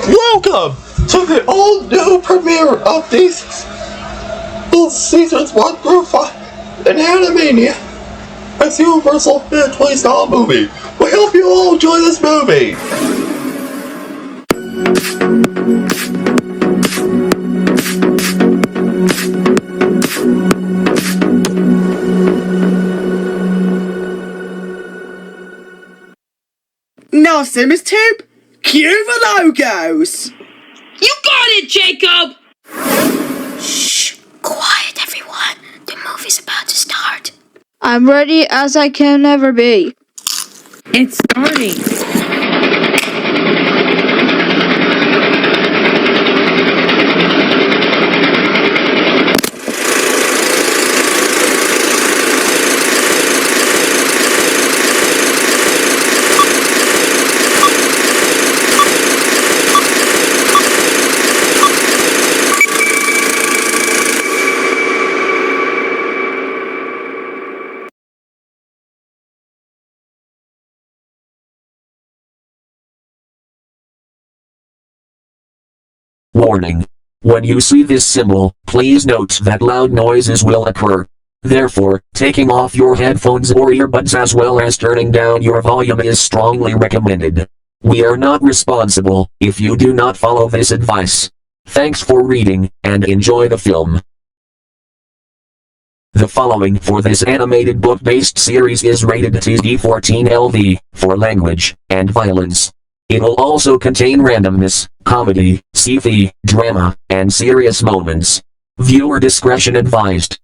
Welcome to the all-new premiere of these seasons 1 through 5 in Animaniacs. It's Universalfan20 style movie. We hope you all enjoy this movie. Now, Simas Tube, cue the logos! You got it, Jacob! Shh! Quiet, everyone. The movie's about to start. I'm ready as I can ever be. It's starting. Warning. When you see this symbol, please note that loud noises will occur. Therefore, taking off your headphones or earbuds as well as turning down your volume is strongly recommended. We are not responsible if you do not follow this advice. Thanks for reading, and enjoy the film. The following for this animated book-based series is rated PG-14 LV, for language and violence. It'll also contain randomness, comedy, sci-fi, drama, and serious moments. Viewer discretion advised.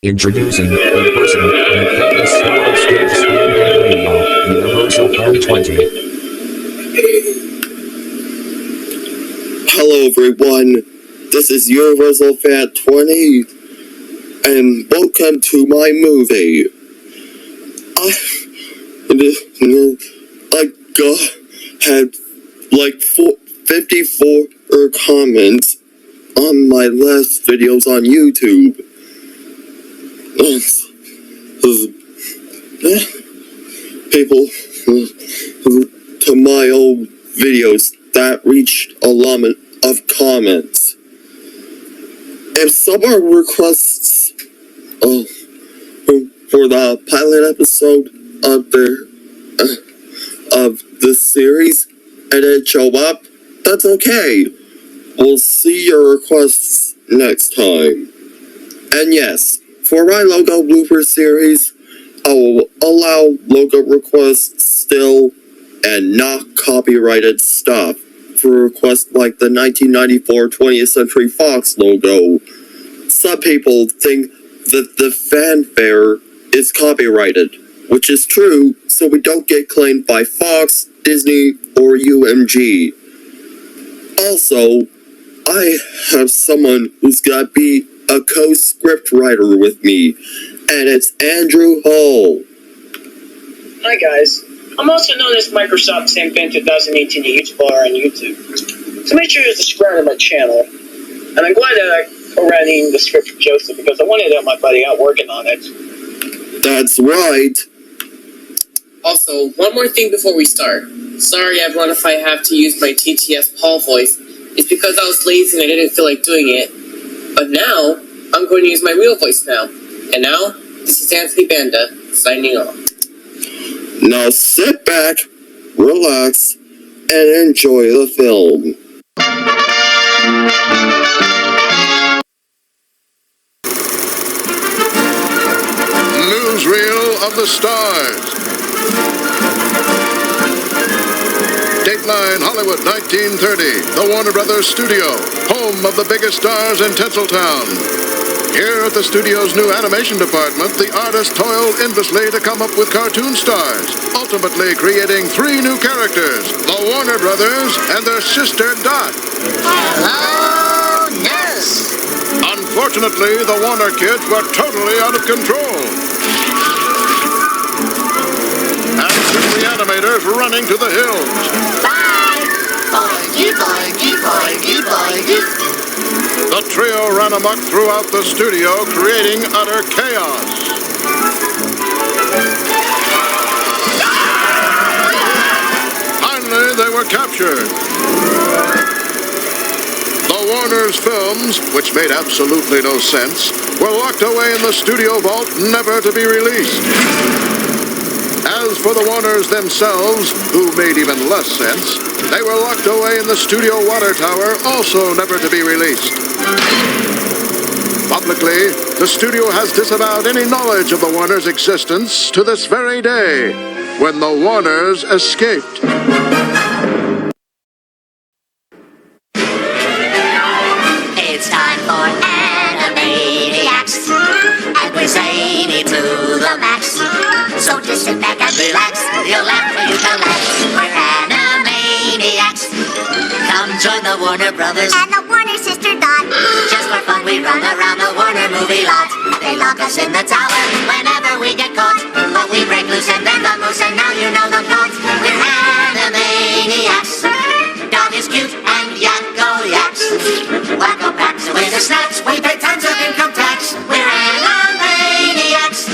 Introducing the person that famous Star Stage Screen and Radio, Universalfan20. Hello everyone, this is Universalfan20, and welcome to my movie. I had like 54 comments on my last videos on YouTube. People to my old videos that reached a lot of comments. If someone requests for the pilot episode of this series and it show up, that's okay. We'll see your requests next time. And yes, for my logo blooper series, I will allow logo requests still and not copyrighted stuff for requests like the 1994 20th Century Fox logo. Some people think that the fanfare is copyrighted, which is true, so we don't get claimed by Fox, Disney, or UMG. Also, I have someone who's gotta be a co-script writer with me, and it's Andrew Hall. Hi guys, I'm also known as Microsoft Campaign 2018 YouTuber on YouTube. So make sure you subscribe to my channel. And I'm glad that I'm co-writing the script for Joseph because I wanted to have my buddy out working on it. That's right. Also, one more thing before we start. Sorry everyone if I have to use my TTS Paul voice. It's because I was lazy and I didn't feel like doing it. But now, I'm going to use my real voice now. And now, this is Anthony Banda, signing off. Now sit back, relax, and enjoy the film. Newsreel of the Stars. Dateline Hollywood 1930, the Warner Brothers studio, home of the biggest stars in Tinseltown. Here at the studio's new animation department, the artists toiled endlessly to come up with cartoon stars, ultimately creating 3 new characters, the Warner Brothers and their sister Dot. Hello, nurse. Unfortunately, the Warner kids were totally out of control. And soon the animators running to the hills. Bye. Boingy, boingy, boingy, boingy. The trio ran amok throughout the studio, creating utter chaos. Finally, they were captured. The Warner's films, which made absolutely no sense, were locked away in the studio vault, never to be released. As for the Warners themselves, who made even less sense, they were locked away in the studio water tower, also never to be released. Publicly, the studio has disavowed any knowledge of the Warners' existence to this very day, when the Warners escaped. It's time for Animaniacs, and we're zany to the max. So just sit back and relax, you'll laugh or you can laugh. We're Animaniacs. Come join the Warner Brothers and the Warner sister Dot. Just for fun we run around the Warner movie lot. They lock us in the tower whenever we get caught, but we break loose and then the moose, and now you know the plot. We're Animaniacs. Dot is cute and Yakko yaks. Wacko packs away the snacks. We pay tons of income tax. We're Animaniacs.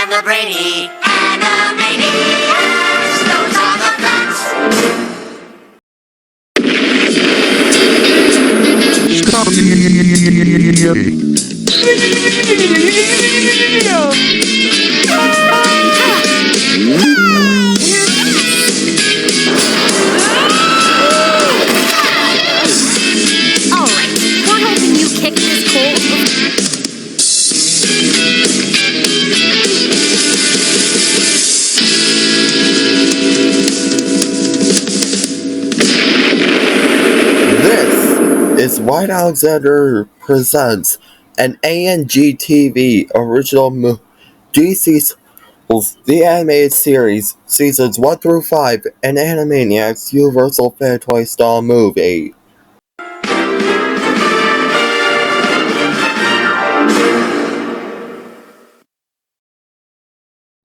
and the brainy Animaniacs. Those are the facts. Alright, we're hoping you kick this cold. This is White Alexander presents an ANGTV original DC the animated series, seasons 1 through 5, and Animaniacs Universalfan20 style movie.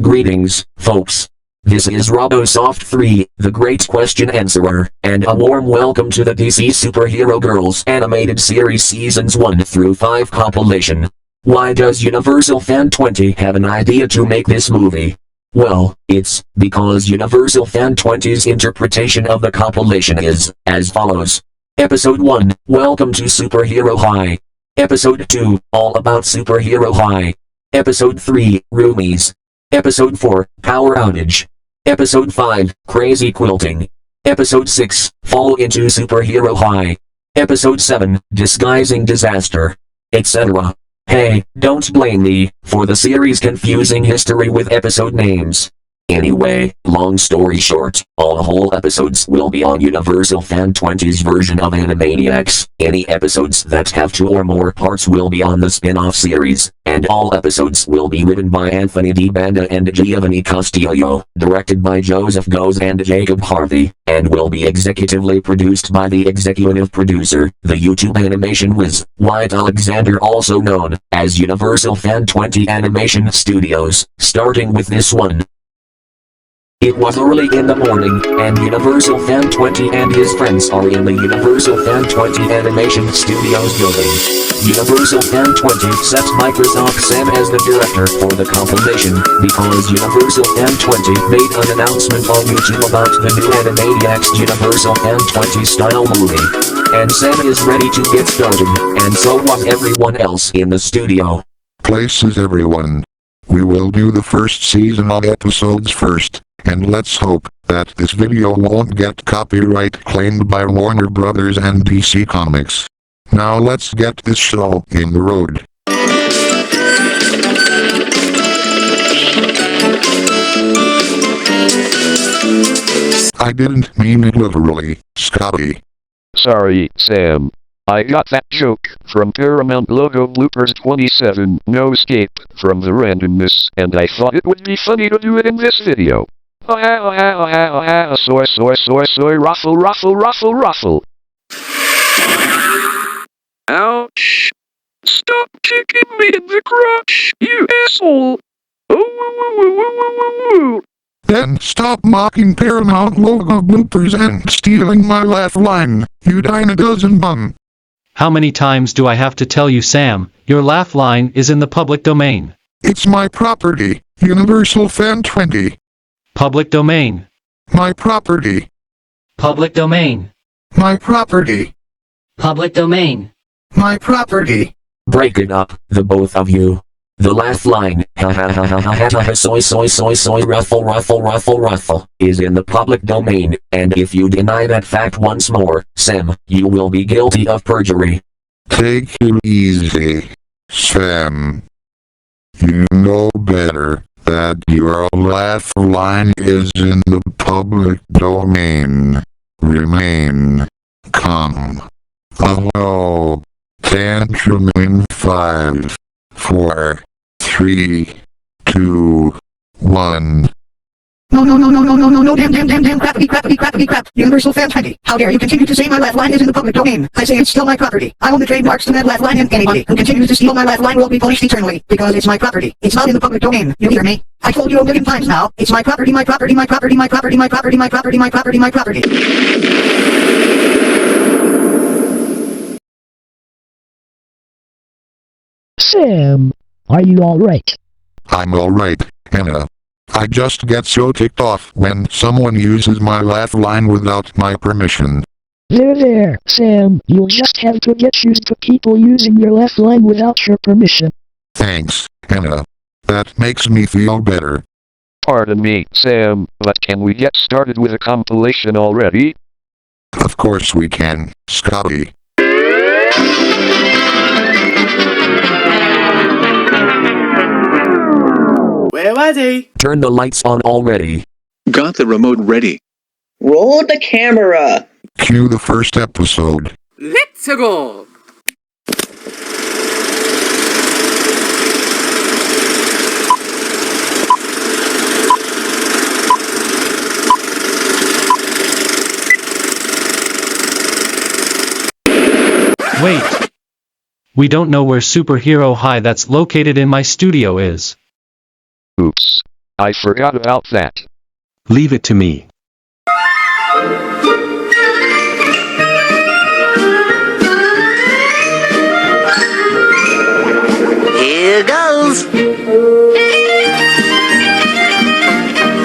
Greetings, folks. This is RoboSoft3, the Great Question Answerer, and a warm welcome to the DC Superhero Girls animated series seasons 1 through 5 compilation. Why does Universalfan20 have an idea to make this movie? Well, it's because Universalfan20's interpretation of the compilation is as follows. Episode 1, Welcome to Superhero High. Episode 2, All About Superhero High. Episode 3, Roomies. Episode 4, Power Outage. Episode 5, Crazy Quilting. Episode 6, Fall into Superhero High. Episode 7, Disguising Disaster. Etc. Hey, don't blame me for the series' confusing history with episode names. Anyway, long story short, all whole episodes will be on Universalfan20's version of Animaniacs. Any episodes that have 2 or more parts will be on the spin-off series, and all episodes will be written by Anthony Di Banda and Geovanny Castillo, directed by Joseph Goes and Jacob Harvey, and will be executively produced by the executive producer, the YouTube animation whiz, Wyatt Alexander, also known as Universalfan20 Animation Studios, starting with this one. It was early in the morning, and Universalfan20 and his friends are in the Universalfan20 Animation Studios building. Universalfan20 set Microsoft Sam as the director for the compilation, because Universalfan20 made an announcement on YouTube about the new Animaniacs Universalfan20 style movie. And Sam is ready to get started, and so was everyone else in the studio. Places everyone. We will do the first season of episodes first, and let's hope that this video won't get copyright claimed by Warner Brothers and DC Comics. Now let's get this show in the road. I didn't mean it literally, Scotty. Sorry, Sam. I got that joke from Paramount Logo Bloopers 27, No Escape from the Randomness, and I thought it would be funny to do it in this video. Soy, ruffle. Ouch! Stop kicking me in the crotch, you asshole! Oh. Then stop mocking Paramount Logo Bloopers and stealing my laugh line, you dino-dozen bum. How many times do I have to tell you, Sam, your laugh line is in the public domain? It's my property, Universalfan20. Public domain. My property. Public domain. My property. Public domain. My property. Break it up, the both of you. The laugh line, ha ha ha ha ha ha ha soy, ruffle, is in the public domain, and if you deny that fact once more, Sam, you will be guilty of perjury. Take it easy, Sam. You know better that your laugh line is in the public domain. Remain calm. Hello. Tantrum in 5, 4, 3, 2, 1. No, damn, crap. Universalfan20. How dare you continue to say my laugh line is in the public domain? I say it's still my property. I own the trademarks to that laugh line, and anybody who continues to steal my laugh line will be punished eternally, because it's my property. It's not in the public domain. You hear me? I told you a million times now. It's my property. Sam, are you alright? I'm alright, Hannah. I just get so ticked off when someone uses my laugh line without my permission. There, Sam. You'll just have to get used to people using your laugh line without your permission. Thanks, Hannah. That makes me feel better. Pardon me, Sam, but can we get started with a compilation already? Of course we can, Scotty. We're ready. Turn the lights on already. Got the remote ready. Roll the camera. Cue the first episode. Let's go. Wait. We don't know where Superhero High that's located in my studio is. Oops. I forgot about that. Leave it to me. Here goes.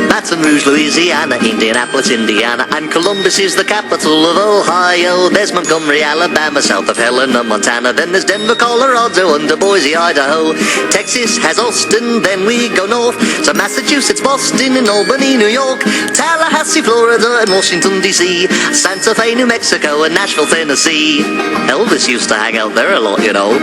Baton Rouge, Louisiana, Indianapolis, Indiana, and Columbus is the capital of Ohio. There's Montgomery, Alabama, south of Helena, Montana. Then there's Denver, Colorado, under Boise, Idaho. Texas has Austin, then we go north to Massachusetts, Boston, and Albany, New York, Tallahassee, Florida, and Washington, D.C., Santa Fe, New Mexico, and Nashville, Tennessee. Elvis used to hang out there a lot, you know.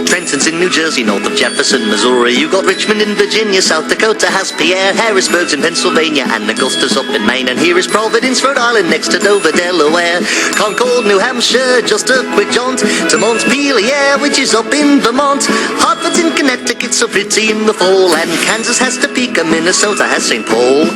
Trenton's in New Jersey, north of Jefferson, Missouri. You got Richmond in Virginia, South Dakota has Pierre. Harrisburg's in Pennsylvania, and Augusta's up in Maine. And here is Providence, Rhode Island, next to Dover, Delaware. Concord, New Hampshire, just a quick jaunt to Montpelier, which is up in Vermont. Hartford's in Connecticut, so pretty in the fall. And Kansas has Topeka, Minnesota has St. Paul.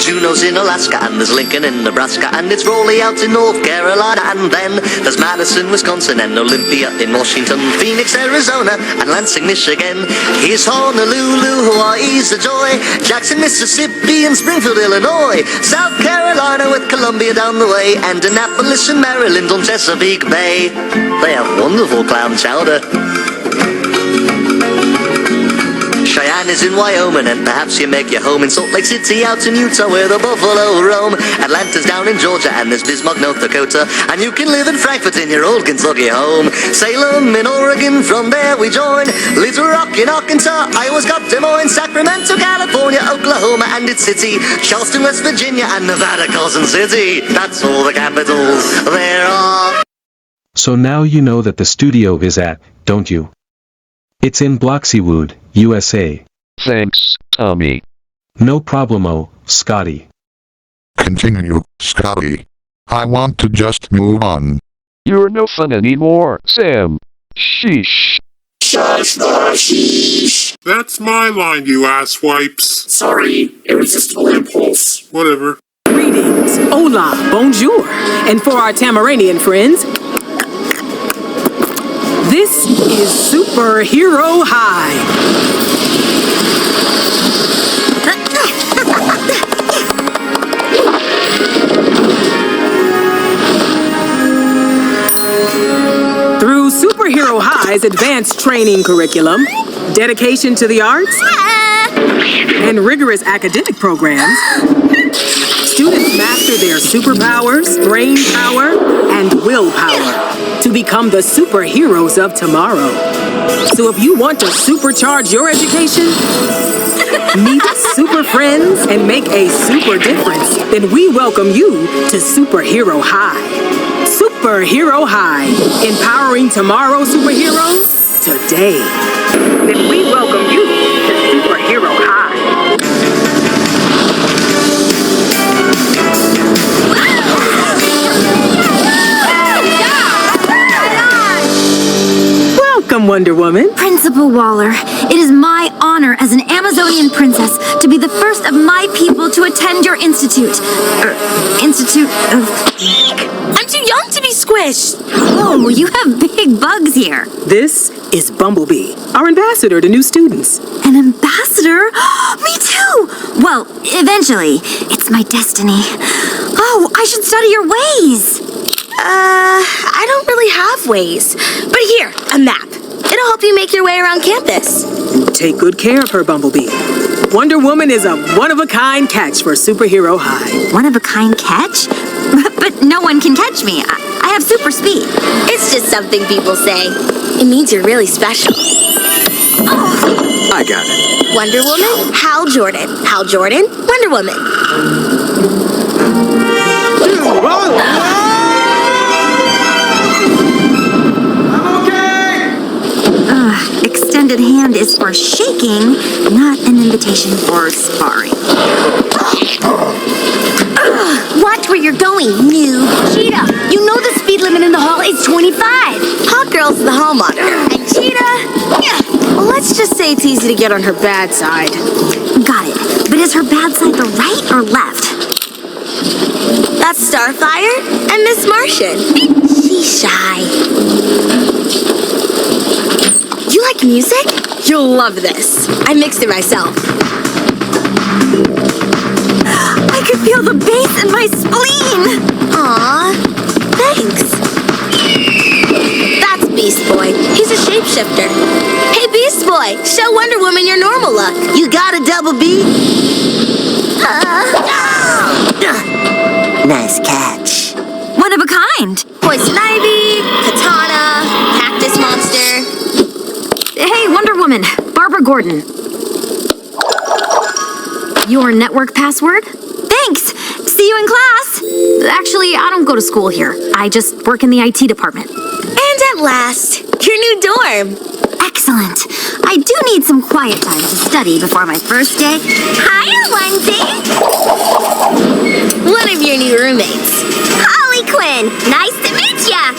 Juneau's in Alaska, and there's Lincoln in Nebraska, and it's Raleigh out in North Carolina, and then there's Madison, Wisconsin, and Olympia in Washington, Phoenix, Arizona, and Lansing, Michigan. Here's Honolulu, Hawaii's a joy, Jackson, Mississippi, and Springfield, Illinois, South Carolina with Columbia down the way, and Annapolis in Maryland on Chesapeake Bay. They have wonderful clam chowder. Cheyenne is in Wyoming, and perhaps you make your home in Salt Lake City out in Utah where the buffalo roam. Atlanta's down in Georgia, and there's Bismarck, North Dakota, and you can live in Frankfort in your old Kentucky home. Salem in Oregon, from there we join Little Rock in Arkansas, Iowa's got Des Moines, Sacramento, California, Oklahoma and its city, Charleston, West Virginia, and Nevada, Carson City. That's all the capitals there are. So now you know that the studio is at, don't you? It's in Bloxywood, USA. Thanks, Tommy. No problemo, Scotty. Continue, Scotty. I want to just move on. You're no fun anymore, Sam. Sheesh. Sheesh. That's my line, you asswipes. Sorry, irresistible impulse. Whatever. Greetings, hola, bonjour, and for our Tamaranian friends, this is Superhero High. Through Superhero High's advanced training curriculum, dedication to the arts, and rigorous academic programs, students master their superpowers, brain power, and willpower to become the superheroes of tomorrow. So if you want to supercharge your education, meet super friends, and make a super difference, then we welcome you to Superhero High. Superhero High, empowering tomorrow's superheroes today. Then we welcome you to Superhero High. Welcome, Wonder Woman. Principal Waller, it is my honor as an Amazonian princess to be the first of my people to attend your institute. Institute of... I'm too young to be squished. Oh, you have big bugs here. This is Bumblebee, our ambassador to new students. An ambassador? Me too! Well, eventually. It's my destiny. Oh, I should study your ways. I don't really have ways. But here, a map. It'll help you make your way around campus. Take good care of her, Bumblebee. Wonder Woman is a one-of-a-kind catch for Superhero High. One-of-a-kind catch? But no one can catch me. I have super speed. It's just something people say. It means you're really special. I got it. Wonder Woman, Hal Jordan. Hal Jordan, Wonder Woman. Extended hand is for shaking, not an invitation for sparring. Watch where you're going, noob. Cheetah, you know the speed limit in the hall is 25. Hot girl's the hall monitor. And Cheetah, well, let's just say it's easy to get on her bad side. Got it. But is her bad side the right or left? That's Starfire and Miss Martian. She's shy. You like music? You'll love this. I mixed it myself. I could feel the bass in my spleen. Aw, thanks. That's Beast Boy. He's a shapeshifter. Hey, Beast Boy, show Wonder Woman your normal look. You got a double B? Nice catch. One of a kind. Poison Ivy, Katana, Cactus Monster. Hey, Wonder Woman. Barbara Gordon. Your network password? Thanks. See you in class. Actually, I don't go to school here. I just work in the IT department. And at last, your new dorm. Excellent. I do need some quiet time to study before my first day. Hiya, Lindsay. One of your new roommates. Holly Quinn. Nice to meet ya.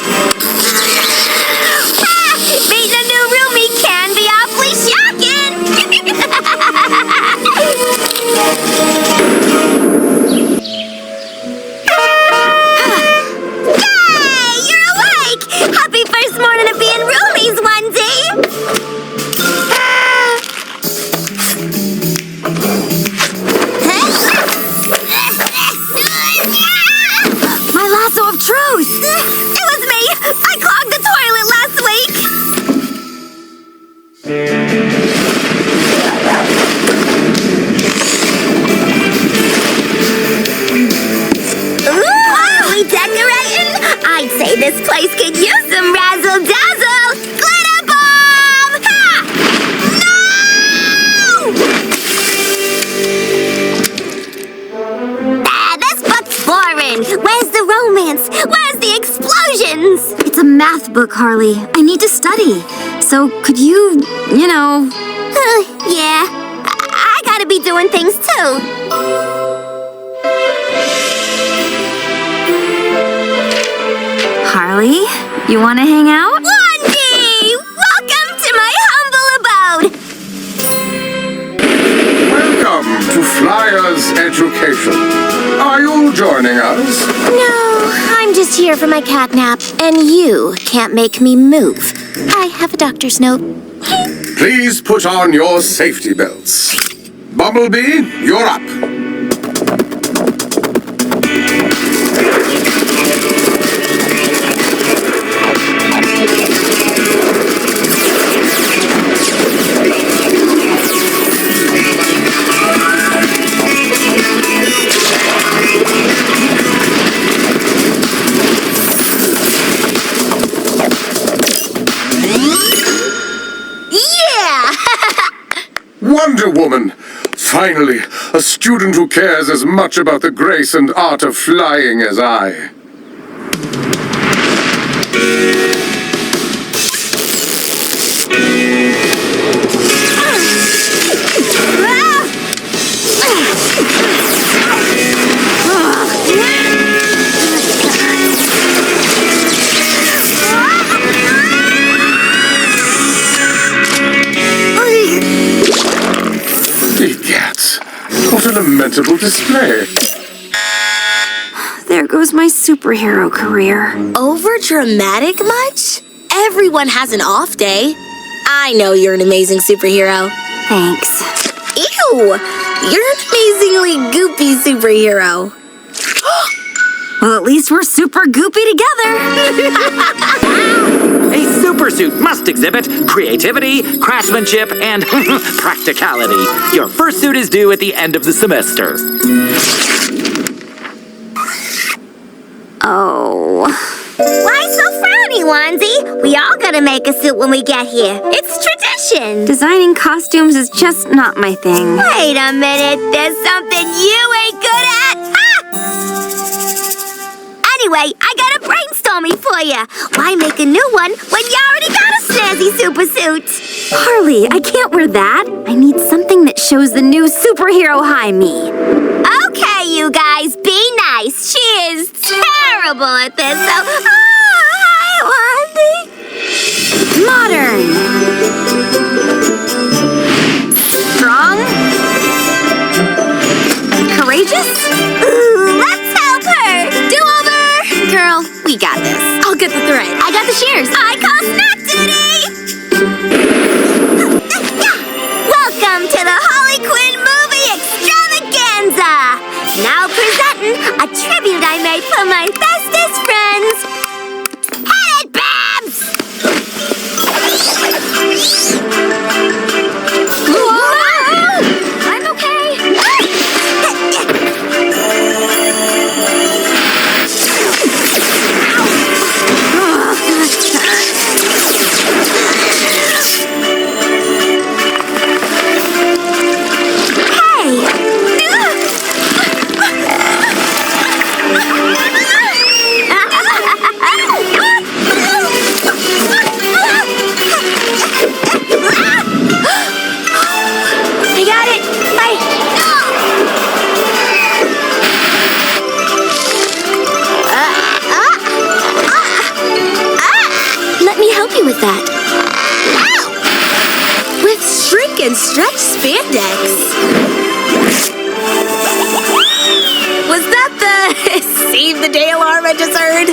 Meeting a new roomie can be awfully shocking. Yay! You're awake! Happy first morning of being roomies, Onesie! My lasso of truth! It was me! I clogged the toilet last week! Ooh, are we decorating? I'd say this place could use some razzle-dazzle! Glitter bomb! Ha! No! This book's boring. Where's the romance? Where's the explosions? It's a math book, Harley. I need to study. So could you, yeah. I gotta be doing things too. Harley, you want to hang out? Blondie! Welcome to my humble abode! Welcome to Flyers Education. Are you joining us? No, I'm just here for my cat nap, and you can't make me move. I have a doctor's note. Please put on your safety belts. Bumblebee, you're up. Wonder Woman! Finally, a student who cares as much about the grace and art of flying as I. Egad, what a lamentable display. There goes my superhero career. Over dramatic much? Everyone has an off day. I know you're an amazing superhero. Thanks. Ew! You're an amazingly goopy superhero. Well, at least we're super goopy together. A supersuit must exhibit creativity, craftsmanship, and practicality. Your first suit is due at the end of the semester. Oh. Why so frowny, Wandsy? We all gotta make a suit when we get here. It's tradition. Designing costumes is just not my thing. Wait a minute. There's something you ain't good at. Ha! Anyway, I got a brainstorming for you. Why make a new one when you already got a snazzy super suit? Harley, I can't wear that. I need something that shows the new superhero high me. Okay, you guys, be nice. She is terrible at this, so... hi, Wandy. Modern. Strong. Courageous. Ooh, let's help her. Do over. Girl, we got this. I'll get the thread. I got the shears. I call snack duty. Welcome to the Harley Quinn movie extravaganza. Now presenting a tribute I made for my bestest friends. Hit it, Babs! I'm okay. I got it. Let me help you with that. With shrink and stretch spandex. Was that the save the day alarm I just heard?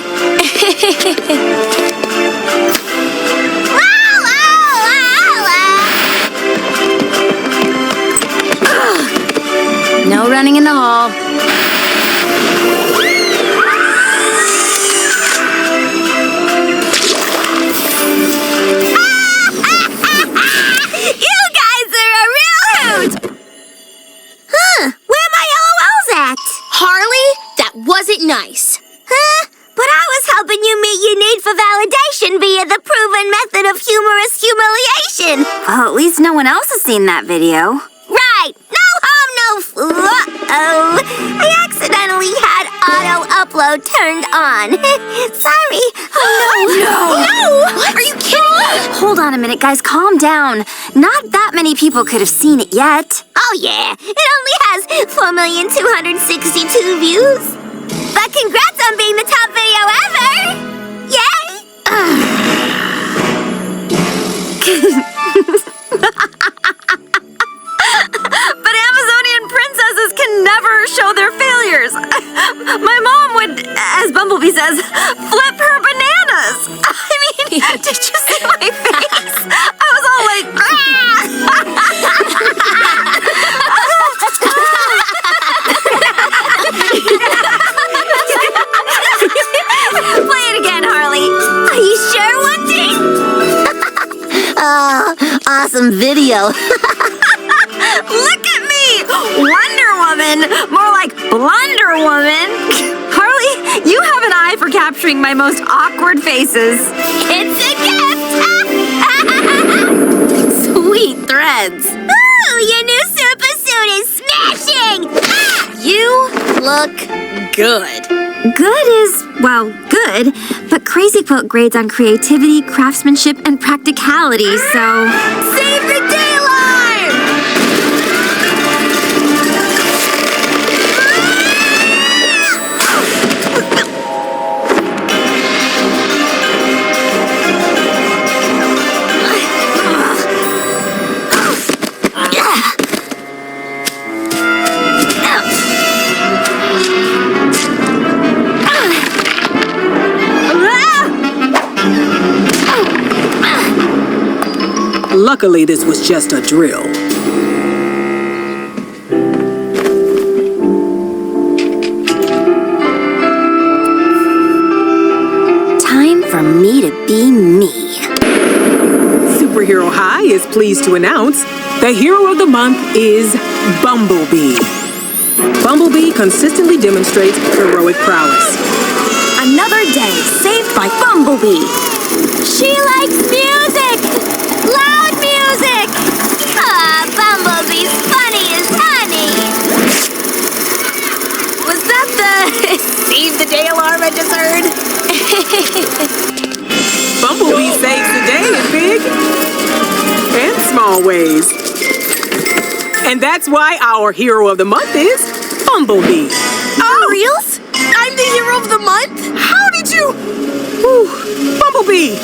No running in the hall. You guys are a real hoot! Huh, where are my LOLs at? Harley, that wasn't nice. Huh? But I was helping you meet your need for validation via the proven method of humorous humiliation. Well, at least no one else has seen that video. Right! No harm, no uh-oh. I accidentally had auto-upload turned on. Sorry. Oh, no! What? Are you kidding me? Hold on a minute, guys. Calm down. Not that many people could have seen it yet. Oh, yeah. It only has 4,262 views. But congrats on being the top video ever! Yay! But Amazonian princesses can never show their failures. My mom would, as Bumblebee says, flip her bananas. I mean, did you see my face? I was all like, Play it again, Harley. Are you sure, Wandy? Awesome video. look at me! Wonder Woman! More like Blunder Woman! Harley, you have an eye for capturing my most awkward faces. It's a gift! Sweet threads. Ooh, your new super suit is smashing! You look good. Good is, well, good, but Crazy Quilt grades on creativity, craftsmanship, and practicality, so... Save the day alarm! Luckily, this was just a drill. me. Superhero High is pleased to announce the hero of the month is Bumblebee. Bumblebee consistently demonstrates heroic prowess. Another day saved by Bumblebee. She likes music! Loud music! Ah, Bumblebee's funny as honey! Was that the save the day alarm I just heard? Bumblebee saves the day in big and small ways. And that's why our hero of the month is Bumblebee. For reals? I'm the hero of the month? How did you? Bumblebee,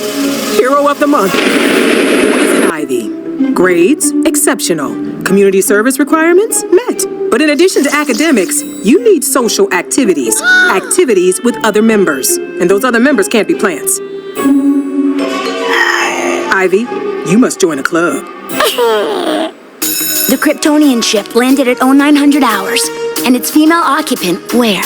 hero of the month. Poison Ivy. Grades, exceptional. Community service requirements, met. But in addition to academics, you need social activities. Activities with other members. And those other members can't be plants. Ivy, you must join a club. The Kryptonian ship landed at 0900 hours, and its female occupant, where?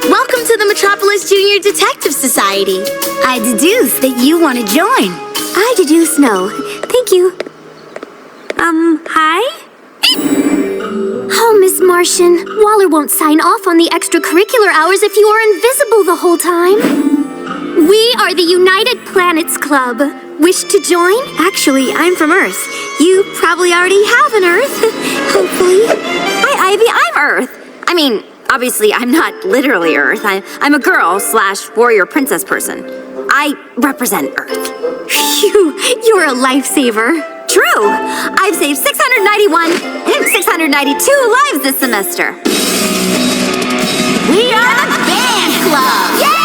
Welcome to the Metropolis Junior Detective Society. I deduce that you want to join. I deduce no. Thank you. Hi? Oh, Miss Martian, Waller won't sign off on the extracurricular hours if you are invisible the whole time. We are the United Planets Club. Wish to join? Actually, I'm from Earth. You probably already have an Earth. Hopefully. Hi, Ivy. I'm Earth. I mean, obviously, I'm not literally Earth. I'm a girl/warrior princess person. I represent Earth. Phew, you're a lifesaver. True. I've saved 691 and 692 lives this semester. We are the Band Club. Yeah!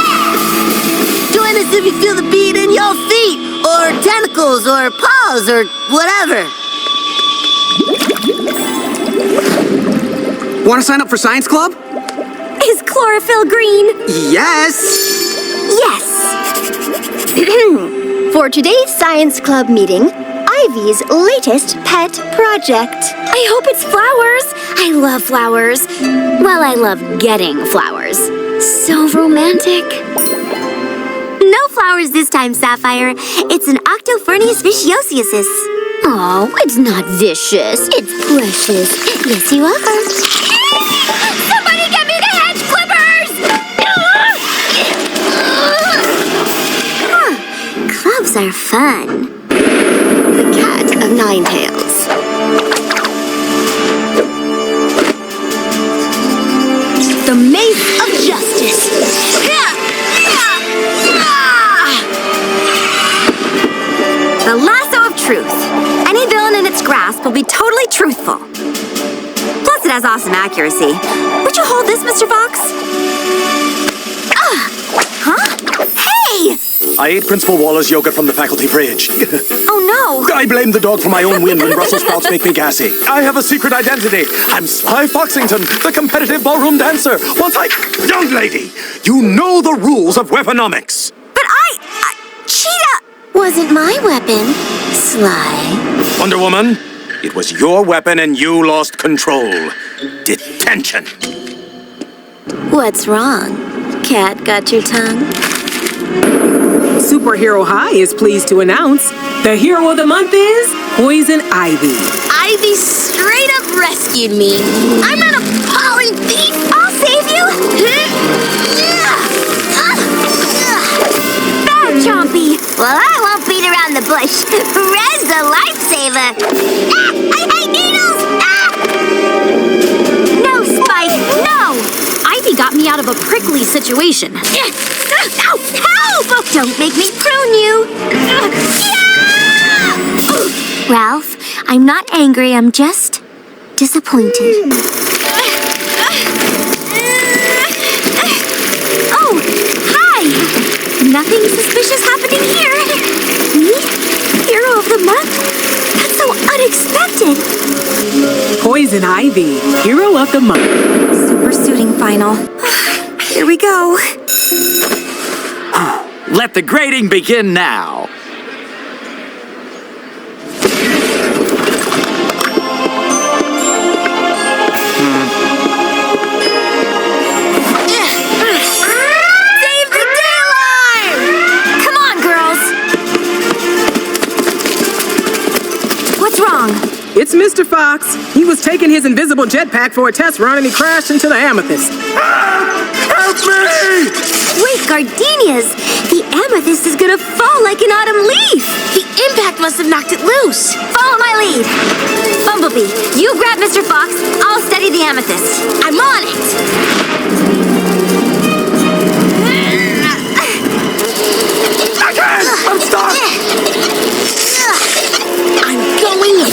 Join us if you feel the beat in your feet, or tentacles, or paws, or whatever. Want to sign up for Science Club? Is chlorophyll green? Yes! Yes! For today's Science Club meeting, Ivy's latest pet project. I hope it's flowers. I love flowers. Well, I love getting flowers. So romantic. No flowers this time, Sapphire. It's an Octofernius viciosius. Oh, it's not vicious. It's precious. Yes, you are. Somebody get me the hedge clippers! Clubs are fun. The Cat of Nine Tails. The Mace of Justice. The Lasso of Truth. Any villain in its grasp will be totally truthful. Plus, it has awesome accuracy. Would you hold this, Mr. Fox? Huh? Hey! I ate Principal Waller's yogurt from the faculty fridge. Oh no! I blame the dog for my own win when Brussels sprouts make me gassy. I have a secret identity. I'm Sly Foxington, the competitive ballroom dancer. Young lady, you know the rules of weaponomics. But Cheetah wasn't my weapon, Sly. Wonder Woman, it was your weapon and you lost control. Detention. What's wrong? Cat got your tongue? Superhero High is pleased to announce the hero of the month is Poison Ivy. Ivy straight up rescued me. I'm not a pollen thief. I'll save you. Bad Chompy. Well, I won't beat around the bush. Red's a lifesaver. I hate needles. No, Spike, no. Ivy got me out of a prickly situation. Ow! Help! Don't make me prune you. Ralph, I'm not angry. I'm just disappointed. Oh, hi! Nothing suspicious happening here. Me? Hero of the month? That's so unexpected. Poison Ivy, hero of the month. Super suiting final. Here we go. Let the grading begin now. Save the day alarm! Come on, girls. It's Mr. Fox. He was taking his invisible jetpack for a test run and he crashed into the amethyst. Help me! Wait, gardenias! The amethyst is gonna fall like an autumn leaf! The impact must have knocked it loose! Follow my lead! Bumblebee, you grab Mr. Fox, I'll steady the amethyst. I'm on it! I'm stuck! I'm going in.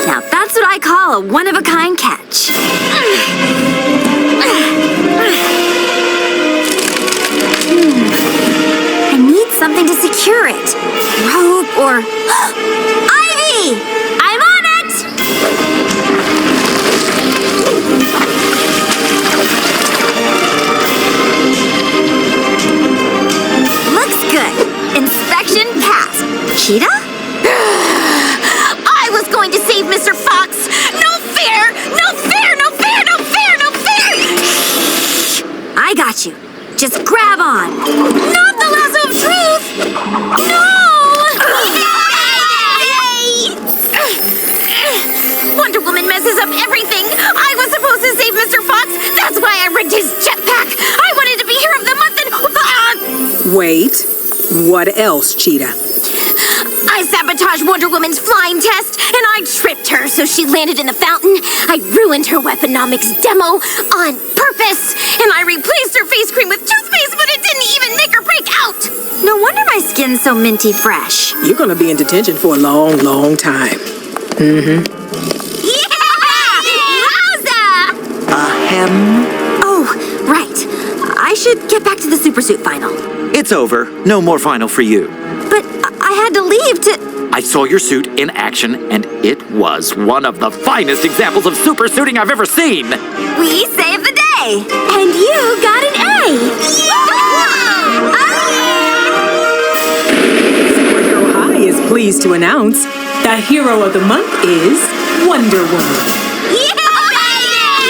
Now that's what I call a one-of-a-kind catch. I need something to secure it. Rope or... Ivy! I'm on it! Looks good. Inspection passed. Cheetah? I was going to save Mr. Fox! No fair! No fair! No fair! No fair! No fair! I got you. Just grab on. Not the lasso of truth! No! Wonder Woman messes up everything! I was supposed to save Mr. Fox! That's why I rigged his jetpack! I wanted to be Hero of the Month and... Wait. What else, Cheetah? I sabotaged Wonder Woman's flying test, and I tripped her so she landed in the fountain. I ruined her weaponomics demo on purpose, and I replaced her face cream with toothpaste, but it didn't even make her break out. No wonder my skin's so minty fresh. You're gonna be in detention for a long, long time. Mm-hmm. Yeah! Wowza! Ahem. Oh, right. I should get back to the supersuit final. It's over. No more final for you. But I had to leave to... I saw your suit in action, and it was one of the finest examples of supersuiting I've ever seen! We saved the day! And you got an A! Superhero High is pleased to announce the hero of the month is Wonder Woman.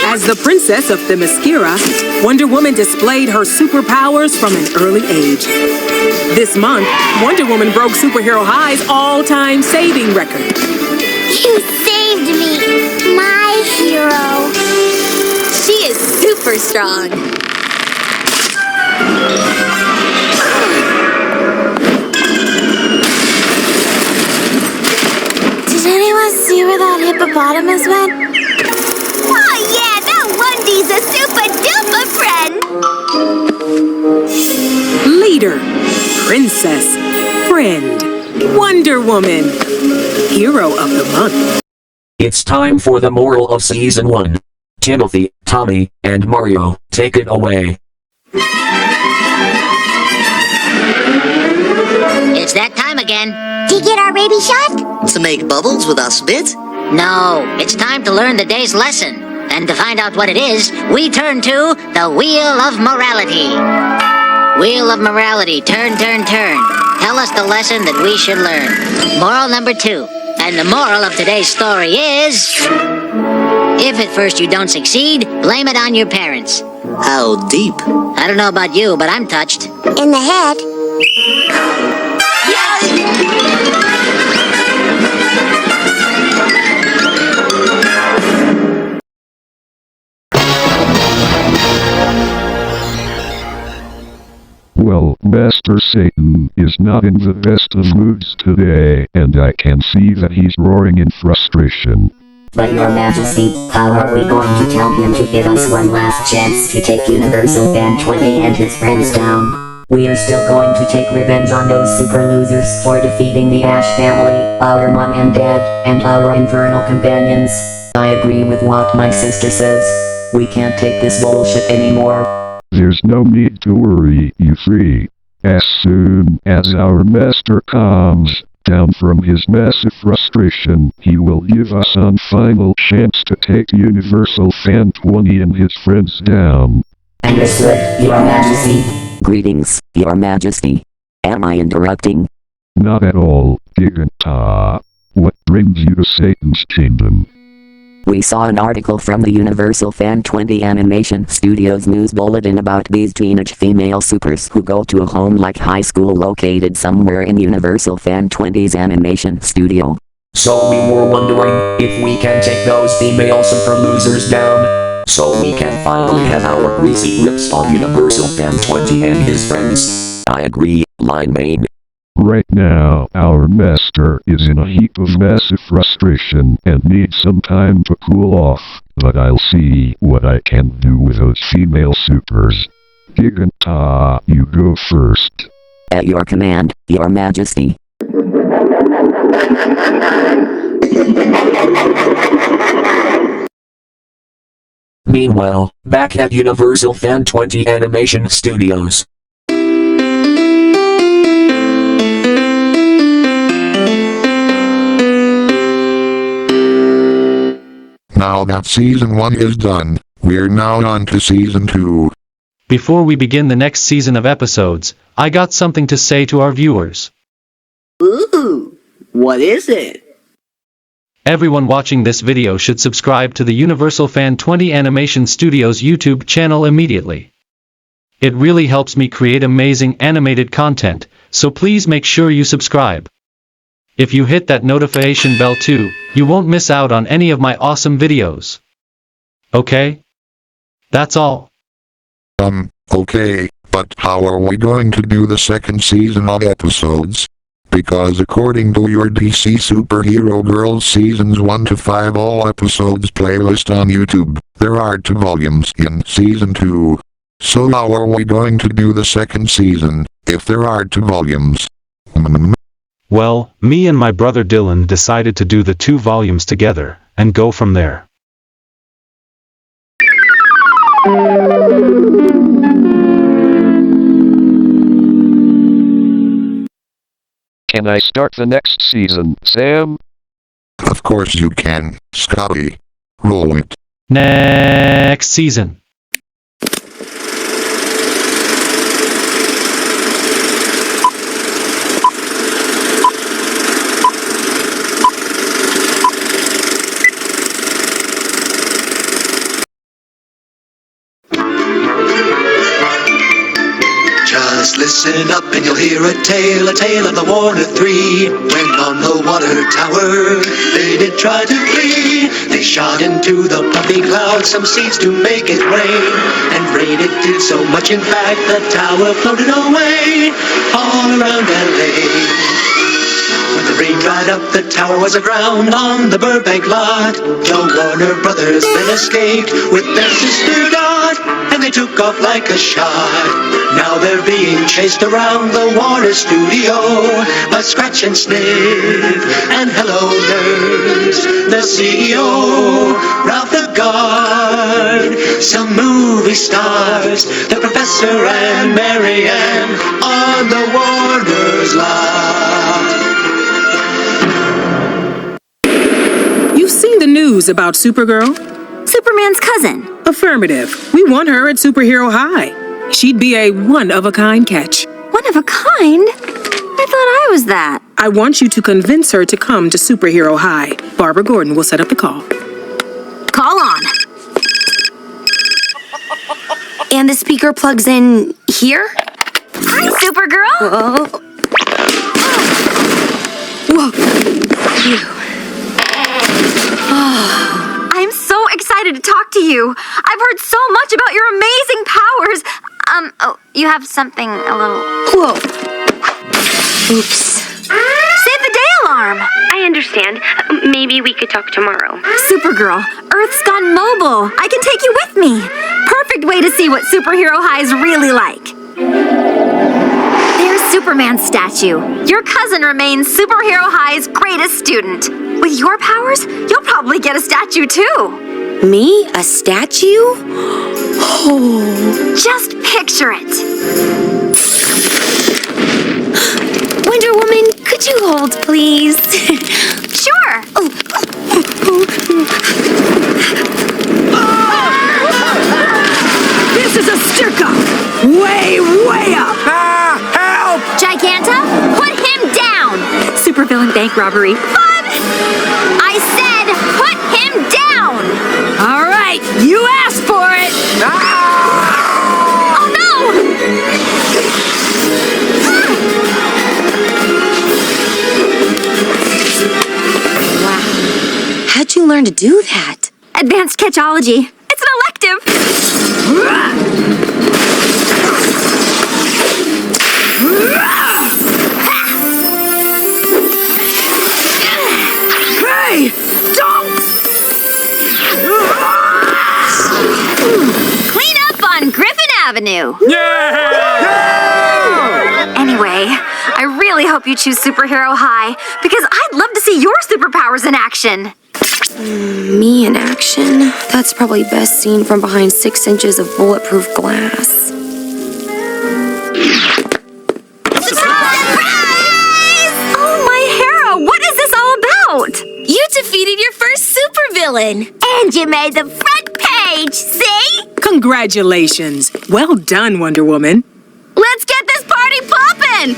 As the princess of Themyscira, Wonder Woman displayed her superpowers from an early age. This month, Wonder Woman broke Superhero High's all-time saving record. You saved me, my hero. She is super strong. Did anyone see where that hippopotamus went? Oh yeah, that Wendy's a super-duper friend! Leader, princess, friend, Wonder Woman, hero of the month. It's time for the moral of Season 1. Timothy, Tommy, and Mario, take it away. It's that time again. To get our baby shot? To make bubbles with our spit? No, it's time to learn the day's lesson. And to find out what it is, we turn to the Wheel of Morality. Wheel of Morality, turn, turn, turn. Tell us the lesson that we should learn. Moral number 2. And the moral of today's story is... if at first you don't succeed, blame it on your parents. How deep? I don't know about you, but I'm touched. In the head. Well, Master Satan is not in the best of moods today, and I can see that he's roaring in frustration. But Your Majesty, how are we going to tell him to give us one last chance to take Universalfan20 and his friends down? We are still going to take revenge on those super losers for defeating the Ash family, our mom and dad, and our infernal companions. I agree with what my sister says. We can't take this bullshit anymore. There's no need to worry, you three. As soon as our master calms down from his massive frustration, he will give us one final chance to take Universalfan20 and his friends down. Understood, Your Majesty. Greetings, Your Majesty. Am I interrupting? Not at all, Giganta. What brings you to Satan's Kingdom? We saw an article from the Universalfan20 Animation Studios news bulletin about these teenage female supers who go to a home-like high school located somewhere in Universalfan20's animation studio. So we were wondering if we can take those female super losers down, so we can finally have our greasy lips on Universalfan20 and his friends. I agree, line made. Right now, our master is in a heap of massive frustration and needs some time to cool off, but I'll see what I can do with those female supers. Giganta, you go first. At your command, Your Majesty. Meanwhile, back at Universalfan20 Animation Studios. Now that season 1 is done, we're now on to season 2. Before we begin the next season of episodes, I got something to say to our viewers. Ooh, what is it? Everyone watching this video should subscribe to the Universalfan20 Animation Studios YouTube channel immediately. It really helps me create amazing animated content, so please make sure you subscribe. If you hit that notification bell too, you won't miss out on any of my awesome videos. Okay? That's all. Okay, but how are we going to do the second season of episodes? Because according to your DC Superhero Girls Seasons 1 to 5 all episodes playlist on YouTube, there are 2 volumes in Season 2. So how are we going to do the second season, if there are 2 volumes? Well, me and my brother Dylan decided to do the 2 volumes together, and go from there. Can I start the next season, Sam? Of course you can, Scotty. Roll it. Next season. Just listen up and you'll hear a tale of the Warner Three. When on the water tower, they did try to flee. They shot into the puffy clouds some seeds to make it rain. And rain it did so much, in fact, the tower floated away all around LA. When the rain dried up, the tower was aground on the Burbank lot. The Warner Brothers then escaped with their sister Dot, and they took off like a shot. Now they're being chased around the Warner studio by Scratch and Sniff and Hello Nurse, the CEO, Ralph the Guard, some movie stars, the Professor and Marianne on the Warner's lot. You've seen the news about Supergirl? Superman's cousin. Affirmative. We want her at Superhero High. She'd be a one-of-a-kind catch. One of a kind? I thought I was that. I want you to convince her to come to Superhero High. Barbara Gordon will set up the call. Call on. And the speaker plugs in here? Hi, Supergirl! Whoa. Phew. I'm so excited to talk to you. I've heard so much about your amazing powers. Oh, you have something a little... Whoa. Oops. Save the day alarm. I understand. Maybe we could talk tomorrow. Supergirl, Earth's gone mobile. I can take you with me. Perfect way to see what Superhero High is really like. There's Superman's statue. Your cousin remains Superhero High's greatest student. With your powers, you'll probably get a statue too. Me? A statue? Oh. Just picture it. Wonder Woman, could you hold, please? Sure. This is a stick-up! Way, way up! Help! Gigantic bank robbery. Fun! I said put him down! All right, you asked for it! Oh no! Wow. How'd you learn to do that? Advanced catchology. It's an elective. Hey! Don't! Clean up on Griffin Avenue. Anyway, I really hope you choose Superhero High, because I'd love to see your superpowers in action. Me in action? That's probably best seen from behind 6 inches of bulletproof glass. Surprise! Oh, my Hera, what is this all about? You defeated your first supervillain! And you made the front page, see? Congratulations. Well done, Wonder Woman. Let's get this party poppin'!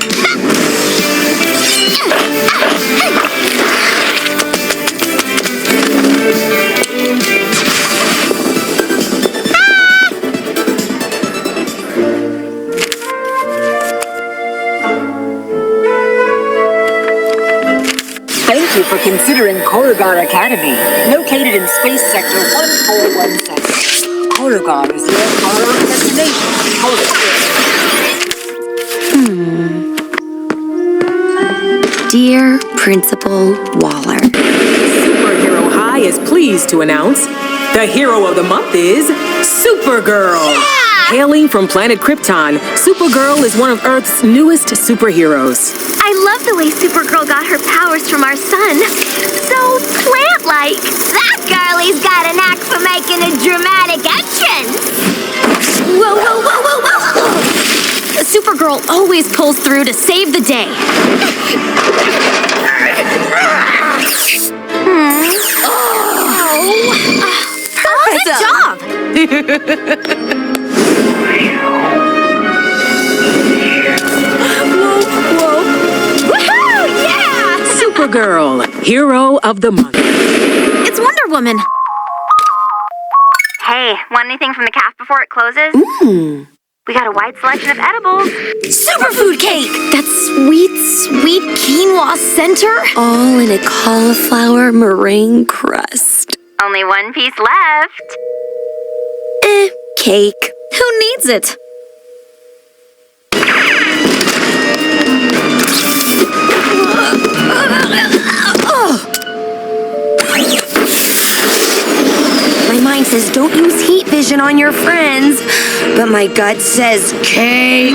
Thank you for considering Korugar Academy, located in Space Sector 1417. Korugar is your horror destination. Dear Principal Waller. Superhero High is pleased to announce the hero of the month is Supergirl. Yeah! Hailing from planet Krypton, Supergirl is one of Earth's newest superheroes. I love the way Supergirl got her powers from our sun. So plant-like. That girlie's got a knack for making a dramatic entrance. Whoa, whoa, whoa, whoa, whoa! Supergirl always pulls through to save the day. Good job! Woohoo! Yeah! Supergirl, hero of the month. It's Wonder Woman. Hey, want anything from the calf before it closes? We got a wide selection of edibles. Superfood cake! That sweet, sweet quinoa center? All in a cauliflower meringue crust. Only one piece left. Cake. Who needs it? My mind says don't use heat vision on your friends, but my gut says cake.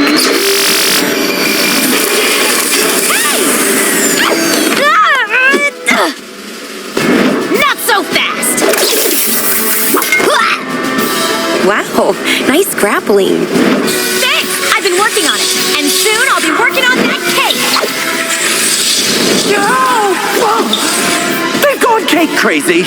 Not so fast! Wow, nice grappling. Thanks! I've been working on it, and soon I'll be working on that cake! Whoa! They've gone cake crazy!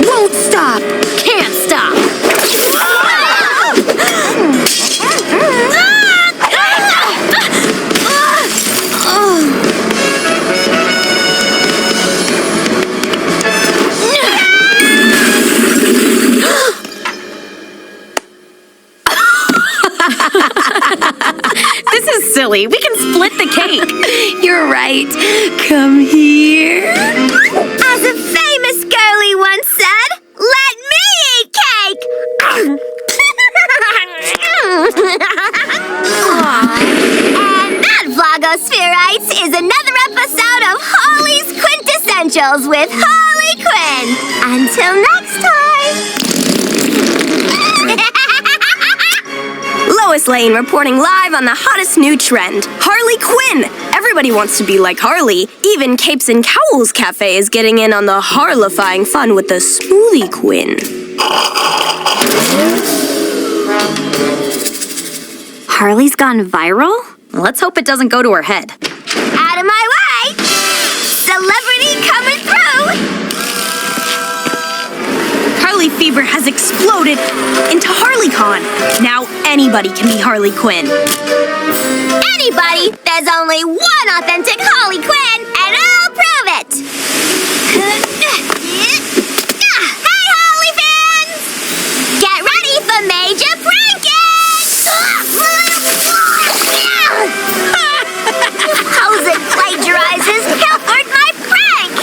Won't stop! Can't stop! This is silly. We can split the cake. You're right. Come here. As a famous girlie once said, let me eat cake! And that, Vlogosphereites, is another episode of Holly's Quintessentials with Harley Quinn. Until next time. Lois Lane reporting live on the hottest new trend, Harley Quinn. Everybody wants to be like Harley. Even Capes and Cowls Cafe is getting in on the harlifying fun with the Smoothie Quinn. Harley's gone viral? Let's hope it doesn't go to her head. Out of my way! Celebrity coming through! Harley fever has exploded exploded into HarleyCon. Now anybody can be Harley Quinn. Anybody? There's only one authentic Harley Quinn, and I'll prove it! Hey, Harley fans! Get ready for major pranking! How's it plagiarizes pilfered my prank!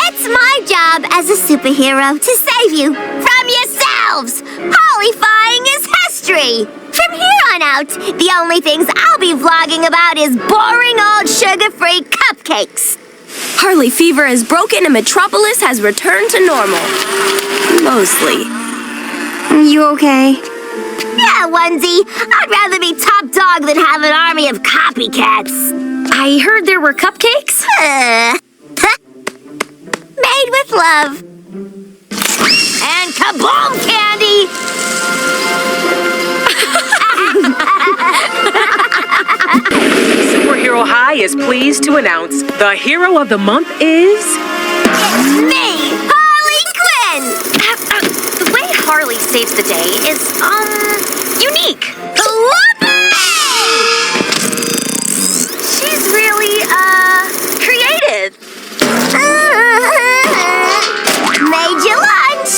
It's my job as a superhero to save you from yourselves! Harleyfying is history! From here on out, the only things I'll be vlogging about is boring old sugar-free cupcakes. Harley fever is broken and Metropolis has returned to normal. Mostly. You okay? Yeah, onesie. I'd rather be top dog than have an army of copycats. I heard there were cupcakes. Made with love. And kaboom candy! Superhero High is pleased to announce the hero of the month is... It's me, Harley Quinn! The way Harley saves the day is, unique. Whoopee! She's really, creative. Made you lunch!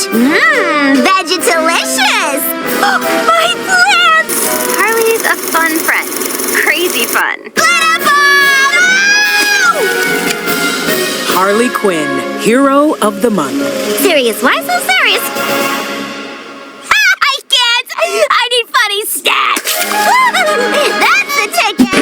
Vegetalicious! My plants! Harley's a fun friend. Crazy fun. Harley Quinn, hero of the month. Serious? Why so serious? I can't! I need funny stats! That's the ticket!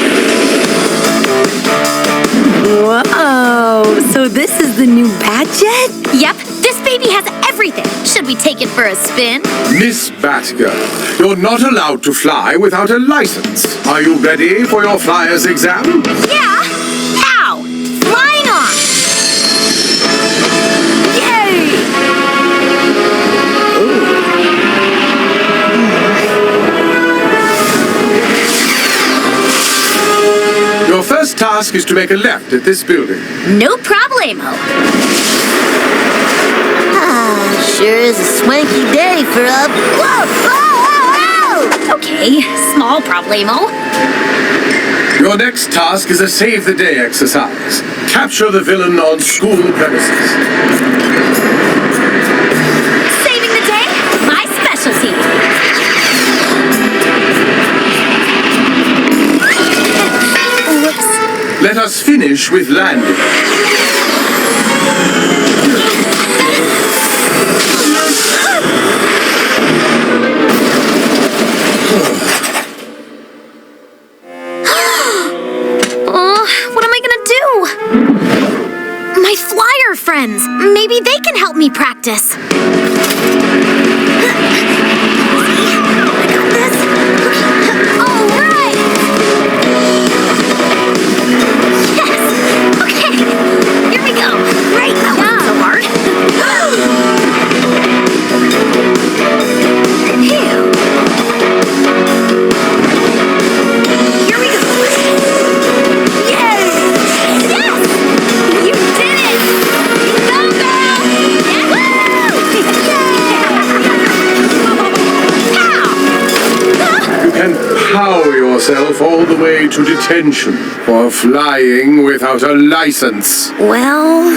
Whoa, so this is the new Batjet? Yep, this baby has everything. Should we take it for a spin? Miss Batgirl, you're not allowed to fly without a license. Are you ready for your flyer's exam? Yeah. How? Flying on. Yay! Your first task is to make a left at this building. No problemo. Sure is a swanky day for a... Whoa! Okay, small problemo. Your next task is a save-the-day exercise. Capture the villain on school premises. Saving the day? My specialty. Whoops. Let us finish with landing. What am I gonna do? My flyer friends. Maybe they can help me practice. I got this. All right. Yes. Okay. Here we go. Great. That wasn't so hard. Phew. Here we go. Yes! Yes! You did it! Go, girl! You can power yourself all the way to detention for flying without a license. Well,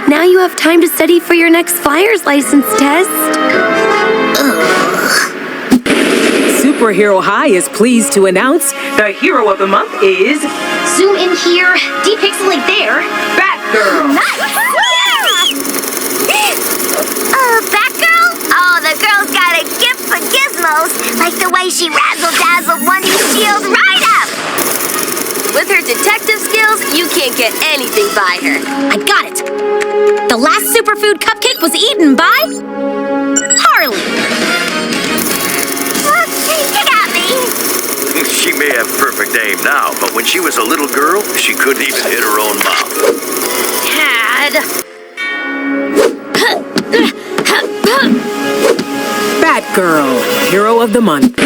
now you have time to study for your next flyer's license test. Superhero High is pleased to announce the hero of the month is... Zoom in here, depixelate there. Batgirl! Nice! Batgirl? Oh, the girl's got a gift for gizmos, like the way she razzle-dazzled Wonder's shield right up! With her detective skills, you can't get anything by her. I got it! The last superfood cupcake was eaten by... Harley! You got me! She may have perfect aim now, but when she was a little girl, she couldn't even hit her own mouth. Cad! Batgirl, hero of the month.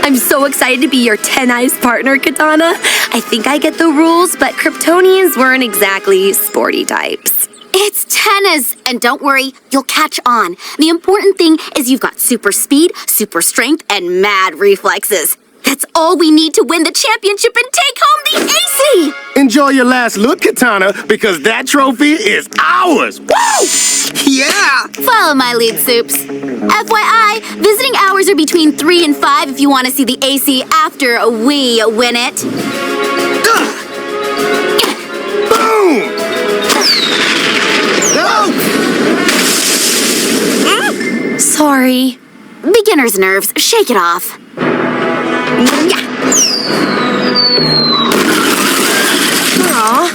I'm so excited to be your 10 Eyes partner, Katana. I think I get the rules, but Kryptonians weren't exactly sporty types. It's tennis! And don't worry, you'll catch on. The important thing is you've got super speed, super strength, and mad reflexes. That's all we need to win the championship and take home the AC! Enjoy your last look, Katana, because that trophy is ours! Woo! Yeah! Follow my lead, Soups. FYI, visiting hours are between 3 and 5 if you want to see the AC after we win it. Boom! Sorry. Beginner's nerves. Shake it off. Aww.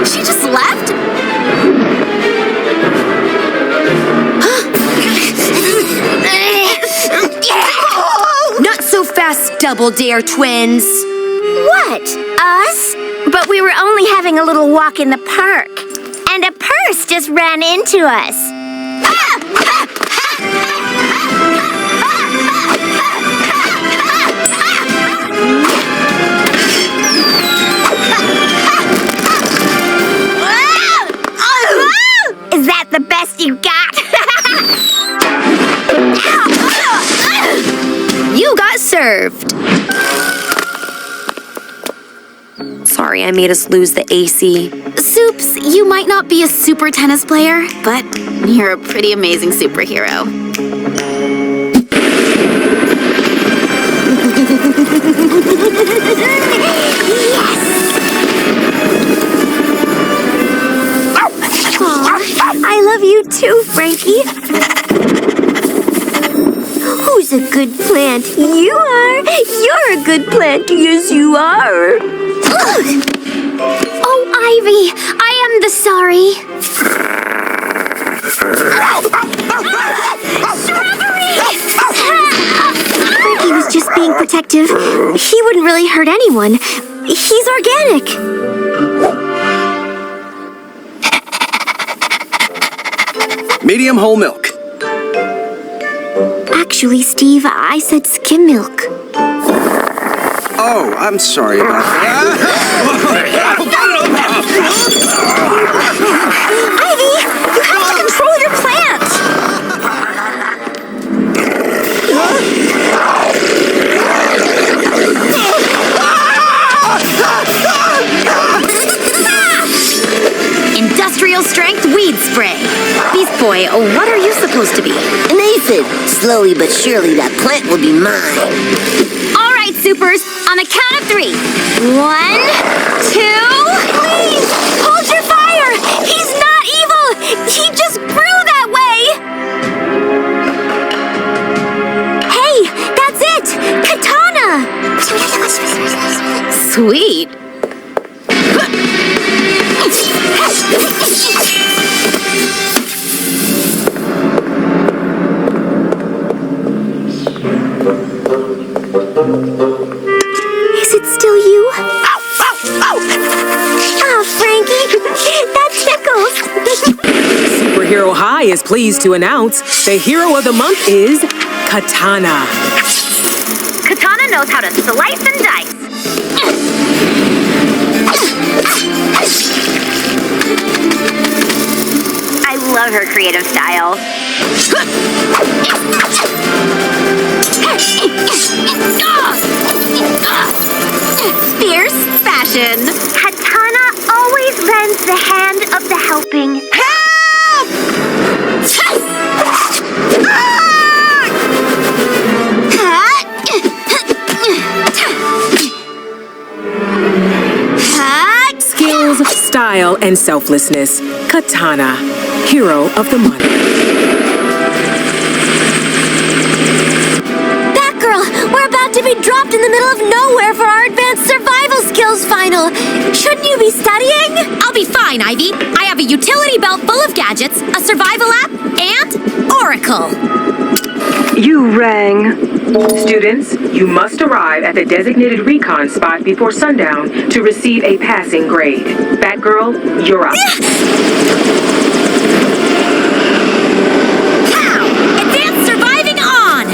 She just left? Not so fast, Double Dare twins. What? Us? But we were only having a little walk in the park. And a purse just ran into us. Is that the best you got? You got served. Sorry, I made us lose the AC. Soups, you might not be a super tennis player, but you're a pretty amazing superhero. I love you too, Frankie. Who's a good plant? You are. You're a good plant. Yes, you are. Oh, Ivy, I am the sorry. Frankie was just being protective. He wouldn't really hurt anyone. He's organic. Medium whole milk. Actually, Steve, I said skim milk. Oh, I'm sorry about that. Ivy, you have to control your plant. Industrial strength weed spray. Beast Boy, what are you supposed to be? An aphid. Slowly but surely that plant will be mine. All right, Supers, on the count of 3. 1, 2... Please, hold your fire. He's not evil. He just grew that way. Hey, that's it. Katana. Sweet. Is it still you? Oh, Frankie, that tickles. Superhero High is pleased to announce the hero of the month is Katana. Katana knows how to slice and dice. I love her creative style. Fierce fashion. Katana always lends the hand of the helping. Help! Skills, style, and selflessness. Katana, hero of the month. Batgirl, we're about to be dropped in the middle of nowhere for our advanced survival skills final. Shouldn't you be studying? I'll be fine, Ivy. I have a utility belt full of gadgets, a survival app, and Oracle. You rang. Students, you must arrive at the designated recon spot before sundown to receive a passing grade. Batgirl, you're up. Advanced surviving on!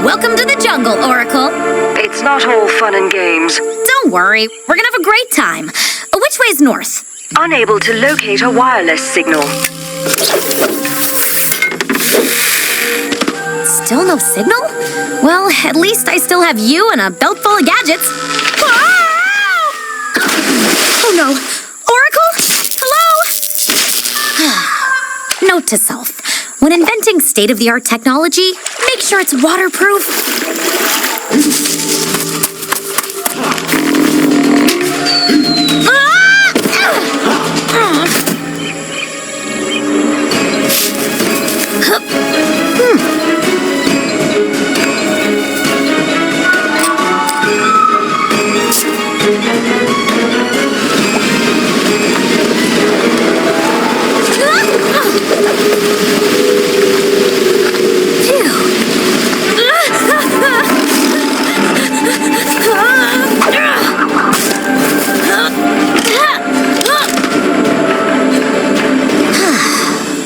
Welcome to the jungle, Oracle. It's not all fun and games. Don't worry, we're gonna have a great time. Which way's north? Unable to locate a wireless signal. Still no signal? Well, at least I still have you and a belt full of gadgets. Oh no! Oracle? Hello? Note to self. When inventing state-of-the-art technology, make sure it's waterproof.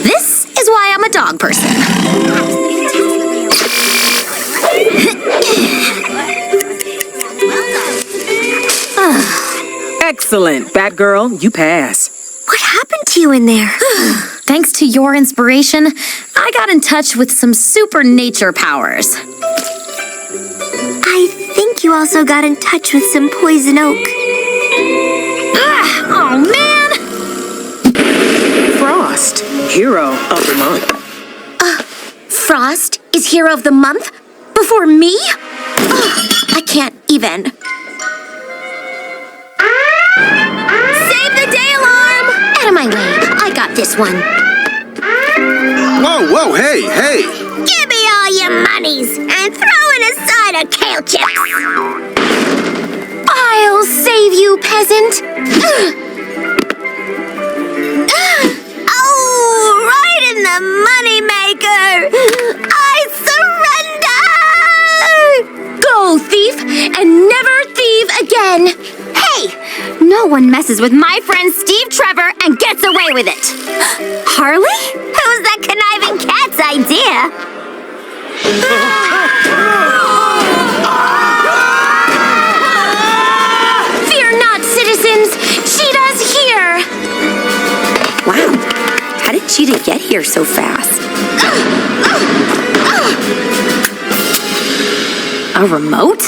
This is why I'm a dog person. Excellent, Batgirl, you pass. What happened to you in there? Thanks to your inspiration, I got in touch with some super nature powers. I think you also got in touch with some poison oak. Oh, man! Frost, hero of the month. Frost is hero of the month? Before me? I can't even. Save the day alarm! Out of my way. I got this one. Whoa, hey! Give me all your monies and throw it aside a kale chips. I'll save you, peasant. Oh, right in the moneymaker! I surrender! Go, thief, and never thieve again. Hey, no one messes with my friend Steve Trevor and gets away with it. Harley? Who's that conniving cat's idea? Fear not, citizens. Cheetah's here. Wow, how did Cheetah get here so fast? A remote?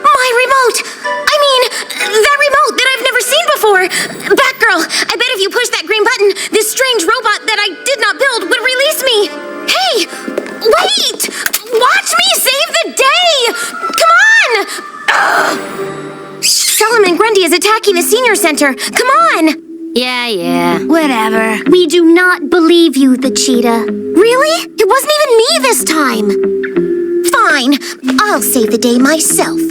My remote! I mean, that remote that I've never seen before! Batgirl, I bet if you push that green button, this strange robot that I did not build would release me! Hey! Wait! Watch me save the day! Come on! Solomon Grundy is attacking the senior center! Come on! Yeah, whatever. We do not believe you, the cheetah. Really? It wasn't even me this time! Fine, I'll save the day myself.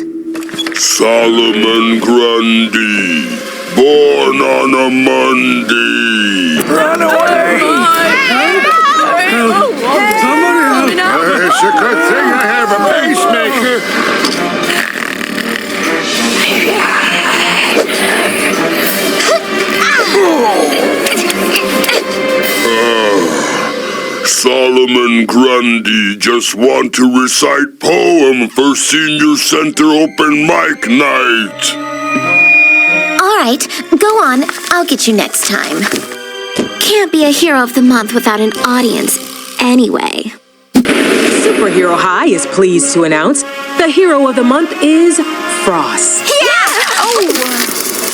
Solomon Grundy, born on a Monday. Run away! Somebody help! It's a good thing I have a pacemaker. Solomon Grundy just want to recite poem for Senior Center Open Mic Night. All right, go on. I'll get you next time. Can't be a hero of the month without an audience anyway. Superhero High is pleased to announce the hero of the month is Frost. Yeah! Oh!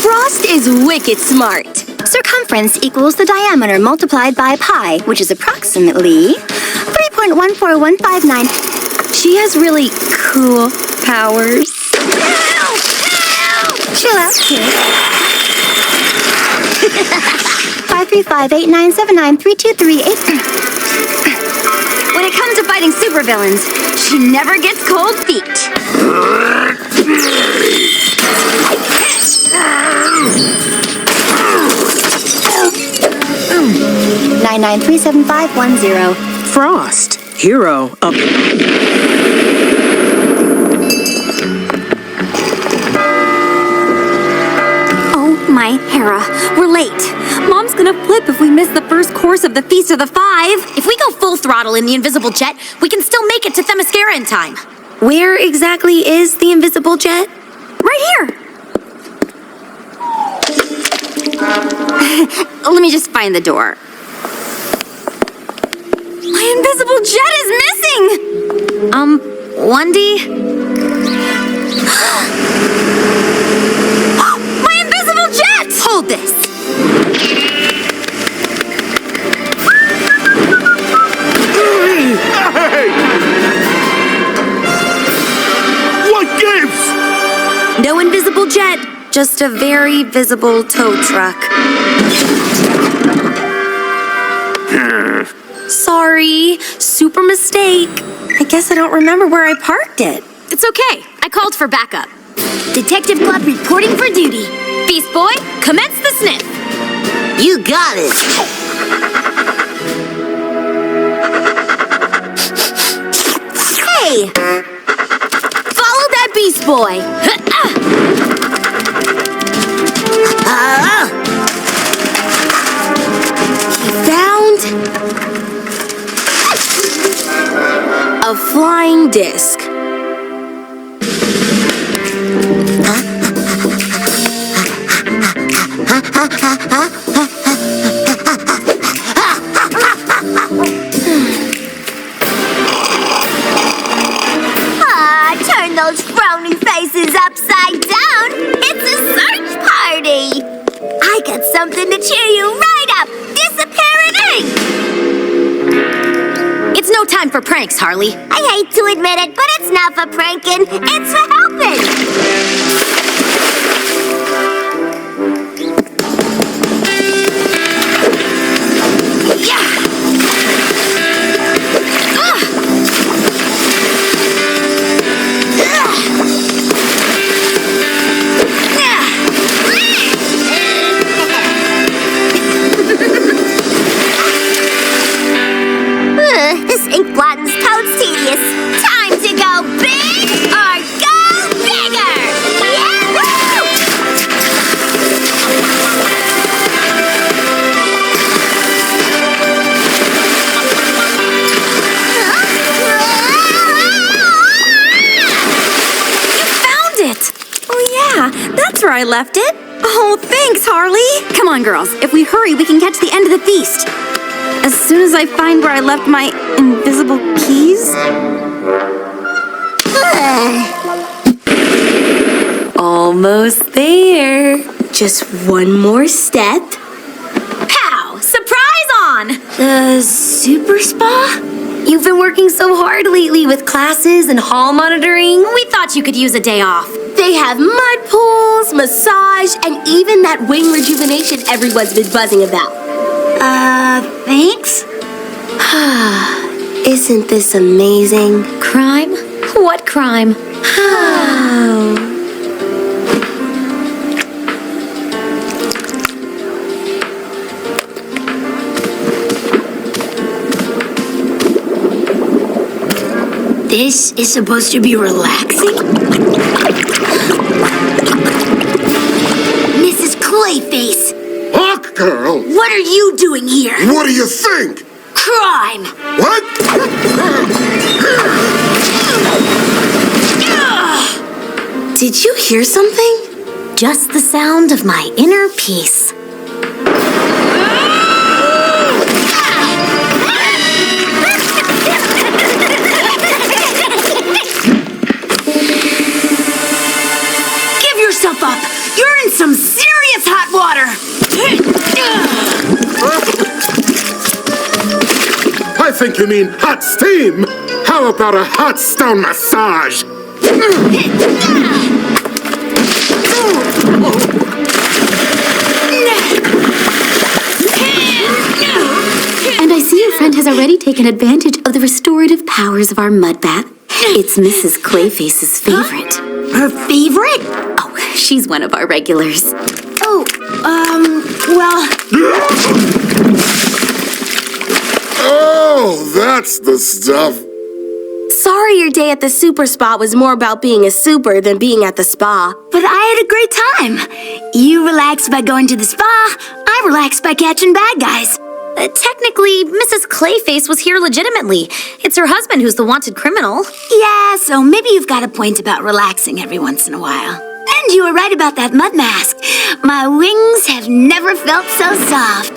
Frost is wicked smart. Circumference equals the diameter multiplied by pi, which is approximately 3.14159. She has really cool powers. Help! Chill out, kid. 535-8979-3238. When it comes to fighting supervillains, she never gets cold feet. 9937510. Frost, hero of... Oh my Hera, we're late. Mom's gonna flip if we miss the first course of the Feast of the Five. If we go full throttle in the invisible jet, we can still make it to Themyscira in time. Where exactly is the invisible jet? Right here. Let me just find the door. My invisible jet is missing! Wendy? My invisible jet! Hold this. Hey! What gives? No invisible jet, just a very visible tow truck. Sorry, super mistake. I guess I don't remember where I parked it. It's okay. I called for backup. Detective Club reporting for duty. Beast Boy, commence the sniff. You got it. Hey! Follow that Beast Boy. He found a flying disc. Turn those frowny faces upside down. It's a search party. I got something to cheer you right up. Disappearing! It's no time for pranks, Harley. I hate to admit it, but it's not for pranking. It's for helping. This ink blotting's toads tedious. Time to go big or go bigger! Yahoo! You found it! Oh yeah, that's where I left it. Oh, thanks, Harley. Come on, girls. If we hurry, we can catch the end of the feast. As soon as I find where I left my invisible keys. Almost there. Just one more step. Pow! Surprise on! The super spa? You've been working so hard lately with classes and hall monitoring. We thought you could use a day off. They have mud pools, massage, and even that wing rejuvenation everyone's been buzzing about. Thanks? Isn't this amazing? Crime? What crime? This is supposed to be relaxing? Mrs. Clayface, Hawk Girl! what are you doing here? What do you think? Crime! What? Did you hear something? Just the sound of my inner peace. Give yourself up! You're in some serious hot water! I think you mean hot steam. How about a hot stone massage? And I see your friend has already taken advantage of the restorative powers of our mud bath. It's Mrs. Clayface's favorite. Her favorite? Oh, she's one of our regulars. Oh, well... That's the stuff. Sorry your day at the super spa was more about being a super than being at the spa. But I had a great time. You relaxed by going to the spa. I relaxed by catching bad guys. Technically, Mrs. Clayface was here legitimately. It's her husband who's the wanted criminal. Yeah, so maybe you've got a point about relaxing every once in a while. And you were right about that mud mask. My wings have never felt so soft.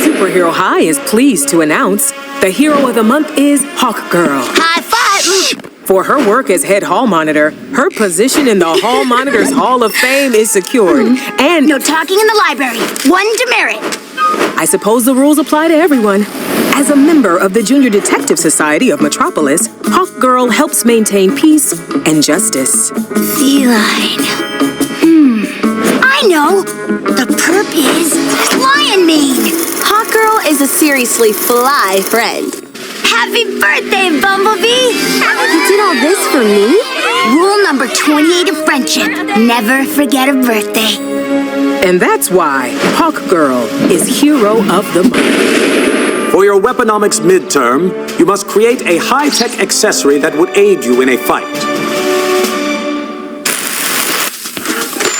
Superhero High is pleased to announce the hero of the month is Hawk Girl. High five! For her work as head hall monitor, her position in the Hall Monitors Hall of Fame is secured. And no talking in the library. One demerit. I suppose the rules apply to everyone. As a member of the Junior Detective Society of Metropolis, Hawk Girl helps maintain peace and justice. Feline. I know. The perp is lion mane. Hawk Girl is a seriously fly friend. Happy birthday, Bumblebee! You did all this for me? Rule number 28 of friendship. Never forget a birthday. And that's why Hawk Girl is Hero of the Month. For your weaponomics midterm, you must create a high-tech accessory that would aid you in a fight.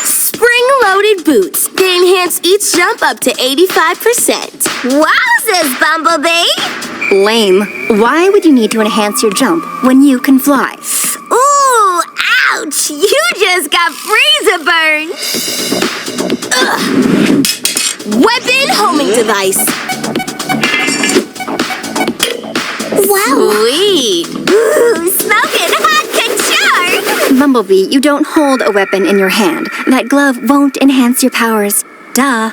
Spring-loaded boots. They enhance each jump up to 85%. Wowzers, Bumblebee! Lame. Why would you need to enhance your jump when you can fly? Ooh, ouch! You just got freezer burn! Weapon homing device. Wow! Sweet! Ooh, smoking hot couture! Bumblebee, you don't hold a weapon in your hand. That glove won't enhance your powers. Duh.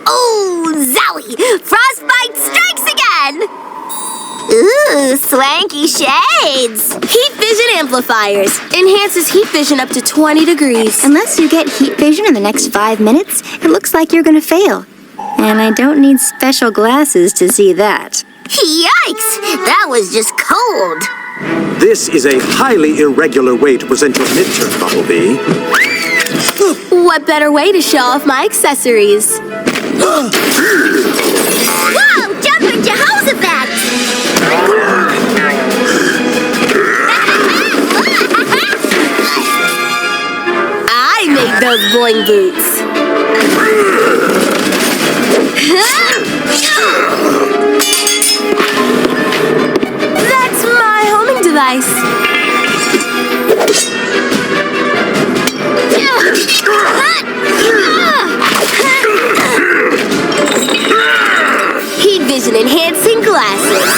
Ooh, Zowie! Frostbite strikes again! Ooh, swanky shades! Heat vision amplifiers. Enhances heat vision up to 20 degrees. Unless you get heat vision in the next 5 minutes, it looks like you're gonna fail. And I don't need special glasses to see that. Yikes! That was just cold. This is a highly irregular way to present your midterm, Bumblebee. What better way to show off my accessories? Whoa! Jumping Jehoshaphat! I made those bling boots. That's my homing device. Heat vision enhancing glasses.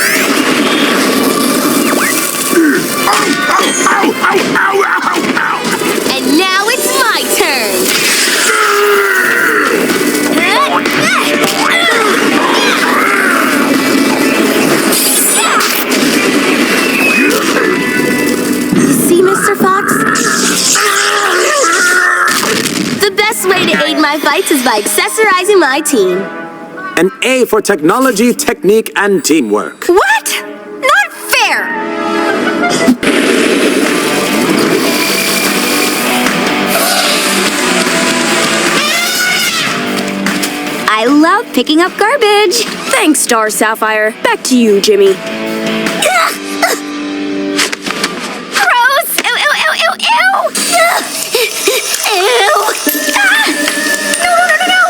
And now it's my turn. See, Mr. Fox? The best way to aid my fights is by accessorizing my team. An A for technology, technique, and teamwork. What? Not fair! I love picking up garbage. Thanks, Star Sapphire. Back to you, Jimmy. Gross! Ew, ew, ew, ew, ew! Ew! Ah! No!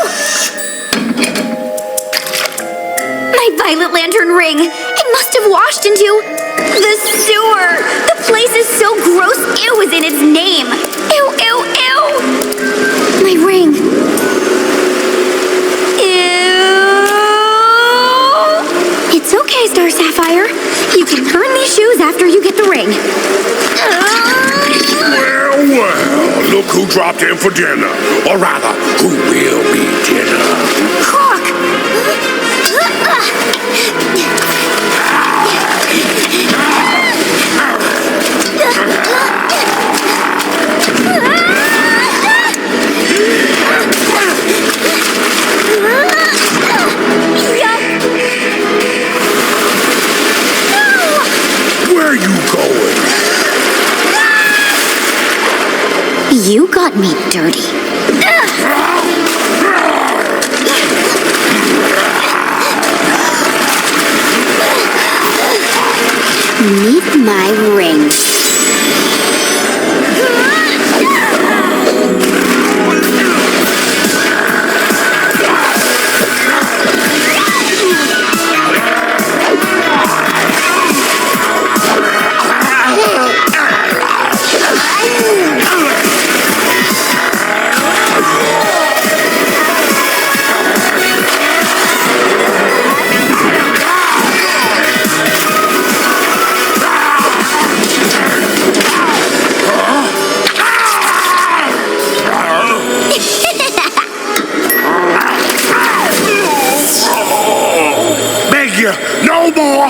My Violet Lantern ring! It must have washed into the sewer! The place is so gross, ew is in its name! Ew, ew, ew! My ring! It's okay, Star Sapphire. You can burn these shoes after you get the ring. Well, look who dropped in for dinner. Or rather, who will be dinner. Hawk! Where are you going? You got me dirty. Meet my ring. No more!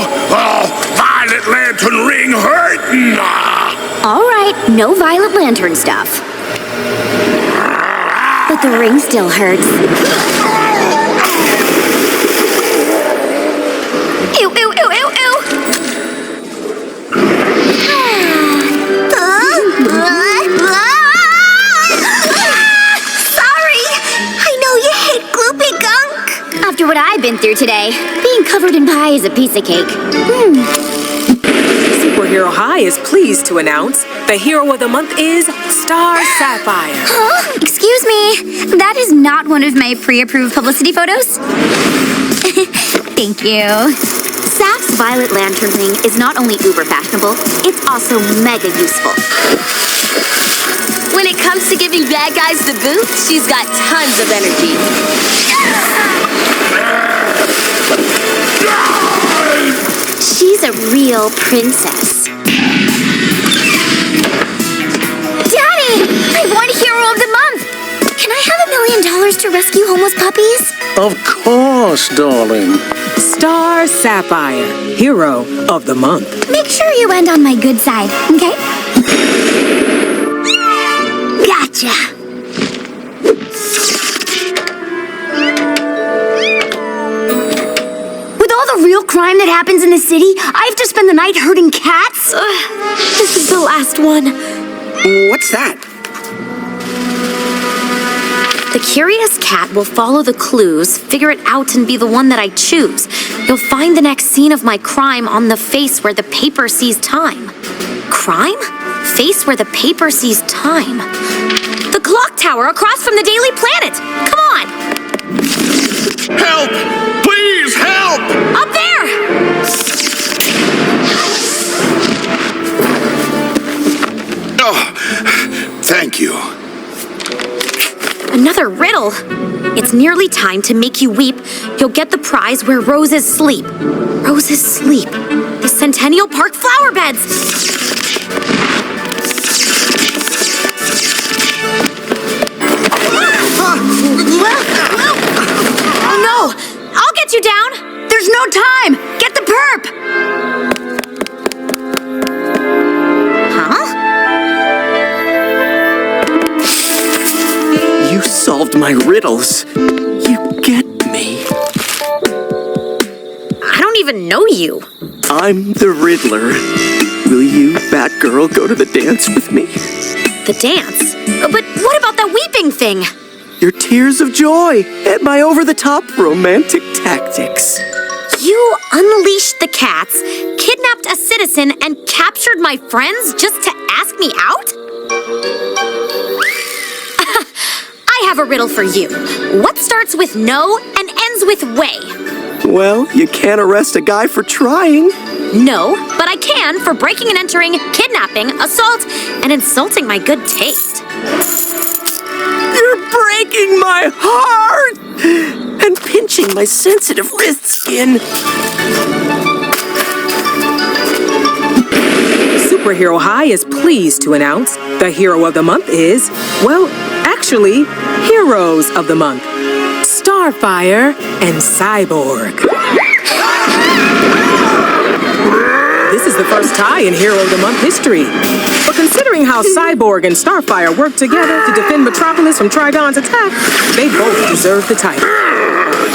Violet Lantern Ring hurting! All right, no Violet Lantern stuff. But the ring still hurts. Ew, ew, ew, ew, ew! Sorry! I know you hate gloopy gunk! After what I've been through today, being covered in pie is a piece of cake. Superhero High is pleased to announce the hero of the month is Star Sapphire. Huh? Excuse me, that is not one of my pre-approved publicity photos. Thank you. Saph's Violet Lantern Ring is not only uber fashionable, it's also mega useful. When it comes to giving bad guys the boot, she's got tons of energy. She's a real princess. Daddy! I won Hero of the Month! Can I have $1 million to rescue homeless puppies? Of course, darling. Star Sapphire, hero of the month. Make sure you end on my good side, okay? Gotcha! Real crime that happens in the city, I have to spend the night herding cats? This is the last one. What's that? The curious cat will follow the clues, figure it out, and be the one that I choose. You'll find the next scene of my crime on the face where the paper sees time. Crime? Face where the paper sees time. The clock tower across from the Daily Planet! Come on! Help! Please, help! Up there! Oh, thank you. Another riddle. It's nearly time to make you weep. You'll get the prize where roses sleep. Roses sleep. The Centennial Park flower beds. Oh no! I'll get you down! There's no time! Get the perp! Huh? You solved my riddles. You get me. I don't even know you. I'm the Riddler. Will you, Batgirl, go to the dance with me? The dance? But what about that weeping thing? Your tears of joy and my over-the-top romantic tactics. You unleashed the cats, kidnapped a citizen, and captured my friends just to ask me out? I have a riddle for you. What starts with no and ends with way? Well, you can't arrest a guy for trying. No, but I can for breaking and entering, kidnapping, assault, and insulting my good taste. You're breaking my heart! And pinching my sensitive wrist skin. Superhero High is pleased to announce the hero of the month is, well, actually, heroes of the month. Starfire and Cyborg. This is the first tie in Hero of the Month history. But considering how Cyborg and Starfire work together to defend Metropolis from Trigon's attack, they both deserve the title.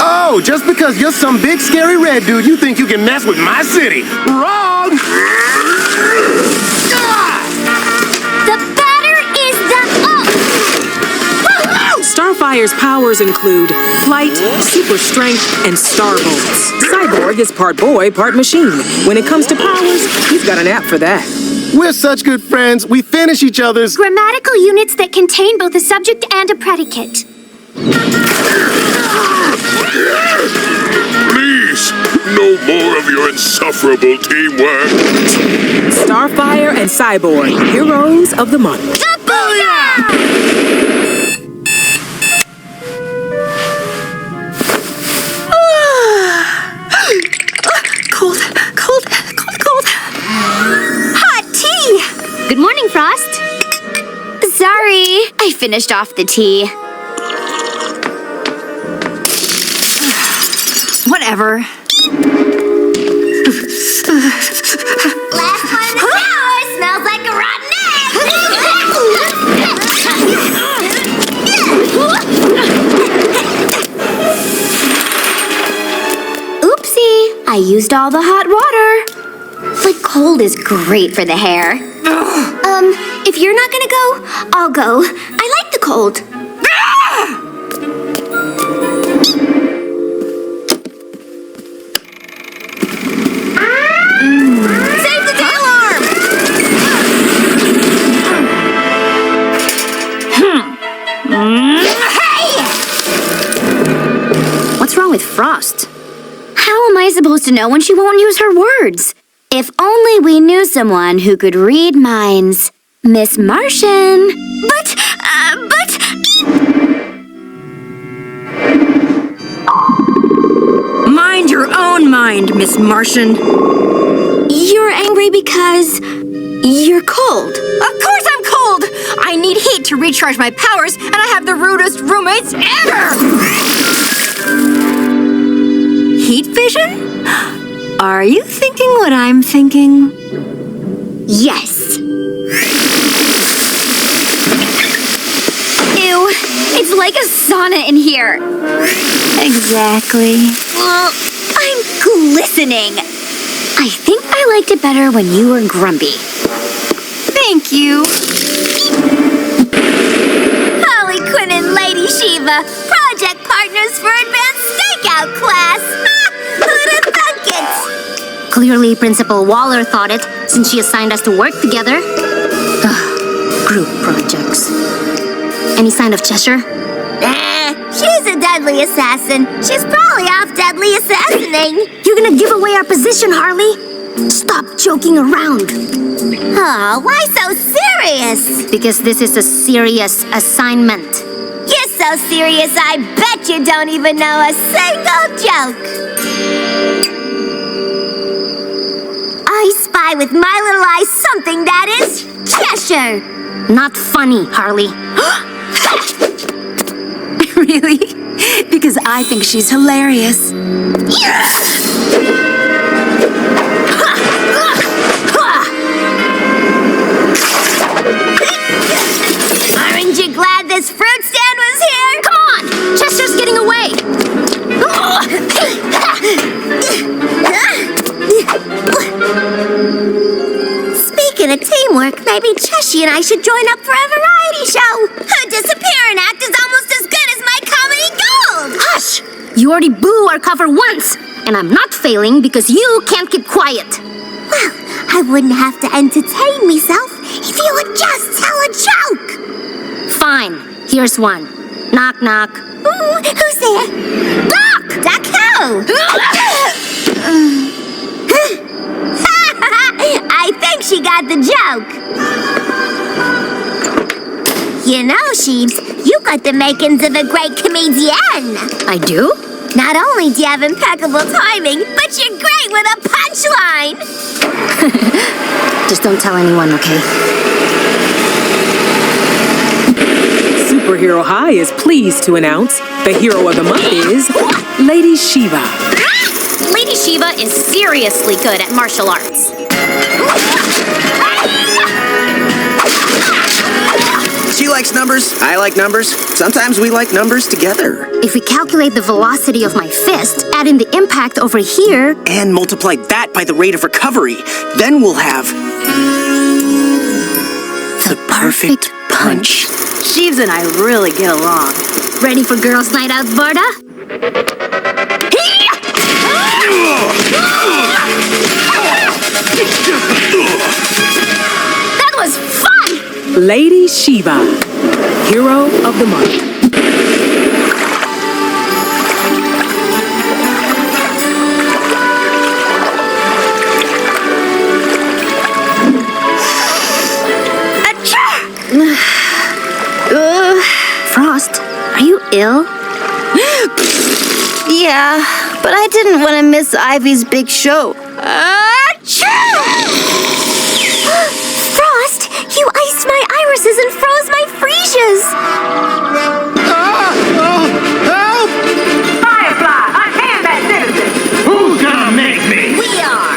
Oh, just because you're some big scary red dude, you think you can mess with my city? Wrong! The batter is the Starfire's powers include flight, super strength, and star bolts. Cyborg is part boy, part machine. When it comes to powers, he's got an app for that. We're such good friends, we finish each other's... Grammatical units that contain both a subject and a predicate. Please, no more of your insufferable teamwork. Starfire and Cyborg, heroes of the month. Cold. Hot tea! Good morning, Frost. Sorry, I finished off the tea. Whatever. Last one in the shower smells like a rotten egg! Oopsie, I used all the hot water. But cold is great for the hair. If you're not gonna go, I'll go. I like the cold. Save the tea alarm! Hey! What's wrong with Frost? How am I supposed to know when she won't use her words? If only we knew someone who could read minds. Miss Martian. But... Mind your own mind, Miss Martian. You're angry because you're cold. Of course I'm cold! I need heat to recharge my powers, and I have the rudest roommates ever! Heat vision? Are you thinking what I'm thinking? Yes. Ew, it's like a sauna in here. Exactly. I'm glistening. I think I liked it better when you were grumpy. Thank you. Harley Quinn and Lady Shiva, project partners for advanced stakeout class! Who'd have thunk it? Clearly, Principal Waller thought it, since she assigned us to work together. Group projects. Any sign of Cheshire? She's a deadly assassin. She's probably off deadly assassinating. You're gonna give away our position, Harley. Stop joking around. Oh, why so serious? Because this is a serious assignment. You're so serious, I bet you don't even know a single joke. I spy with my little eyes something that is Cheshire. Not funny, Harley. Really? Because I think she's hilarious. Aren't you glad this fruit stand was here? Come on! Chester's getting away! Speaking of teamwork, maybe Cheshire and I should join up for a variety show. Her disappearing act is almost as good as my comedy gold. Hush! You already blew our cover once, and I'm not failing because you can't keep quiet. Well, I wouldn't have to entertain myself if you would just tell a joke. Fine, here's one. Knock, knock. Who's there? Look! Duck who? I think she got the joke. You know, Sheeves, you got the makings of a great comedian. I do? Not only do you have impeccable timing, but you're great with a punchline. Just don't tell anyone, okay? Superhero High is pleased to announce the hero of the month is Lady Shiva. Lady Shiva is seriously good at martial arts. She likes numbers, I like numbers. Sometimes we like numbers together. If we calculate the velocity of my fist, add in the impact over here, and multiply that by the rate of recovery, then we'll have the perfect punch. Sheeves and I really get along. Ready for girls' night out, Varda? That was fun! Lady Shiva, Hero of the Month. Frost, are you ill? Yeah, but I didn't want to miss Ivy's big show. Frost, you iced my irises and froze my freesias! Help! Firefly, unhand that citizen! Who's gonna make me? We are!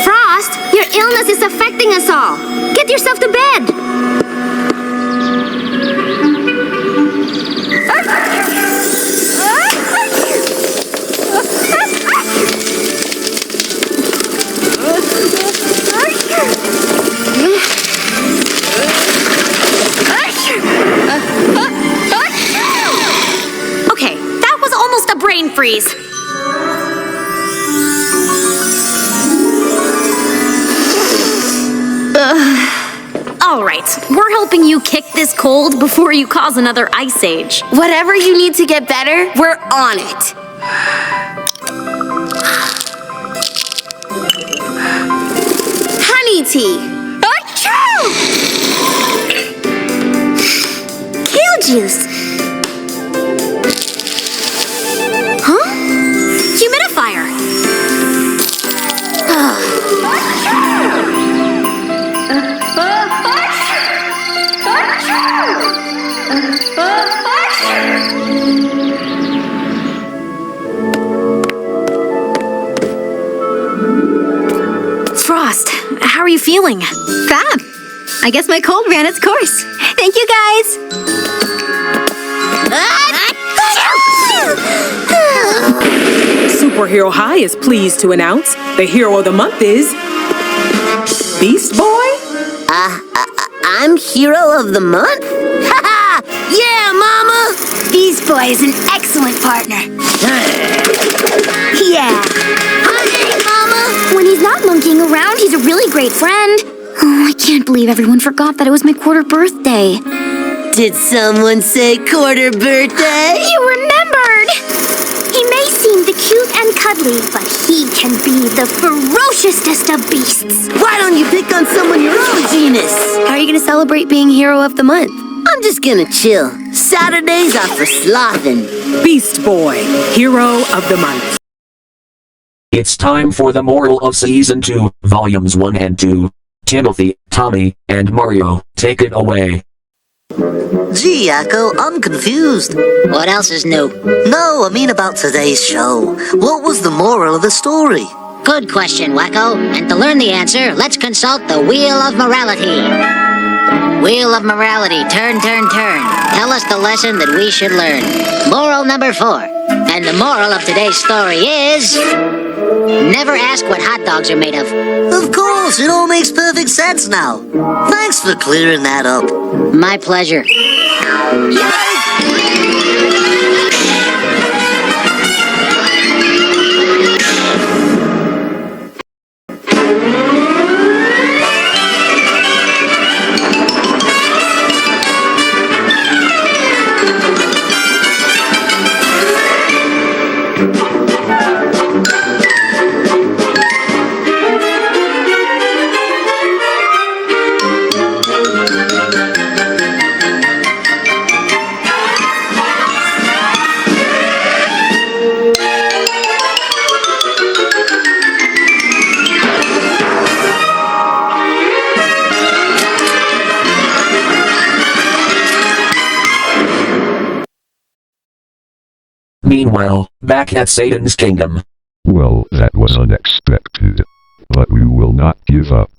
Frost, your illness is affecting us all. Get yourself to bed. Okay, that was almost a brain freeze. All right, we're helping you kick this cold before you cause another ice age. Whatever you need to get better, we're on it. Honey tea. Achoo! Kale juice. Huh? Humidifier. Frost, how are you feeling? Fab. I guess my cold ran its course. Thank you, guys. Superhero High is pleased to announce the Hero of the Month is Beast Boy. I'm Hero of the Month? Ha yeah, Mama! Beast Boy is an excellent partner. Yeah. Hi, Mama! When he's not monkeying around, he's a really great friend. Oh, I can't believe everyone forgot that it was my quarter birthday. Did someone say quarter birthday? You remembered! He may seem the cute and cuddly, but he can be the ferociousest of beasts. Why don't you pick on someone your own genus? How are you going to celebrate being Hero of the Month? I'm just gonna chill. Saturdays are for slothing. Beast Boy, Hero of the Month. It's time for the moral of Season 2, Volumes 1 and 2. Timothy, Tommy, and Mario, take it away. Gee, Akko, I'm confused. What else is new? No, I mean about today's show. What was the moral of the story? Good question, Wacko. And to learn the answer, let's consult the Wheel of Morality. Wheel of Morality, turn, turn, turn. Tell us the lesson that we should learn. Moral number 4. And the moral of today's story is... never ask what hot dogs are made of. Of course, it all makes perfect sense now. Thanks for clearing that up. My pleasure. Meanwhile, back at Satan's kingdom. Well, that was unexpected. But we will not give up.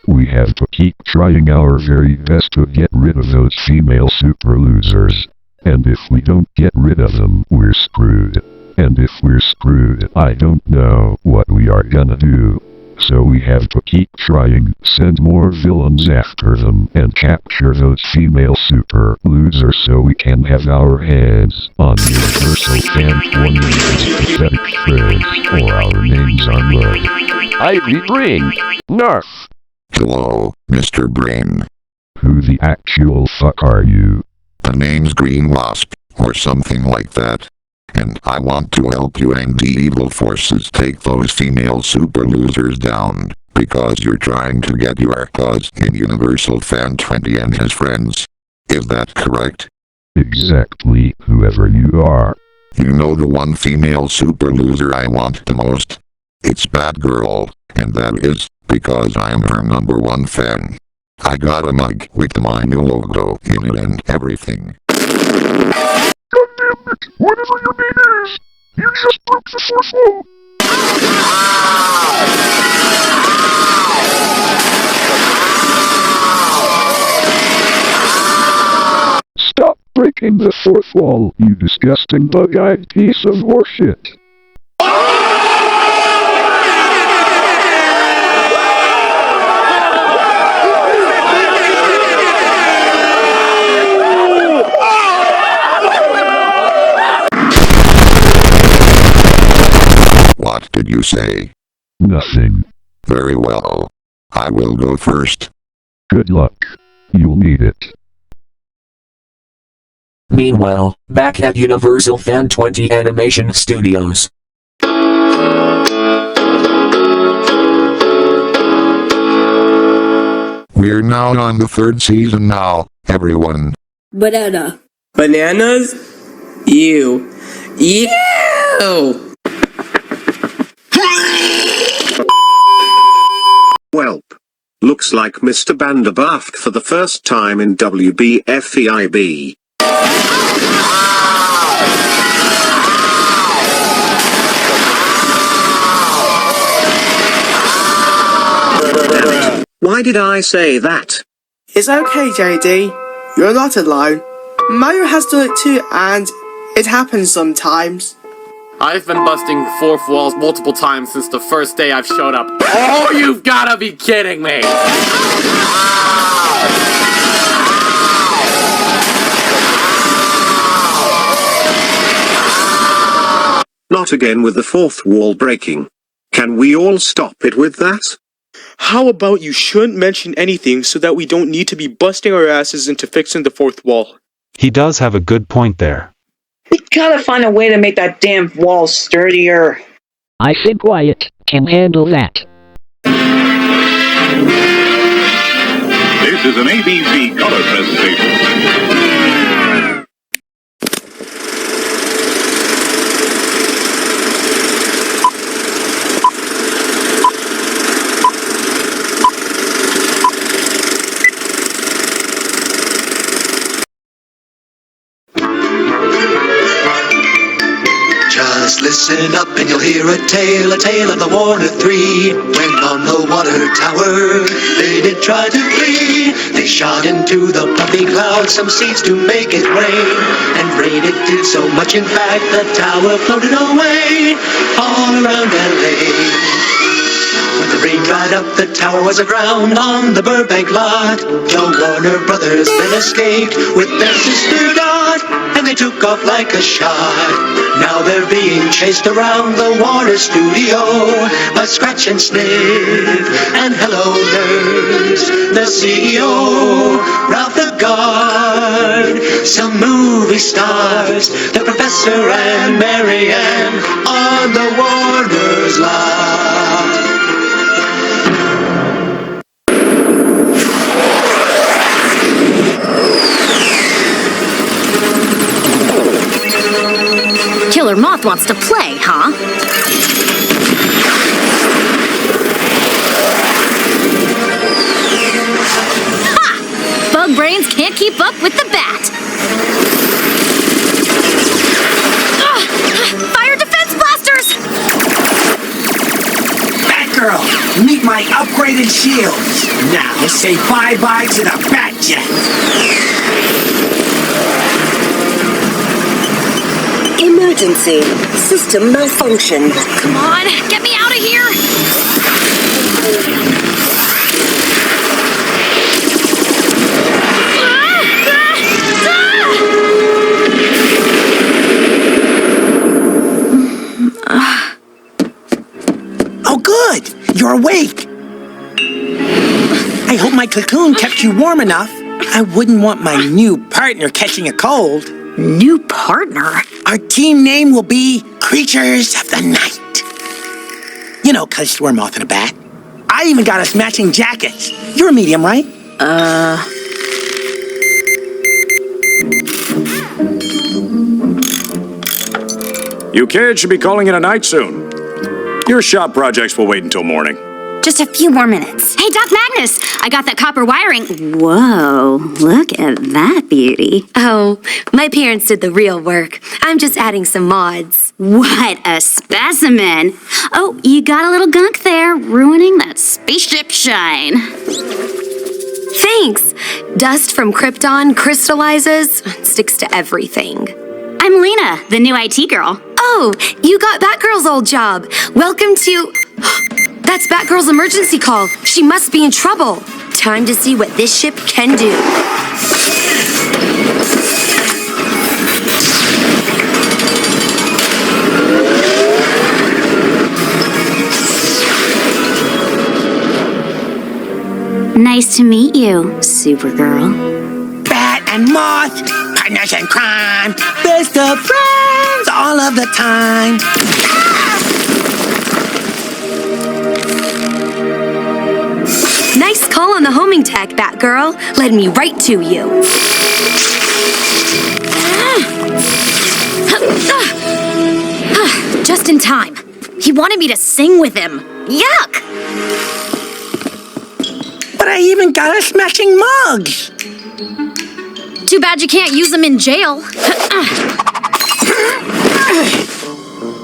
We have to keep trying our very best to get rid of those female super losers. And if we don't get rid of them, we're screwed. And if we're screwed, I don't know what we are gonna do. So we have to keep trying, send more villains after them, and capture those female super losers so we can have our heads on Universalfan20's pathetic threads, or our names are mud. Ivy Brain! Nerf! Hello, Mr. Brain. Who the actual fuck are you? The name's Green Wasp, or something like that. And I want to help you and the evil forces take those female super losers down, because you're trying to get your cause in Universalfan20 and his friends. Is that correct? Exactly, whoever you are. You know the one female super loser I want the most? It's Bad Girl, and that is because I'm her #1 fan. I got a mug with my new logo in it and everything. Goddammit! Whatever your name is, you just broke the 4th wall! Stop breaking the 4th wall, you disgusting bug-eyed piece of horseshit. What did you say? Nothing. Very well. I will go first. Good luck. You'll need it. Meanwhile, back at Universalfan20 Animation Studios. We're now on the 3rd season now, everyone. Banana. Bananas? Ew. Ew! Welp. Looks like Mr. Banderbaft for the first time in WBFEIB. Why did I say that? It's okay, JD. You're not alone. Mario has done it too, and it happens sometimes. I've been busting 4th walls multiple times since the first day I've showed up. Oh, you've gotta be kidding me! Not again with the 4th wall breaking. Can we all stop it with that? How about you shouldn't mention anything so that we don't need to be busting our asses into fixing the 4th wall? He does have a good point there. We gotta find a way to make that damn wall sturdier. I think Wyatt can handle that. This is an ABC color presentation. Just listen up and you'll hear a tale of the Warner Three. When on the water tower they did try to flee, they shot into the puffy clouds some seeds to make it rain. And Reid it did so much, in fact, the tower floated away all around LA. When the rain dried up, the tower was aground on the Burbank lot. The Warner brothers then escaped with their sister Dot, and they took off like a shot. Now they're being chased around the Warner studio by Scratch and Sniff and Hello Nurse, the CEO, Ralph the Guard, some movie stars, the Professor and Marianne on the Warner's lot. Killer Moth wants to play, huh? Ha! Bug brains can't keep up with the bat. Fire defense blasters! Batgirl, meet my upgraded shields. Now say bye-bye to the Batjet. emergency. System malfunction. Come on, get me out of here! Oh, good! You're awake! I hope my cocoon kept you warm enough. I wouldn't want my new partner catching a cold. New partner? Our team name will be Creatures of the Night. You know, 'cause we're moth and a bat. I even got us matching jackets. You're a medium, right? You kids should be calling it a night soon. Your shop projects will wait until morning. Just a few more minutes. Hey, Doc Magnus, I got that copper wiring. Whoa, look at that beauty. Oh, my parents did the real work. I'm just adding some mods. What a specimen. Oh, you got a little gunk there, ruining that spaceship shine. Thanks. Dust from Krypton crystallizes, sticks to everything. I'm Lena, the new IT girl. Oh, you got Batgirl's old job. Welcome to... That's Batgirl's emergency call. She must be in trouble. Time to see what this ship can do. Nice to meet you, Supergirl. Bat and moth, partners in crime, best of friends all of the time. Nice call on the homing tech, Batgirl. Led me right to you. Just in time. He wanted me to sing with him. Yuck! But I even got us matching mugs. Too bad you can't use them in jail.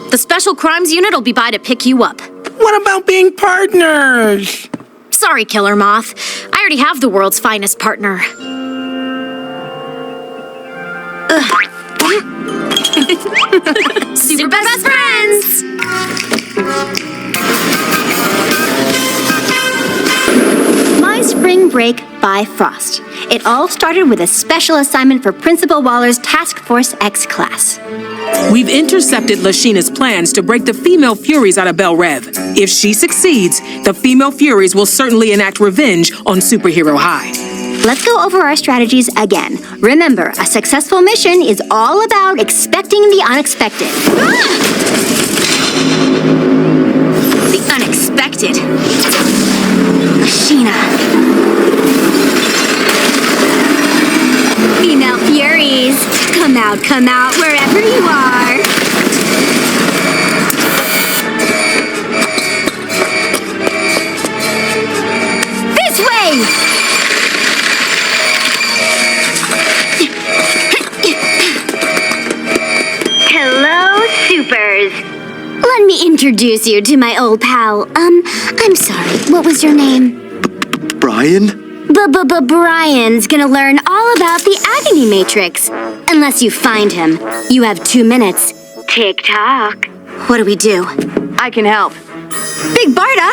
The Special Crimes Unit will be by to pick you up. What about being partners? Sorry, Killer Moth. I already have the world's finest partner. Super best friends! My Spring Break by Frost. It all started with a special assignment for Principal Waller's Task Force X class. We've intercepted Lashina's plans to break the female Furies out of Belle Rev. If she succeeds, the female Furies will certainly enact revenge on Superhero High. Let's go over our strategies again. Remember, a successful mission is all about expecting the unexpected. The unexpected. Lashina. Female Furies, come out, wherever you are. This way! Hello, Supers. Let me introduce you to my old pal. I'm sorry, what was your name? Brian? Brian's gonna learn all about the Agony Matrix. Unless you find him. You have 2 minutes. Tick-tock. What do we do? I can help. Big Barda!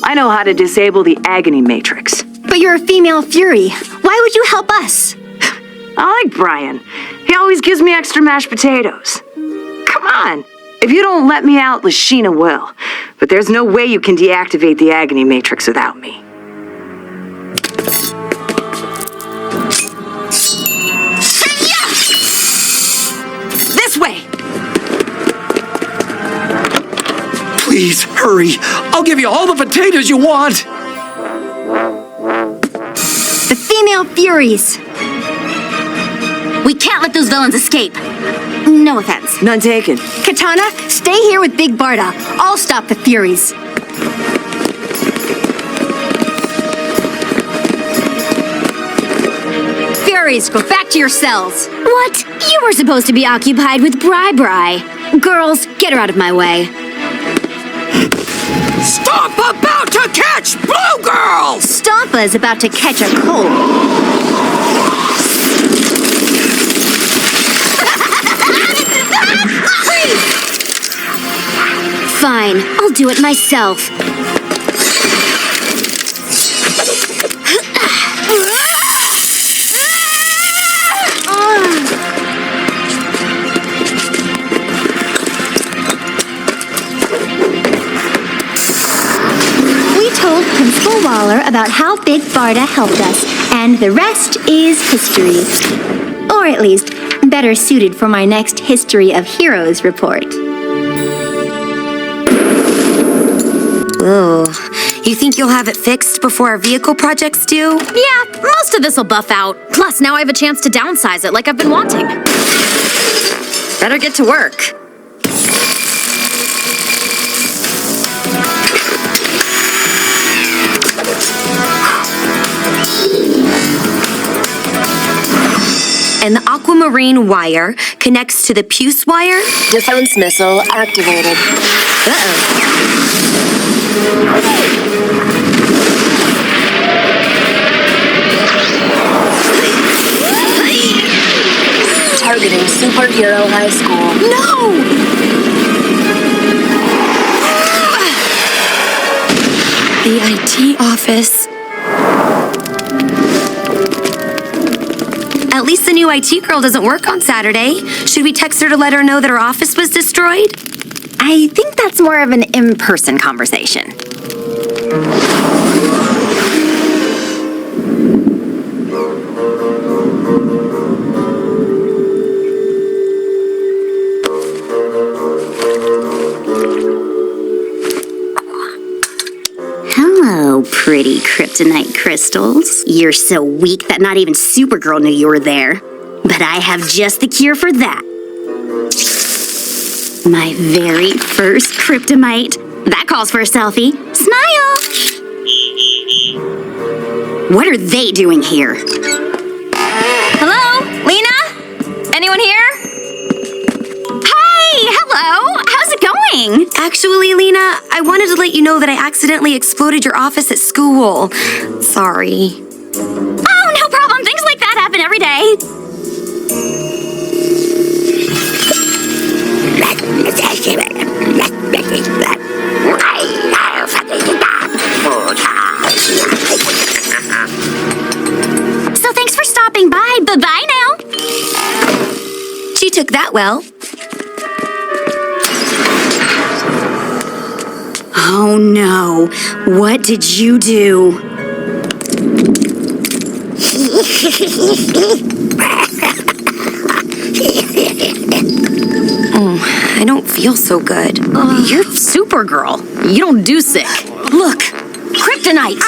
I know how to disable the Agony Matrix. But you're a female Fury. Why would you help us? I like Brian. He always gives me extra mashed potatoes. Come on. If you don't let me out, Lashina will. But there's no way you can deactivate the Agony Matrix without me. This way! Please, hurry. I'll give you all the potatoes you want. The female Furies. We can't let those villains escape. No offense. None taken. Katana, stay here with Big Barda. I'll stop the Furies. Furies, go back to your cells. What? You were supposed to be occupied with Bri. Girls, get her out of my way. Stompa about to catch Blue Girl! Stompa is about to catch a cold. Freeze! Fine, I'll do it myself. We told Principal Waller about how Big Barda helped us, and the rest is history. Or at least, better suited for my next History of Heroes report. Ooh. You think you'll have it fixed before our vehicle project's due? Yeah, most of this'll buff out. Plus, now I have a chance to downsize it like I've been wanting. Better get to work. And the aquamarine wire connects to the puce wire. Defense missile activated. Targeting Superhero High School. No! The IT office. At least the new IT girl doesn't work on Saturday. Should we text her to let her know that her office was destroyed? I think that's more of an in-person conversation. Hello, pretty kryptonite crystals. You're so weak that not even Supergirl knew you were there. But I have just the cure for that. My very first kryptonite. That calls for a selfie. Smile! What are they doing here? Hello? Lena? Anyone here? Hey, hello! How's it going? Actually, Lena, I wanted to let you know that I accidentally exploded your office at school. Sorry. Oh, no problem. Things like that happen every day. So thanks for stopping by. Bye-bye now. She took that well. Oh no. What did you do? Oh, I don't feel so good. You're Supergirl. You don't do sick. Look, kryptonite.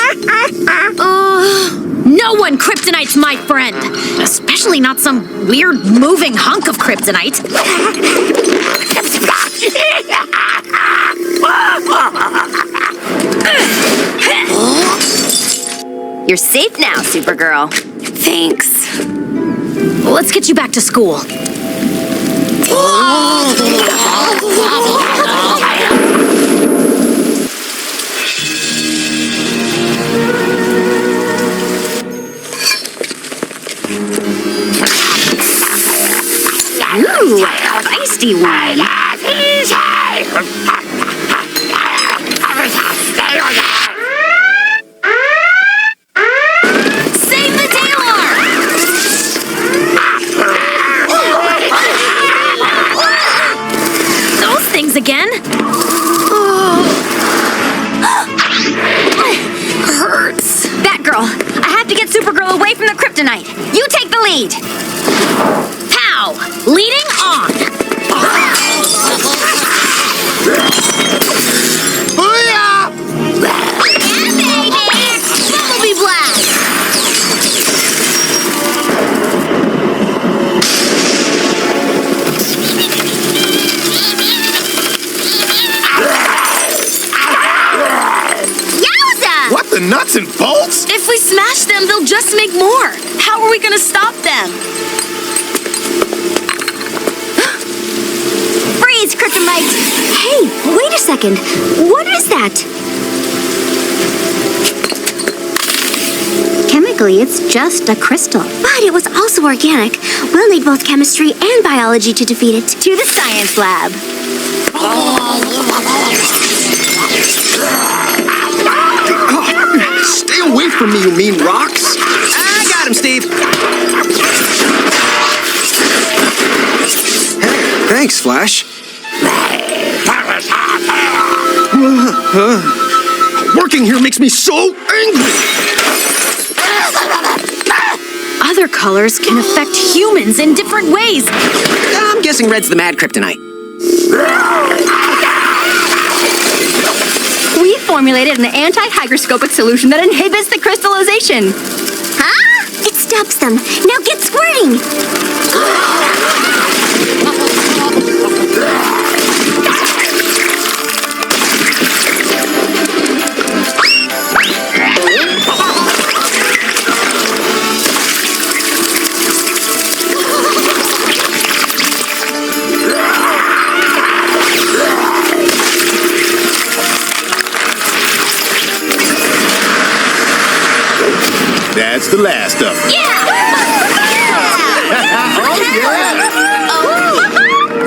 No one kryptonite's my friend. Especially not some weird moving hunk of kryptonite. You're safe now, Supergirl. Thanks. Let's get you back to school. Ooh, feisty one. Save the Taylor! Those things again? Hurts. Batgirl, I have to get Supergirl away from the kryptonite. You take the lead. Pow! Leading on. Booyah! Yeah, baby! Bumblebee blast! Yowza! What the nuts and bolts? If we smash them, they'll just make more. How are we gonna stop them? Freeze, kryptonite! Hey, wait a second. What is that? Chemically, it's just a crystal. But it was also organic. We'll need both chemistry and biology to defeat it. To the science lab. Stay away from me, you mean rocks! I got him, Steve. Thanks, Flash. Working here makes me so angry! Other colors can affect humans in different ways. I'm guessing red's the mad kryptonite. We formulated an anti-hygroscopic solution that inhibits the crystallization. Huh? It stops them. Now get squirting. That's the last of them.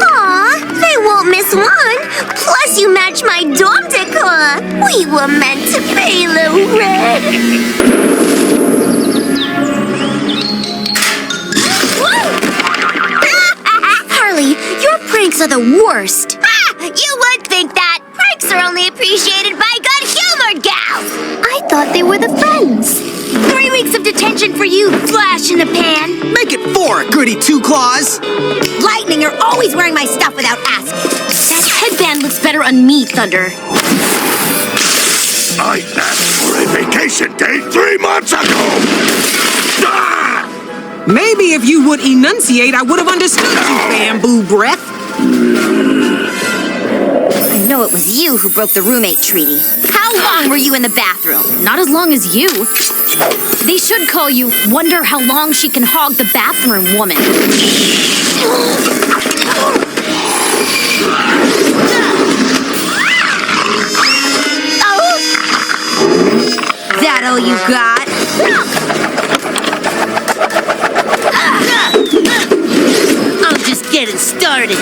Aw, they won't miss one. Plus, you match my dorm decor. We were meant to be, little Red. Harley, your pranks are the worst. You would think that. Pranks are only appreciated by good-humored gals. I thought they were the friends. 3 weeks of detention for you, Flash in the Pan. Make it 4, Goody Two-Claws. Lightning, you're always wearing my stuff without asking. That headband looks better on me, Thunder. I asked for a vacation day 3 months ago! Ah! Maybe if you would enunciate, I would have understood you, bamboo breath. I know it was you who broke the roommate treaty. How long were you in the bathroom? Not as long as you. They should call you Wonder How Long She Can Hog the Bathroom Woman. That all you got? I'm just getting started.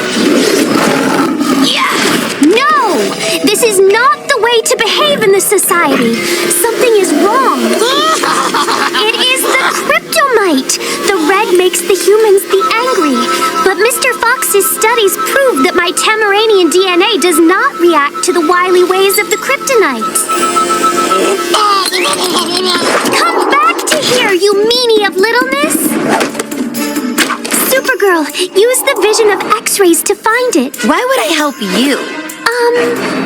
No! This is not the way to behave in this society. Something is wrong. It is the kryptonite. The red makes the humans the angry. But Mr. Fox's studies prove that my Tamaranian DNA does not react to the wily ways of the kryptonite. Come back to here, you meanie of littleness! Supergirl, use the vision of X-rays to find it. Why would I help you?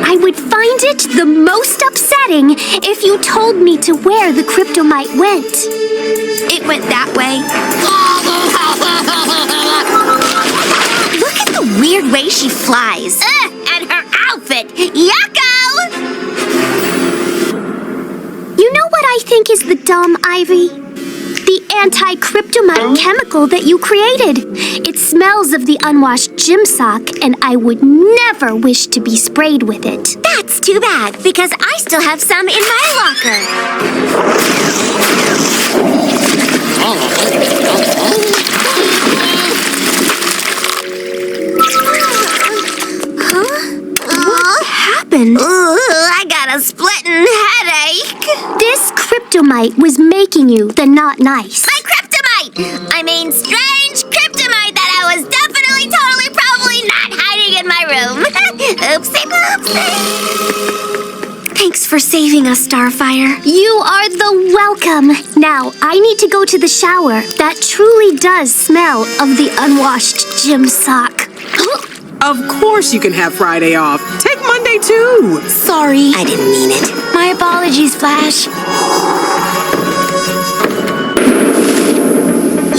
I would find it the most upsetting if you told me to where the kryptonite went. It went that way. Look at the weird way she flies. And her outfit. Yucko! You know what I think is the dumb, Ivy? The anti-kryptonite chemical that you created. It smells of the unwashed gym sock, and I would never wish to be sprayed with it. That's too bad, because I still have some in my locker. What happened? I got a splitting headache. This kryptonite was making you the not nice. My kryptonite! I mean, strange kryptonite that I was definitely, totally, probably not hiding in my room. Oopsie boopsie. Thanks for saving us, Starfire. You are the welcome. Now, I need to go to the shower. That truly does smell of the unwashed gym sock. Of course you can have Friday off. Take Monday too. Sorry. I didn't mean it. My apologies, Flash.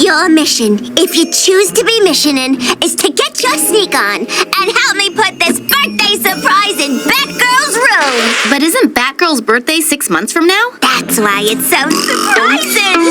Your mission, if you choose to be missioning, is to get your sneak on and help me put this birthday surprise in Batgirl's room. But isn't Batgirl's birthday 6 months from now? That's why it's so surprising.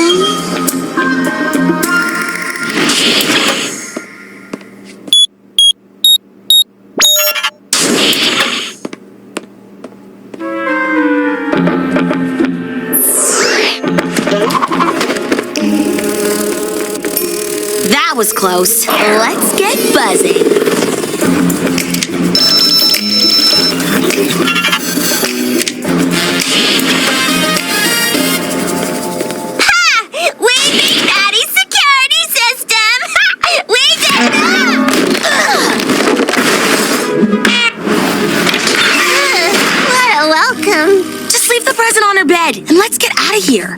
That was close. Let's get buzzing. leave the present on her bed and let's get out of here.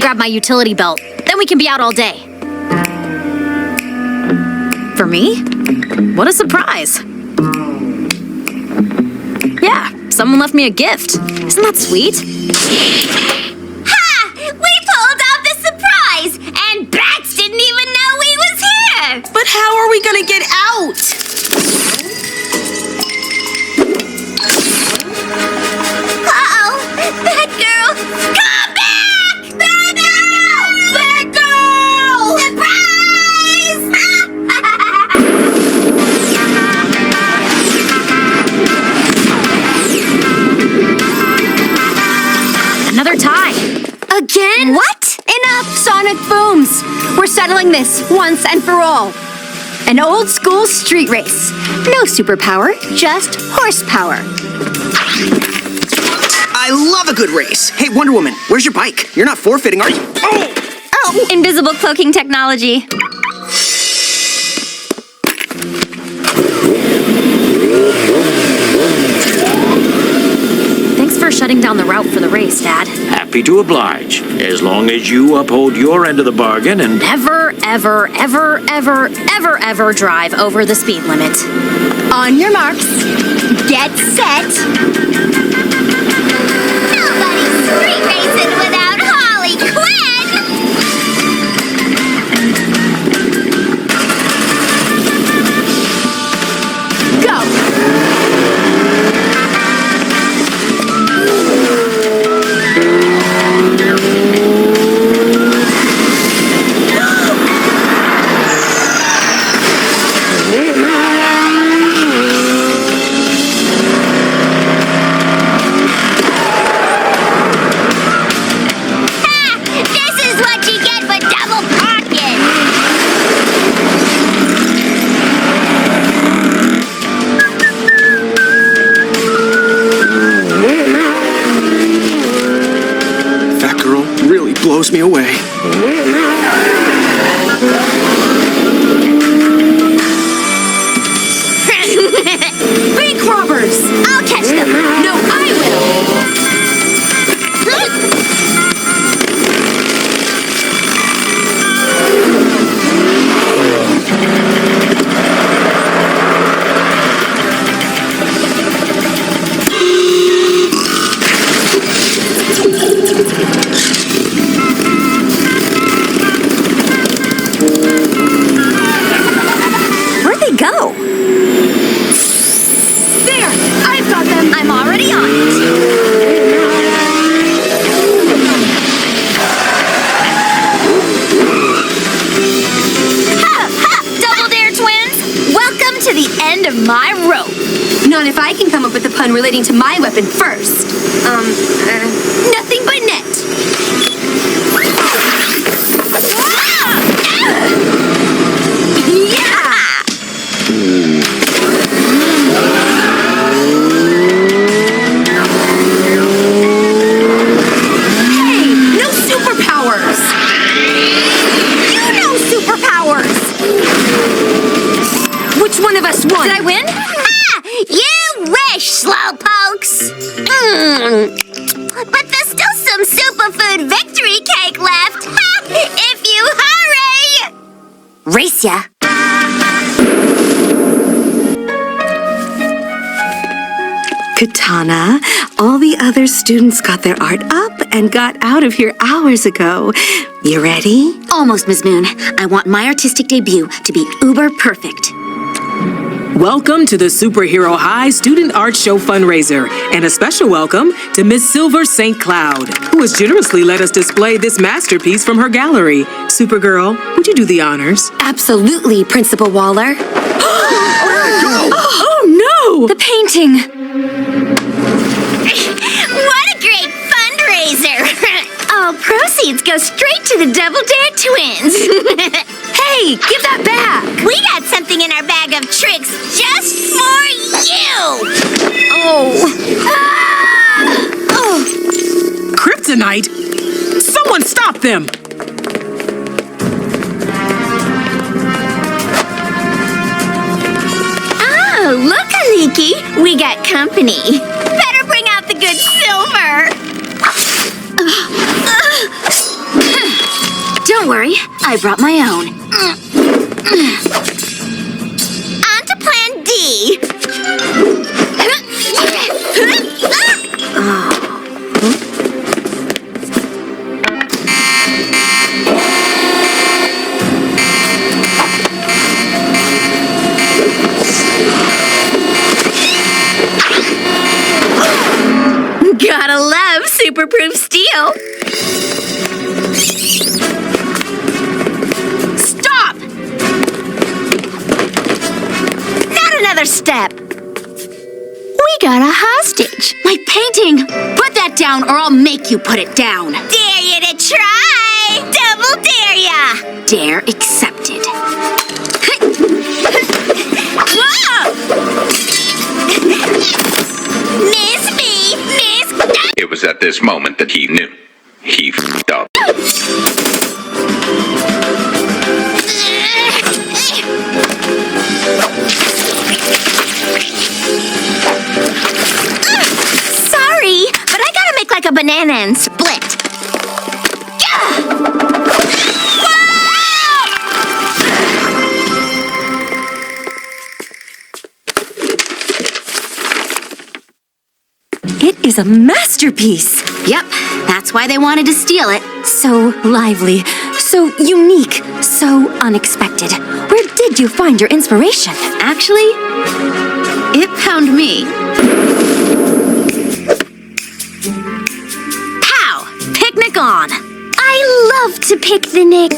Grab my utility belt. Then we can be out all day. For me? What a surprise. Yeah, someone left me a gift. Isn't that sweet? Ha! We pulled off the surprise! And Bats didn't even know we was here! But how are we gonna get out? Uh-oh! That girl! Come back! Another tie. Again? What? Enough sonic booms. We're settling this once and for all. An old school street race. No superpower, just horsepower. I love a good race. Hey, Wonder Woman, where's your bike? You're not forfeiting, are you? Oh! Oh! Invisible cloaking technology. Thanks for shutting down the route for the race, Dad. Happy to oblige, as long as you uphold your end of the bargain and... Never, ever, ever, ever, ever, ever drive over the speed limit. On your marks, get set. Nobody's street racing without Harley Quinn! Go! Blows me away. Bank robbers! I'll catch them! No, I will! If I can come up with a pun relating to my weapon first. Nothing but net. Hey, no superpowers. You know superpowers. Which one of us won? Did I win? You wish, slowpokes! But there's still some superfood victory cake left! If you hurry! Race ya! Katana, all the other students got their art up and got out of here hours ago. You ready? Almost, Ms. Moon. I want my artistic debut to be uber perfect. Welcome to the Superhero High Student Art Show fundraiser, and a special welcome to Miss Silver St. Cloud, who has generously let us display this masterpiece from her gallery. Supergirl, would you do the honors? Absolutely, Principal Waller. Oh no! The painting. What a great fundraiser! All proceeds go straight to the Double Dare Twins. Hey, give that back! We got something in our bag of tricks just for you! Kryptonite? Someone stop them! Oh, look, Aliki, we got company. Better bring out the good silver. Don't worry, I brought my own. On to plan D. Gotta love superproof steel. Stop! Not another step. We got a hostage. My painting! Put that down or I'll make you put it down. Dare you to try! Double dare ya! Dare accepted. Miss me! Miss... It was at this moment that he knew. He f***ed up. Sorry, but I gotta make like a banana and split. It is a masterpiece. Yep, that's why they wanted to steal it. So lively, so unique, so unexpected. Where did you find your inspiration? Actually, it found me. Pow! Picnic on! I love to picnic.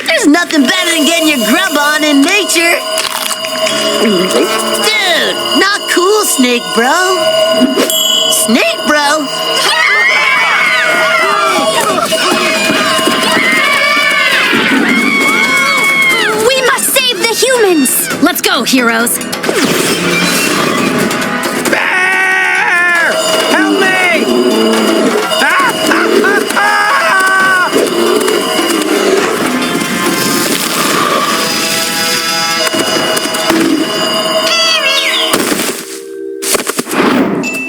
There's nothing better than getting your grub on in nature. Dude, not cool, Snake Bro. Snake Bro? We must save the humans! Let's go, heroes. Bear! Help me!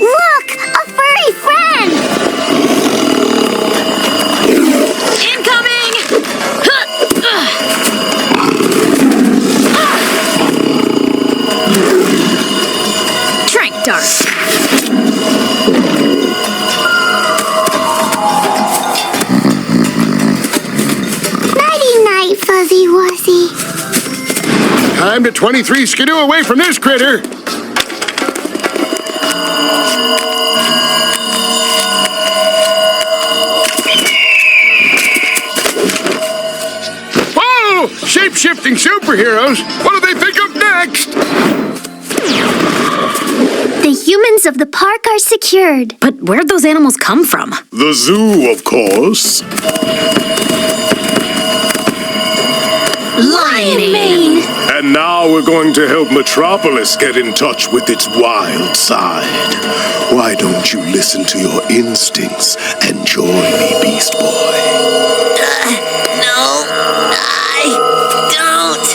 Look! A furry friend! Incoming! Trank dart. Nighty-night, Fuzzy Wuzzy. Time to 23 skidoo away from this critter. Whoa! Shape-shifting superheroes. What do they think of next? The humans of the park are secured. But where'd those animals come from? The zoo, of course. Lion mane. And now we're going to help Metropolis get in touch with its wild side. Why don't you listen to your instincts and join me, Beast Boy? No, I don't.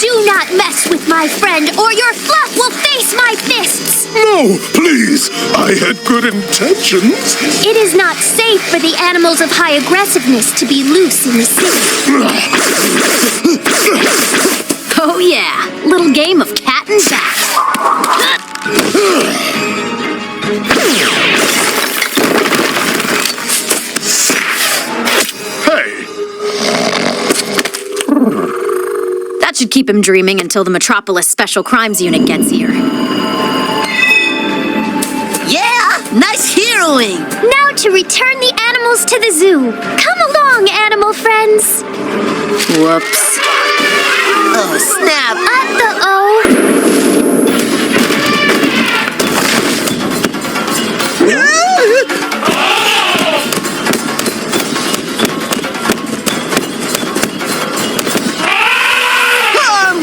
Do not mess with my friend, or your fluff will face Kiss my fists! No, please. I had good intentions. It is not safe for the animals of high aggressiveness to be loose in the city. Oh yeah, little game of cat and bat. Hey! That should keep him dreaming until the Metropolis Special Crimes Unit gets here. Yeah, nice heroing. Now to return the animals to the zoo. Come along, animal friends. Whoops. Oh, snap. Uh-oh.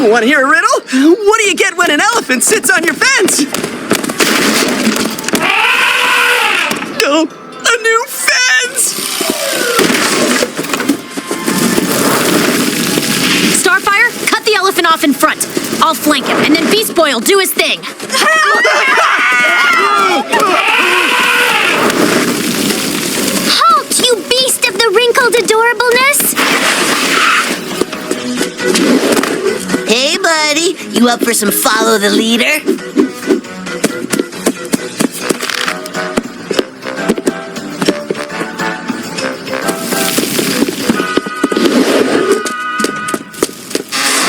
Want to hear a riddle? What do you get when an elephant sits on your fence? No, a new fence! Starfire, cut the elephant off in front. I'll flank him, and then Beast Boy will do his thing. Halt, you beast of the wrinkled adorableness! Hey, buddy. You up for some follow the leader?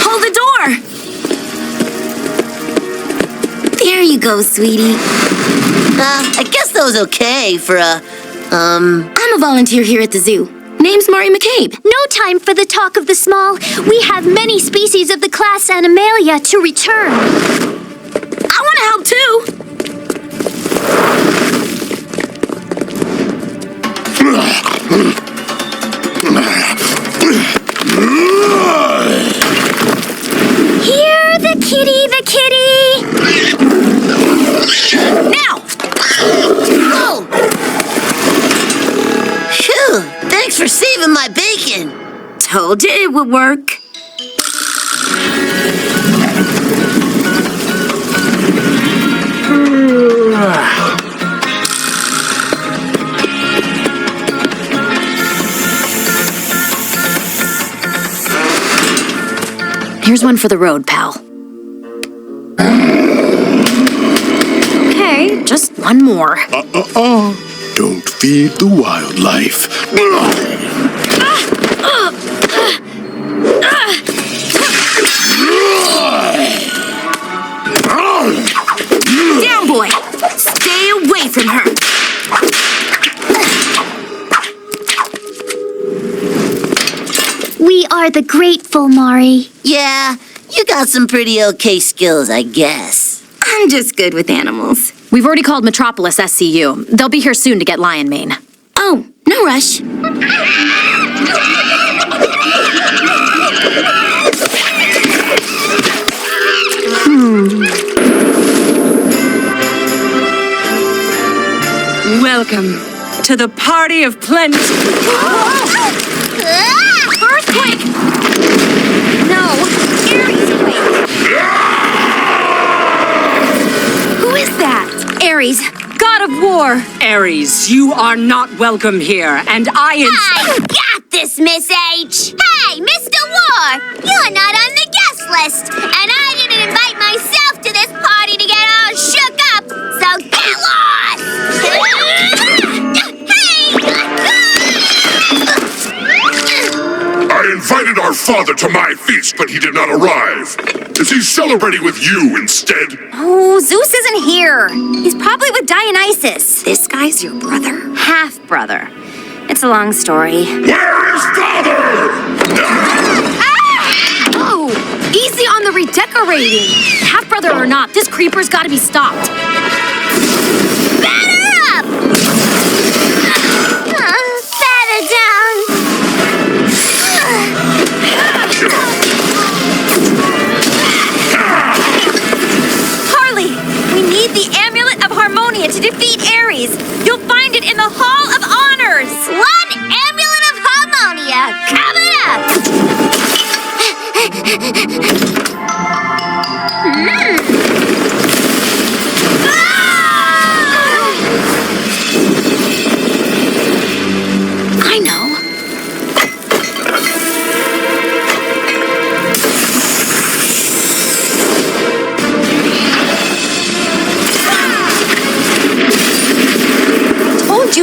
Hold the door! There you go, sweetie. I guess that was okay for I'm a volunteer here at the zoo. Name's Mari McCabe. No time for the talk of the small. We have many species of the class Animalia to return. I want to help too. Here, the kitty, the kitty. Now! Oh! Phew! Thanks for saving my bacon. Told you it would work. Here's one for the road, pal. Okay, just one more. Don't feed the wildlife. Down, boy! Stay away from her! We are the grateful, Mari. Yeah, you got some pretty okay skills, I guess. I'm just good with animals. We've already called Metropolis SCU. They'll be here soon to get lion mane. Oh, no rush. Welcome to the party of plenty. Earthquake! No, Ares quake. Who is that? Ares, god of war. Ares, you are not welcome here, and I got this, Miss H. Hey, Mr. War, you're not on the guest list, and I didn't invite myself to this party to get all shook up, so get lost! I invited our father to my feast, but he did not arrive. Is he celebrating with you instead? Oh, Zeus isn't here. He's probably with Dionysus. This guy's your brother? Half-brother. It's a long story. Where is father? Oh, easy on the redecorating. Half-brother or not, this creeper's gotta be stopped. Batter up! Batter down. Harley, we need the Amulet of Harmonia to defeat Ares. You'll find it in the Hall of Honors. One Amulet of Harmonia coming up.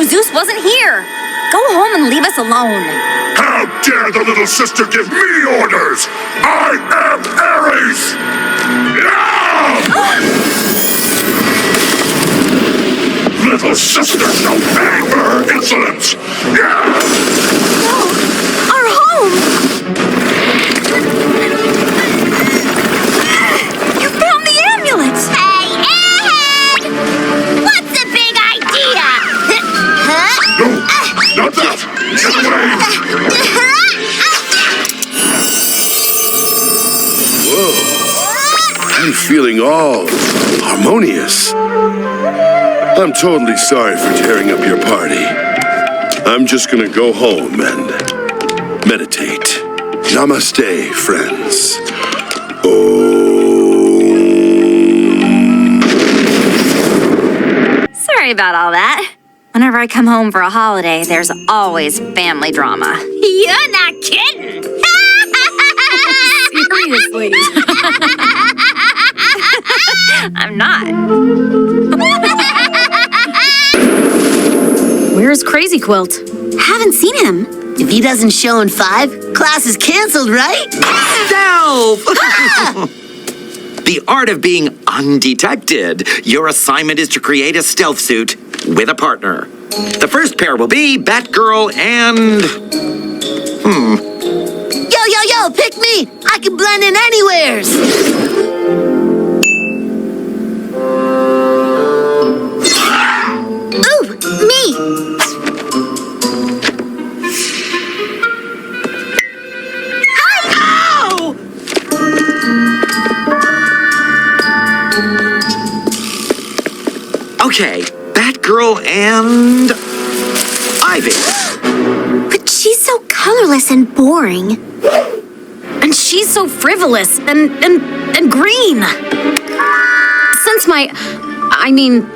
knew Zeus wasn't here. Go home and leave us alone. How dare the little sister give me orders! I am Ares! Little sister shall pay for her insolence! No! Our home! You found the amulet! Hey, Ed! What's the big idea? No, not that! Get away! Whoa. I'm feeling all harmonious. I'm totally sorry for tearing up your party. I'm just gonna go home and meditate. Namaste, friends. Sorry about all that. Whenever I come home for a holiday, there's always family drama. You're not kidding! Seriously. I'm not. Where's Crazy Quilt? Haven't seen him. If he doesn't show in 5, class is canceled, right? Stealth! The art of being undetected. Your assignment is to create a stealth suit with a partner. The first pair will be Batgirl and... Yo, pick me! I can blend in anywheres! Ooh, me! Ow! Okay, Batgirl and... Ivy. But she's so colorless and boring. And she's so frivolous and green. Since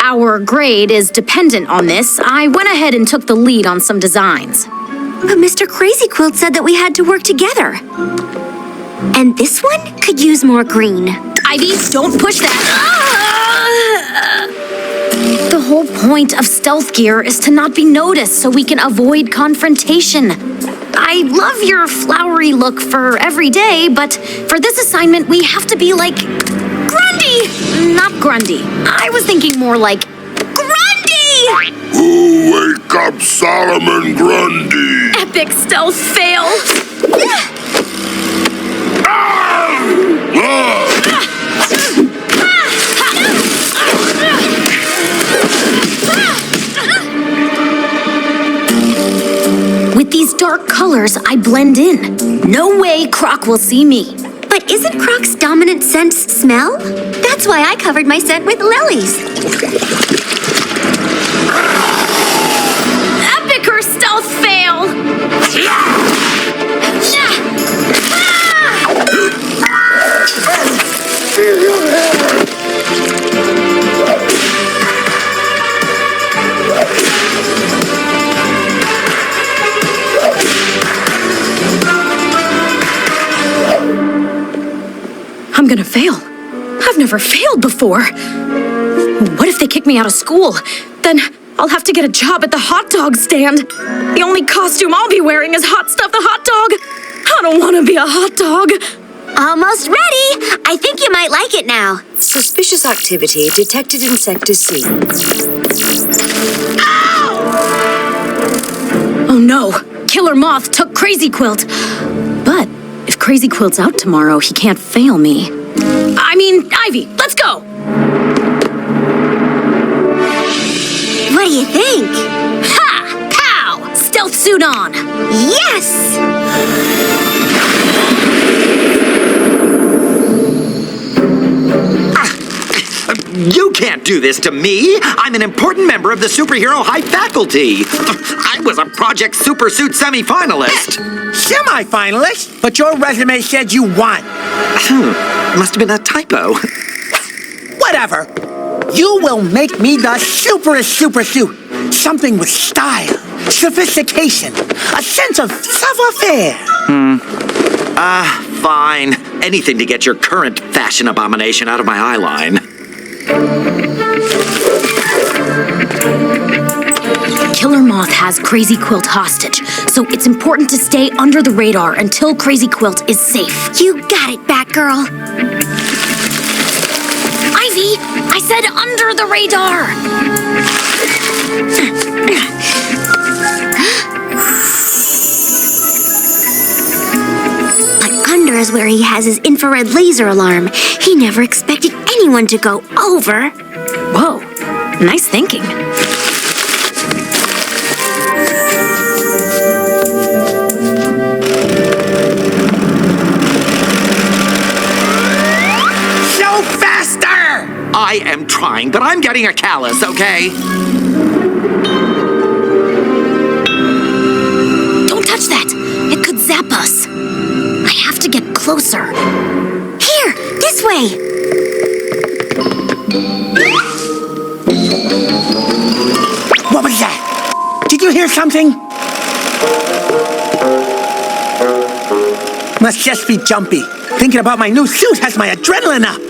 our grade is dependent on this, I went ahead and took the lead on some designs. But Mr. Crazy Quilt said that we had to work together. And this one could use more green. Ivy, don't push that. The whole point of stealth gear is to not be noticed so we can avoid confrontation. I love your flowery look for every day, but for this assignment, we have to be like Grundy! Not Grundy. I was thinking more like Grundy! Who wake up Solomon Grundy? Epic stealth fail! With these dark colors, I blend in. No way Croc will see me. But isn't Croc's dominant sense smell? That's why I covered my scent with lilies. Epicer stealth fail! I'm gonna fail. I've never failed before. What if they kick me out of school? Then I'll have to get a job at the hot dog stand. The only costume I'll be wearing is Hot Stuff the Hot Dog. I don't want to be a hot dog. Almost ready. I think you might like it now. Suspicious activity detected in Sector C. Oh no, Killer Moth took Crazy Quilt. But if Crazy Quilt's out tomorrow, he can't fail me. Ivy, let's go! What do you think? Ha! Pow! Stealth suit on! Yes! You can't do this to me! I'm an important member of the Superhero High Faculty! I was a Project Super Suit semi-finalist! Semi-finalist? But your resume said you won. Must have been a typo. Whatever. You will make me the superest super suit. Something with style, sophistication, a sense of savoir-faire. Fine. Anything to get your current fashion abomination out of my eyeline. Killer Moth has Crazy Quilt hostage, so it's important to stay under the radar until Crazy Quilt is safe. You got it, Batgirl. Ivy, I said under the radar! But under is where he has his infrared laser alarm. He never expected anyone to go over. Whoa, nice thinking. I am trying, but I'm getting a callus, okay? Don't touch that! It could zap us. I have to get closer. Here, this way! What was that? Did you hear something? Must just be jumpy. Thinking about my new suit has my adrenaline up.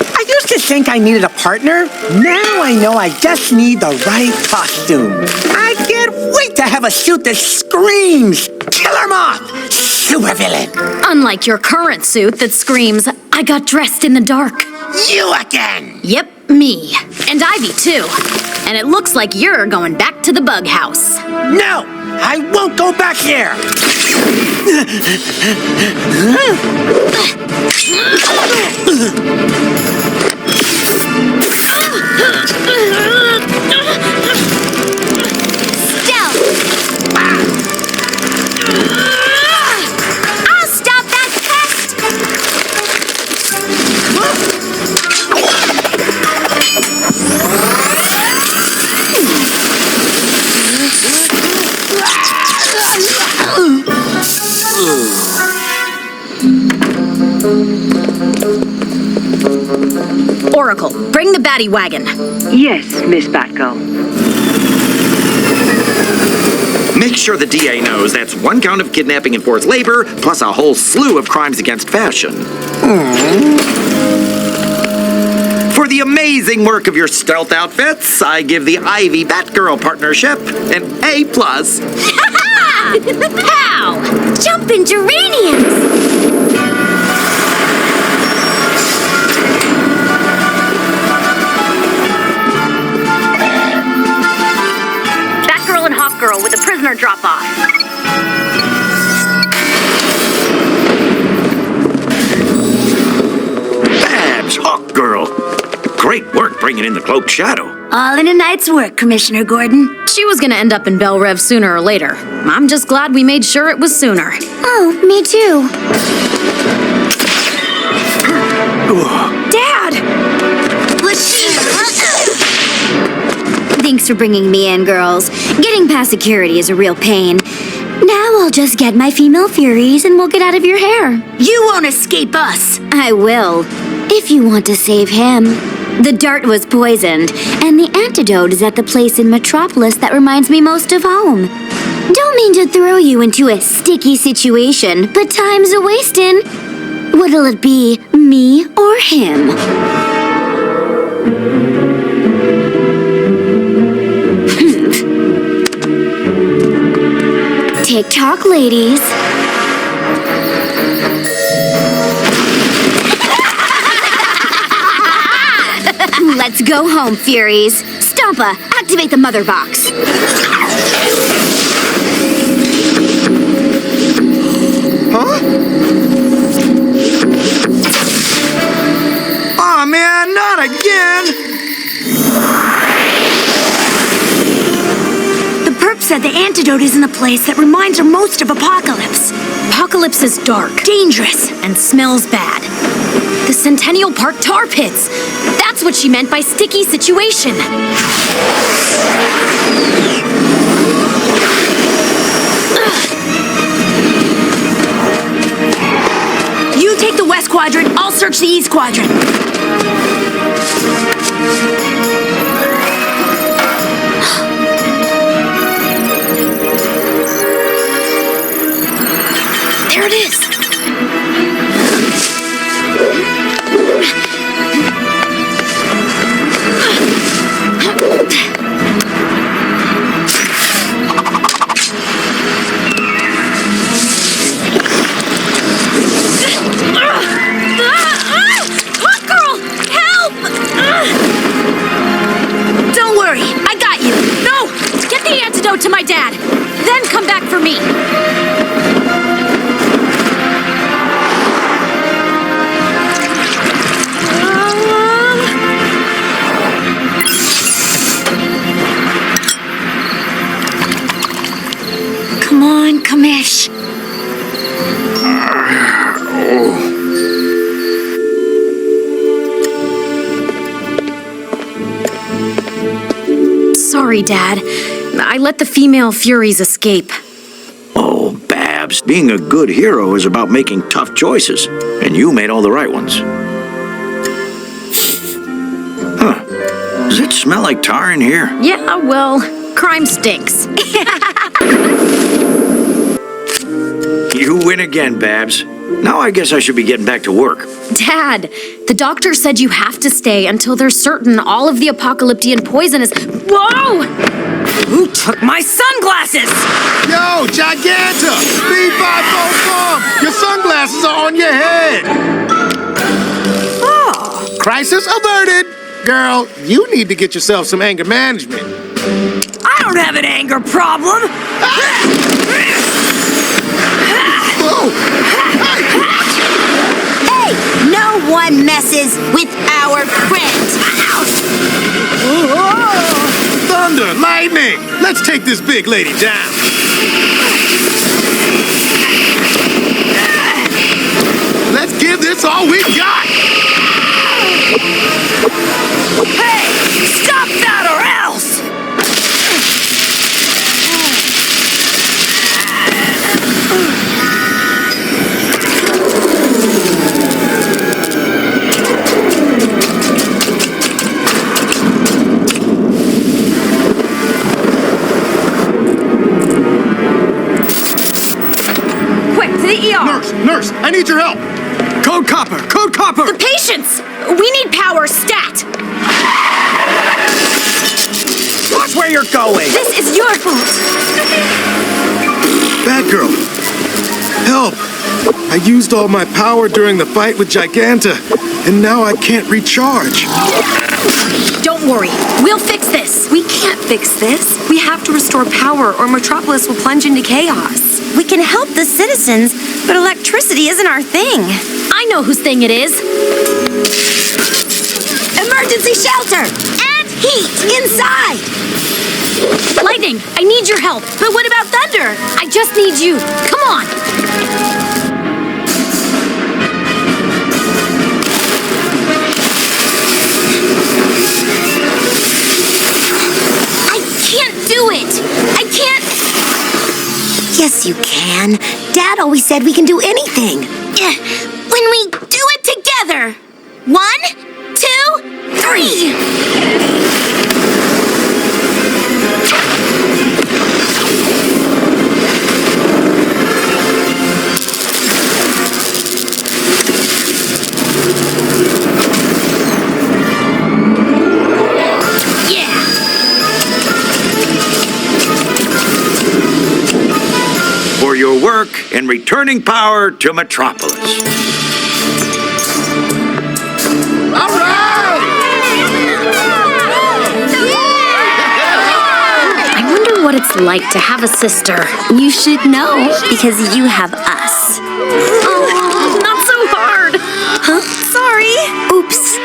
I used to think I needed a partner. Now I know I just need the right costume. I can't wait to have a suit that screams Killer Moth, supervillain. Unlike your current suit that screams, I got dressed in the dark. You again! Yep, me. And Ivy, too. And it looks like you're going back to the bug house. No! I won't go back there! I'll stop that pest! Oracle, bring the Batty Wagon. Yes, Miss Batgirl. Make sure the DA knows that's 1 count of kidnapping and forced labor, plus a whole slew of crimes against fashion. For the amazing work of your stealth outfits, I give the Ivy Batgirl partnership an A+. Pow! Jumpin' geraniums! Batgirl and Hawkgirl with a prisoner drop-off. Babs, Hawkgirl. Great work bringing in the Cloaked Shadow. All in a night's work, Commissioner Gordon. She was gonna end up in Belle Rev sooner or later. I'm just glad we made sure it was sooner. Oh, me too. Dad! Thanks for bringing me in, girls. Getting past security is a real pain. Now I'll just get my female furies and we'll get out of your hair. You won't escape us! I will, if you want to save him. The dart was poisoned, and the antidote is at the place in Metropolis that reminds me most of home. Don't mean to throw you into a sticky situation, but time's a-wastin'. What'll it be, me or him? Tick-tock, ladies. Let's go home, Furies. Stompa, activate the mother box. Huh? Aw, man, not again! The perp said the antidote is in a place that reminds her most of Apocalypse. Apocalypse is dark, Dangerous. and smells bad. The Centennial Park tar pits. That's what she meant by sticky situation. You take the west quadrant, I'll search the east quadrant. There it is. out to my dad. Then come back for me. Come on, Kamish. Sorry, Dad. I let the female Furies escape. Oh, Babs, being a good hero is about making tough choices, and you made all the right ones. Huh. Does it smell like tar in here? Yeah, well, crime stinks. You win again, Babs. Now I guess I should be getting back to work. Dad, the doctor said you have to stay until they're certain all of the apocalyptian poison is... Whoa! Who took my sunglasses? Yo, Giganta! Speed 544! Your sunglasses are on your head! Oh. Crisis averted! Girl, you need to get yourself some anger management. I don't have an anger problem. Hey, no one messes with our friend. Thunder, lightning! Let's take this big lady down. Let's give this all we got. Hey, stop that or else! Quick, to the ER! Nurse, I need your help! Code Copper! Code Copper! The patients! We need power stat! Watch where you're going! This is your fault! Batgirl, help! I used all my power during the fight with Giganta, and now I can't recharge. Don't worry, we'll fix this. We can't fix this. We have to restore power or Metropolis will plunge into chaos. We can help the citizens, but electricity isn't our thing. I know whose thing it is. Emergency shelter! And heat inside! Lightning, I need your help. But what about Thunder? I just need you. Come on. I can't do it. I can't. Yes, you can. Dad always said we can do anything. When we do it together. 1, 2, 3. For your work in returning power to Metropolis. All right! I wonder what it's like to have a sister. You should know, because you have us. Oh, not so hard. Huh? Sorry. Oops.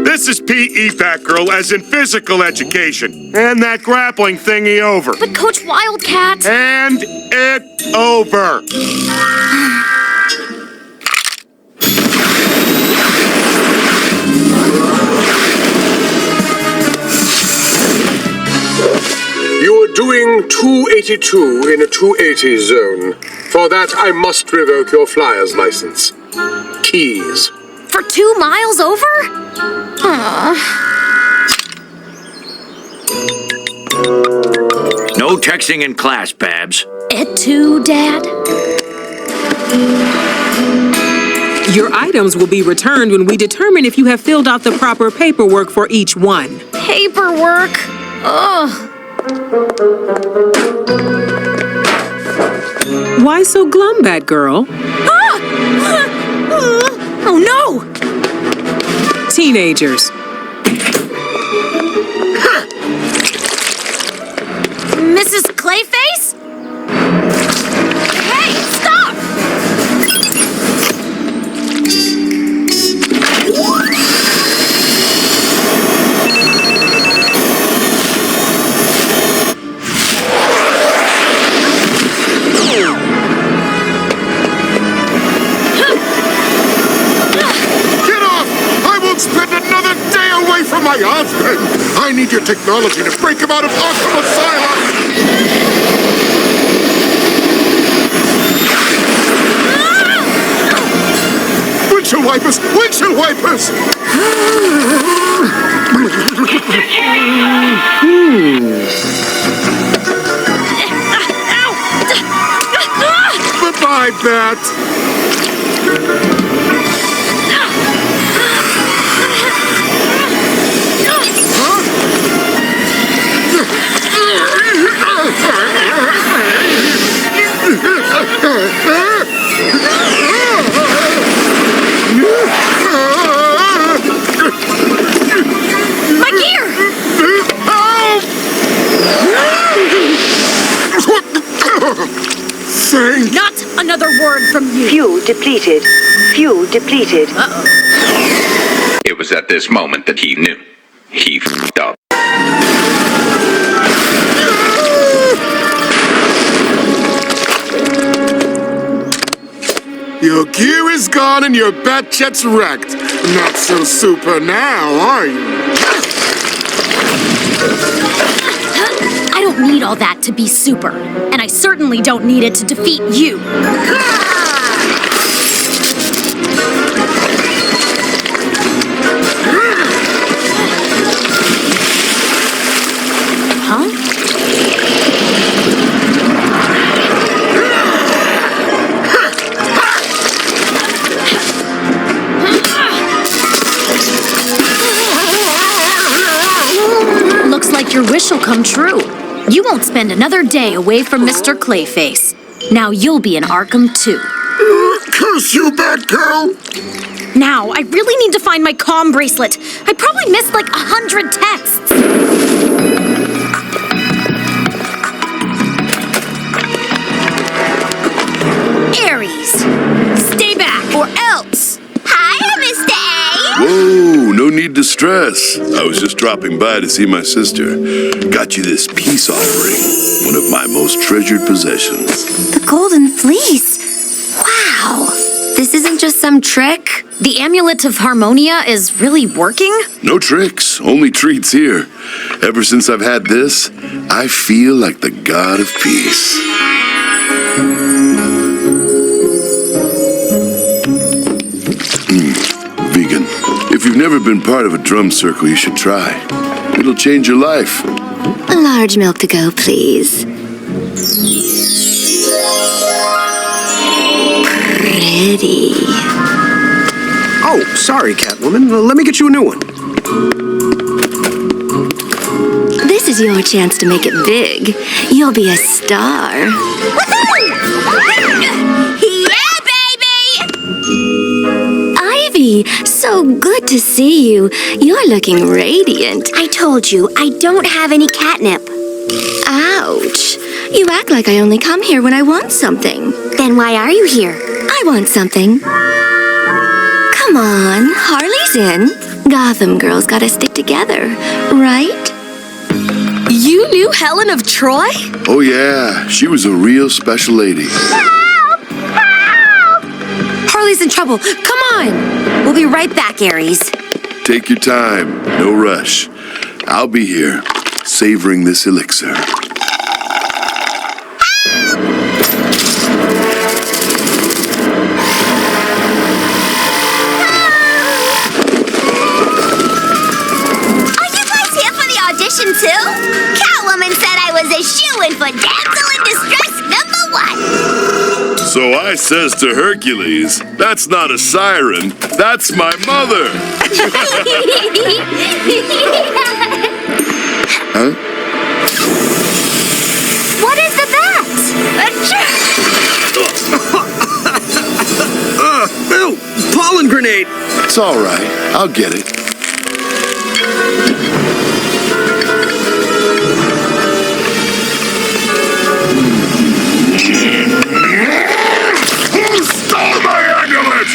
This is PE, Batgirl, as in physical education. And that grappling thingy over. But Coach Wildcat... And it over. You are doing 282 in a 280 zone. For that, I must revoke your flyer's license. Keys. For 2 miles over? No texting in class, Babs. Et tu, Dad? Your items will be returned when we determine if you have filled out the proper paperwork for each one. Paperwork? Ugh. Why so glum, Batgirl? Oh no! Teenagers. Mrs. Clayface? Hey, stop! Get off! I won't spend another day away from my husband! I need your technology to break him out of Arkham Asylum! Windshield wipers! Windshield wipers! Bye-bye, Bat. My gear! Thank Not another word from you. Fuel depleted. Fuel depleted. Uh-oh. It was at this moment that he knew. He f***ed up. Your gear is gone and your bat jet's wrecked. Not so super now, are you? I don't need all that to be super, and I certainly don't need it to defeat you. Huh? Looks like your wish will come true. You won't spend another day away from Mr. Clayface. Now you'll be in Arkham too. Curse you, Batgirl! Now, I really need to find my comm bracelet. I probably missed like 100 texts. Aries, stay back or else. Hi, Mr. A. Whoa, no need to stress. I was just dropping by to see my sister. Got you this peace offering, one of my most treasured possessions. The golden fleece. Wow. This isn't just some trick. The amulet of Harmonia is really working? No tricks, only treats here. Ever since I've had this, I feel like the god of peace. Vegan. If you've never been part of a drum circle, you should try. It'll change your life. Large milk to go, please. Pretty. Oh, sorry, Catwoman. Let me get you a new one. This is your chance to make it big. You'll be a star. Yeah, baby! Ivy, so good to see you. You're looking radiant. I told you, I don't have any catnip. Ouch. You act like I only come here when I want something. Then why are you here? I want something. Come on, Harley's in. Gotham girls gotta stick together, right? You knew Helen of Troy? Oh yeah, she was a real special lady. Help! Help! Harley's in trouble. Come on. We'll be right back, Aries. Take your time, no rush. I'll be here, savoring this elixir. Too? Catwoman said I was a shoo-in for damsel in distress #1. So I says to Hercules, that's not a siren, that's my mother. Huh? What is Ew! pollen grenade. It's all right. I'll get it. Who stole my amulet?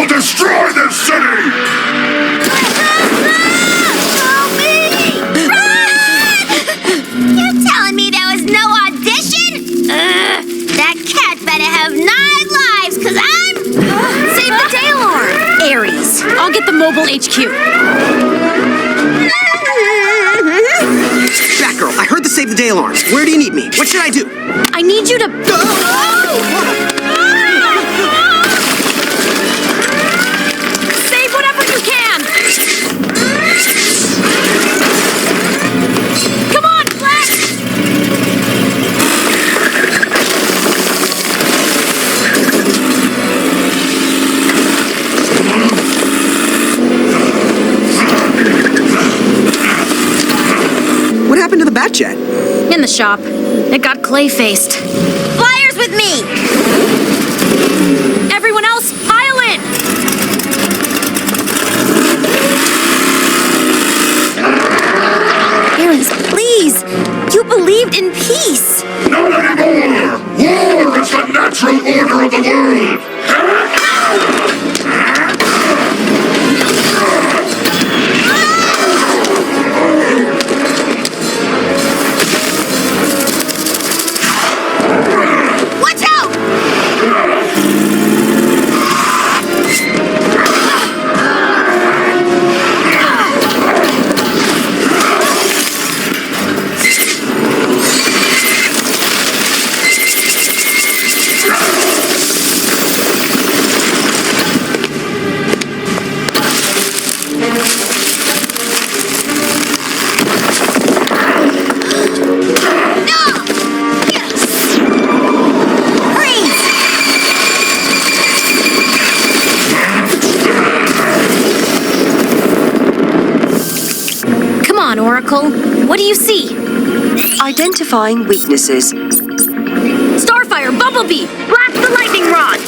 Destroy this city! Help me! Run! You're telling me there was no audition? That cat better have 9 lives, cause I'm... Save the day alarm! Aries, I'll get the mobile HQ. Batgirl, I heard the save the day alarms. Where do you need me? What should I do? I need you to... What happened to the Batjet? In the shop. It got clay-faced. Flyers with me! Everyone else, pile in! Aries, please! You believed in peace! Not anymore! War is the natural order of the world! Watch out! Oracle. What do you see? Identifying weaknesses. Starfire, Bumblebee! Blast the lightning rod!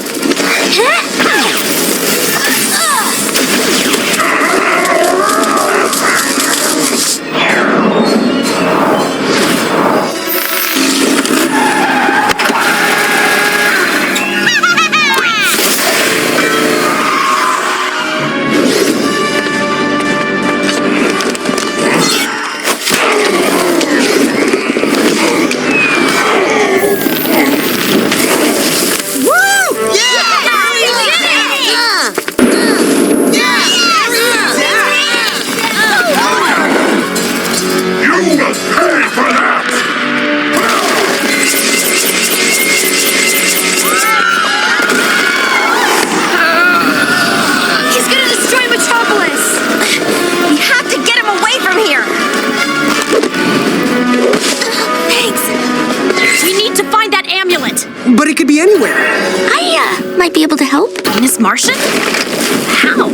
But it could be anywhere. I might be able to help. Miss Martian? How?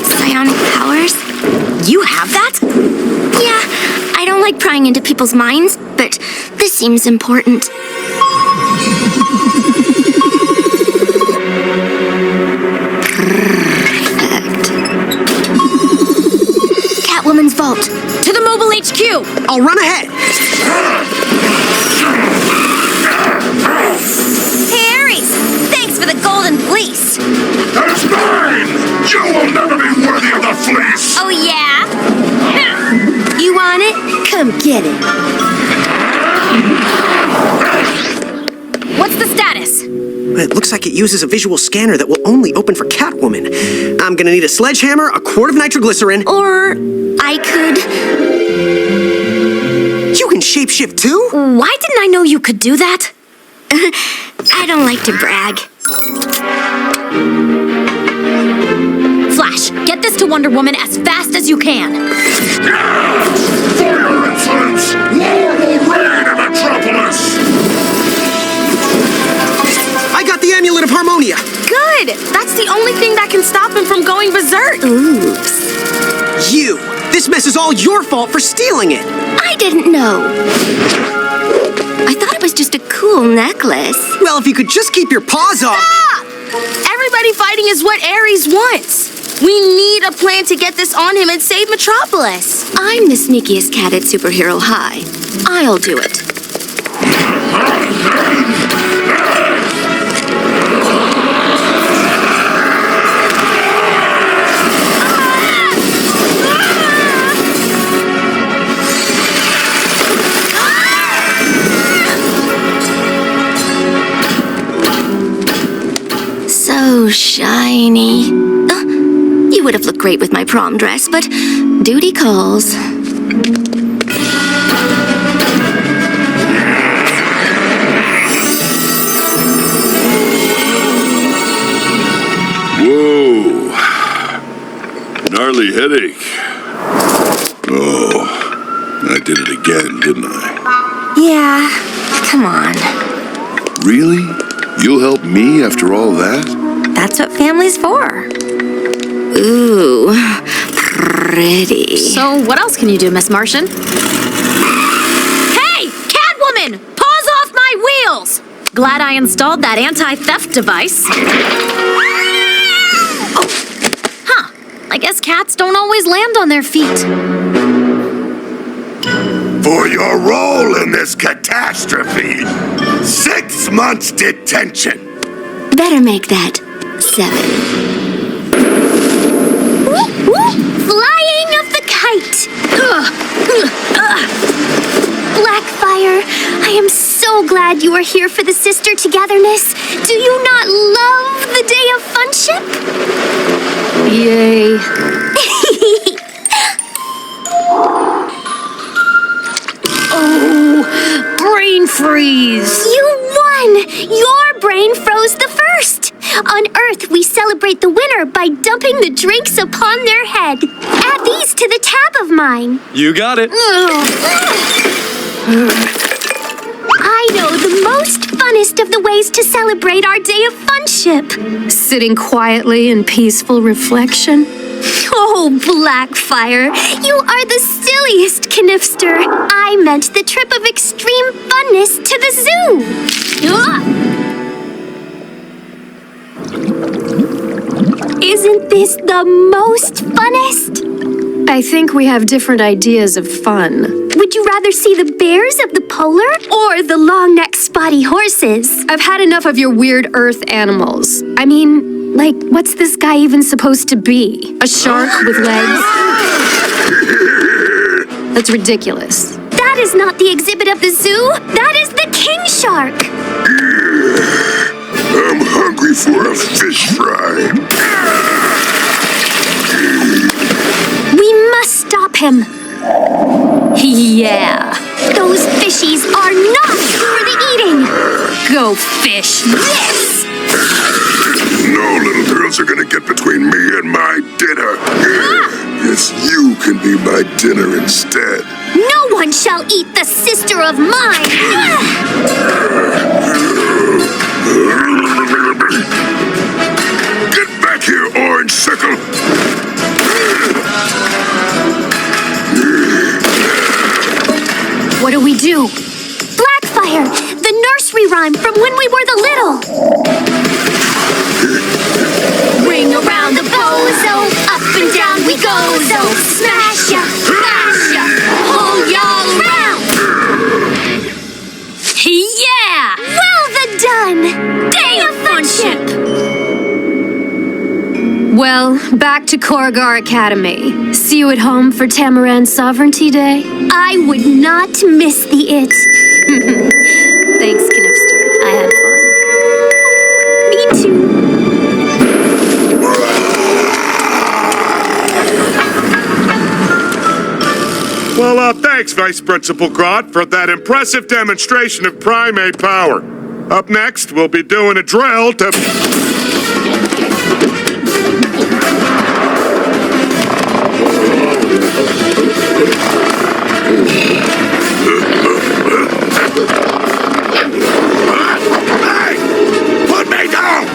Psionic powers? You have that? Yeah, I don't like prying into people's minds, but this seems important. Perfect. Catwoman's vault. To the mobile HQ! I'll run ahead. Hey, Aries! Thanks for the golden fleece! That's mine! You will never be worthy of the fleece! Oh, yeah? You want it? Come get it. What's the status? It looks like it uses a visual scanner that will only open for Catwoman. I'm gonna need a sledgehammer, a quart of nitroglycerin. Or I could... You can shapeshift too? Why didn't I know you could do that? I don't like to brag. Flash, get this to Wonder Woman as fast as you can. For your insolence, war will reign in Metropolis! I got the Harmonia. Good! That's the only thing that can stop him from going berserk. Oops. You! This mess is all your fault for stealing it! I didn't know. I thought it was just a cool necklace. Well, if you could just keep your paws off... Stop! Everybody fighting is what Ares wants. We need a plan to get this on him and save Metropolis. I'm the sneakiest cat at Superhero High. I'll do it. So shiny. You would have looked great with my prom dress, but duty calls. Whoa. Gnarly headache. Oh, I did it again, didn't I? Yeah, come on. Really? You'll help me after all that? That's what family's for. Ooh, pretty. So what else can you do, Miss Martian? Hey, Catwoman! Paws off my wheels! Glad I installed that anti-theft device. Oh. Huh. I guess cats don't always land on their feet. For your role in this catastrophe, 6 months detention. Better make that 7. Flying of the kite! Blackfire, I am so glad you are here for the sister togetherness. Do you not love the day of funship? Yay. Oh, brain freeze! You won! Your brain froze the first! On Earth, we celebrate the winner by dumping the drinks upon their head. Add these to the tab of mine. You got it. I know the most funnest of the ways to celebrate our day of funship. Sitting quietly in peaceful reflection. Oh, Blackfire, you are the silliest canifster. I meant the trip of extreme funness to the zoo. Isn't this the most funnest? I think we have different ideas of fun. Would you rather see the bears of the polar or the long-necked spotty horses? I've had enough of your weird earth animals. I mean, like, what's this guy even supposed to be? A shark with legs? That's ridiculous. That is not the exhibit of the zoo. That is the king shark. I'm hungry for a fish fry. We must stop him. Yeah. Those fishies are not for the eating. Go fish. Yes! No little girls are gonna get between me and my dinner. Yes, you can be my dinner instead. No one shall eat the sister of mine. Get back here, orange sickle. What do we do? Blackfire, the nursery rhyme from when we were the little. Ring around the bozo, up and down we go, so smash ya, hold y'all around. Yeah! Well done! Day of funship! Well, back to Korgar Academy. See you at home for Tamaran Sovereignty Day? I would not miss the it. Thanks, Canifster. I had fun. Me too. Well, thanks, Vice Principal Grodd, for that impressive demonstration of primate power. Up next, we'll be doing a drill to... Hey! Put me down!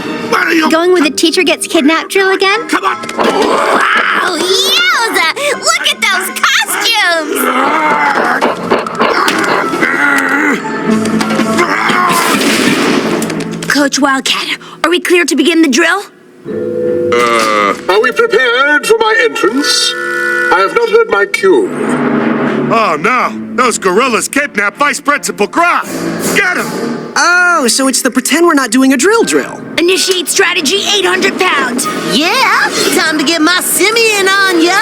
we going with the teacher gets kidnapped drill again? Come on! Wow, yowza! Look at those costumes! Coach Wildcat, are we clear to begin the drill? Are we prepared for my entrance? I have not heard my cue. Oh, no. Those gorillas kidnapped Vice Principal Groff. Get him! Oh, so it's the pretend we're not doing a drill. Initiate strategy 800 pounds. Yeah, time to get my simian on, yo!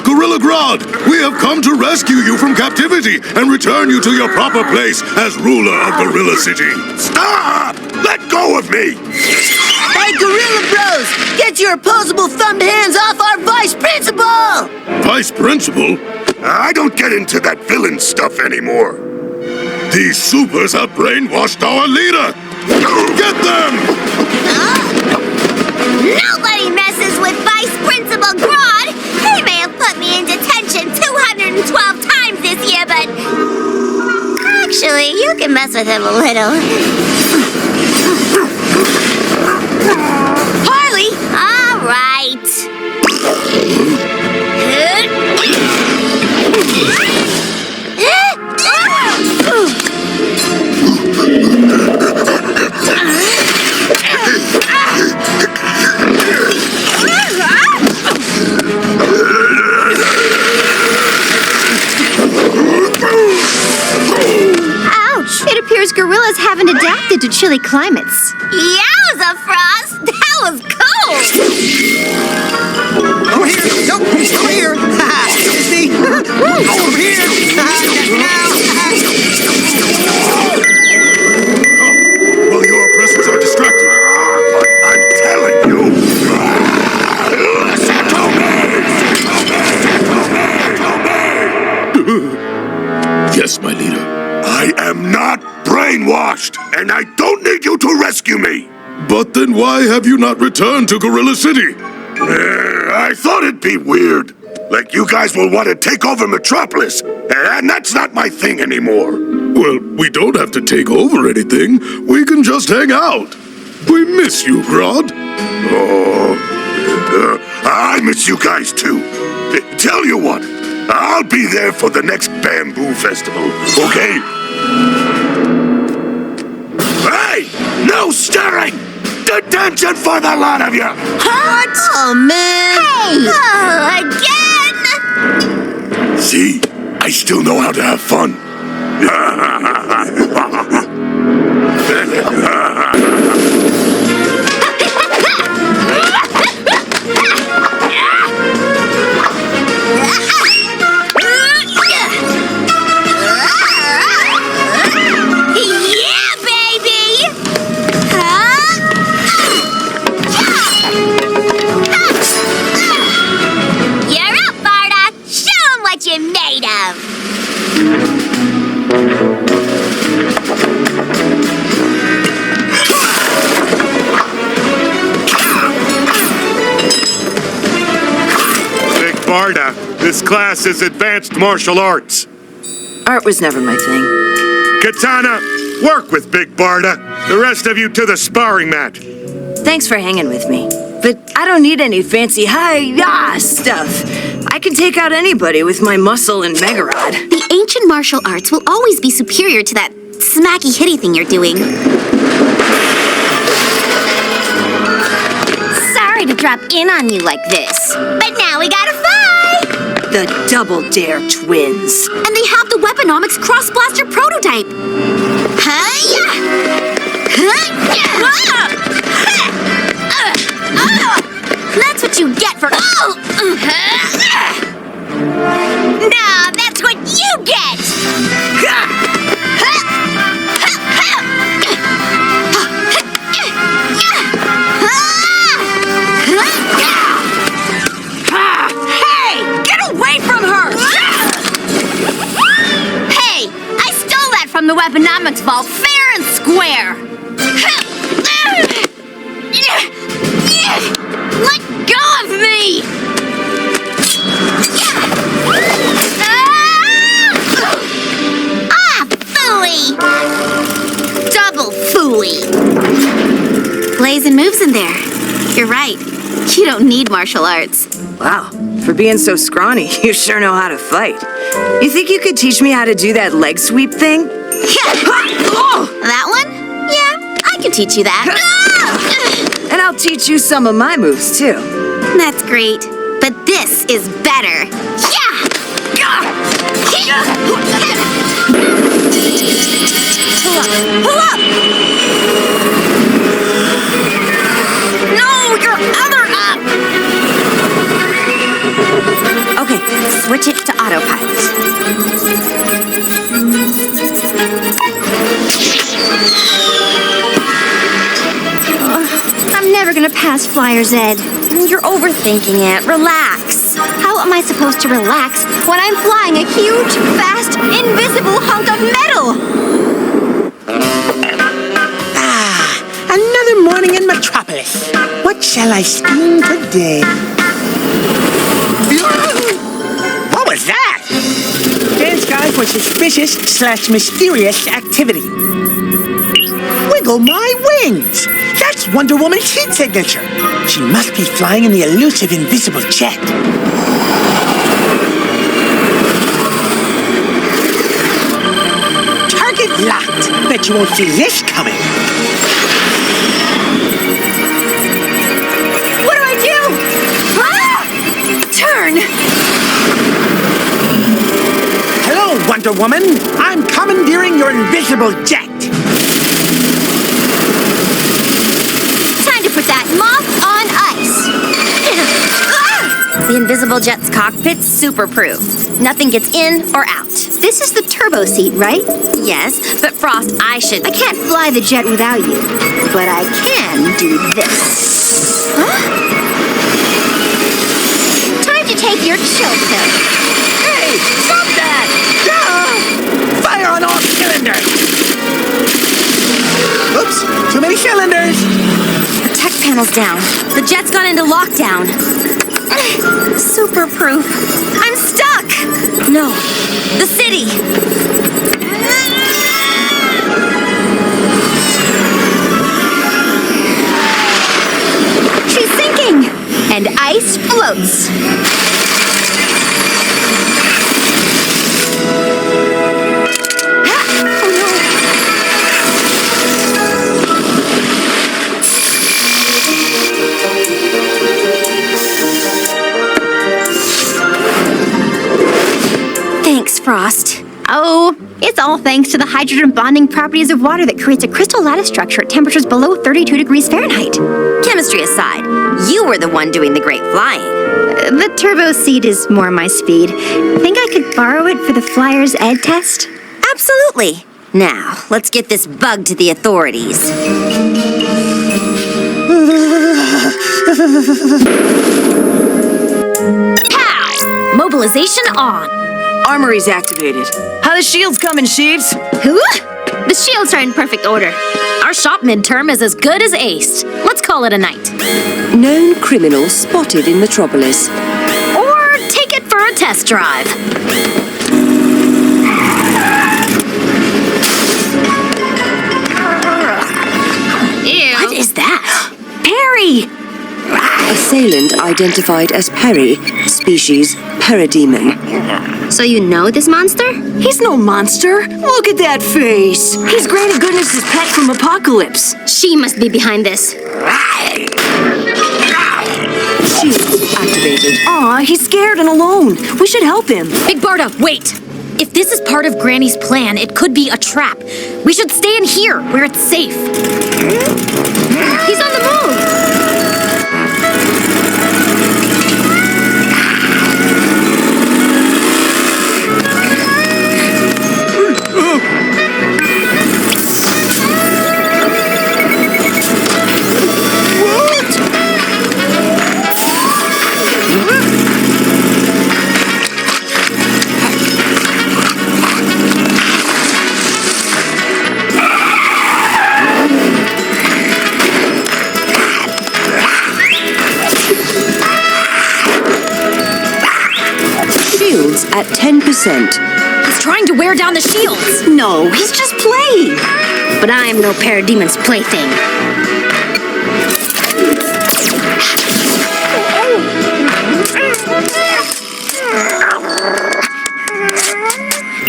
Gorilla Grodd, we have come to rescue you from captivity and return you to your proper place as ruler of Gorilla City. Stop! Let go of me! Hey, Gorilla Bros! Get your opposable thumbed hands off our Vice Principal! Vice Principal? I don't get into that villain stuff anymore. These supers have brainwashed our leader! Get them! Nobody messes with Vice Principal Grodd! He may have put me in detention 212 times this year, but... Actually, you can mess with him a little. Harley! All right. Ouch! It appears gorillas haven't adapted to chilly climates. Yowza, Frost! That was cool! Over here! Nope, over here! Haha, Disney! Over here! Well, your oppressors are distracted. But I'm telling you. Listen to me! Yes, my leader. I am not brainwashed, and I don't need you to rescue me. But then why have you not returned to Gorilla City? I thought it'd be weird. Like you guys will want to take over Metropolis, and that's not my thing anymore. Well, we don't have to take over anything. We can just hang out. We miss you, Grodd. Oh, I miss you guys too. Tell you what, I'll be there for the next Bamboo Festival, okay? Hey, no stirring! Detention for the lot of you! What? Oh, man! Hey! Again! See, I still know how to have fun. This class is advanced martial arts. Art was never my thing. Katana, work with Big Barda. The rest of you to the sparring mat. Thanks for hanging with me. But I don't need any fancy hi-ya stuff. I can take out anybody with my muscle and mega rod. The ancient martial arts will always be superior to that smacky hitty thing you're doing. Sorry to drop in on you like this, but now we gotta fight! The Double Dare Twins. And they have the Weaponomics Cross Blaster prototype. Hi-ya! That's what you get for... Nah, that's what you get! Hey! Get away from her! Hey! I stole that from the Weaponomics Vault fair and square! Let go of me! Ah, phooey! Double Wait. Blazing moves in there. You're right. You don't need martial arts. Wow, for being so scrawny, you sure know how to fight. You think you could teach me how to do that leg sweep thing? That one? Yeah, I can teach you that. And I'll teach you some of my moves, too. That's great. But this is better. Pull up! No, your other up! Okay, switch it to autopilot. I'm never gonna pass Flyer's Ed. You're overthinking it. Relax. How am I supposed to relax when I'm flying a huge, fast, invisible hunk of metal? Another morning in Metropolis. What shall I scheme today? What was that? Stands guy for suspicious/mysterious activity. Wiggle my wings! That's Wonder Woman's heat signature. She must be flying in the elusive invisible jet. Target locked. Bet you won't see this coming. What do I do? Ah! Turn! Hello, Wonder Woman. I'm commandeering your invisible jet. Time to put that mop on ice. The invisible jet's cockpit's super-proof. Nothing gets in or out. This is the turbo seat, right? Yes, but Frost, I can't fly the jet without you, but I can do this. Huh? Time to take your chill pill. Hey, stop that! Fire on all cylinders! Oops, too many cylinders! The tech panel's down. The jet's gone into lockdown. Super-proof. I'm stuck! No, the city! She's sinking! And ice floats. Thanks, Frost. Oh, it's all thanks to the hydrogen bonding properties of water that creates a crystal lattice structure at temperatures below 32 degrees Fahrenheit. Chemistry aside, you were the one doing the great flying. The turbo seat is more my speed. Think I could borrow it for the Flyer's Ed test? Absolutely. Now, let's get this bug to the authorities. Pow! Mobilization on. Armory's activated. How the shields coming, Sheeves? The shields are in perfect order. Our shop midterm is as good as aced. Let's call it a night. Known criminal spotted in Metropolis. Or take it for a test drive. Ew. What is that? Perry! Assailant identified as Perry, species parademon. So you know this monster? He's no monster. Look at that face. He's Granny Goodness's pet from Apocalypse. She must be behind this. Shields activated. Aw, he's scared and alone. We should help him. Big Barda, wait! If this is part of Granny's plan, it could be a trap. We should stay in here, where it's safe. He's on the move! At 10%. He's trying to wear down the shields. No, he's just playing. but I am no parademon's plaything.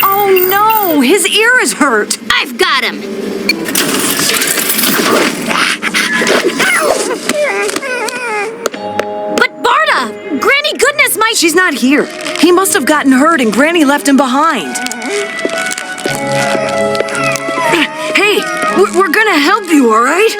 Oh no, his ear is hurt. I've got him. But Barda, Granny Goodness might... She's not here. He must have gotten hurt and Granny left him behind. Hey, we're gonna help you, all right?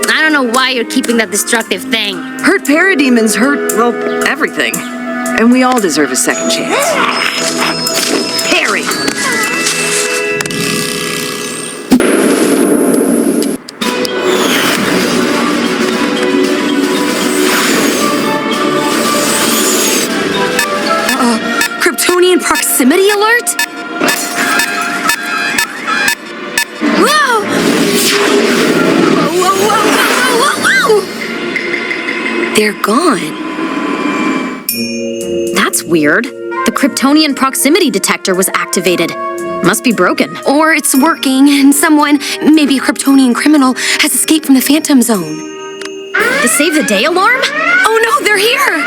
I don't know why you're keeping that destructive thing. Hurt parademons hurt, well, everything. And we all deserve a second chance. Harry! Kryptonian proximity alert? Whoa! Whoa, whoa, whoa, whoa, whoa, whoa! They're gone. That's weird. The Kryptonian proximity detector was activated. Must be broken. Or it's working and someone, maybe a Kryptonian criminal, has escaped from the Phantom Zone. The save the day alarm? Oh no, they're here!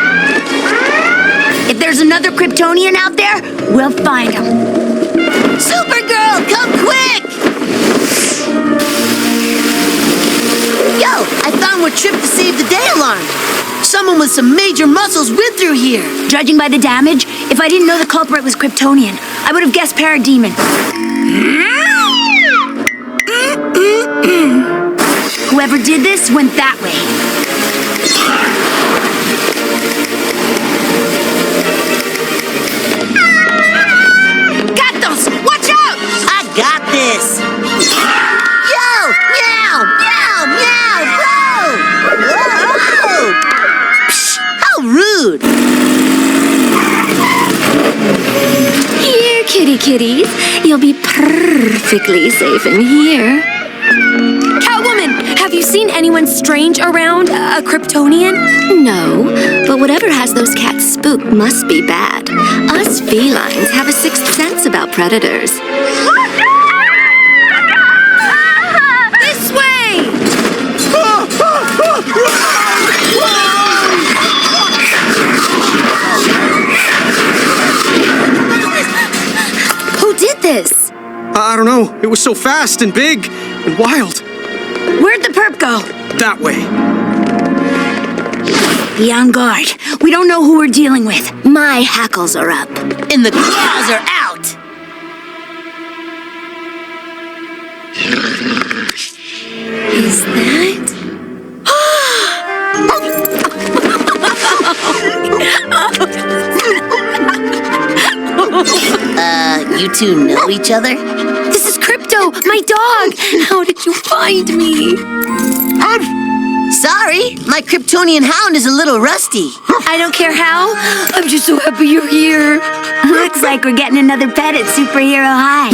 If there's another Kryptonian out there, we'll find him. Supergirl, come quick! Yo, I found what tripped the save the day alarm. Someone with some major muscles went through here. Judging by the damage, if I didn't know the culprit was Kryptonian, I would have guessed Parademon. Whoever did this went that way. Watch out! I got this! Yo! Meow! Meow! Meow! Whoa! Whoa! Psh, how rude! Here, kitty kitties. You'll be perfectly safe in here. Catwoman, have you seen anyone strange around? A Kryptonian? No, but whatever has those cats spooked must be bad. Us felines have a sixth sense about predators. This way! Who did this? I don't know. It was so fast and big and wild. Where'd the perp go? That way. Be on guard. We don't know who we're dealing with. My hackles are up, and the claws are out. Is that? You two know each other? This is Crypto, my dog. How did you find me? Sorry, my Kryptonian hound is a little rusty. I don't care how. I'm just so happy you're here. Looks like we're getting another pet at Superhero High.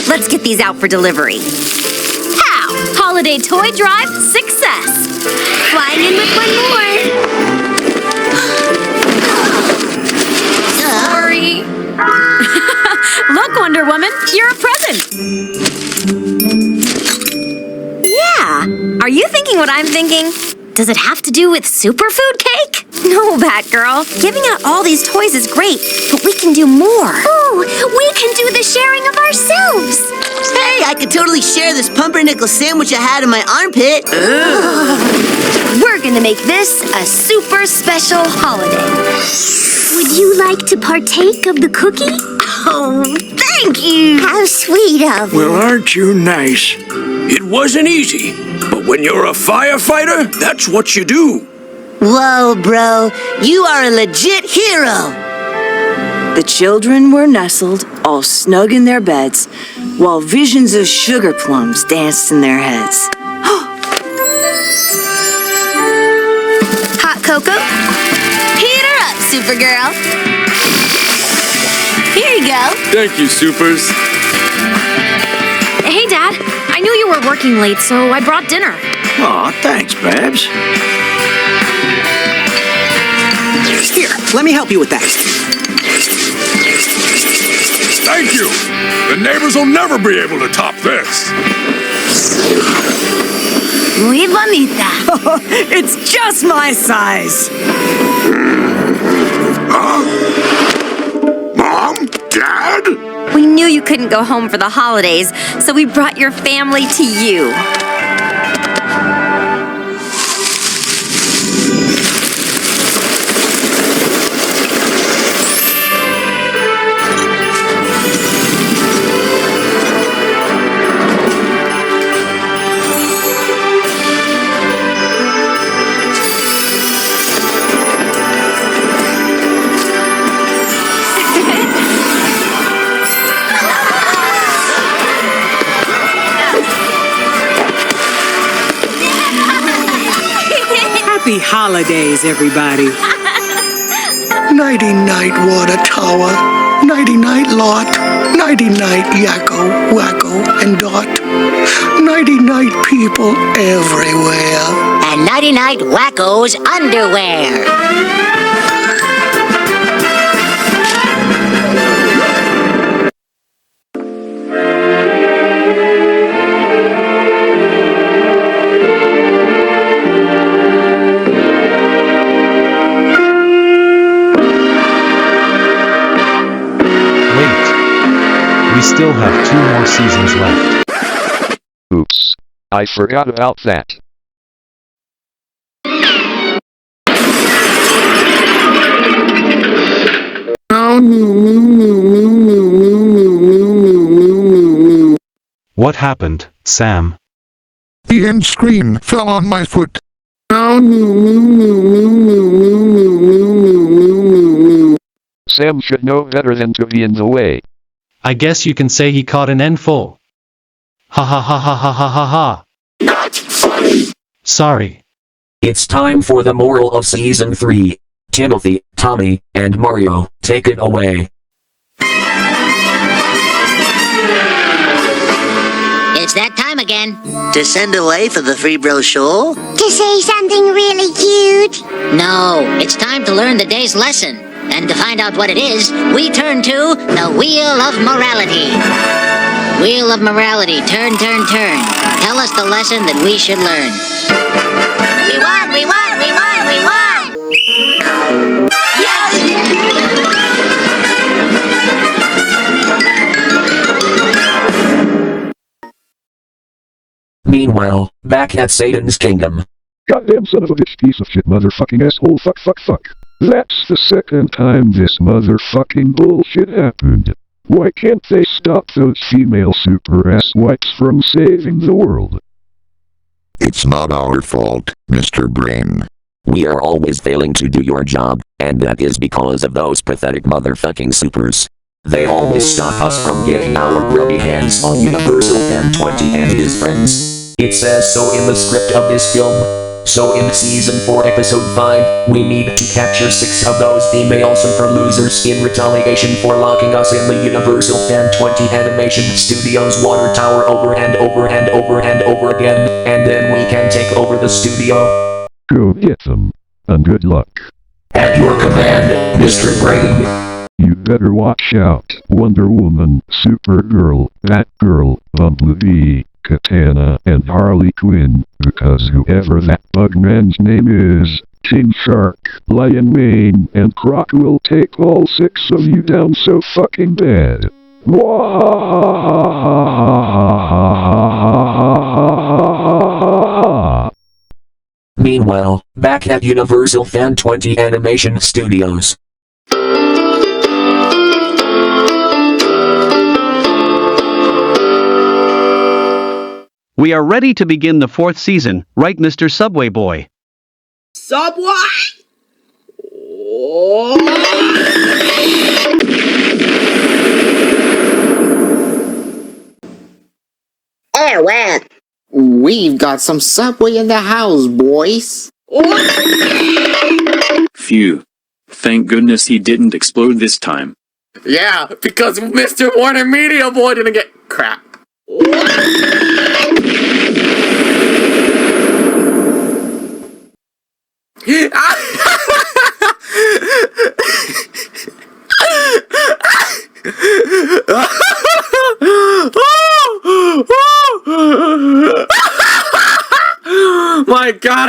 Let's get these out for delivery. How? Holiday toy drive success. Flying in with one more. Sorry. Look, Wonder Woman, you're a present. Yeah. Are you thinking what I'm thinking? Does it have to do with superfood cake? No, Batgirl. Giving out all these toys is great, but we can do more. Ooh, we can do the sharing of ourselves. Hey, I could totally share this pumpernickel sandwich I had in my armpit. We're gonna make this a super special holiday. Would you like to partake of the cookie? Oh, thank you. How sweet of you. Well, aren't you nice? It wasn't easy, but when you're a firefighter, that's what you do. Whoa, bro. You are a legit hero. The children were nestled, all snug in their beds, while visions of sugar plums danced in their heads. Hot cocoa? Heat her up, Supergirl. Here you go. Thank you, Supers. Hey, Dad. I knew you were working late, so I brought dinner. Aw, thanks, Babs. Here, let me help you with that. Thank you! The neighbors will never be able to top this! Muy bonita. It's just my size. Mom? Dad? We knew you couldn't go home for the holidays, so we brought your family to you. Happy holidays, everybody. Nighty-night, Water Tower. Nighty-night, Lot. Nighty-night, Yakko, Wacko, and Dot. Nighty-night, people everywhere. And nighty-night, Wacko's underwear. We still have 2 more seasons left. Oops. I forgot about that. What happened, Sam? The end screen fell on my foot. Sam should know better than to be in the way. I guess you can say he caught an end full. Ha ha ha ha ha ha ha ha. Not funny. Sorry. It's time for the moral of Season 3. Timothy, Tommy, and Mario, take it away. It's that time again. To send away for the free brochure? To say something really cute? No, it's time to learn the day's lesson. And to find out what it is, we turn to the Wheel of Morality. Wheel of Morality, turn, turn, turn. Tell us the lesson that we should learn. We won, we won, we won, we won! Meanwhile, back at Satan's kingdom. Goddamn son of a bitch, piece of shit, motherfucking asshole, fuck, fuck, fuck. That's the second time this motherfucking bullshit happened. Why can't they stop those female super-ass wipes from saving the world? It's not our fault, Mr. Brain. We are always failing to do your job, and that is because of those pathetic motherfucking supers. They always stop us from getting our grubby hands on Universalfan20 and his friends. It says so in the script of this film. So in Season 4 Episode 5, we need to capture 6 of those female super losers in retaliation for locking us in the Universalfan20 Animation Studios water tower over and over and over and over again, and then we can take over the studio. Go get them, and good luck. At your command, Mr. Brain. You better watch out, Wonder Woman, Supergirl, Batgirl, Bumblebee, Katana, and Harley Quinn, because whoever that bugman's name is, King Shark, Lion Mane, and Croc will take all 6 of you down so fucking bad. Meanwhile, back at Universalfan20 Animation Studios. We are ready to begin the 4th season, right, Mr. Subway Boy? Subway? Oh, well. We've got some Subway in the house, boys. Phew. Thank goodness he didn't explode this time. Yeah, because Mr. Warner Media Boy didn't get crap.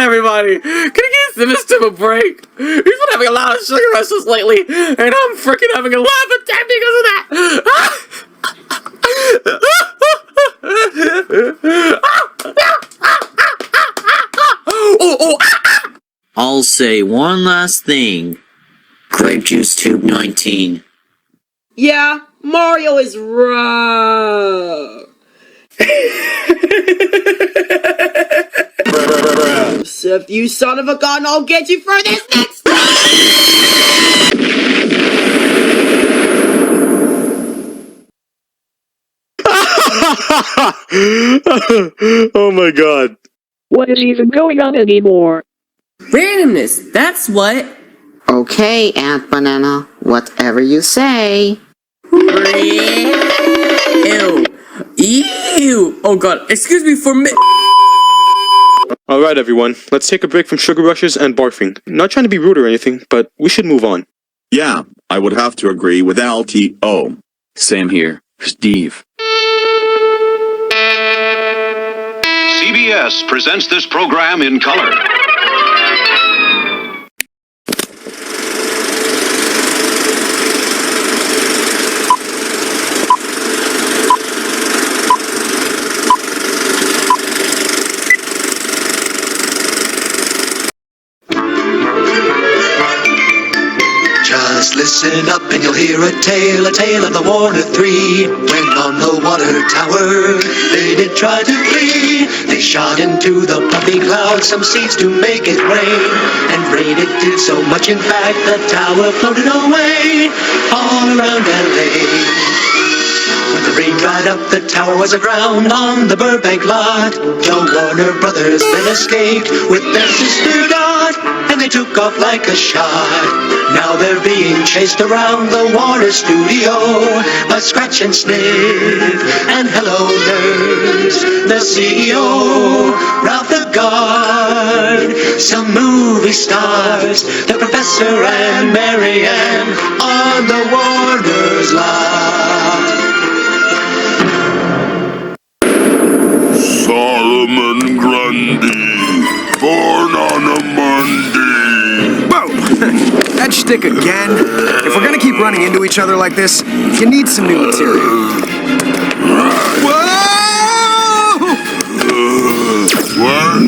everybody. Can you give Simas a break? He's been having a lot of sugar rushes lately, and I'm freaking having a laugh attack because of that. I'll say one last thing. Grape juice tube 19. Yeah, Mario is rough. If you son of a gun, I'll get you for this next time! Oh my god. What is even going on anymore? Randomness, that's what. Okay, Aunt Banana, whatever you say. Ew. Ew. Oh god, excuse me for me. Alright everyone, let's take a break from sugar rushes and barfing. Not trying to be rude or anything, but we should move on. Yeah, I would have to agree with LTO. Same here. Steve. CBS presents this program in color. Just listen up and you'll hear a tale of the Warner Three. When on the water tower they did try to flee, they shot into the puffy clouds some seeds to make it rain. And rain it did so much, in fact, the tower floated away all around LA. When the rain dried up, the tower was aground on the Burbank lot. The Warner brothers then escaped with their sister Dot, and they took off like a shot. Now they're being chased around the Warner studio by Scratch and Sniff and Hello Nurse, the CEO, Ralph the Guard, some movie stars, the Professor and Marianne on the Warner's lot. Solomon Grundy, born on a Monday. Whoa! That shtick again? If we're gonna keep running into each other like this, you need some new material. Whoa! What?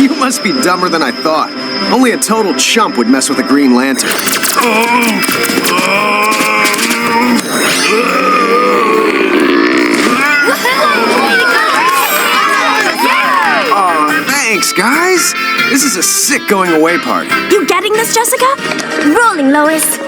You must be dumber than I thought. Only a total chump would mess with a Green Lantern. Thanks, guys. This is a sick going away party. You getting this, Jessica? Rolling, Lois.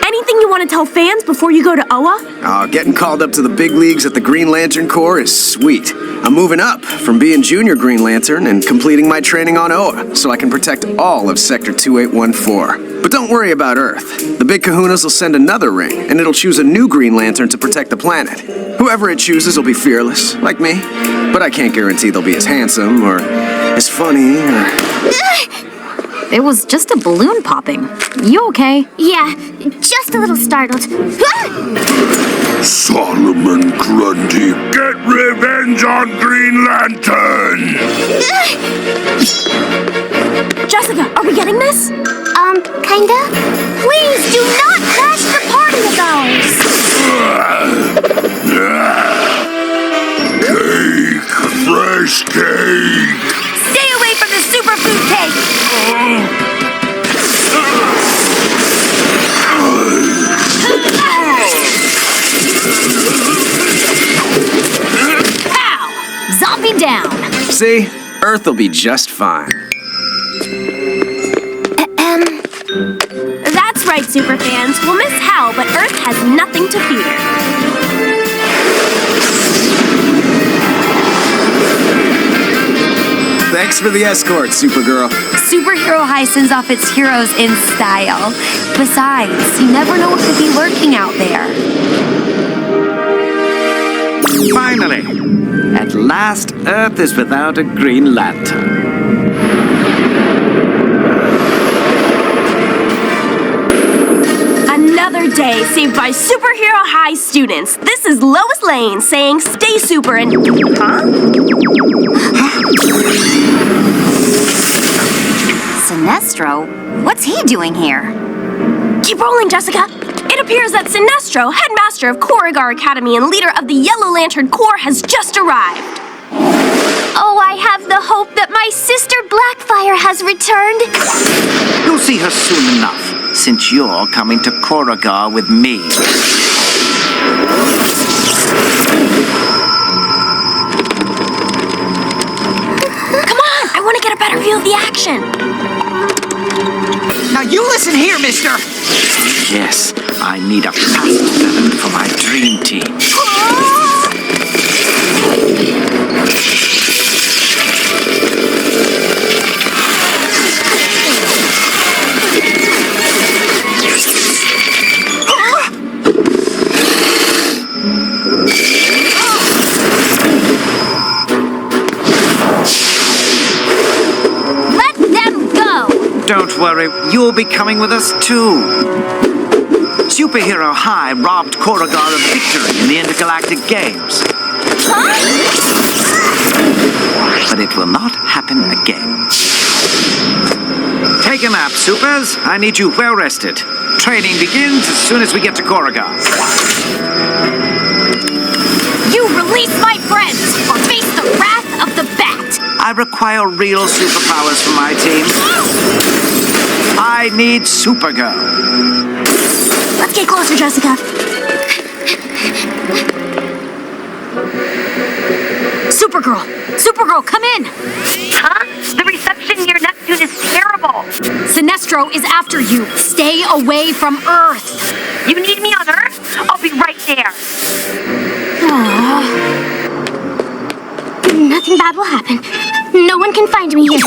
Anything you want to tell fans before you go to OWA? Getting called up to the big leagues at the Green Lantern Corps is sweet. I'm moving up from being Junior Green Lantern and completing my training on OWA so I can protect all of Sector 2814. But don't worry about Earth. The big kahunas will send another ring, and it'll choose a new Green Lantern to protect the planet. Whoever it chooses will be fearless, like me. But I can't guarantee they'll be as handsome, or as funny, or... It was just a balloon popping. You okay? Yeah, just a little startled. Solomon Grundy, get revenge on Green Lantern! Jessica, are we getting this? Kinda? Please do not crash the party of ours! Cake! Fresh cake! Stay away from the superfood cake! Ow! Zombie down! See? Earth will be just fine. That's right, superfans. We'll miss hell, but Earth has nothing to fear. Thanks for the escort, Supergirl. Superhero High sends off its heroes in style. Besides, you never know what could be lurking out there. Finally! At last, Earth is without a Green Lantern. Another day saved by Superhero High students. This is Lois Lane saying stay super and... Huh? Sinestro? What's he doing here? Keep rolling, Jessica. It appears that Sinestro, headmaster of Korugar Academy and leader of the Yellow Lantern Corps, has just arrived. Oh, I have the hope that my sister Blackfire has returned. You'll see her soon enough, since you're coming to Korugar with me. Come on, I want to get a better view of the action. Now you listen here, mister! Yes, I need a fast veteran for my dream team. Let them go! Don't worry, you'll be coming with us too. Superhero High robbed Korugar of victory in the Intergalactic Games. Huh? But it will not happen again. Take a nap, Supers. I need you well rested. Training begins as soon as we get to Korugar. You release my friends, or face the wrath of the Bat. I require real superpowers for my team. I need Supergirl. Let's get closer, Jessica. Supergirl! Supergirl, come in! Huh? The reception near Neptune is terrible. Sinestro is after you. Stay away from Earth. You need me on Earth? I'll be right there. Nothing bad will happen. No one can find me here.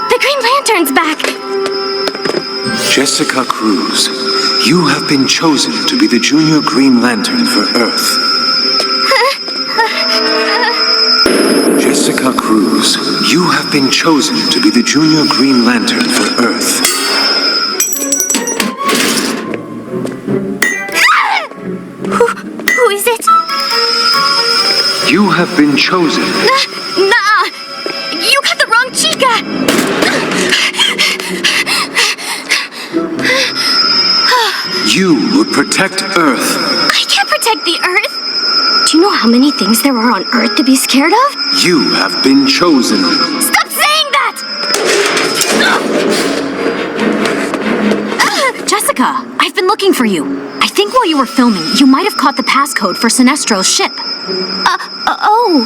The Green Lantern's back. Jessica Cruz, you have been chosen to be the Junior Green Lantern for Earth. Jessica Cruz, you have been chosen to be the Junior Green Lantern for Earth. Who is it? You have been chosen. Nah! You got the wrong chica! You would protect Earth. I can't protect the Earth. Do you know how many things there are on Earth to be scared of? You have been chosen. Stop saying that! Jessica, I've been looking for you. I think while you were filming, you might have caught the passcode for Sinestro's ship. Oh.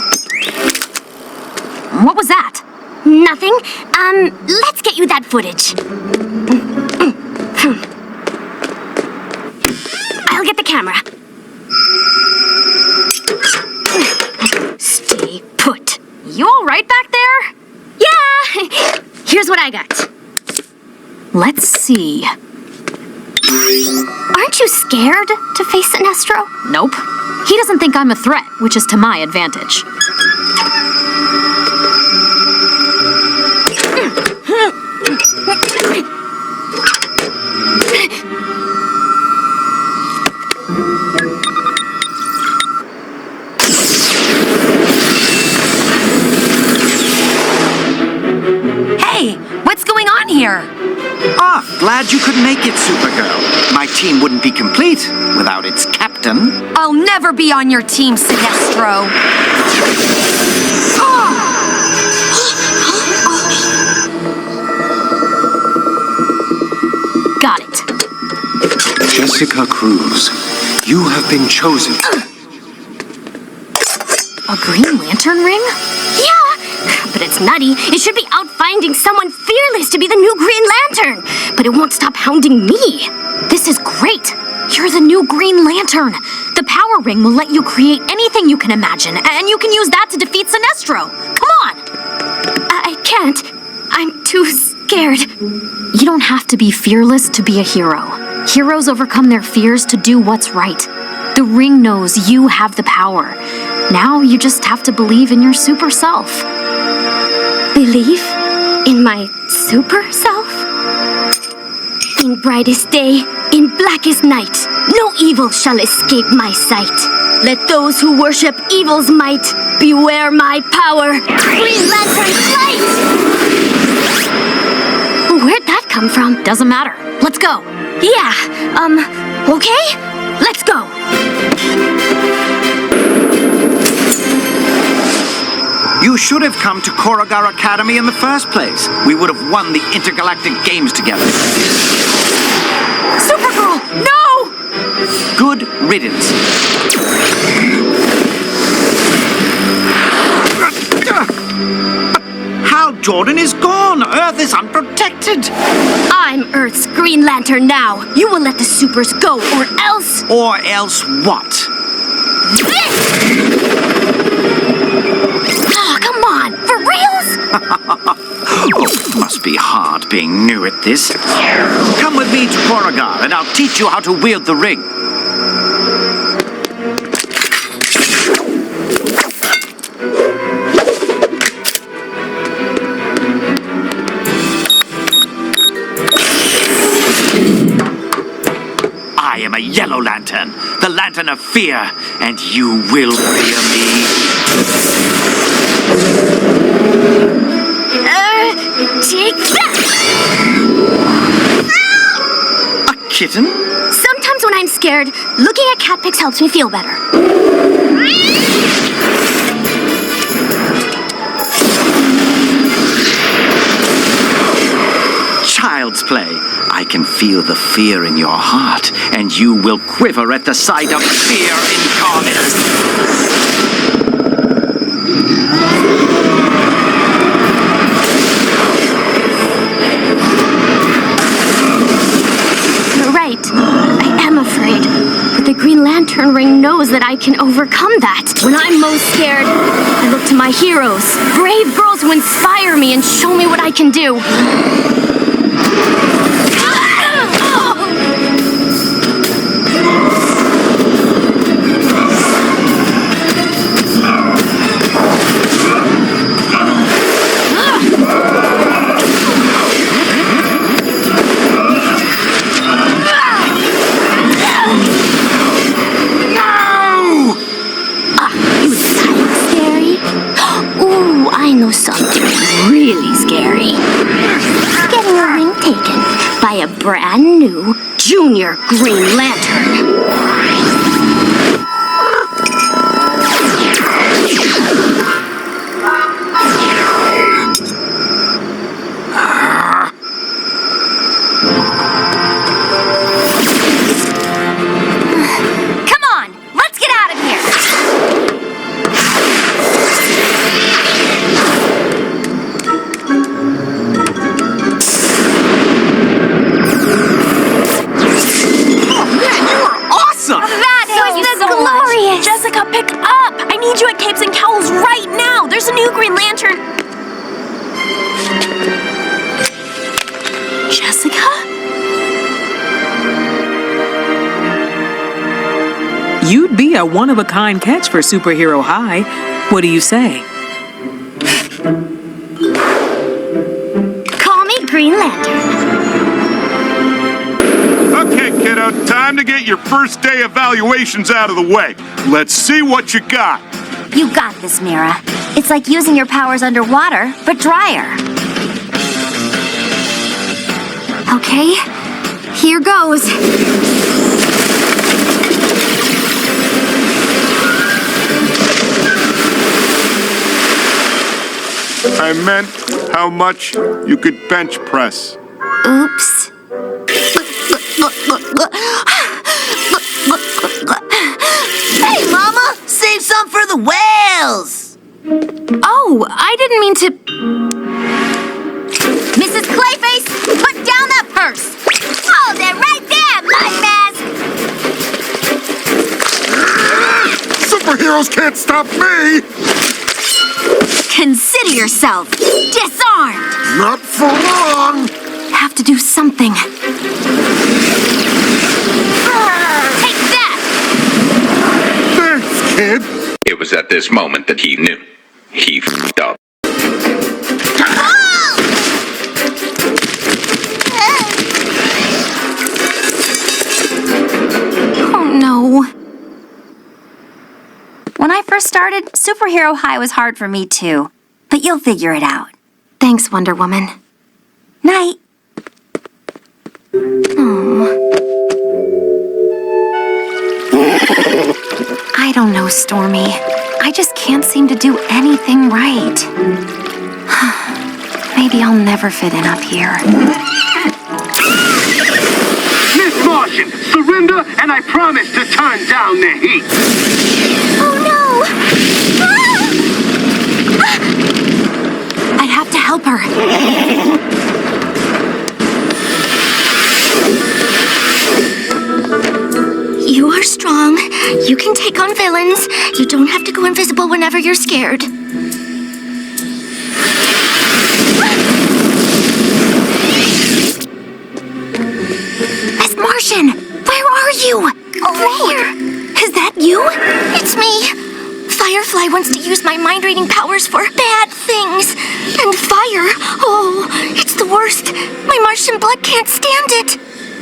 What was that? Nothing. Let's get you that footage. I'll get the camera. Stay put. You all right back there? Yeah! Here's what I got. Let's see. Aren't you scared to face Sinestro? Nope. He doesn't think I'm a threat, which is to my advantage. Hey, what's going on here? Ah, glad you could make it, Supergirl. My team wouldn't be complete without its captain. I'll never be on your team, Sinestro. Got it. Jessica Cruz, you have been chosen. A Green Lantern ring? Yeah! But it's nutty. It should be out finding someone fearless to be the new Green Lantern. But it won't stop hounding me. This is great. You're the new Green Lantern. The power ring will let you create anything you can imagine, and you can use that to defeat Sinestro. Come on! I can't. I'm too scared. You don't have to be fearless to be a hero. Heroes overcome their fears to do what's right. The ring knows you have the power. Now you just have to believe in your super self. Believe in my super self? In brightest day, in blackest night, no evil shall escape my sight. Let those who worship evil's might beware my power. Green Lantern, fight! come from? Doesn't matter. Let's go. Yeah, okay? Let's go. You should have come to Koragar Academy in the first place. We would have won the intergalactic games together. Supergirl, no! Good riddance. Hal Jordan is gone. Earth is unprotected. I'm Earth's Green Lantern now. You will let the supers go, or else... Or else what? Oh, come on, for reals? Oh, must be hard being new at this. Come with me to Koragar, and I'll teach you how to wield the ring. I am a Yellow Lantern, the Lantern of Fear, and you will fear me. Take that! A kitten? Sometimes when I'm scared, looking at cat pics helps me feel better. Child's play. I can feel the fear in your heart, and you will quiver at the sight of fear incarnate. I am afraid, but the Green Lantern ring knows that I can overcome that. When I'm most scared, I look to my heroes, brave girls who inspire me and show me what I can do. Something really scary. Getting a ring taken by a brand new Junior Green Lantern. Come on, let's get out of here. Jessica, pick up! I need you at Capes and Cowls right now! There's a new Green Lantern! Jessica? You'd be a one-of-a-kind catch for Superhero High. What do you say? Call me Green Lantern. Okay, kiddo, time to get your first day evaluations out of the way. Let's see what you got. You got this, Mira. It's like using your powers underwater, but drier. Okay, here goes. I meant how much you could bench press. Oops. Hey, Mama! Save some for the whales! Oh, I didn't mean to... Mrs. Clayface, put down that purse! Hold it right there, Blood Mask! Superheroes can't stop me! Consider yourself disarmed! Not for long! Have to do something. Take that! Thanks, kid. It was at this moment that he knew. He f***ed up. Oh no. When I first started, Superhero High was hard for me too. But you'll figure it out. Thanks, Wonder Woman. Night. Stormy. I just can't seem to do anything right. Maybe I'll never fit in up here. Miss Martian, surrender and I promise to turn down the heat. Oh no! I'd have to help her. You are strong. You can take on villains. You don't have to go invisible whenever you're scared. Miss Martian, where are you? Over here. Is that you? It's me. Firefly wants to use my mind-reading powers for bad things. And fire, oh, it's the worst. My Martian blood can't stand it.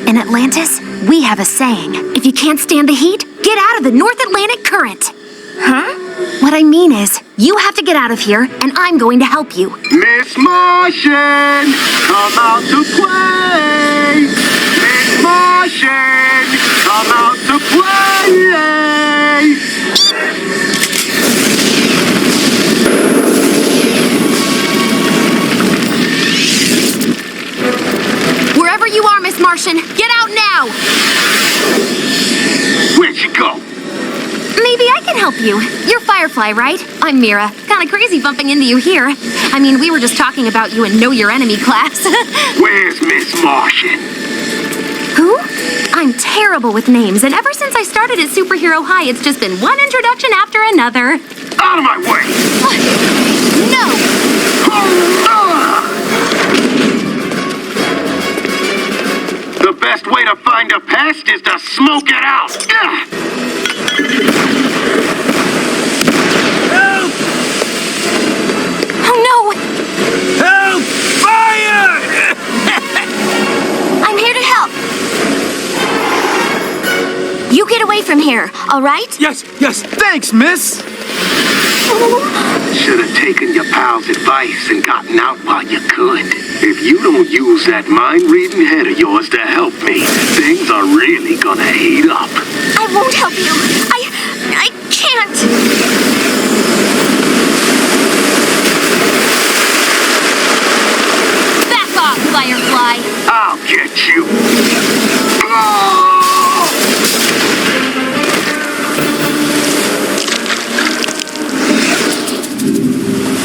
In Atlantis, we have a saying. If you can't stand the heat, get out of the North Atlantic Current. Huh? What I mean is, you have to get out of here, and I'm going to help you. Miss Martian, come out to play. Miss Martian, come out to play. Wherever you are, Miss Martian, get out now! Where'd you go? Maybe I can help you. You're Firefly, right? I'm Mira. Kinda crazy bumping into you here. I mean, we were just talking about you in Know Your Enemy class. Where's Miss Martian? Who? I'm terrible with names, and ever since I started at Superhero High, it's just been one introduction after another. Out of my way! No! The best way to find a pest is to smoke it out. Help! Oh no! Help! Fire! I'm here to help. You get away from here, all right? Yes, thanks, miss. Should have taken your pal's advice and gotten out while you could. If you don't use that mind-reading head of yours to help me, things are really gonna heat up. I won't help you. I can't. Back off, Firefly! I'll get you.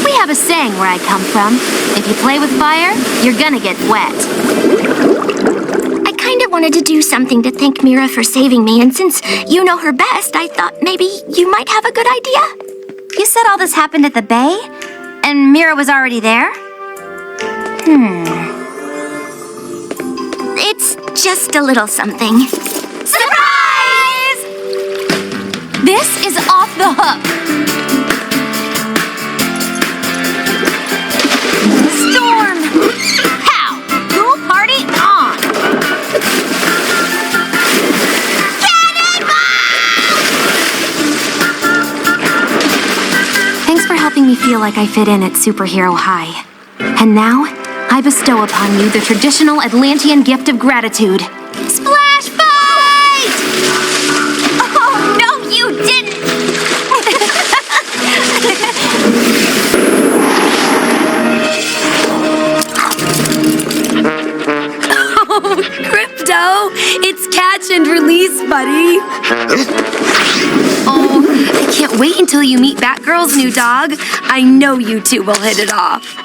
We have a saying where I come from. If you play with fire, you're gonna get wet. I kind of wanted to do something to thank Mira for saving me, and since you know her best, I thought maybe you might have a good idea. You said all this happened at the bay? And Mira was already there? It's just a little something. Surprise! This is Off the Hook. Storm! Pow! Pool party on! Thanks for helping me feel like I fit in at Superhero High. And now, I bestow upon you the traditional Atlantean gift of gratitude. Splash fight! Oh, no, you didn't! Oh, Crypto! It's catch and release, buddy! Oh, I can't wait until you meet Batgirl's new dog. I know you two will hit it off.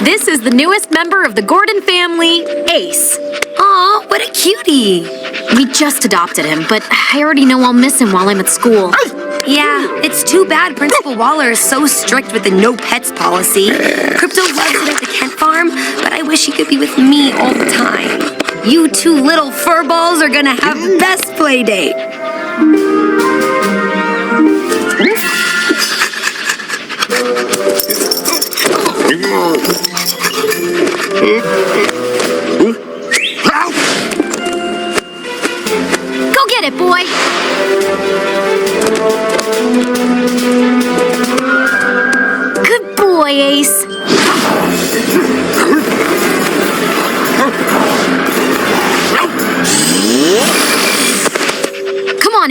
This is the newest member of the Gordon family, Ace. Aw, what a cutie. We just adopted him, but I already know I'll miss him while I'm at school. Yeah, it's too bad Principal Waller is so strict with the no pets policy. Crypto loves it at the Kent farm, but I wish he could be with me all the time. You two little furballs are gonna have the best play date.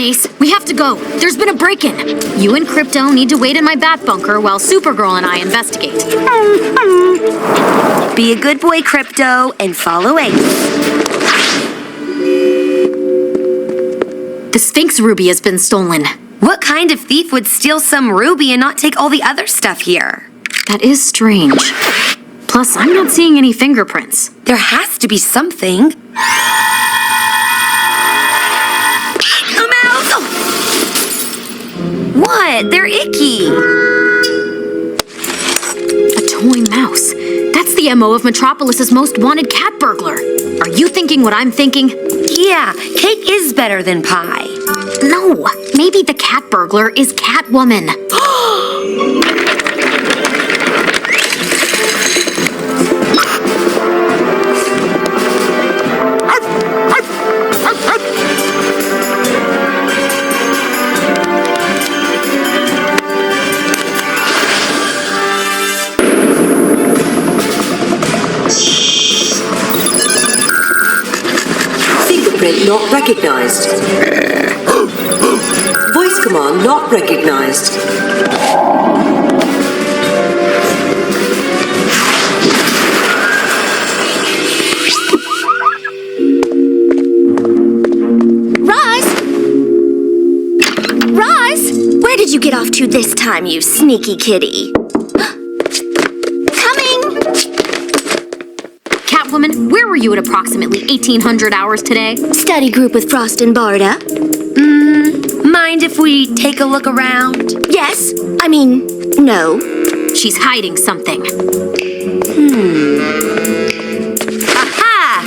on, Ace. We have to go. There's been a break-in. You and Crypto need to wait in my bat bunker while Supergirl and I investigate. Be a good boy, Crypto, and follow Ace. The Sphinx ruby has been stolen. What kind of thief would steal some ruby and not take all the other stuff here? That is strange. Plus, I'm not seeing any fingerprints. There has to be something. Come out! Oh. What? They're icky. A toy mouse. That's the MO of Metropolis's most wanted cat burglar. Are you thinking what I'm thinking? Yeah, cake is better than pie. No, maybe the cat burglar is Catwoman. Fingerprint not recognized. Voice command not recognized. Roz! Where did you get off to this time, you sneaky kitty? Catwoman, where were you at approximately 1800 hours today? Study group with Frost and Barda. Mind if we take a look around? Yes. I mean, no. She's hiding something. Aha!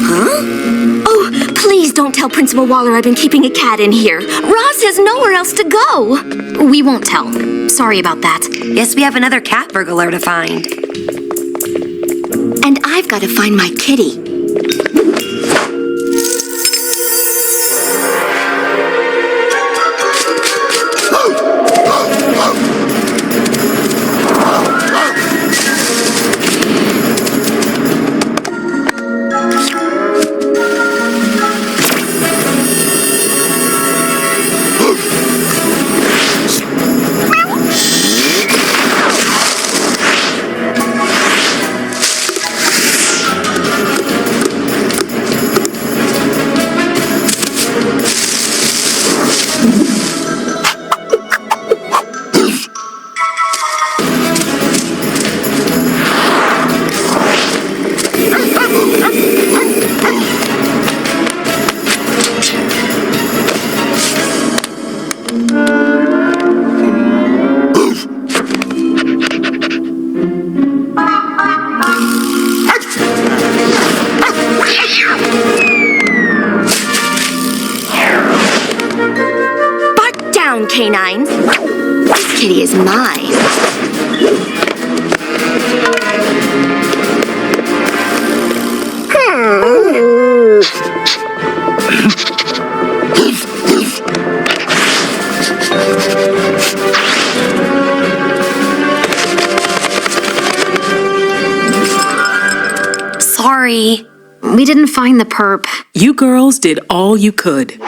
Huh? Oh, please don't tell Principal Waller I've been keeping a cat in here. Roz has nowhere else to go. We won't tell. Sorry about that. Guess we have another cat burglar to find. And I've got to find my kitty. Canine. This kitty is mine. Sorry. We didn't find the perp. You girls did all you could.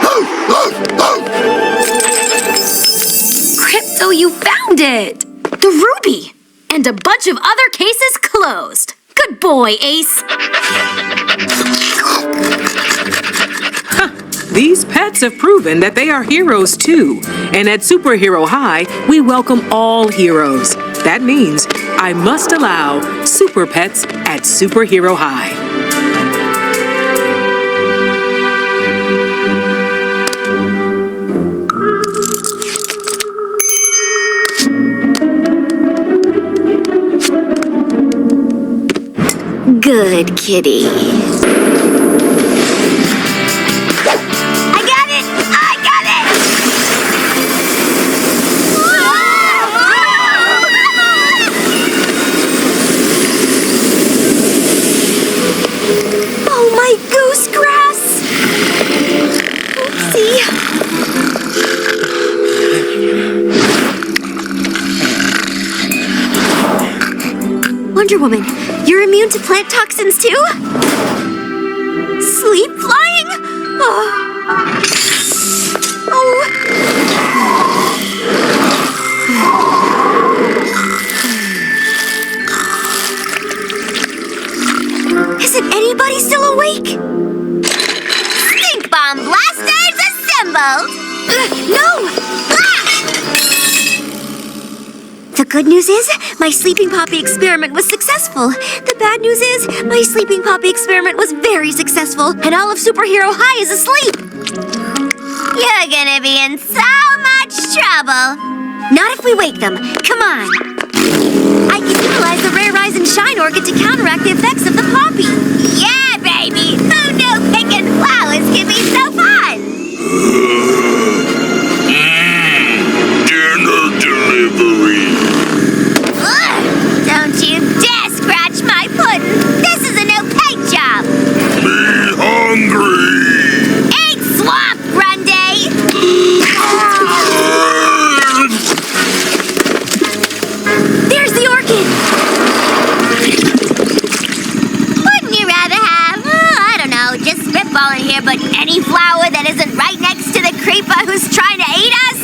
Crypto, you found it! The ruby! And a bunch of other cases closed. Good boy, Ace. These pets have proven that they are heroes too. And at Superhero High, we welcome all heroes. That means I must allow super pets at Superhero High. Good kitty. I got it! I got it! Oh, my goose grass! Oopsie. Wonder Woman, you're immune to plant toxins too? Sleep flying? Oh The good news is, my sleeping poppy experiment was successful. The bad news is, my sleeping poppy experiment was very successful, and all of Superhero High is asleep. You're gonna be in so much trouble. Not if we wake them. Come on. I can utilize the Rare Rise and Shine Orchid to counteract the effects of the poppy. Yeah, baby! Who knew picking flowers can be so fun? Dinner delivery. Ugh, don't you dare scratch my pudding! This is a no paint job! Be hungry. Eat swamp, Grundy! There's the orchid! Wouldn't you rather have, I don't know, just spitballing here, but any flower that isn't right next to the creeper who's trying to eat us?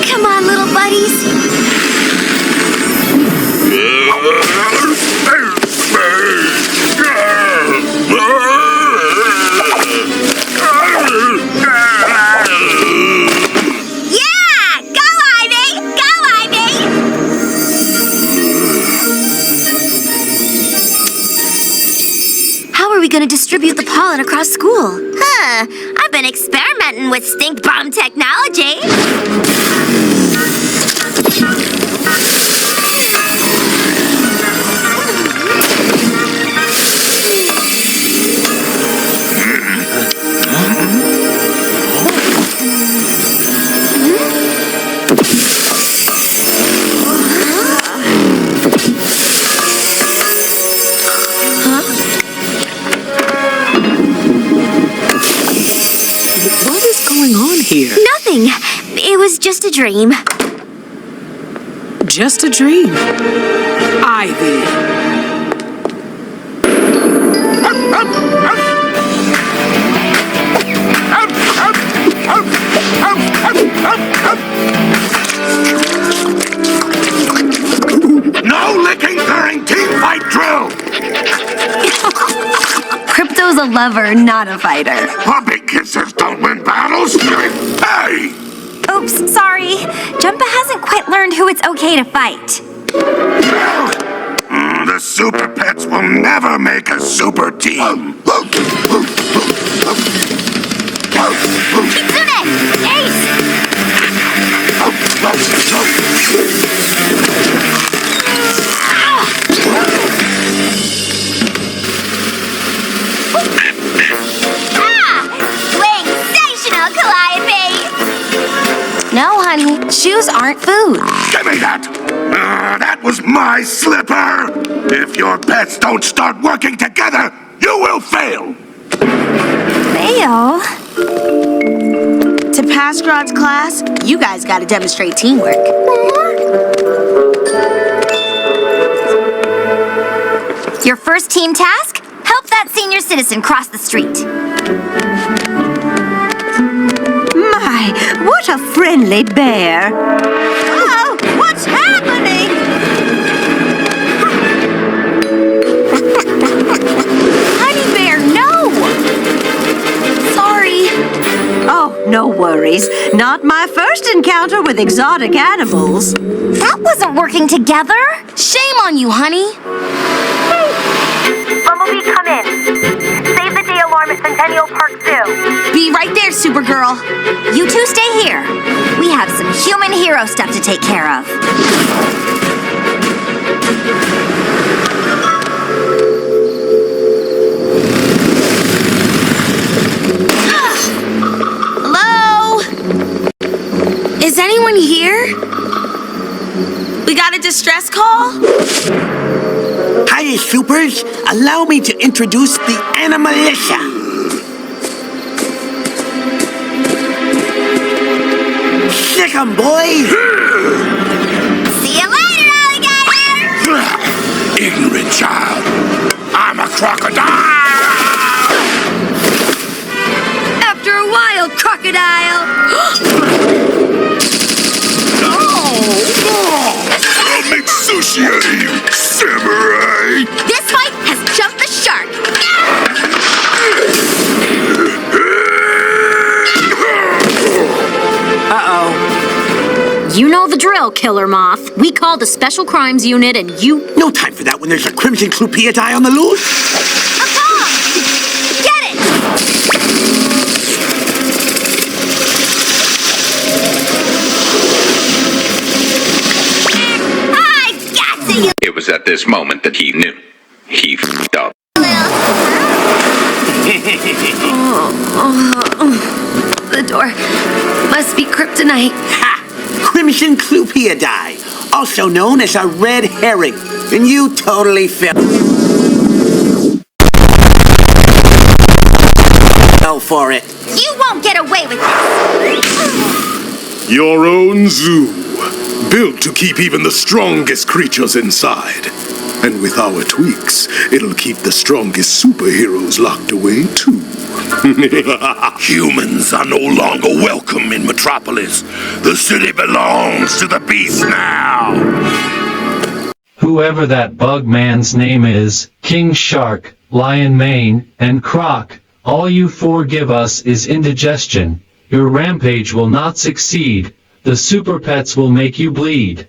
Come on, little buddies. Yeah! Go, Ivy! Go, Ivy! How are we going to distribute the pollen across school? I've been experimenting with stink bomb technology. What is going on here? Nothing. It was just a dream. Just a dream. Ivy. No licking during team fight drill. Crypto's a lover, not a fighter. Puppy kisses don't win battles. Hey! Oops, sorry. Jumpa hasn't quite learned who it's okay to fight. The Super Pets will never make a super team. Kitsune! Ace! Wingsational, Calliope! No, honey. Shoes aren't food. Give me that! That was my slipper! If your pets don't start working together, you will fail! Fail? To pass Grodd's class, you guys gotta demonstrate teamwork. Your first team task? Help that senior citizen cross the street. My, what a friendly bear! Oh, what's happening? Honey bear, no! Sorry. Oh, no worries. Not my first encounter with exotic animals. That wasn't working together. Shame on you, honey. Bumblebee, come in. Save the day alarm at Centennial Park Zoo. Be right there, Supergirl. You two stay here. We have some human hero stuff to take care of. Hello? Is anyone here? We got a distress call? Hiya, Supers. Allow me to introduce the Animalitia. Sick 'em, boys. See you later, alligator! Ignorant child. I'm a crocodile! After a while, crocodile. I'll make sushi out of you, samurai! This fight has jumped the shark. You know the drill, Killer Moth. We called the Special Crimes Unit and you... No time for that when there's a Crimson Clupiadai on the loose. Get it! I got to you! It was at this moment that he knew. He f***ed up. The door must be kryptonite. Ha! Crimson Clupiadai, also known as a red herring. And you totally fell for it. You won't get away with this. Your own zoo, built to keep even the strongest creatures inside. And with our tweaks, it'll keep the strongest superheroes locked away too. Humans are no longer welcome in Metropolis. The city belongs to the beast now. Whoever that bug man's name is, King Shark, Lion Mane, and Croc, all you four give us is indigestion. Your rampage will not succeed. The super pets will make you bleed.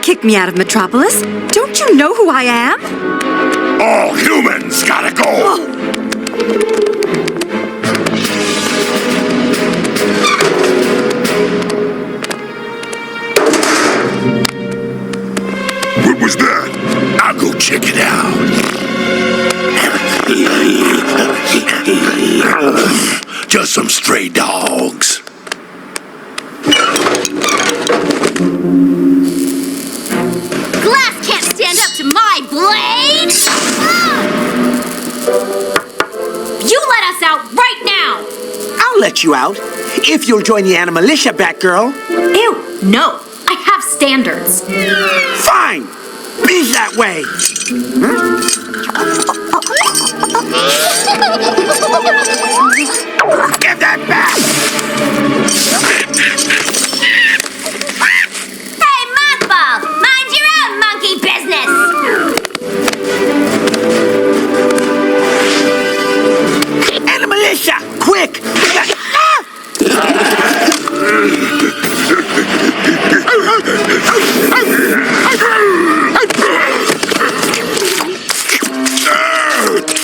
Kick me out of Metropolis. Don't you know who I am? All humans gotta go! What was that? I'll go check it out. Just some stray dogs. Glass can't stand up to my blade! You let us out right now! I'll let you out, if you'll join the Animalitia, Batgirl. Ew, no. I have standards. Fine! Be that way! Give that back! Hey, Mothball! Mind your own monkey business! Animalitia! Quick! We got...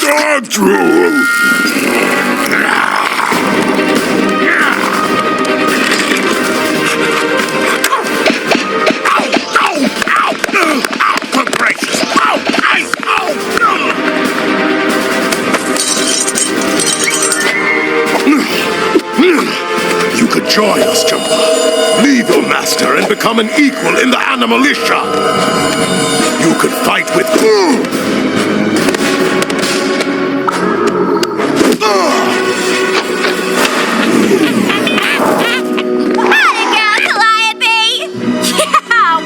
Dog drool! You could join us, Jumper. Leave your master and become an equal in the Animalitia. You could fight with... Yeah!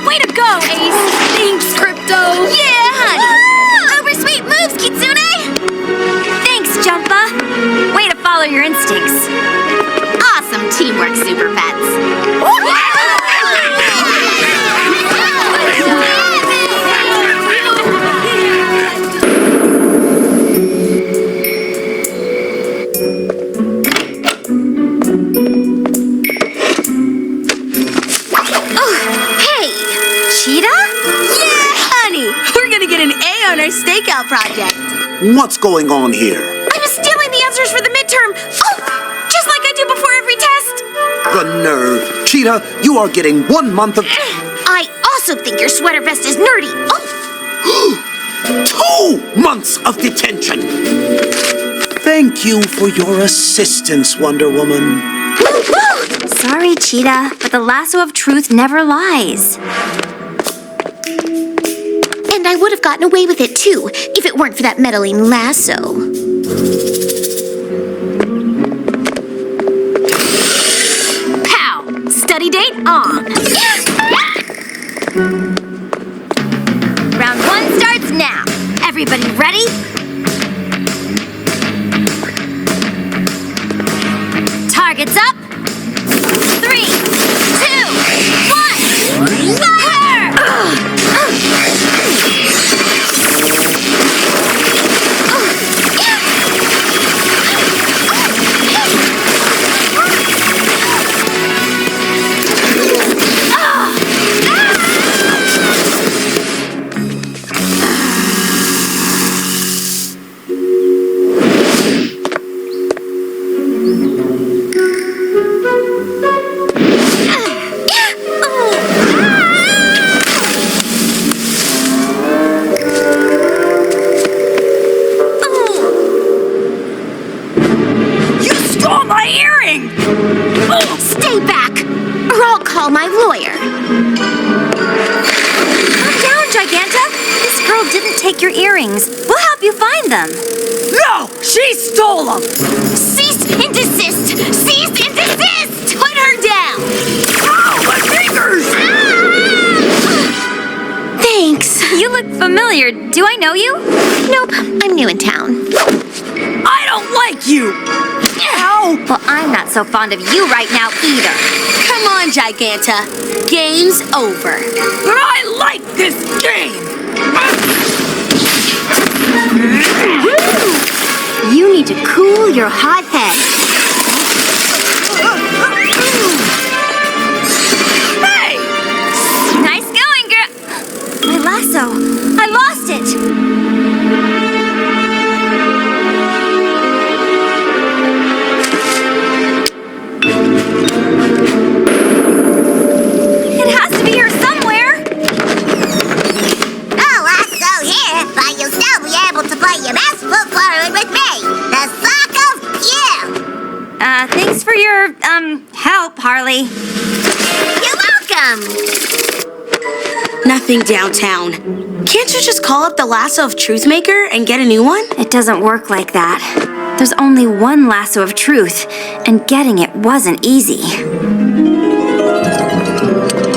Way to go, Ace! Thanks, Crypto! Yeah, honey! Uber sweet moves, Kitsune! Thanks, Jumpa! Way to follow your instincts. Awesome teamwork, Super Pets! Stakeout project. What's going on here? I was stealing the answers for the midterm. Oh, just like I do before every test. The nerve. Cheetah, you are getting 1 month of... I also think your sweater vest is nerdy. Oh. 2! 2 months of detention. Thank you for your assistance, Wonder Woman. Sorry, Cheetah, but the lasso of truth never lies. And I would have gotten away with it too, if it weren't for that meddling lasso. Pow! Study date on. Round 1 starts now. Everybody ready? Targets up. 3, 2, 1, fire! Stay back, or I'll call my lawyer. Calm down, Giganta. This girl didn't take your earrings. We'll help you find them. No! She stole them! Cease and desist! Cease and desist! Put her down! Ow, my fingers! Thanks. You look familiar. Do I know you? Nope, I'm new in town. I don't like you! Ow! Well, I'm not so fond of you right now either. Come on, Giganta. Game's over. But I like this game! You need to cool your hot head. Hey! Nice going, girl. My lasso. I lost it. It has to be here somewhere. Oh, lasso here, but you'll still be able to play your best foot forward with me, the Sock of Q. Thanks for your, help, Harley. You're welcome. Nothing downtown. Can't you just call up the Lasso of Truth Maker and get a new one? It doesn't work like that. There's only one lasso of truth, and getting it wasn't easy.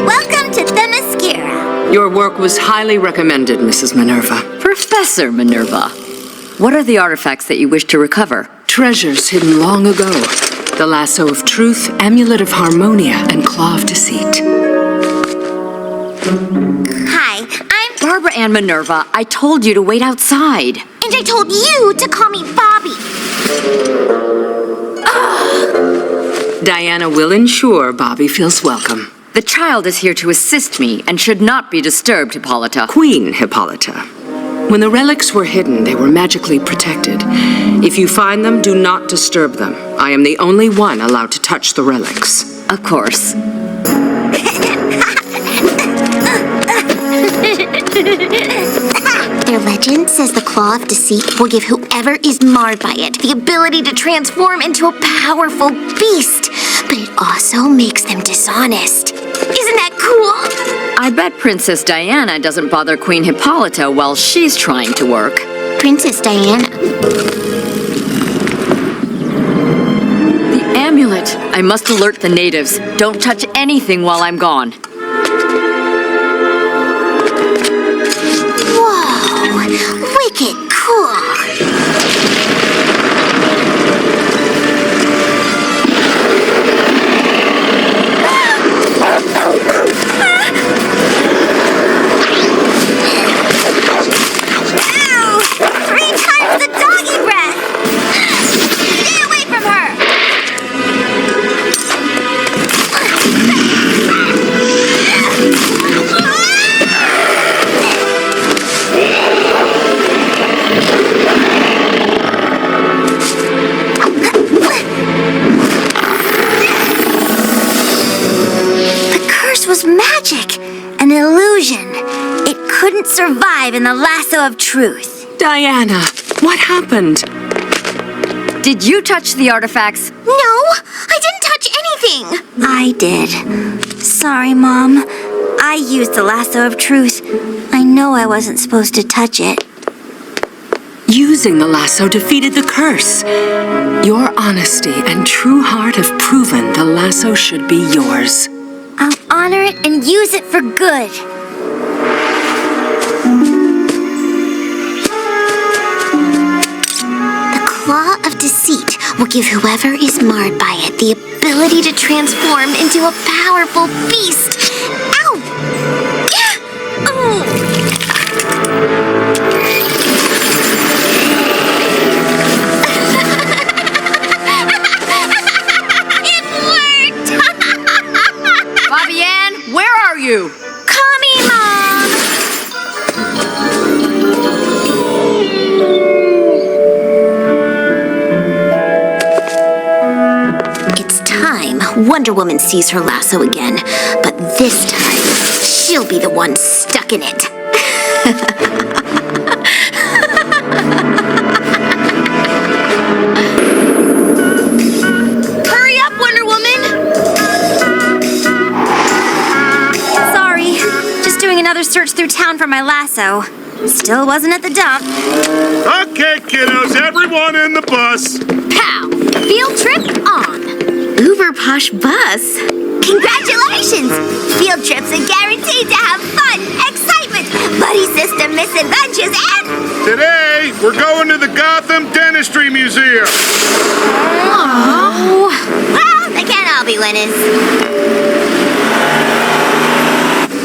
Welcome to Themyscira. Your work was highly recommended, Mrs. Minerva. Professor Minerva, what are the artifacts that you wish to recover? Treasures hidden long ago. The Lasso of Truth, Amulet of Harmonia, and Claw of Deceit. Hi, I'm Barbara Ann Minerva, I told you to wait outside. And I told you to call me Bobby. Diana will ensure Bobby feels welcome. The child is here to assist me and should not be disturbed, Hippolyta. Queen Hippolyta. When the relics were hidden, they were magically protected. If you find them, do not disturb them. I am the only one allowed to touch the relics. Of course. Their legend says the Claw of Deceit will give whoever is marred by it the ability to transform into a powerful beast. But it also makes them dishonest. Isn't that cool? I bet Princess Diana doesn't bother Queen Hippolyta while she's trying to work. Princess Diana. The amulet! I must alert the natives. Don't touch anything while I'm gone. Whoa! Wicked cool! An illusion. It couldn't survive in the lasso of truth. Diana, what happened? Did you touch the artifacts? No, I didn't touch anything. I did. Sorry, Mom. I used the lasso of truth. I know I wasn't supposed to touch it. Using the lasso defeated the curse. Your honesty and true heart have proven the lasso should be yours. I'll honor it and use it for good. The claw of deceit will give whoever is marred by it the ability to transform into a powerful beast. Ow! Oh! Fabian, where are you? Coming, Mom! It's time Wonder Woman sees her lasso again, but this time, she'll be the one stuck in it. Hurry up, Wonder Woman! Sorry, just doing another search through town for my lasso. Still wasn't at the dump. Okay, kiddos, everyone in the bus. Pow! Field trip on. Uber posh bus. Congratulations! Field trips are guaranteed to have fun, excitement, buddy system misadventures, and... Today, we're going to the Gotham Dentistry Museum. Oh. Well, they can't all be winners.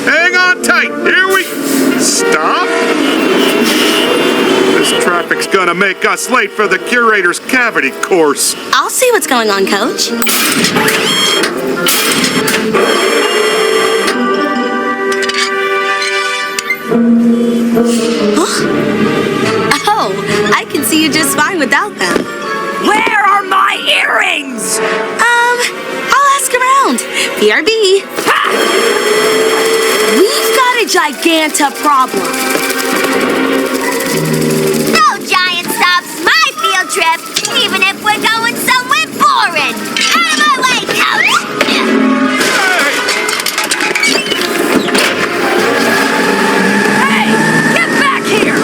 Hang on tight. Here we... Stop. This traffic's gonna make us late for the curator's cavity course. I'll see what's going on, Coach. Oh, I can see you just fine without them. Where are my earrings? I'll ask around. BRB. We've got a giganta problem. No giant stops my field trip, even if we're going somewhere boring. Out of my way, Coach! Hey, get back here!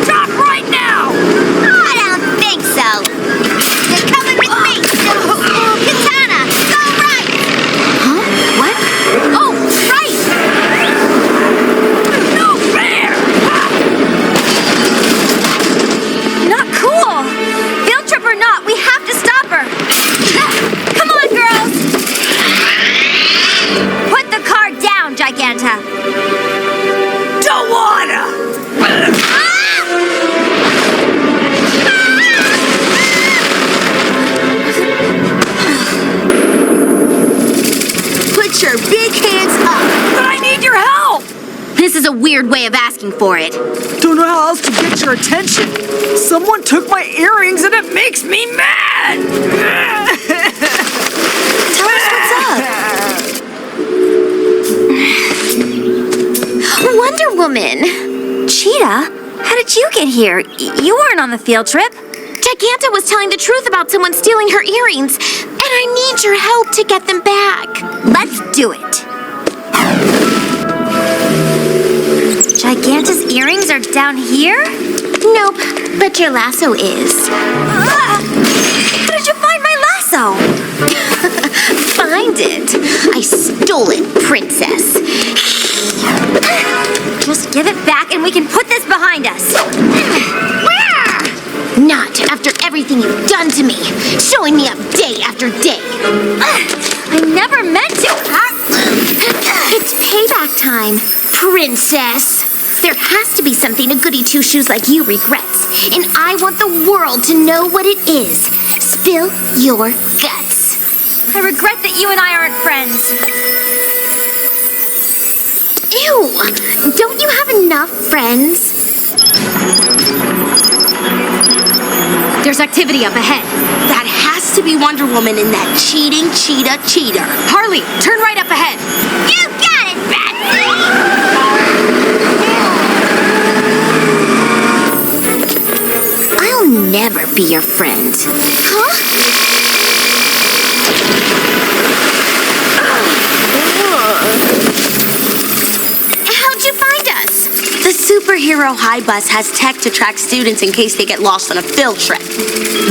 Stop right now! I don't think so. You're coming with me. Katana, go right! Huh? What? Oh, right! No fair! Not cool! Field trip or not, we have to stop her! Come on, girls! Put the car down, Giganta! Don't wanna! Put your big hands up. But I need your help! This is a weird way of asking for it. Don't know how else to get your attention. Someone took my earrings and it makes me mad! Tell us what's up. Wonder Woman! Cheetah, how did you get here? You weren't on the field trip. Giganta was telling the truth about someone stealing her earrings, and I need your help to get them back. Let's do it. Giganta's earrings are down here? Nope, but your lasso is. How did you find my lasso? Find it. I stole it, princess. Just give it back and we can put this behind us. Not after everything you've done to me, showing me up day after day. I never meant to. It's payback time, princess. There has to be something a goody two-shoes like you regrets, and I want the world to know what it is. Spill your guts. I regret that you and I aren't friends. Ew! Don't you have enough friends? There's activity up ahead. That has to be Wonder Woman in that cheating cheater. Harley, turn right up ahead. You got it, Madson! never be your friend. Huh? How'd you find us? The Superhero High bus has tech to track students in case they get lost on a field trip.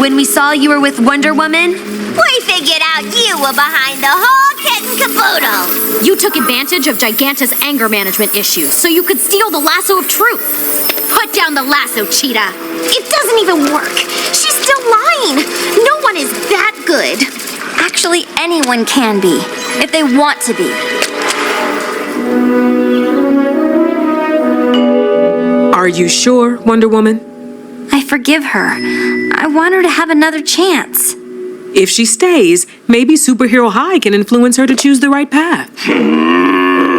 When we saw you were with Wonder Woman, We figured out you were behind the whole kit and caboodle. You took advantage of Giganta's anger management issues so you could steal the lasso of truth. Put down the lasso, Cheetah. It doesn't even work. She's still lying. No one is that good. actually anyone can be, if they want to be. Are you sure, Wonder Woman? I forgive her. I want her to have another chance. If she stays, maybe Superhero High can influence her to choose the right path.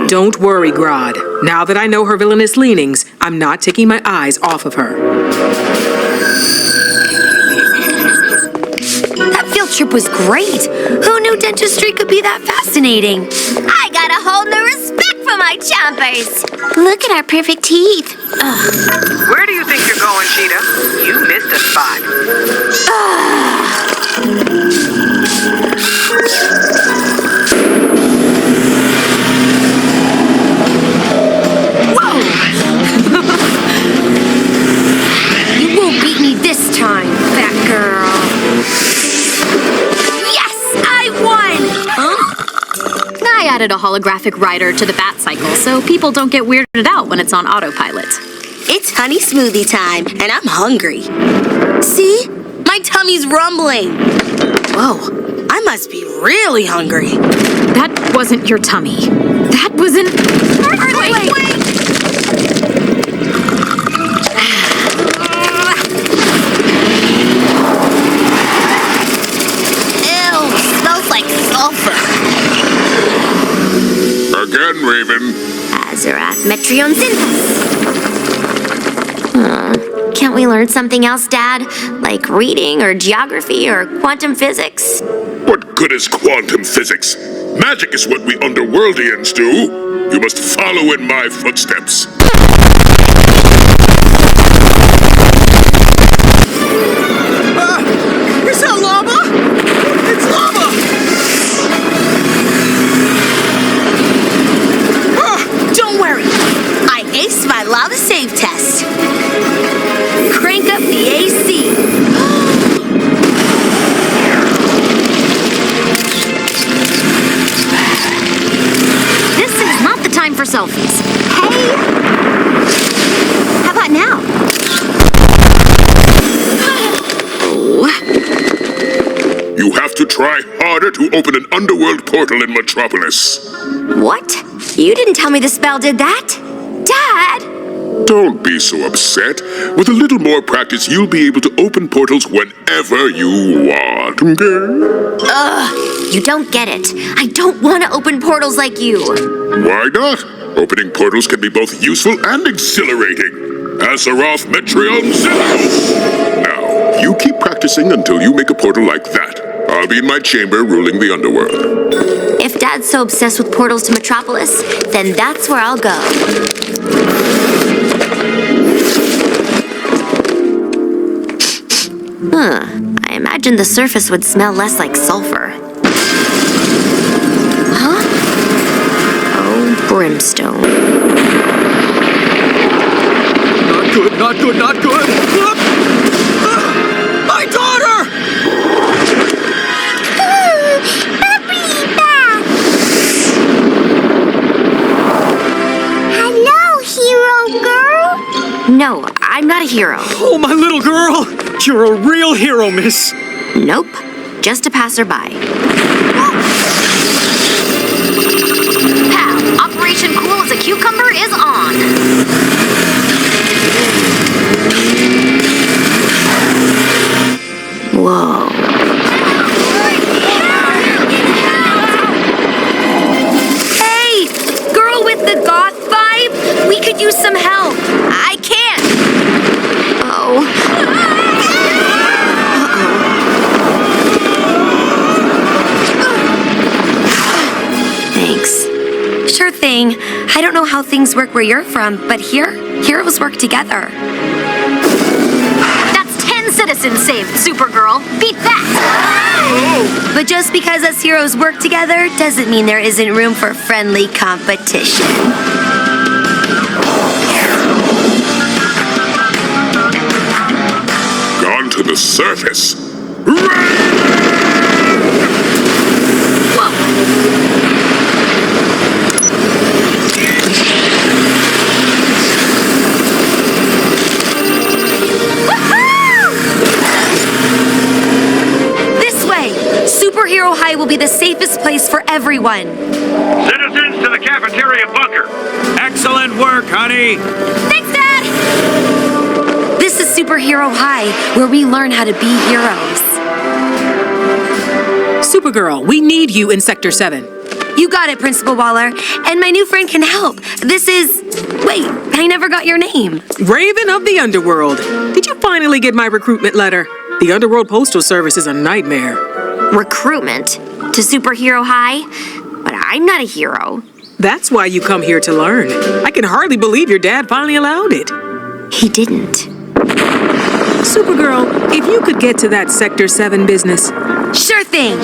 Don't worry, Grodd. Now that I know her villainous leanings, I'm not taking my eyes off of her. That field trip was great. Who knew dentistry could be that fascinating? I got a whole new respect for my chompers. Look at our perfect teeth. Where do you think you're going, Cheetah? You missed a spot. Whoa! You won't beat me this time, Batgirl. Yes, I won! Huh? I added a holographic rider to the Bat Cycle so people don't get weirded out when it's on autopilot. It's honey smoothie time, and I'm hungry. See? My tummy's rumbling. Whoa, I must be really hungry. That wasn't your tummy. That was an earthquake! Ew, smells like sulfur. Again, Raven. Azarath Metrion Synthos. Can't we learn something else, Dad? Like reading or geography or quantum physics? What good is quantum physics? Magic is what we underworldians do. You must follow in my footsteps. Is that lava? It's lava! Don't worry. I aced my lava save test. Crank up the AC. This is not the time for selfies. Hey! How about now? You have to try harder to open an underworld portal in Metropolis. What? You didn't tell me the spell did that? Dad! Don't be so upset. With a little more practice, you'll be able to open portals whenever you want, okay? Ugh, you don't get it. I don't want to open portals like you. Why not? Opening portals can be both useful and exhilarating. Azeroth Metrion Zygaj! Now, you keep practicing until you make a portal like that. I'll be in my chamber ruling the underworld. If Dad's so obsessed with portals to Metropolis, then that's where I'll go. I imagine the surface would smell less like sulfur. Huh? Oh, brimstone. Not good, not good, not good! My daughter! Hello, hero girl. No, I'm not a hero. Oh, my little girl! You're a real hero, miss. Nope, just a passerby. Pal, Operation Cool as a Cucumber is on. Whoa. Hey! Girl with the goth vibe? We could use some help. I can't. Oh. Thanks. Sure thing. I don't know how things work where you're from, but here, heroes work together. That's 10 One citizen saved, Supergirl. Beat that! But just because us heroes work together doesn't mean there isn't room for friendly competition. Gone to the surface. Superhero High will be the safest place for everyone. Citizens to the cafeteria bunker. Excellent work, honey. Thanks, Dad! This is Superhero High, where we learn how to be heroes. Supergirl, we need you in Sector 7. You got it, Principal Waller. And my new friend can help. This is... Wait, I never got your name. Raven of the Underworld. Did you finally get my recruitment letter? The Underworld Postal Service is a nightmare. Recruitment? To Superhero High? But I'm not a hero. That's why you come here to learn. I can hardly believe your dad finally allowed it. He didn't. Supergirl, if you could get to that Sector 7 business. Sure thing.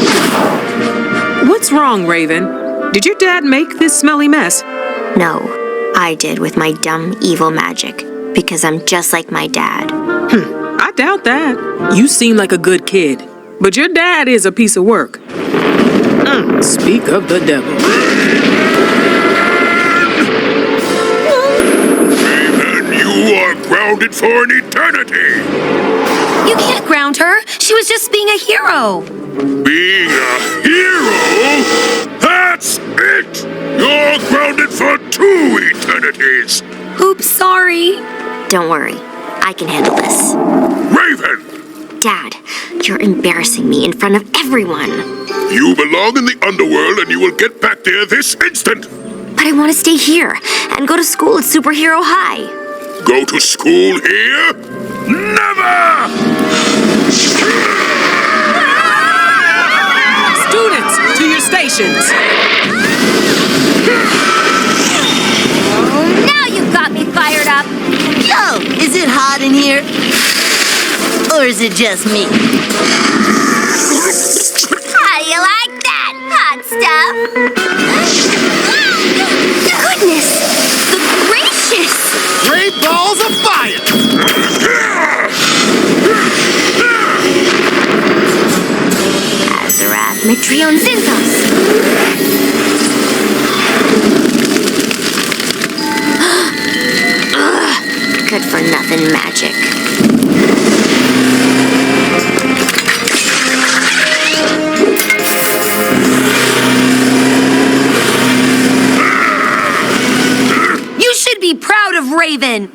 What's wrong, Raven? Did your dad make this smelly mess? No, I did with my dumb, evil magic. Because I'm just like my dad. I doubt that. You seem like a good kid. But your dad is a piece of work. Speak of the devil. Raven, you are grounded for an eternity. You can't ground her. She was just being a hero. Being a hero? That's it! You're grounded for 2 eternities. Oops, sorry. Don't worry. I can handle this. Raven! Dad, you're embarrassing me in front of everyone. You belong in the underworld and you will get back there this instant. But I want to stay here and go to school at Superhero High. Go to school here? Never! Students, to your stations. Oh, now you've got me fired up. Yo, is it hot in here? Or is it just me? How do you like that, hot stuff? Goodness! The gracious! Great balls of fire! Azarath Mitrion Zinthos! Good for nothing magic. You should be proud of Raven.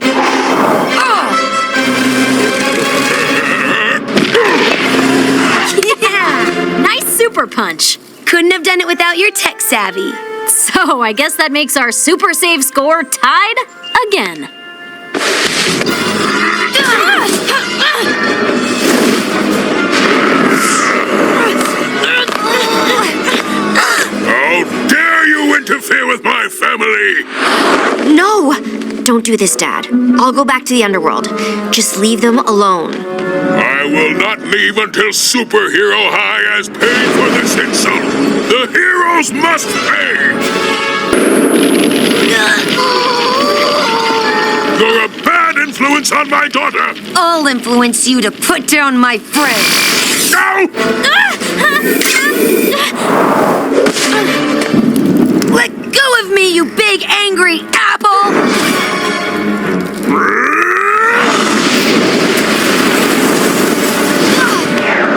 Yeah! Nice super punch. Couldn't have done it without your tech savvy. So I guess that makes our super save score tied again. How dare you interfere with my family! No! Don't do this, Dad. I'll go back to the underworld. Just leave them alone. I will not leave until Superhero High has paid for this insult. The heroes must pay! You're a bad influence on my daughter! I'll influence you to put down my friend. No! Let go of me, you big angry apple!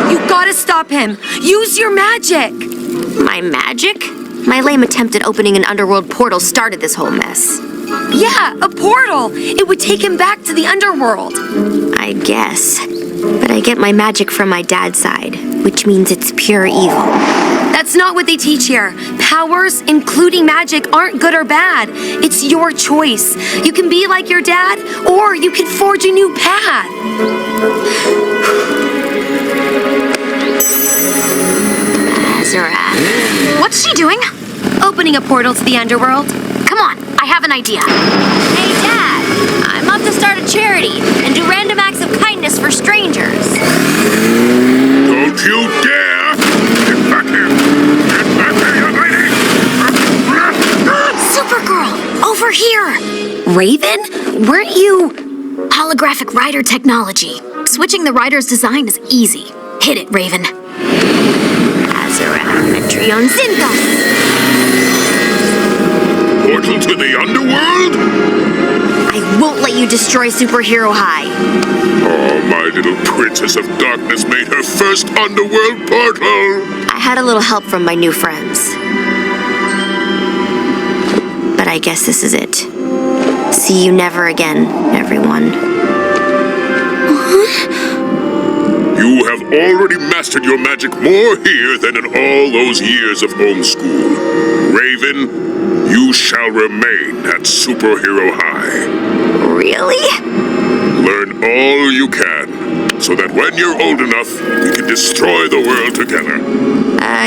You gotta stop him. Use your magic. My magic? My lame attempt at opening an underworld portal started this whole mess. Yeah, a portal. It would take him back to the underworld. I guess. But I get my magic from my dad's side, which means it's pure evil. That's not what they teach here. Powers, including magic, aren't good or bad. It's your choice. You can be like your dad, or you can forge a new path. Azarath. What's she doing? Opening a portal to the underworld. Come on, I have an idea. Hey, Dad, I'm up to start a charity and do random acts of kindness for strangers. Raven? Weren't you... Holographic rider technology. Switching the rider's design is easy. Hit it, Raven. Azura, entry on Zygaj. Portal to the underworld? I won't let you destroy Superhero High. Oh, my little princess of darkness made her first underworld portal. I had a little help from my new friends. But I guess this is it. See you never again, everyone. You have already mastered your magic more here than in all those years of homeschool. Raven, you shall remain at Superhero High. Really? Learn all you can, so that when you're old enough, we can destroy the world together.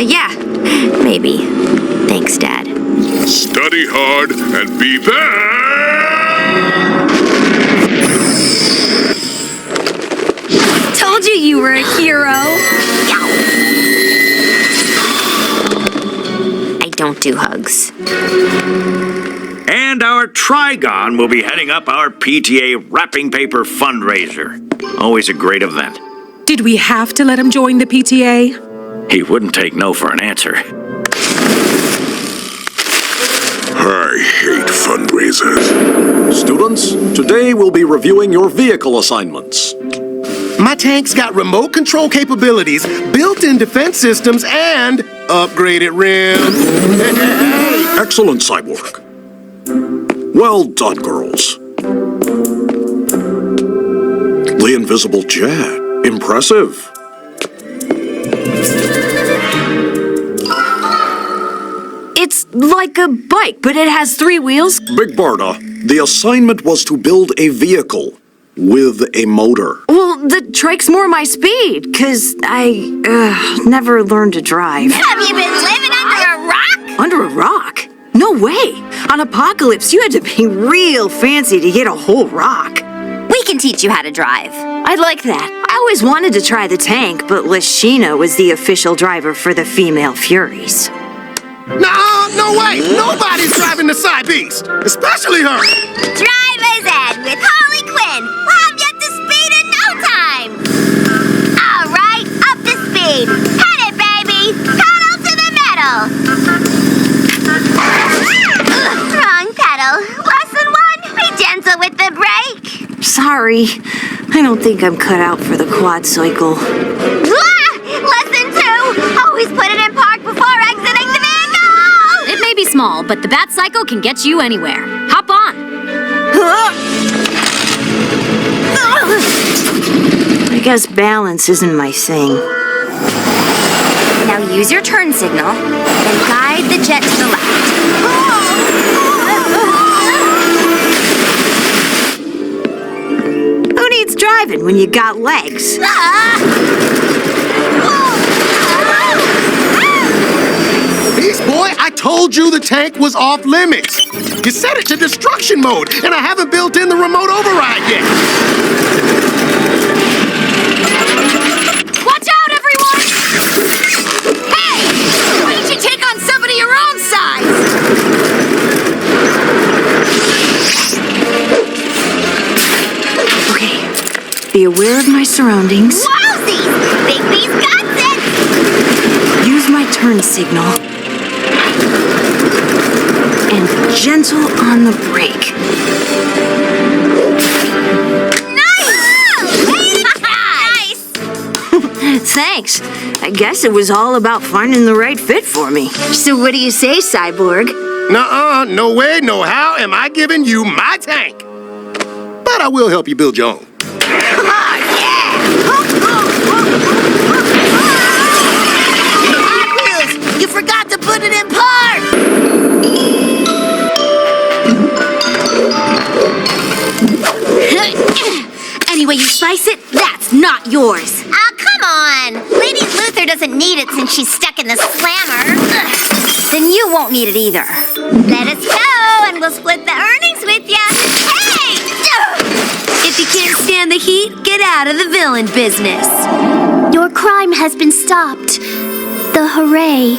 Yeah. Maybe. Thanks, Dad. Study hard and be back! Told you were a hero. I don't do hugs. And our Trigon will be heading up our PTA wrapping paper fundraiser. Always a great event. Did we have to let him join the PTA? He wouldn't take no for an answer. I hate fundraisers. Students, today we'll be reviewing your vehicle assignments. My tank's got remote control capabilities, built-in defense systems, and upgraded rims. Excellent, Cyborg. Well done, girls. The invisible jet. Impressive. It's like a bike, but it has 3 wheels. Big Barda, the assignment was to build a vehicle with a motor. Well, the trike's more my speed, 'cause I never learned to drive. Have you been living under a rock? Under a rock? No way. On Apocalypse, you had to be real fancy to hit a whole rock. We can teach you how to drive. I'd like that. I always wanted to try the tank, but Lashina was the official driver for the Female Furies. Nah, no way! Nobody's driving the Psy Beast! Especially her! Driver's ed with Harley Quinn. We'll have you up to speed in no time. All right, up to speed. Hit it, baby. Pedal to the metal. Wrong pedal. Lesson 1, be gentle with the brake. Sorry. I don't think I'm cut out for the quad cycle. Lesson 2, always put it in park before exiting the vehicle. It may be small, but the Bat Cycle can get you anywhere. Hop on. I guess balance isn't my thing. Now use your turn signal, then guide the jet to the left. Who needs driving when you got legs? Beast Boy, I told you the tank was off limits. You set it to destruction mode, and I haven't built in the remote override yet. Watch out, everyone! Hey! Why don't you take on somebody your own size? Okay, be aware of my surroundings. Wowsies! Big Beast got it! Use my turn signal. And gentle on the brake. Nice! Thanks. I guess it was all about finding the right fit for me. So what do you say, Cyborg? Nuh-uh, no way, no how am I giving you my tank. But I will help you build your own. You forgot to put it in park! Any way you slice it, that's not yours. Oh, come on! Lady Luther doesn't need it since she's stuck in the slammer. Then you won't need it either. Let us go, and we'll split the earnings with ya. Hey! If you can't stand the heat, get out of the villain business. Your crime has been stopped. The hooray.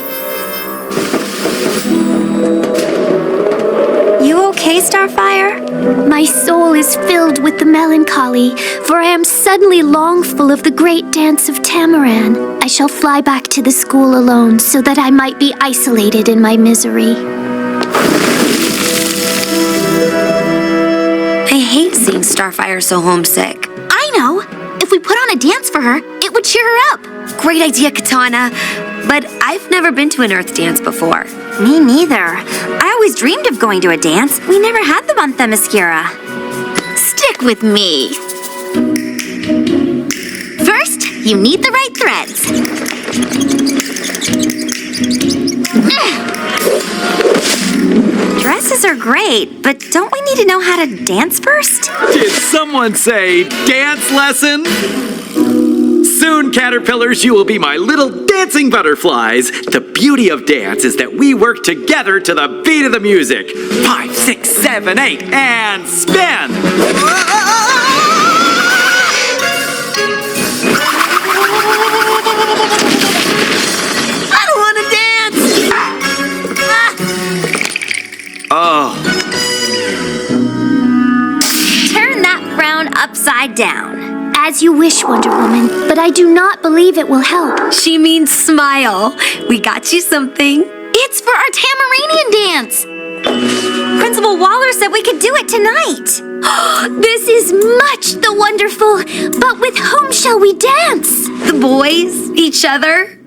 You okay? okay, Starfire? My soul is filled with the melancholy, for I am suddenly longful of the great dance of Tamaran. I shall fly back to the school alone, so that I might be isolated in my misery. I hate seeing Starfire so homesick. I know! If we put on a dance for her, it would cheer her up. Great idea, Katana. But I've never been to an Earth dance before. Me neither. I always dreamed of going to a dance. We never had them on Themyscira. Stick with me. First, you need the right threads. Dresses are great, but don't we need to know how to dance first? Did someone say dance lesson? Soon, caterpillars, you will be my little dancing butterflies. The beauty of dance is that we work together to the beat of the music. 5, 6, 7, 8, and spin! I don't want to dance! Oh. Turn that frown upside down. As you wish, Wonder Woman, but I do not believe it will help. She means smile. We got you something. It's for our Tamaranian dance. Principal Waller said we could do it tonight. This is much the wonderful, but with whom shall we dance? The boys? Each other?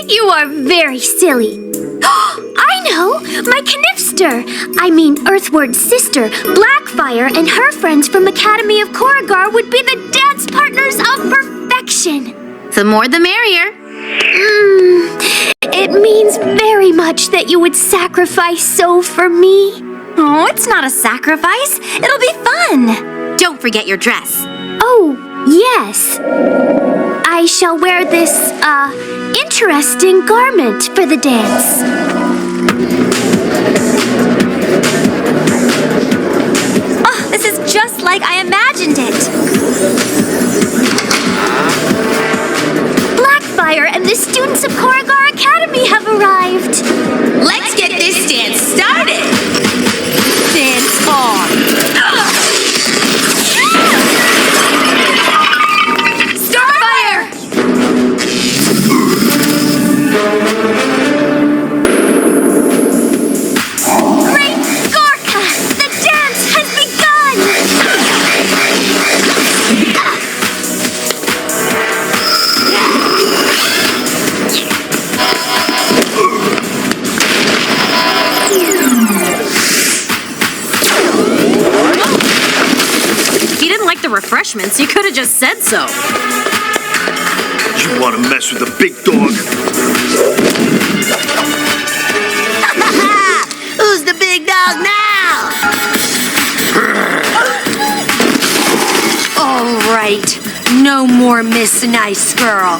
You are very silly. I know! My Knifster! I mean, Earthward's sister, Blackfire, and her friends from Academy of Korugar would be the dance partners of perfection. The more the merrier. It means very much that you would sacrifice so for me. Oh, it's not a sacrifice. It'll be fun. Don't forget your dress. Oh, yes. I shall wear this, interesting garment for the dance. Oh, this is just like I imagined it. Blackfire and the students of Korugar Academy have arrived. Let's get this dance started. Dance on. Starfire! Great Gorka! The dance has begun! If you didn't like the refreshments, you could have just said so. You want to mess with the big dog? Who's the big dog now? All right. No more Miss Nice Girl.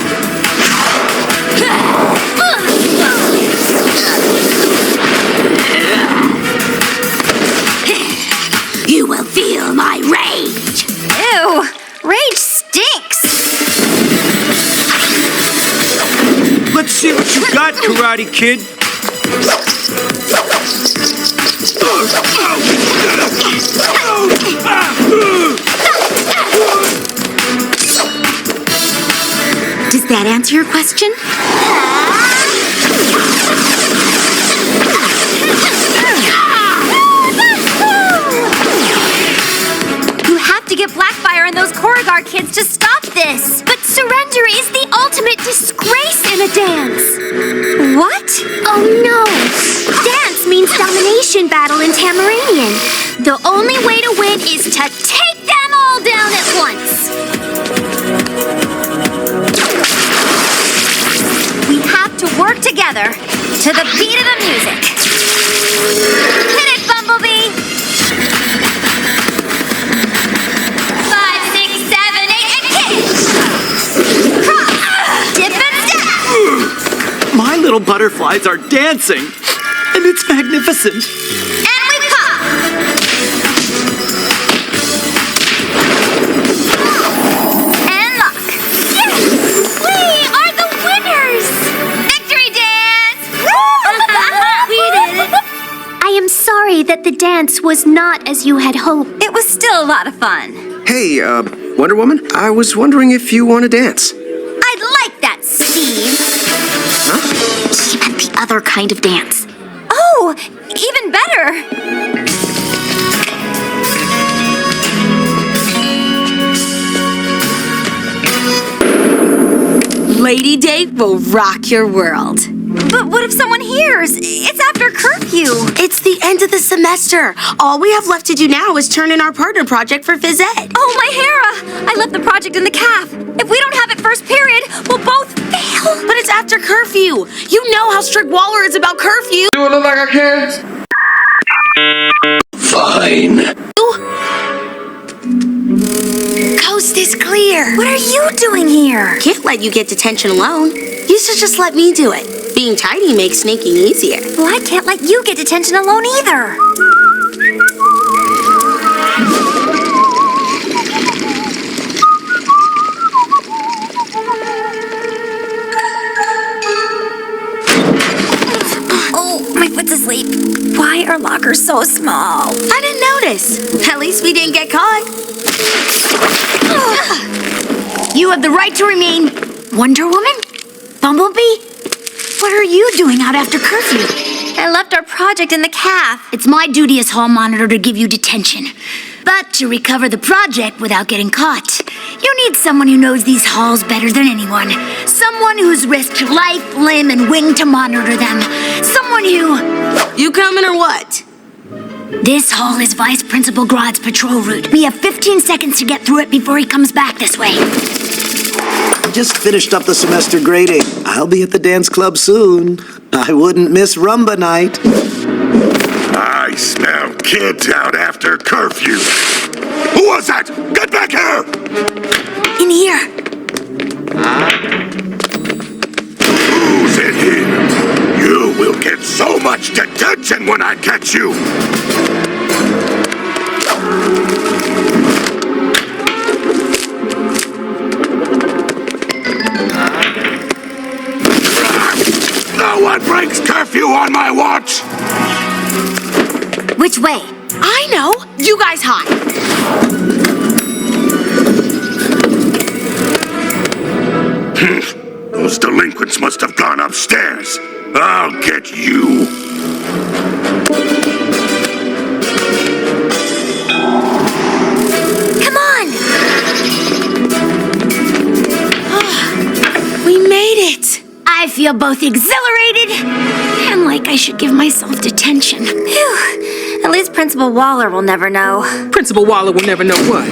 You will feel my rage. Ew, rage stinks. Let's see what you got, Karate Kid. Does that answer your question? You have to get Blackfire and those Korugar kids to stop this. But surrender is the ultimate disgrace in a dance. What? Oh no! Dance means domination battle in Tamaranian. The only way to win is to take them all down at once. We have to work together to the beat of the music. Hit it, Bumblebee! 5, 6, 7, 8, and kick! Cross! Dip and step! My little butterflies are dancing, and it's magnificent. And we pop! And lock! Yes! We are the winners! Victory dance! We did it! I am sorry that the dance was not as you had hoped. It was still a lot of fun. Hey, Wonder Woman, I was wondering if you want to dance. I'd like that, Steve. Huh? She meant the other kind of dance. Oh, even better. Lady Date will rock your world. But what if someone hears? It's after curfew. It's the end of the semester. All we have left to do now is turn in our partner project for phys ed. Oh, my Hera! I left the project in the caf. If we don't have it first period, we'll both fail. But it's after curfew. You know how strict Waller is about curfew. Do it look like I can? Fine. Coast is clear. What are you doing here? Can't let you get detention alone. You should just let me do it. Being tidy makes sneaking easier. Well, I can't let you get detention alone either. Oh, my foot's asleep. Why are lockers so small? I didn't notice. At least we didn't get caught. You have the right to remain. Wonder Woman? Bumblebee? What are you doing out after curfew? I left our project in the caf. It's my duty as hall monitor to give you detention. But to recover the project without getting caught, you need someone who knows these halls better than anyone. Someone who's risked life, limb, and wing to monitor them. Someone who... You coming or what? This hall is Vice Principal Grodd's patrol route. We have 15 seconds to get through it before he comes back this way. I just finished up the semester grading. I'll be at the dance club soon. I wouldn't miss Rumba night. I smell kids out after curfew. Who was that? Get back here! In here. Who's in here? You will get so much detention when I catch you. No one breaks curfew on my watch! Which way? I know. You guys hide. Those delinquents must have gone upstairs. I'll get you. Come on! We made it. I feel both exhilarated and like I should give myself detention. Phew. At least Principal Waller will never know. Principal Waller will never know what.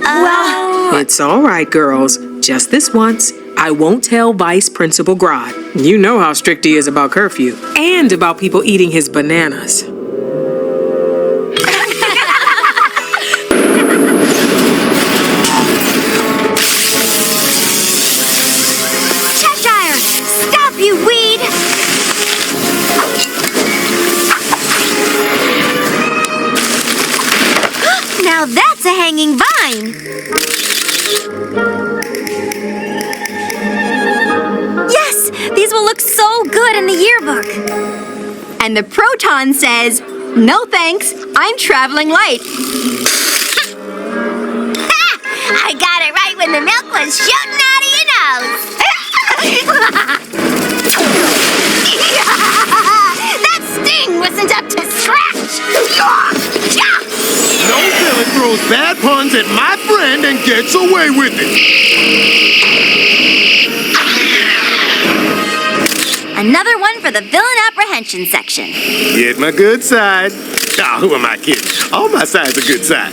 Well... It's all right, girls. Just this once. I won't tell Vice Principal Grodd. You know how strict he is about curfew and about people eating his bananas. Cheshire! Stop, you weed! Now that's a hanging vine! Yes! These will look so good in the yearbook! And the proton says, no thanks, I'm traveling light. Ha! I got it right when the milk was shooting out of your nose. That sting wasn't up to scratch. No villain throws bad puns at my friend and gets away with it. Another one for the villain apprehension section. Get my good side. Oh, who am I kidding? All my sides are good side.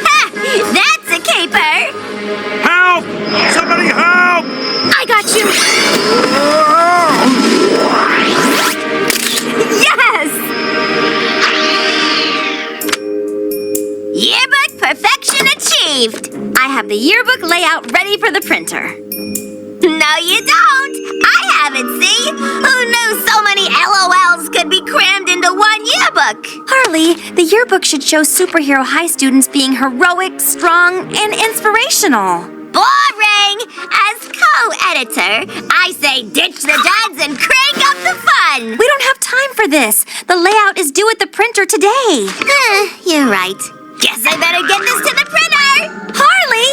Ha! That's a caper. Help! Somebody help! I got you! Yes! Yearbook perfection achieved. I have the yearbook layout ready for the printer. No, you don't. I have it, see? Who knew so many LOLs could be crammed into one yearbook? Harley, the yearbook should show superhero high students being heroic, strong, and inspirational. boring. As co-editor, I say ditch the duds and crank up the fun. We don't have time for this. The layout is due at the printer today. You're right. Guess I better get this to the printer. Harley!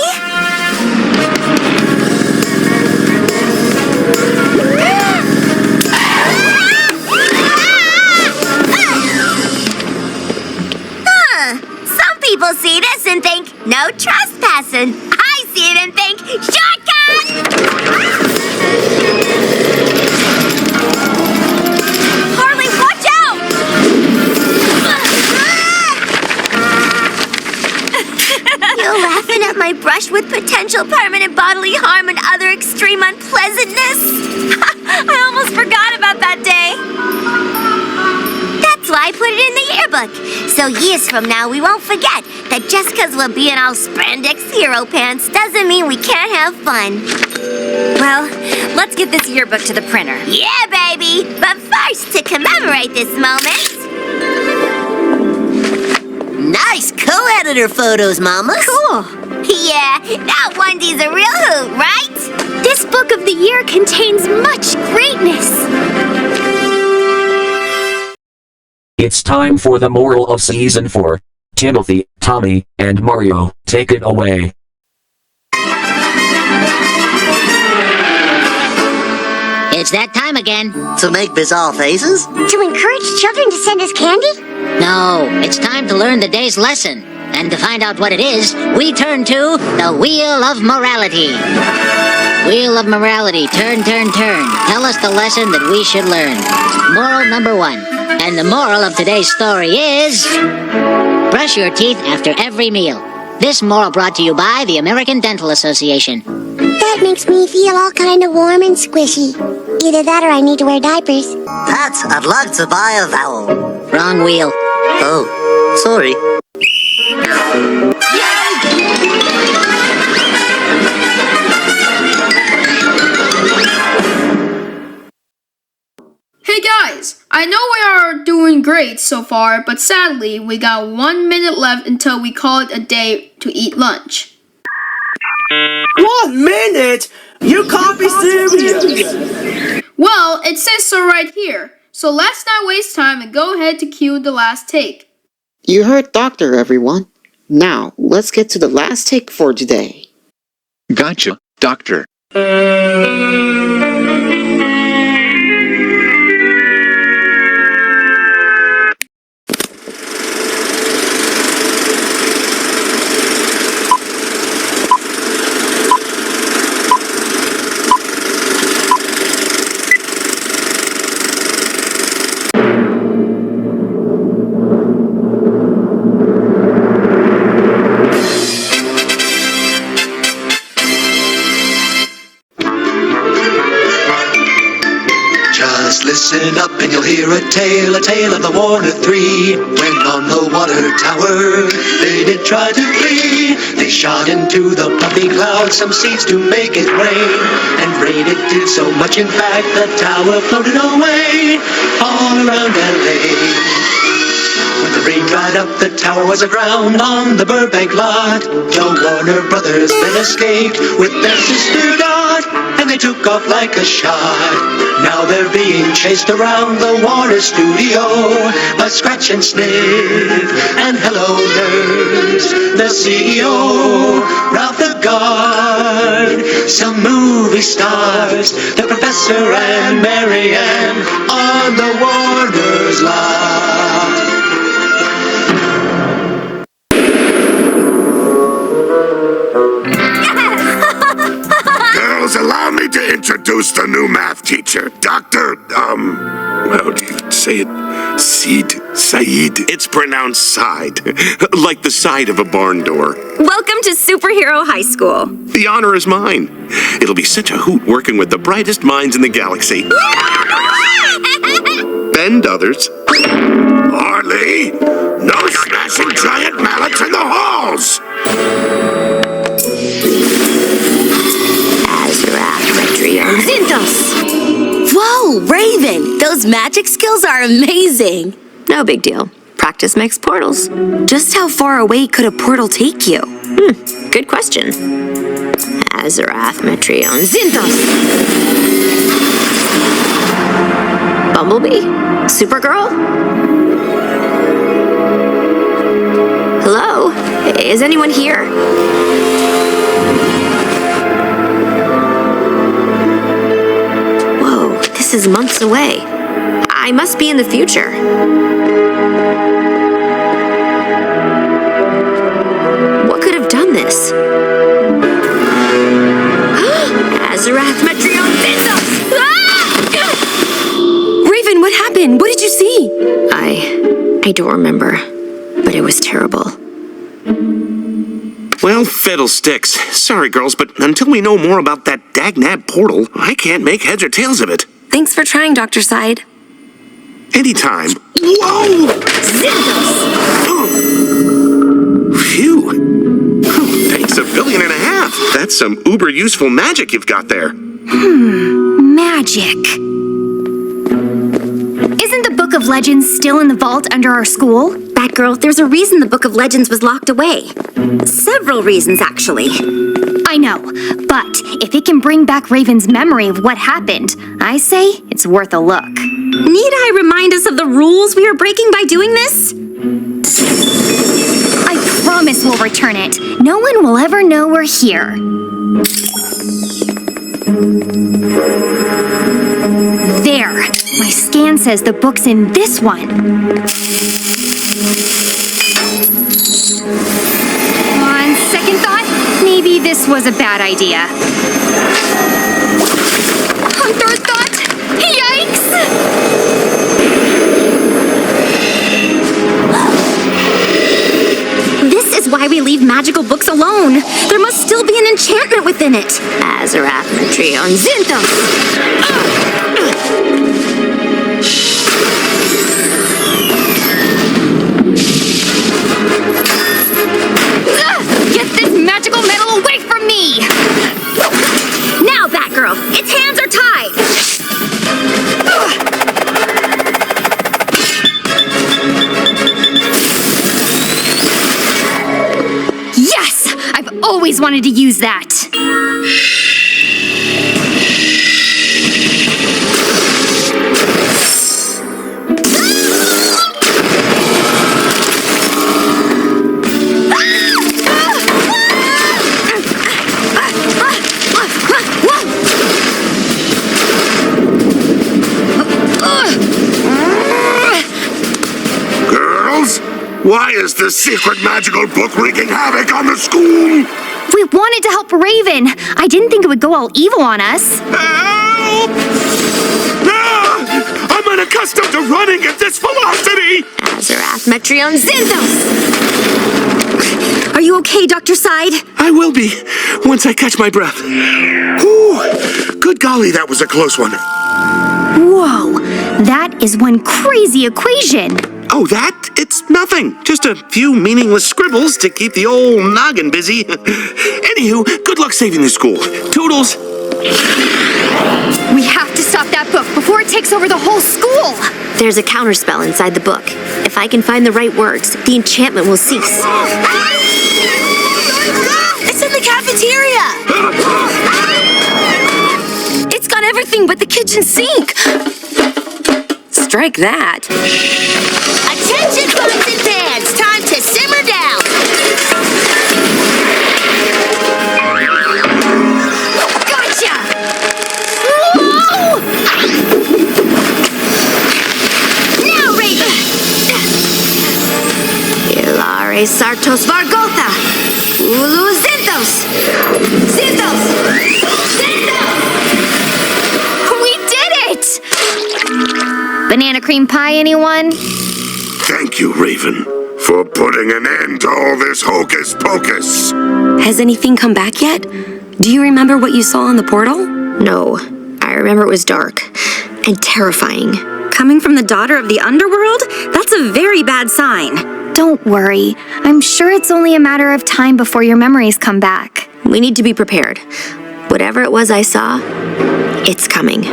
Some people see this and think, no trespassing. I see it and think, shortcut! Harley, watch out! You're laughing at my brush with potential permanent bodily harm and other extreme unpleasantness? I almost forgot about that day. That's why I put it in the yearbook. So years from now, we won't forget that just because we're being all spandex hero pants doesn't mean we can't have fun. Well, let's get this yearbook to the printer. Yeah, baby! But first, to commemorate this moment... Nice co-editor photos, Mamas. Cool. Yeah, that onetie's a real hoot, right? This book of the year contains much greatness. It's time for the moral of Season 4. Timothy, Tommy, and Mario, take it away. It's that time again. To make bizarre faces? To encourage children to send us candy? No, it's time to learn the day's lesson. And to find out what it is, we turn to the Wheel of Morality. Wheel of Morality, turn, turn, turn. Tell us the lesson that we should learn. Moral number 1. And the moral of today's story is... brush your teeth after every meal. This moral brought to you by the American Dental Association. That makes me feel all kind of warm and squishy. Either that or I need to wear diapers. Pat, I'd like to buy a vowel. Wrong wheel. Oh, sorry. Hey guys, I know we are doing great so far, but sadly, we got 1 minute left until we call it a day to eat lunch. 1 minute? You can't be serious! Well, it says so right here, so let's not waste time and go ahead to cue the last take. You heard Doctor, everyone. Now, let's get to the last take for today. Gotcha, Doctor. Listen up and you'll hear a tale of the Warner Three. When on the water tower they did try to flee, they shot into the puffy clouds some seeds to make it rain. And rain it did so much, in fact, the tower floated away all around LA. When the rain dried up, the tower was aground on the Burbank lot. The Warner brothers then escaped with their sister Dot, and they took off like a shot. Now they're being chased around the Warner studio by Scratch and Sniff and Hello Nurse, the CEO, Ralph the Guard, some movie stars, the Professor and Mary Ann on the Warner's lot. Allow me to introduce the new math teacher, Dr. How do you say it? Said? It's pronounced side, like the side of a barn door. Welcome to Superhero High School. The honor is mine. It'll be such a hoot working with the brightest minds in the galaxy. And others. Harley, no smashing giant mallets in the halls! Whoa, Raven! Those magic skills are amazing! No big deal. Practice Practice makes portals. Just how far away could a portal take you? Good question. Azarath, Metreon, Zinthos! Bumblebee? Supergirl? Hello? Is anyone here? Whoa, this is months away. I must be in the future. What could have done this? Azarath, Metreon, Zinthos! Raven, what happened? What did you see? I don't remember, but it was terrible. Well, fiddlesticks. Sorry, girls, but until we know more about that dagnab portal, I can't make heads or tails of it. Thanks for trying, Dr. Side. Anytime. Whoa! Phew. Thanks $1.5 billion. That's some uber useful magic you've got there. Magic. Isn't the Book of Legends still in the vault under our school? Batgirl, there's a reason the Book of Legends was locked away. Several reasons, actually. I know, but if it can bring back Raven's memory of what happened, I say it's worth a look. Need I remind us of the rules we are breaking by doing this? I promise we'll return it. No one will ever know we're here. There. My scan says the book's in this one. On second thought, maybe this was a bad idea. On third thought, yikes! This is why we leave magical books alone. There must still be an enchantment within it. Azarath, Metreon, Zinthos! Get this magical metal away from me! Now, Batgirl, its hands are tied! Yes! I've always wanted to use that! Why is this secret magical book wreaking havoc on the school? We wanted to help Raven. I didn't think it would go all evil on us. Help! Ah! I'm unaccustomed to running at this velocity! Azarath, Metreon, Zinthos! Are you okay, Dr. Side? I will be, once I catch my breath. Whew! Good golly, that was a close one. Whoa, that is one crazy equation. Oh, that? It's nothing. Just a few meaningless scribbles to keep the old noggin busy. Anywho, good luck saving the school. Toodles! We have to stop that book before it takes over the whole school. There's a counterspell inside the book. If I can find the right words, the enchantment will cease. It's in the cafeteria! It's got everything but the kitchen sink. Strike that. Attention, pots and pans! Time to simmer down! Gotcha! Whoa! Now, Raven! Ilare Sartos Vargotha! Ulu Zinthos! Zinthos! Zinthos! We did it! Banana cream pie, anyone? Thank you, Raven, for putting an end to all this hocus pocus. Has anything come back yet? Do you remember what you saw in the portal? No. I remember it was dark and terrifying. Coming from the daughter of the underworld? That's a very bad sign. Don't worry. I'm sure it's only a matter of time before your memories come back. We need to be prepared. Whatever it was I saw, it's coming.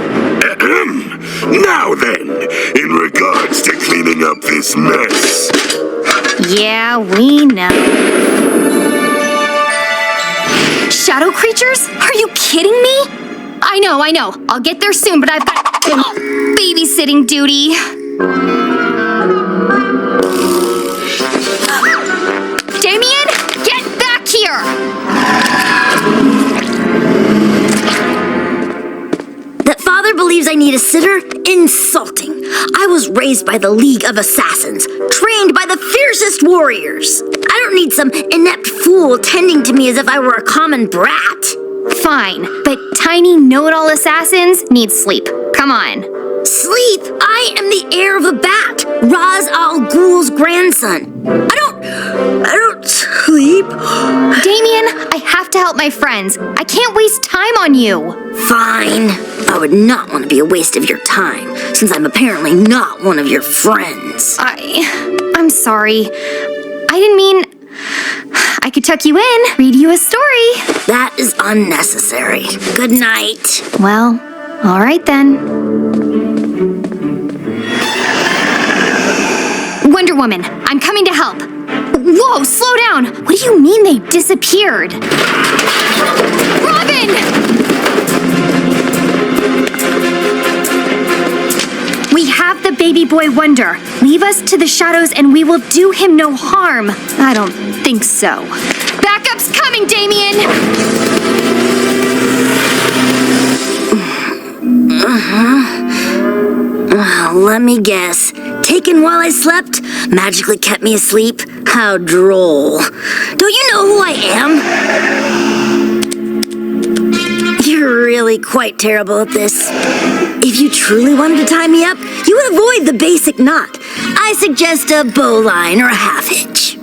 Now then, in regards to cleaning up this mess. Yeah, we know. Shadow creatures? Are you kidding me? I know. I'll get there soon, but I've got babysitting duty. Damien, get back here! That father believes I need a sitter? Insulting. I was raised by the League of Assassins, trained by the fiercest warriors. I don't need some inept fool tending to me as if I were a common brat. Fine, but tiny know-it-all assassins need sleep. Come on. Sleep? I am the heir of the bat, Raz Al Ghul's grandson. I don't sleep. Damien, I have to help my friends. I can't waste time on you. Fine. I would not want to be a waste of your time, since I'm apparently not one of your friends. I'm sorry. I didn't mean... I could tuck you in, read you a story. That is unnecessary. Good night. Well, all right then. Wonder Woman, I'm coming to help. Whoa, slow down. What do you mean they disappeared? Robin! We have the baby boy Wonder. Leave us to the shadows and we will do him no harm. I don't think so. Backup's coming, Damien! Let me guess. Taken while I slept? Magically kept me asleep? How droll. Don't you know who I am? You're really quite terrible at this. If you truly wanted to tie me up, you would avoid the basic knot. I suggest a bowline or a half hitch.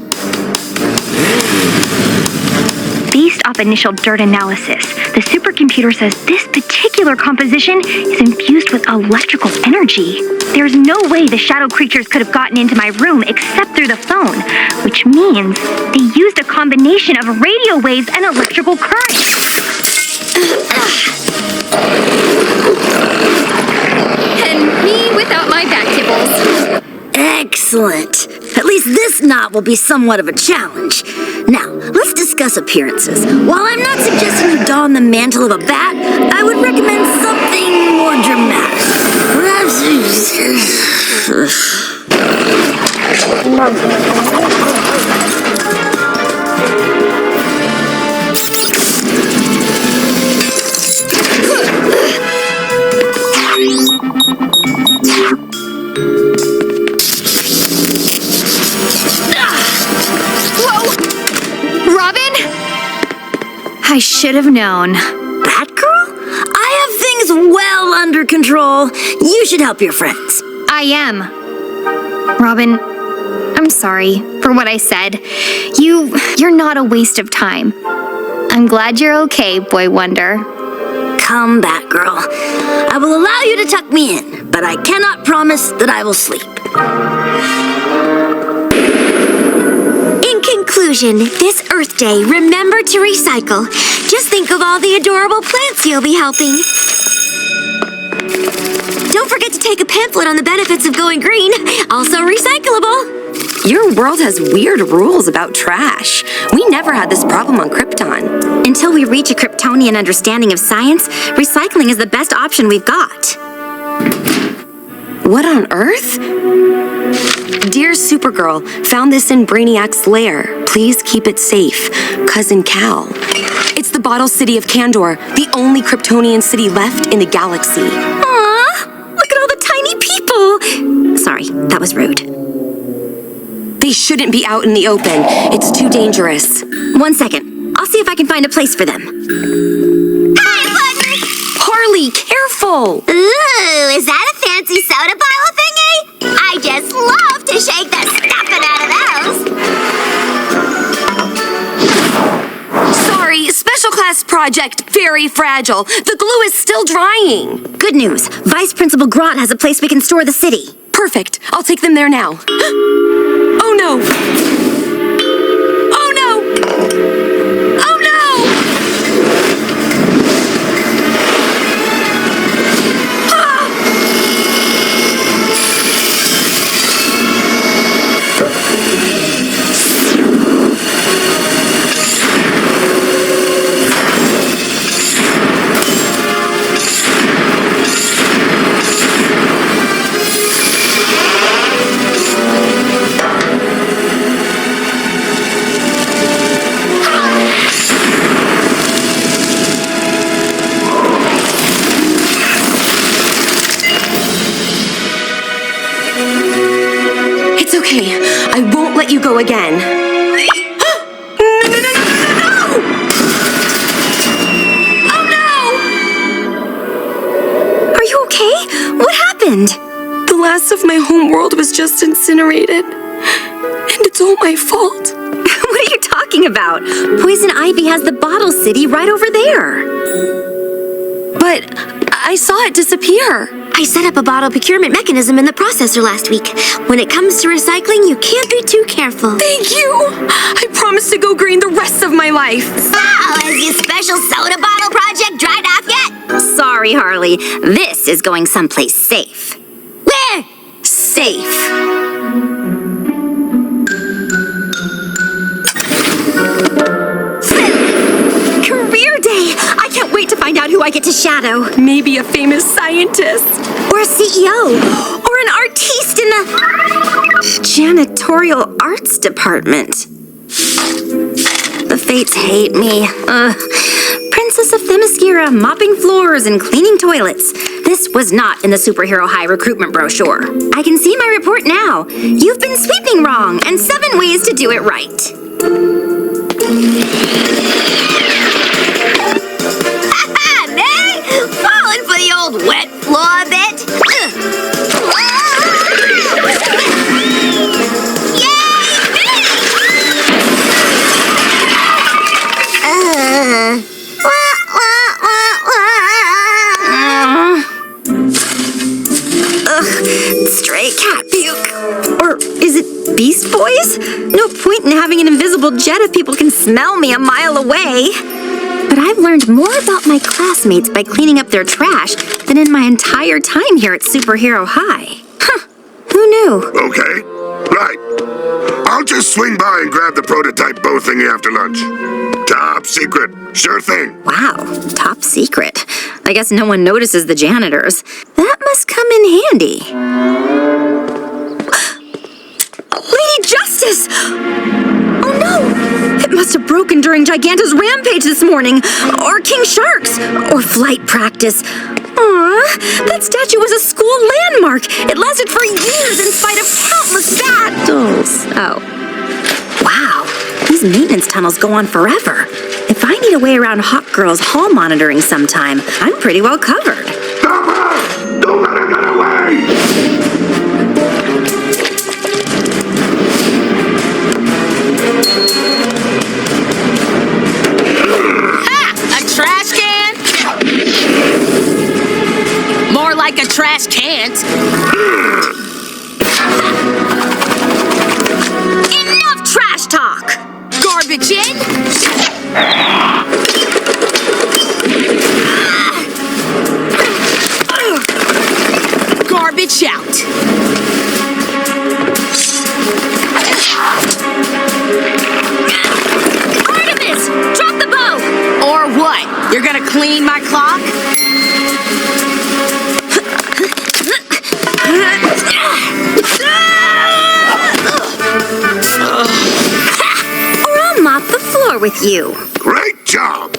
Based off initial dirt analysis, the supercomputer says this particular composition is infused with electrical energy. There's no way the shadow creatures could have gotten into my room except through the phone, which means they used a combination of radio waves and electrical currents. And me without my back kibbles. Excellent. At least this knot will be somewhat of a challenge. Now, let's discuss appearances. While I'm not suggesting you don the mantle of a bat, I would recommend something more dramatic. I should have known. Batgirl? I have things well under control. You should help your friends. I am. Robin, I'm sorry for what I said. You're not a waste of time. I'm glad you're okay, Boy Wonder. Come, Batgirl. I will allow you to tuck me in, but I cannot promise that I will sleep. In conclusion, this Earth Day, remember to recycle. Just think of all the adorable plants you'll be helping. Don't forget to take a pamphlet on the benefits of going green, also recyclable. Your world has weird rules about trash. We never had this problem on Krypton. Until we reach a Kryptonian understanding of science, recycling is the best option we've got. What on earth? Dear Supergirl, found this in Brainiac's lair. Please keep it safe. Cousin Cal. It's the bottle city of Kandor, the only Kryptonian city left in the galaxy. Aww, look at all the tiny people. Sorry, that was rude. They shouldn't be out in the open. It's too dangerous. 1 second. I'll see if I can find a place for them. Hi, partner! Harley, careful! Ooh, is that a fancy soda bottle thingy? I just love to shake the stuffing out of those. Sorry, special class project, very fragile. The glue is still drying. Good news. Vice Principal Grot has a place we can store the city. Perfect. I'll take them there now. Oh no! Oh no! Oh no! Ah! again. Are you okay? What happened? The last of my home world was just incinerated. And it's all my fault. What are you talking about? Poison Ivy has the bottle city right over there. But I saw it disappear. I set up a bottle procurement mechanism in the processor last week. When it comes to recycling, you can't be too careful. Thank you. I promise to go green the rest of my life. So, has your special soda bottle project dried off yet? Sorry, Harley. This is going someplace safe. Where? Safe. Career day! I can't wait to find out who I get to shadow. Maybe a famous scientist. Or a CEO. Or an artiste in the Janitorial arts department. The fates hate me. Princess of Themyscira, mopping floors and cleaning toilets. This was not in the Superhero High recruitment brochure. I can see my report now. You've been sweeping wrong, and 7 ways to do it right. May! Falling for the old wet floor bit. Stray cat puke. Or is it Beast Boys? No point in having an invisible jet if people can smell me a mile away. But I've learned more about my classmates by cleaning up their trash than in my entire time here at Superhero High. Huh, who knew? Okay, right. I'll just swing by and grab the prototype bow thingy after lunch. Top secret, sure thing. Wow, top secret. I guess no one notices the janitors. That must come in handy. Lady Justice! Oh no! It must have broken during Giganta's rampage this morning, or King Shark's, or flight practice. Aww, that statue was a school landmark. It lasted for years in spite of countless battles. Oh. Wow, these maintenance tunnels go on forever. If I need a way around Hawk Girl's hall monitoring sometime, I'm pretty well covered. Stop her! Don't let her get away! A trash can? More like a trash can't. Enough trash talk! Garbage in? Garbage out. Artemis! Drop the bow! Or what? You're gonna clean my clock? Or I'll mop the floor with you. Great job!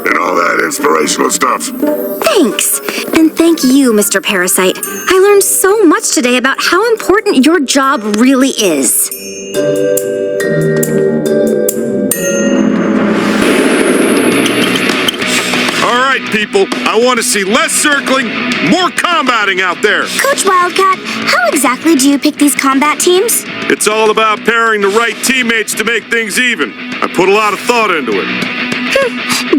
And all that inspirational stuff. Thanks. And thank you, Mr. Parasite. I learned so much today about how important your job really is. All right, people. I want to see less circling, more combating out there. Coach Wildcat, how exactly do you pick these combat teams? It's all about pairing the right teammates to make things even. I put a lot of thought into it.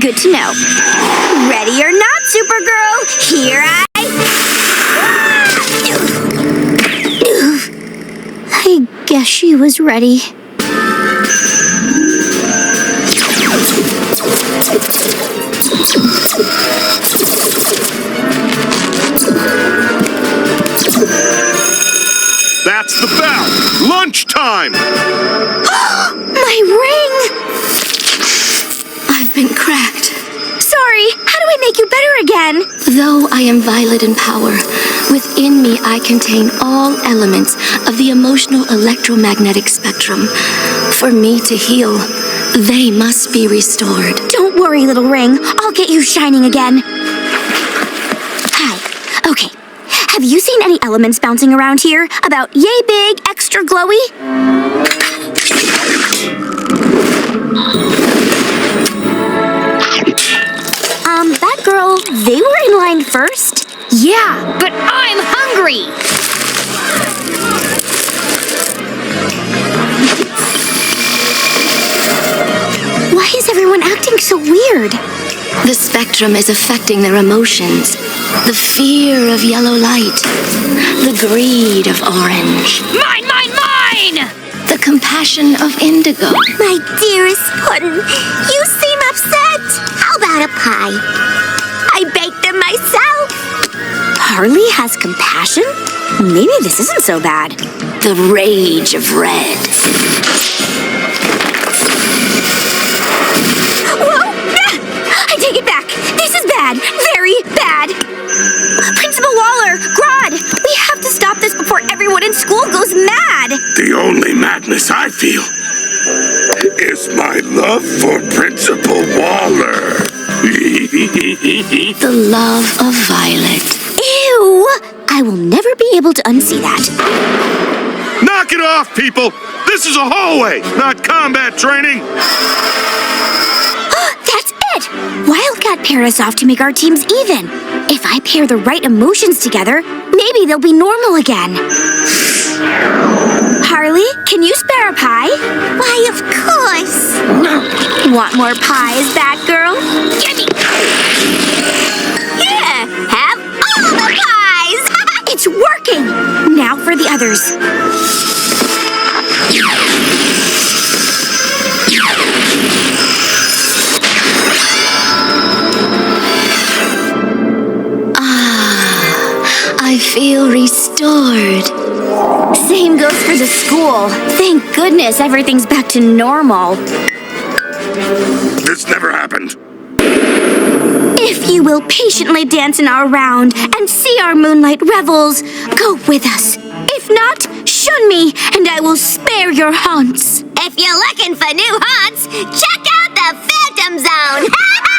Good to know. Ready or not, Supergirl, here I guess she was ready. That's the bell. Lunchtime. My ring! I've been cracked. Sorry, how do I make you better again? Though I am violet in power, within me I contain all elements of the emotional electromagnetic spectrum. For me to heal, they must be restored. Don't worry, little ring. I'll get you shining again. Hi. Okay. Have you seen any elements bouncing around here? About yay big, extra glowy? That girl, they were in line first? Yeah, but I'm hungry! Why is everyone acting so weird? The spectrum is affecting their emotions. The fear of yellow light. The greed of orange. Mine, mine, mine! The compassion of indigo. My dearest Puddin', you seem upset. How about a pie? I baked them myself. Harley has compassion? Maybe this isn't so bad. The rage of red. Whoa! I take it back. This is bad. Very bad. Principal Waller, Grodd, we have to stop this before everyone in school goes mad. The only madness I feel is my love for Principal Waller. The love of Violet. Ew! I will never be able to unsee that. Knock it off, people! This is a hallway, not combat training! That's it! Wildcat paired us off to make our teams even. If I pair the right emotions together, maybe they'll be normal again. Harley, can you spare a pie? Why, of course. Want more pies, Batgirl? Gimme! Here, have all the pies! It's working! Now for the others. I feel restored. Same goes for the school. Thank goodness everything's back to normal. This never happened. If you will patiently dance in our round and see our moonlight revels, go with us. If not, shun me, and I will spare your haunts. If you're looking for new haunts, check out the Phantom Zone!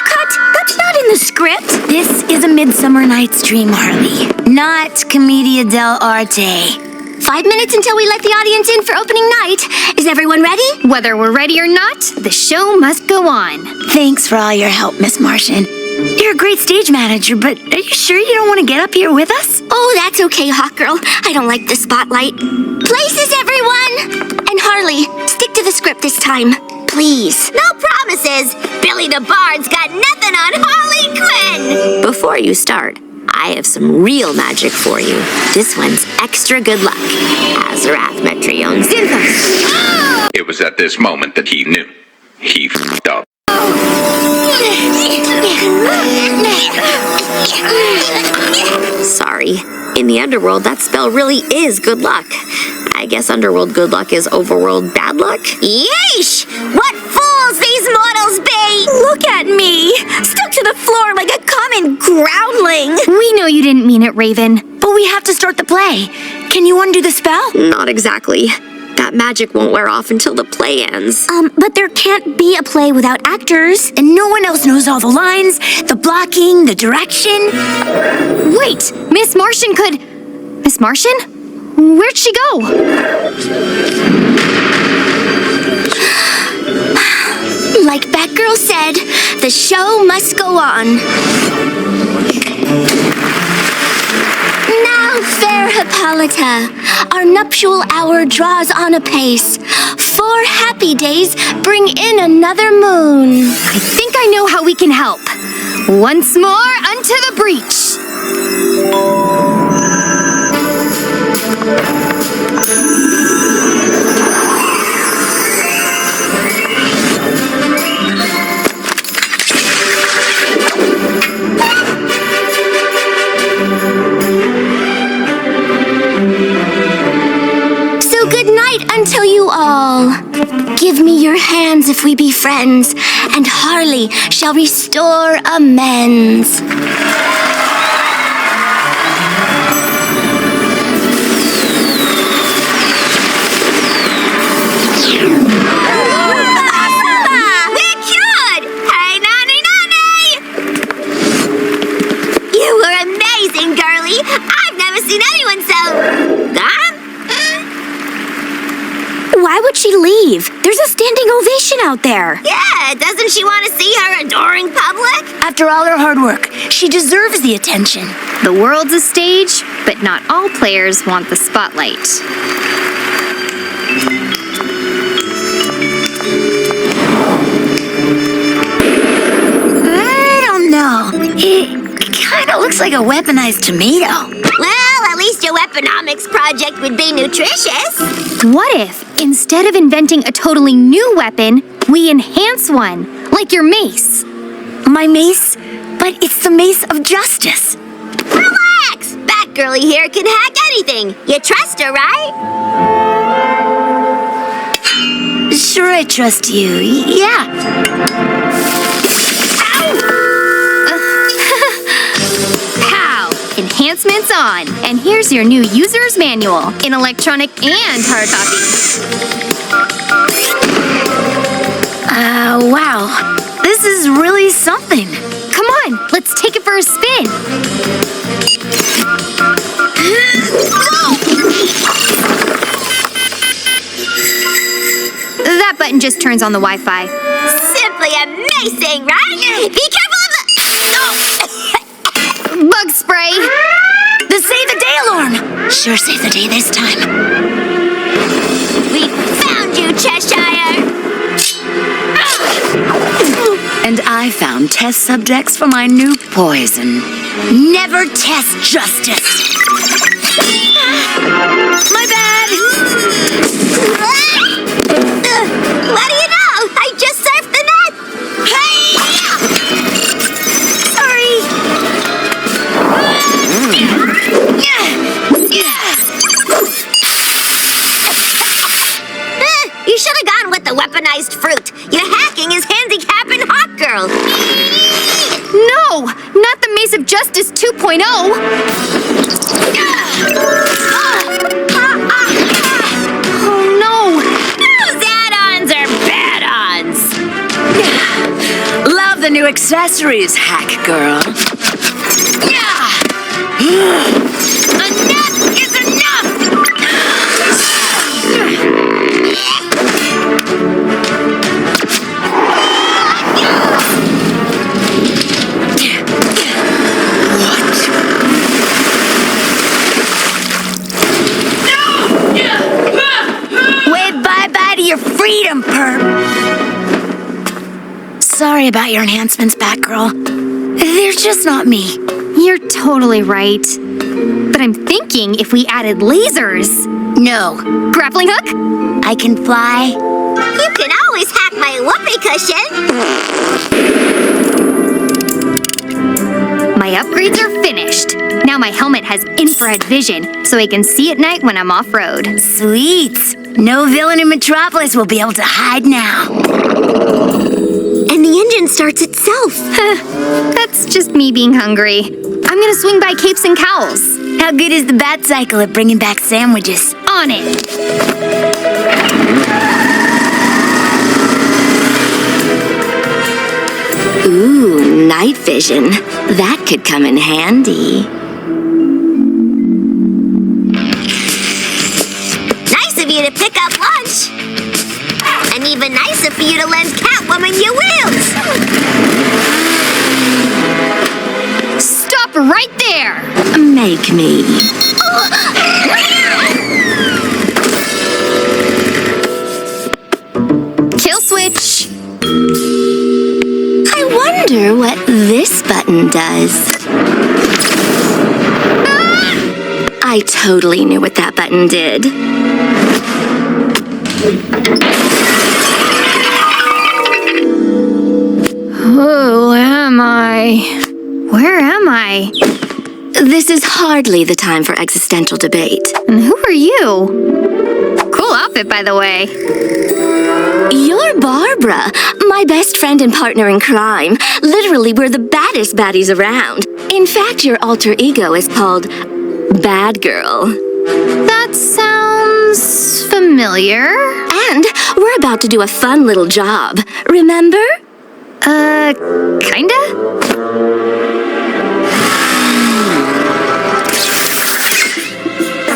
Cut! That's not in the script. This is A Midsummer Night's Dream, Harley. Not Commedia dell'arte. 5 minutes until we let the audience in for opening night. Is everyone ready? Whether we're ready or not, the show must go on. Thanks for all your help, Miss Martian. You're a great stage manager, but are you sure you don't want to get up here with us? Oh, that's okay, Hawk Girl. I don't like the spotlight. Places, everyone! And Harley, stick to the script this time. Please. No promises. Billy the Bard's got nothing on Harley Quinn. Before you start, I have some real magic for you. This one's extra good luck. Azarath Metrion Zinthos. It was at this moment that he knew. He f***ed up. Sorry. In the underworld, that spell really is good luck. I guess underworld good luck is overworld bad luck? Yeesh! What fools these mortals be! Look at me! Stuck to the floor like a common groundling! We know you didn't mean it, Raven, but we have to start the play. Can you undo the spell? Not exactly. That magic won't wear off until the play ends. But there can't be a play without actors. And no one else knows all the lines, the blocking, the direction. Wait, Miss Martian could... Miss Martian? Where'd she go? Like Batgirl said, the show must go on. Now, fair Hippolyta, our nuptial hour draws on apace. 4 happy days bring in another moon. I think I know how we can help. Once more unto the breach. So good night until you all. Give me your hands if we be friends, and Harley shall restore amends. We're cured! Hey, nanny, nanny! You were amazing, girlie. I've never seen out there. Yeah, doesn't she want to see her adoring public? After all her hard work, she deserves the attention. The world's a stage, but not all players want the spotlight. I don't know. It kind of looks like a weaponized tomato. Well, at least your weaponomics project would be nutritious. What if, instead of inventing a totally new weapon, we enhance one, like your mace? My mace? But it's the mace of justice. Relax! Batgirlie here can hack anything. You trust her, right? Sure, I trust you. Yeah. Pow! Enhancements on. And here's your new user's manual in electronic and hard copy. Wow. This is really something. Come on, let's take it for a spin. That button just turns on the Wi-Fi. Simply amazing, right? Be careful of the... Bug spray. The save the day alarm. Sure saved the day this time. We found you, Cheshire. And I found test subjects for my new poison. Never test justice. My bad. What do you know? I just surfed the net. Sorry. You should have gone with the weaponized fruit. Your hacking is handicapping Hawk Girl. No, not the Mace of Justice 2.0. Oh no. Those add-ons are bad-ons. Love the new accessories, hack girl. Enough is enough! Wave bye-bye to your freedom, perp. Sorry about your enhancements, Batgirl. They're just not me. You're totally right. But I'm thinking if we added lasers. No. Grappling hook? I can fly. You can always hack my whoopee cushion. My upgrades are finished. Now my helmet has infrared vision, so I can see at night when I'm off-road. Sweet. No villain in Metropolis will be able to hide now. And the engine starts itself. That's just me being hungry. I'm gonna swing by Capes and Cowls. How good is the Bat Cycle at bringing back sandwiches? On it! Ooh, night vision. That could come in handy. Nice of you to pick up lunch. And even nicer for you to lend Catwoman your wheels. Stop right there! Make me. Kill switch. I wonder what this button does. I totally knew what that button did. Who am I? Where am I? This is hardly the time for existential debate. And who are you? Cool outfit, by the way. You're Barbara, my best friend and partner in crime. Literally, we're the baddest baddies around. In fact, your alter ego is called Bad Girl. That sounds familiar. And we're about to do a fun little job. Remember? Kinda?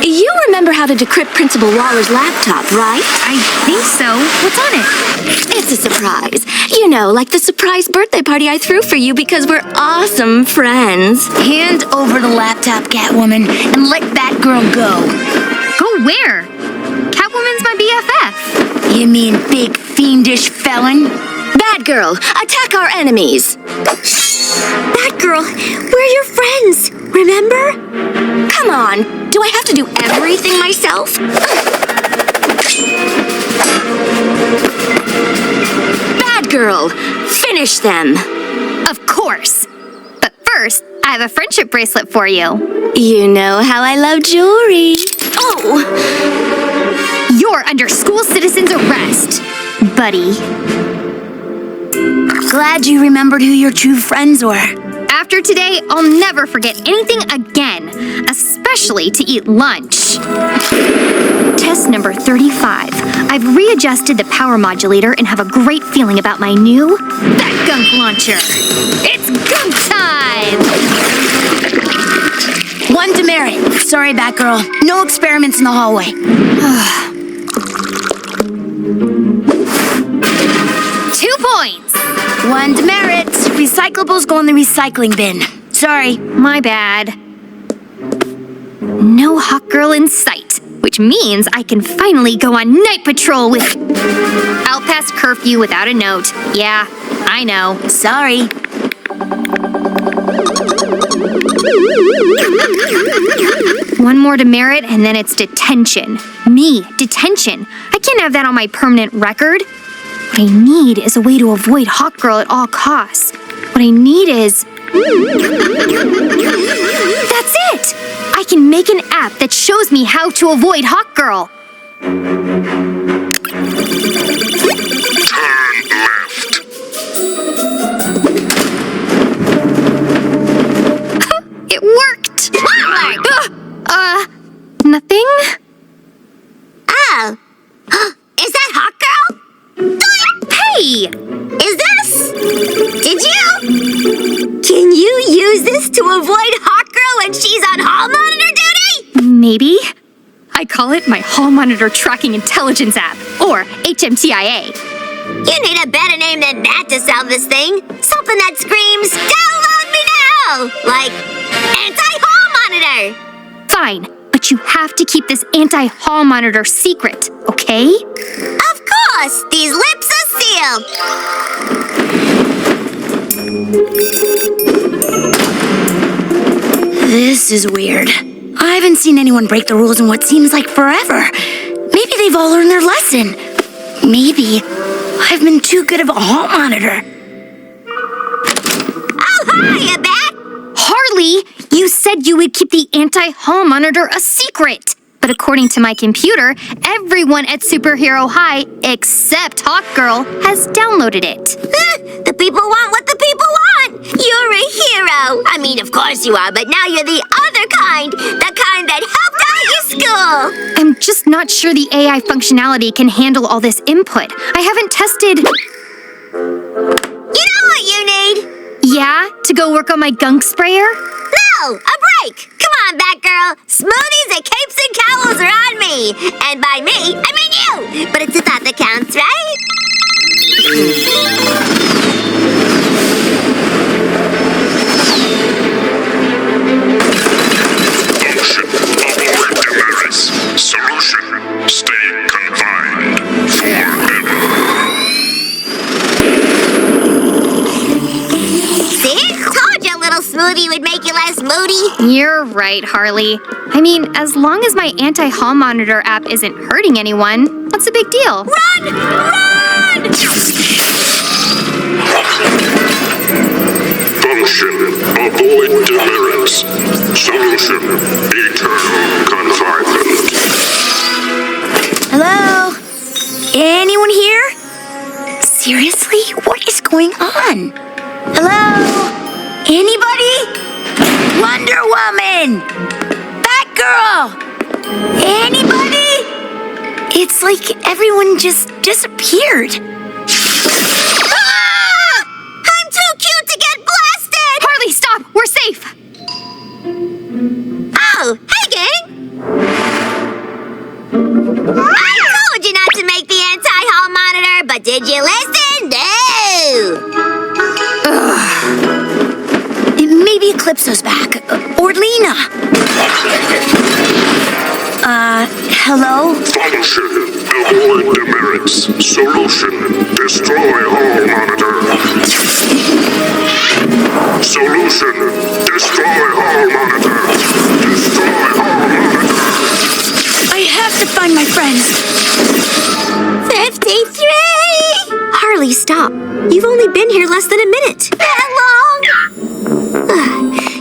You remember remember how to decrypt Principal Waller's laptop, right? I think so. What's on it? It's a surprise. You know, like the surprise birthday party I threw for you because we're awesome friends. Hand over the laptop, Catwoman, and let Batgirl go. Go where? Catwoman's my BFF. You mean big fiendish felon? Batgirl, attack our enemies. Batgirl, we're your friends, remember? Come on, do I have to do everything myself? Batgirl, finish them. Of course. But first, I have a friendship bracelet for you. You know how I love jewelry. Oh! You're under school citizen's arrest, buddy. Glad you remembered who your true friends were. After today, I'll never forget anything again, especially to eat lunch. Test number 35. I've readjusted the power modulator and have a great feeling about my new Bat Gunk Launcher. It's gunk time! 1 demerit. Sorry, Batgirl. No experiments in the hallway. 2 points. 1 demerit. Recyclables go in the recycling bin. Sorry. My bad. No hot girl in sight, which means I can finally go on night patrol with... I'll pass curfew without a note. Yeah, I know. Sorry. One more demerit and then it's detention. Me, detention. I can't have that on my permanent record. What I need is a way to avoid Hawk Girl at all costs. What I need is... That's it! I can make an app that shows me how to avoid Hawk Girl. Turn left. It worked! Nothing? Oh. Is that Hawk Girl? Hey! Is this? Did you? Can you use this to avoid Hawk Girl when she's on hall monitor duty? Maybe. I call it my Hall Monitor Tracking Intelligence app, or HMTIA. You need a better name than that to sell this thing. Something that screams, download me now! Like, anti-hall monitor! Fine, but you have to keep this anti-hall monitor secret, okay? Of course! These lips are sealed! This is weird. I haven't seen anyone break the rules in what seems like forever. Maybe they've all learned their lesson. Maybe I've been too good of a hall monitor. Oh, hi, you back? Harley, you said you would keep the anti-hall monitor a secret. But according to my computer, everyone at Superhero High, except Hawk Girl, has downloaded it. The people want what the people want! You're a hero! I mean, of course you are, but now you're the other kind! The kind that helped out your school! I'm just not sure the AI functionality can handle all this input. I haven't tested... You know what you need? Yeah? To go work on my gunk sprayer? No! A break! Come on, Batgirl! Smoothies and capes and cowls are on me! And by me, I mean you! But it's a thought that counts, right? Function, avoid demerits. Solution, stay confined forever. See? Told you a little smoothie would make you less moody. You're right, Harley. I mean, as long as my anti-hall monitor app isn't hurting anyone, what's the big deal? Run! Run! Function, avoid demerits. Solution, eternal confinement. Hello? Anyone here? Seriously? What is going on? Hello? Anybody? Wonder Woman! Batgirl! Anybody? It's like everyone just disappeared. Ah! I'm too cute to get blasted! Harley, stop! We're safe! Oh, hey, gang! too. Maybe Eclipso's back. Or Lena. Hello? Function. Avoid demerits. Solution. Destroy hall monitor. Solution. Destroy hall monitor. Destroy hall monitor. I have to find my friends. 53! Harley, stop. You've only been here less than a minute. That long?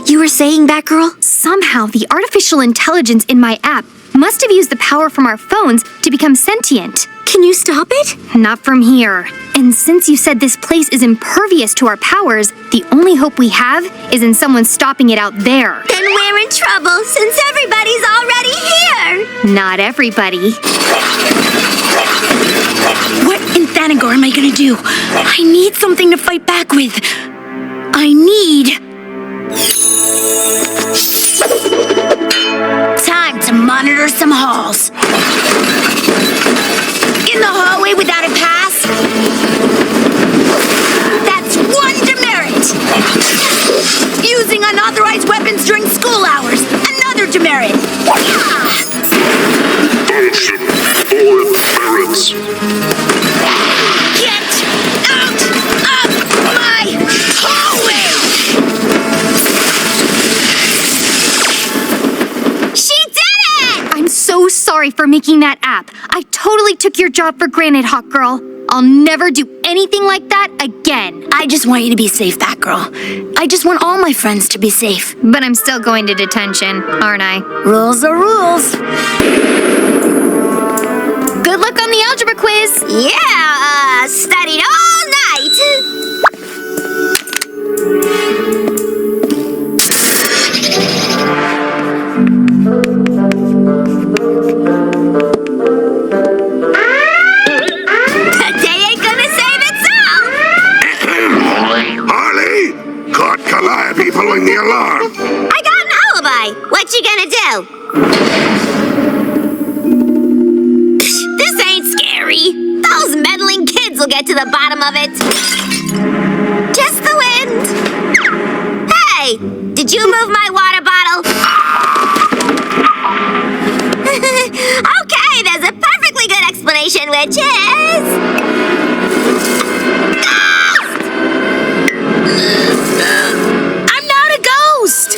You were saying, Batgirl? Somehow, the artificial intelligence in my app must have used the power from our phones to become sentient. Can you stop it? Not from here. And since you said this place is impervious to our powers, the only hope we have is in someone stopping it out there. Then we're in trouble since everybody's already here. Not everybody. What in Thanagor am I gonna do? I need something to fight back with. I need... time to monitor some halls. In the hallway without a pass? That's one demerit. Using unauthorized weapons during school hours. Another demerit. Function. Avoid demerits. Get out of my hallway! She did it! I'm so sorry for making that app. I totally took your job for granted, Hawk Girl. I'll never do anything like that again. I just want you to be safe, Batgirl. I just want all my friends to be safe. But I'm still going to detention, aren't I? Rules are rules. Good luck on the algebra quiz. Yeah, studied all night. Today ain't gonna save itself. Harley! Caught Calliope pulling the alarm. I got an alibi. What you gonna do? This ain't scary. Those meddling kids will get to the bottom of it. Just the wind. Hey, did you move my water bottle? Okay, there's a perfectly good explanation, which is... Ghost! I'm not a ghost!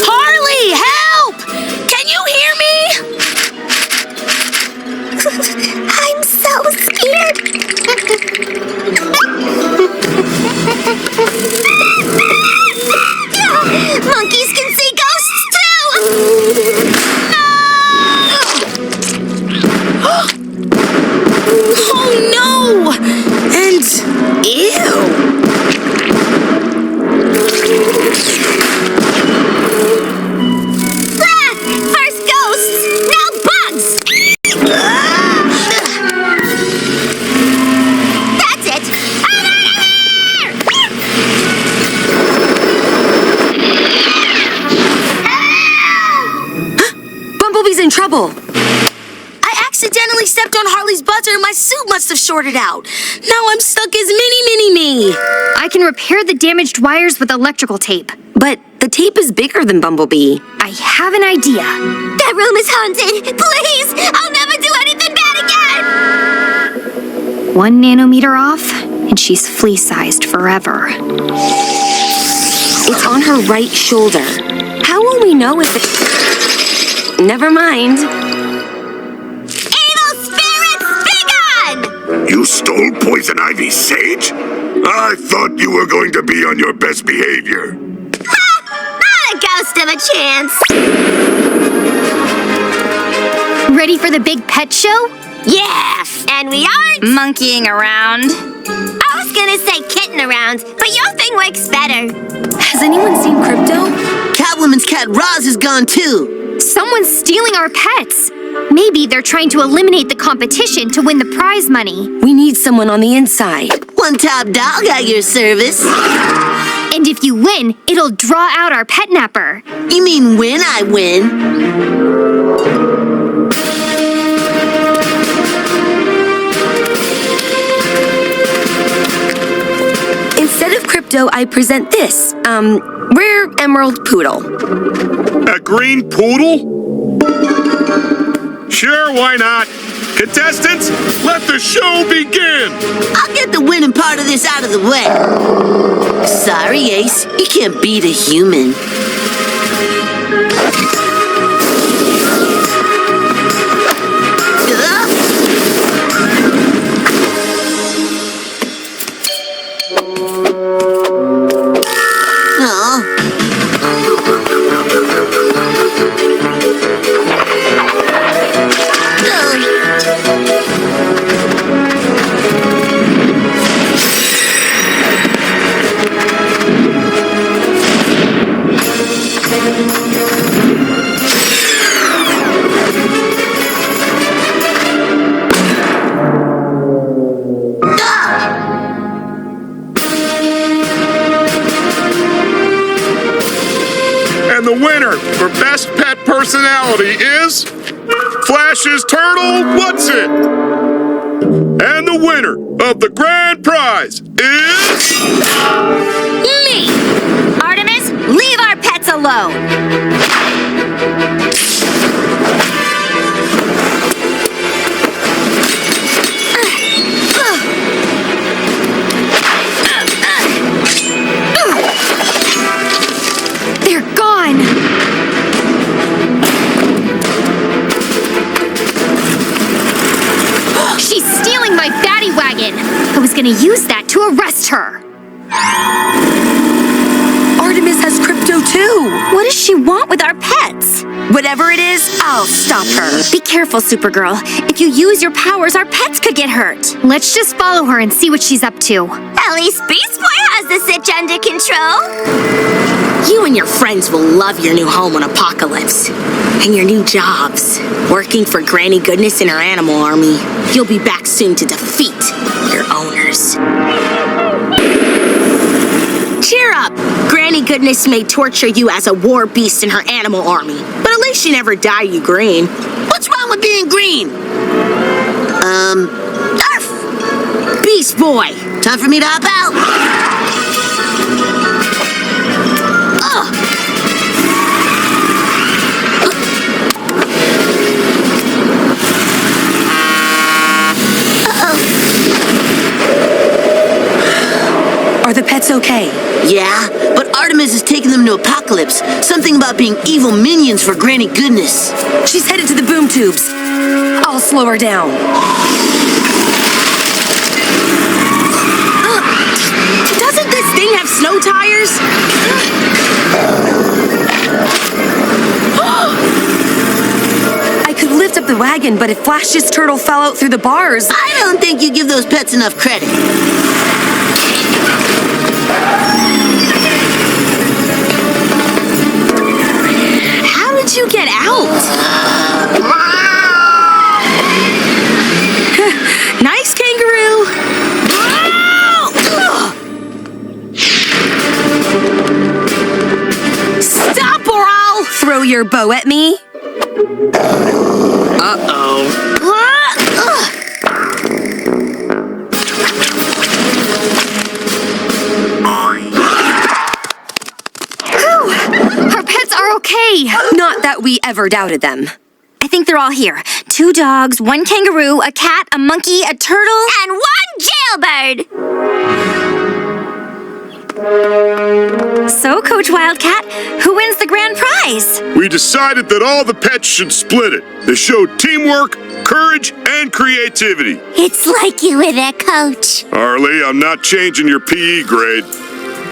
Harley, help! Can you hear me? I'm so scared. Monkeys can see ghosts too. Oh no! And ew! First ghosts, now bugs. That's it. Out of here! Bumblebee's in trouble. I accidentally stepped on Harley's buzzer and my suit must have shorted out. Now I'm stuck as me. I can repair the damaged wires with electrical tape. But the tape is bigger than Bumblebee. I have an idea. That room is haunted. Please, I'll never do anything bad again. 1 nanometer off, and she's flea-sized forever. It's on her right shoulder. How will we know if it... Never mind. Evil spirits, begone! You stole Poison Ivy's sage? I thought you were going to be on your best behavior. Not a ghost of a chance. Ready for the big pet show? Yeah, and we aren't monkeying around. I was gonna say kitten around, but your thing works better. Has anyone seen Crypto? Catwoman's cat Roz is gone too. Someone's stealing our pets. Maybe they're trying to eliminate the competition to win the prize money. We need someone on the inside. One top dog at your service. And if you win, it'll draw out our pet napper. You mean when I win? Musto, I present this, rare emerald poodle. A green poodle? Sure, why not? Contestants, let the show begin! I'll get the winning part of this out of the way. Sorry, Ace. You can't beat a human. And the winner for Best Pet Personality is Flash's Turtle What's-It. And the winner of the grand prize is... Me! Artemis, leave our pets alone! They're gone! She's stealing my batty wagon! I was gonna use that to arrest her! Artemis has crypto too! What does she want with our pets? Whatever it is, I'll stop her. Be careful, Supergirl. If you use your powers, our pets could get hurt. Let's just follow her and see what she's up to. At least Beast Boy has the sitch under control. You and your friends will love your new home on Apocalypse. And your new jobs. Working for Granny Goodness and her animal army. You'll be back soon to defeat your owners. Cheer up! Granny Goodness may torture you as a war beast in her animal army, but at least she never dye you green. What's wrong with being green? Arf! Beast Boy! Time for me to hop out. Are the pets okay? Yeah, but Artemis is taking them to Apocalypse. Something about being evil minions for Granny Goodness. She's headed to the boom tubes. I'll slow her down. Doesn't this thing have snow tires? I could lift up the wagon, but if Flash's turtle fell out through the bars... I don't think you give those pets enough credit. How did you get out? Nice, kangaroo! Stop or I'll... Throw your bow at me? Our pets are okay! Not that we ever doubted them. I think they're all here. 2 dogs, 1 kangaroo, a cat, a monkey, a turtle, And 1 jailbird! So, Coach Wildcat, who wins the grand prize? We decided that all the pets should split it. They showed teamwork, courage, and creativity. It's like you with that, Coach. Harley, I'm not changing your PE grade.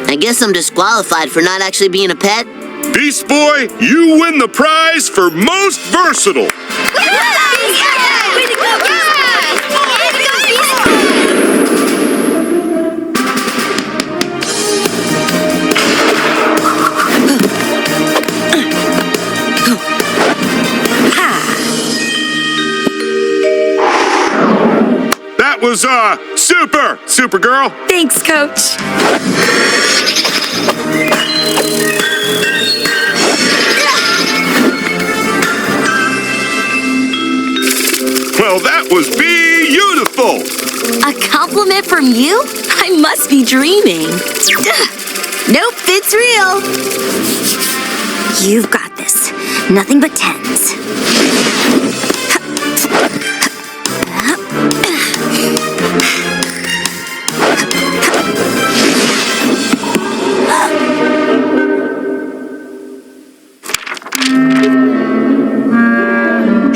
I guess I'm disqualified for not actually being a pet. Beast Boy, you win the prize for most versatile. That was, Supergirl. Thanks, Coach. Well, that was beautiful. A compliment from you? I I must be dreaming. Nope, it's real. You've got this. Nothing but tens.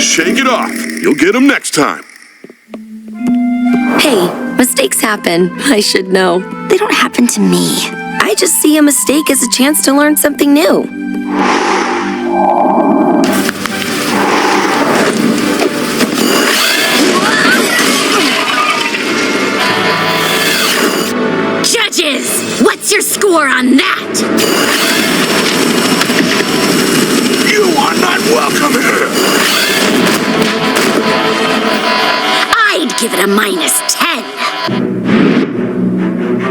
Shake it off. You'll get them next time. Hey, mistakes happen. I should know. They don't happen to me. I just see a mistake as a chance to learn something new. Judges, what's your score on that? You are not welcome here! I'd give it a -10.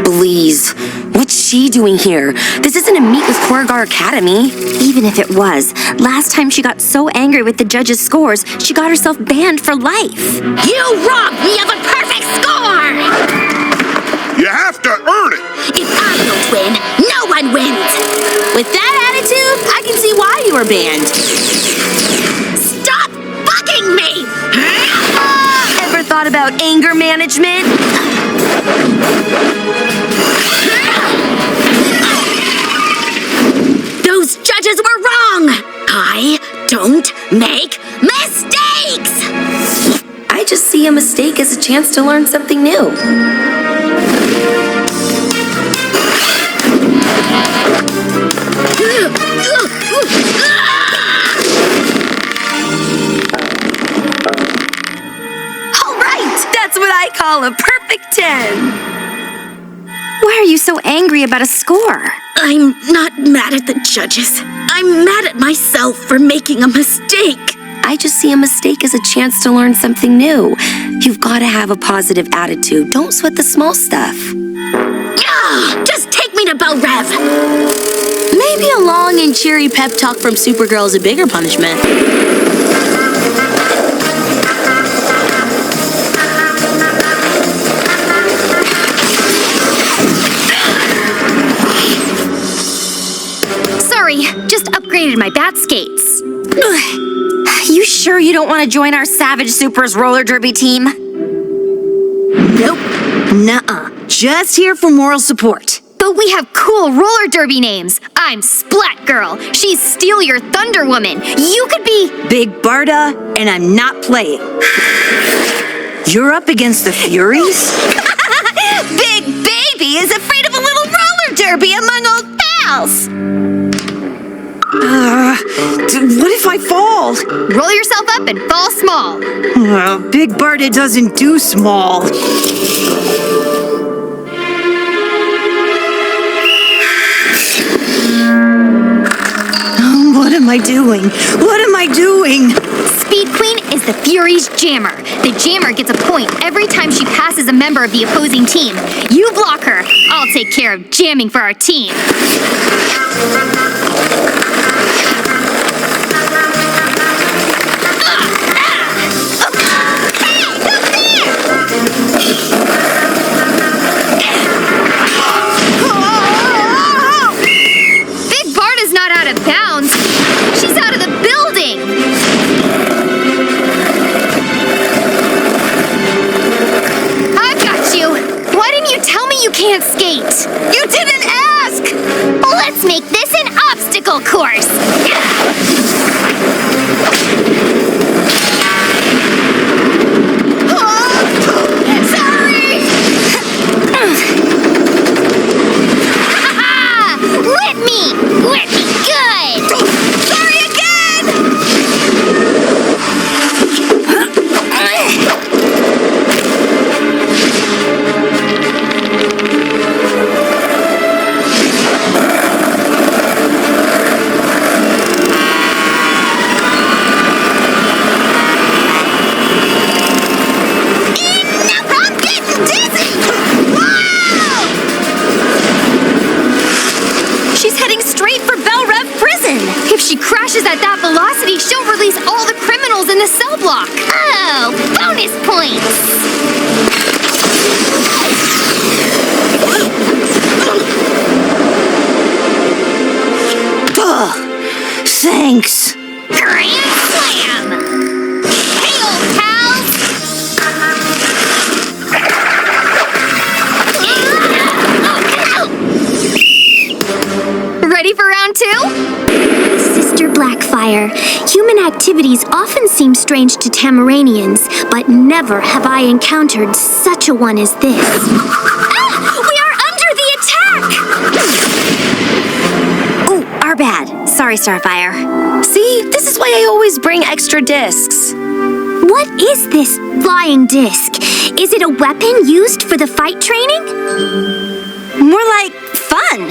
Please. What's she doing here? This isn't a meet with Korrigar Academy. Even if it was, last time she got so angry with the judges' scores, she got herself banned for life. You robbed me of a perfect score! You have to earn it! If I don't win, no one wins! With that attitude, I can see why you were banned. Stop bugging me! Ever thought about anger management? Those judges were wrong! I don't make mistakes! I just see a mistake as a chance to learn something new. All right! That's what I call a perfect 10. Why are you so angry about a score? I'm not mad at the judges. I'm mad at myself for making a mistake. I just see a mistake as a chance to learn something new. You've got to have a positive attitude. Don't sweat the small stuff. Just take me to Bell Rev. Maybe a long and cheery pep talk from Supergirl is a bigger punishment. Sorry, just upgraded my bat skates. You sure you don't want to join our Savage Supers roller derby team? Nope. Nuh-uh. Just here for moral support. But we have cool roller derby names. I'm Splat Girl. She's Steal Your Thunder Woman. You could be Big Barda, and I'm not playing. You're up against the Furies? Big Baby is afraid of a little roller derby among old pals. What if I fall? Roll yourself up and fall small. Big Barda doesn't do small. What am I doing? What am I doing? Speed Queen is the Fury's jammer. The jammer gets a point every time she passes a member of the opposing team. You block her. I'll take care of jamming for our team. Big Barda's not out of bounds. She's out of the building. I've got you. Why didn't you tell me you can't skate? You didn't ask! Let's make this an obstacle course. Sorry! Whip me! Whip me good! Sorry again! If she crashes at that velocity, she'll release all the criminals in the cell block. Oh, bonus points! too? Sister Blackfire, human activities often seem strange to Tamaranians, but never have I encountered such a one as this. Ah! We are under the attack! Oh, our bad. Sorry, Starfire. See, this is why I always bring extra discs. What is this flying disc? Is it a weapon used for the fight training? More like fun.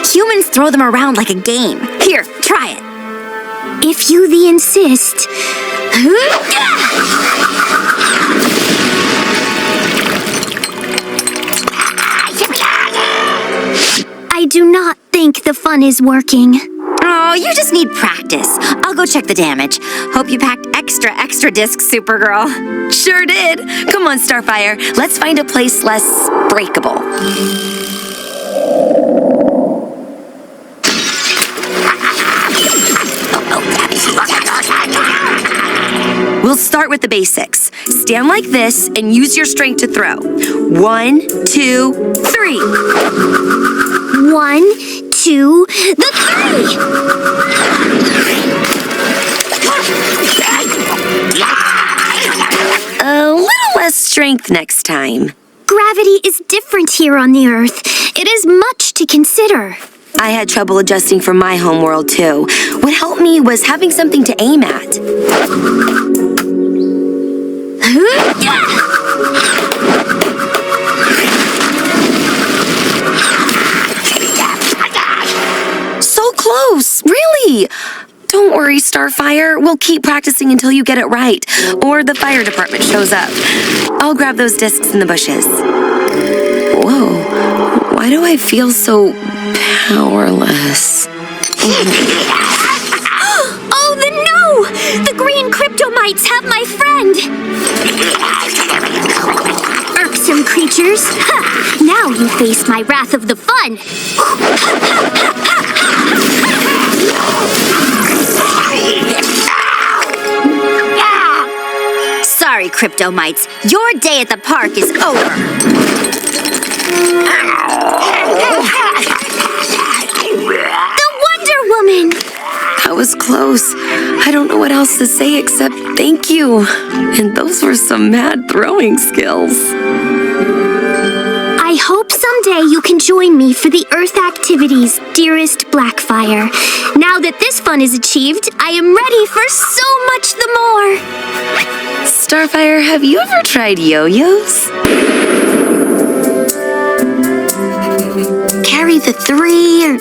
Humans throw them around like a game. Here, try it. If you thee insist. I do not think the fun is working. Oh, you just need practice. I'll go check the damage. Hope you packed extra discs, Supergirl. Sure did. Come on, Starfire. Let's find a place less breakable. We'll start with the basics. Stand like this and use your strength to throw. 1, 2, 3. 1, 2, the 3! A little less strength next time. Gravity is different here on the Earth. It is much to consider. I had trouble adjusting for my homeworld, too. What helped me was having something to aim at. So close, really. Don't worry, Starfire. We'll keep practicing until you get it right, or the fire department shows up. I'll grab those discs in the bushes. Whoa, why do I feel so powerless? Oh, no! The green cryptomites have my friend! Irksome creatures. Ha! Now you face my wrath of the fun! Sorry, cryptomites. Your day at the park is over. The Wonder Woman! That was close. I don't know what else to say except thank you. And those were some mad throwing skills. I hope someday you can join me for the Earth activities, dearest Blackfire. Now that this fun is achieved, I am ready for so much the more. Starfire, have you ever tried yo-yos? Carry the 3, or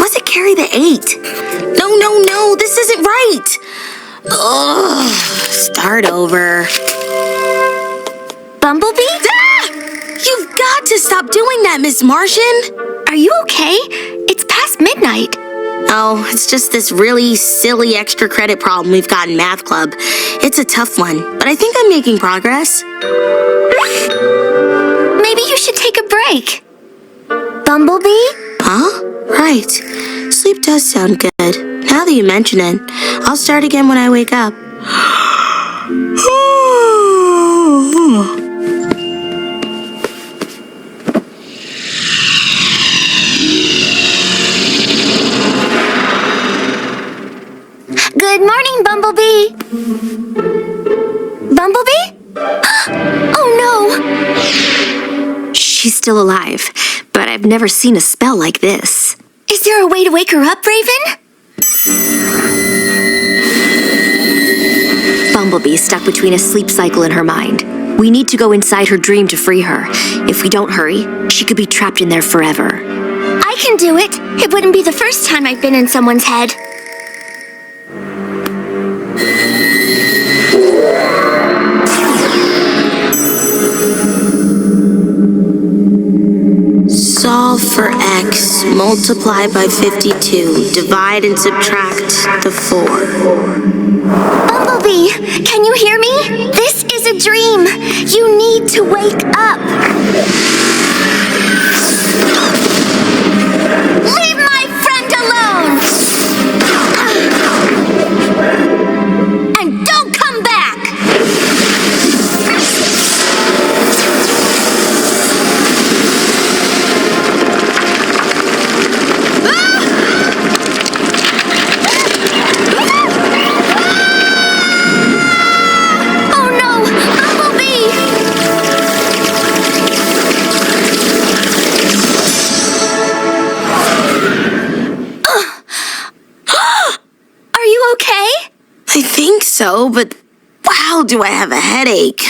was it carry the 8? No, this isn't right. Ugh, start over. Bumblebee? Ah! You've got to stop doing that, Miss Martian. Are you okay? It's past midnight. Oh, it's just this really silly extra credit problem we've got in math club. It's a tough one, but I think I'm making progress. Maybe you should take a break. Bumblebee? Huh? Right. Sleep does sound good. Now that you mention it, I'll start again when I wake up. Good morning, Bumblebee. Bumblebee? Oh no! She's still alive, but I've never seen a spell like this. Is there a way to wake her up, Raven? Bumblebee's stuck between a sleep cycle in her mind. We need to go inside her dream to free her. If we don't hurry, she could be trapped in there forever. I can do it. It wouldn't be the first time I've been in someone's head. Solve for x, multiply by 52, divide and subtract the 4. Bumblebee, can you hear me? This is a dream. You need to wake up. Leave my friend alone! And don't come back! so, but wow, do I have a headache.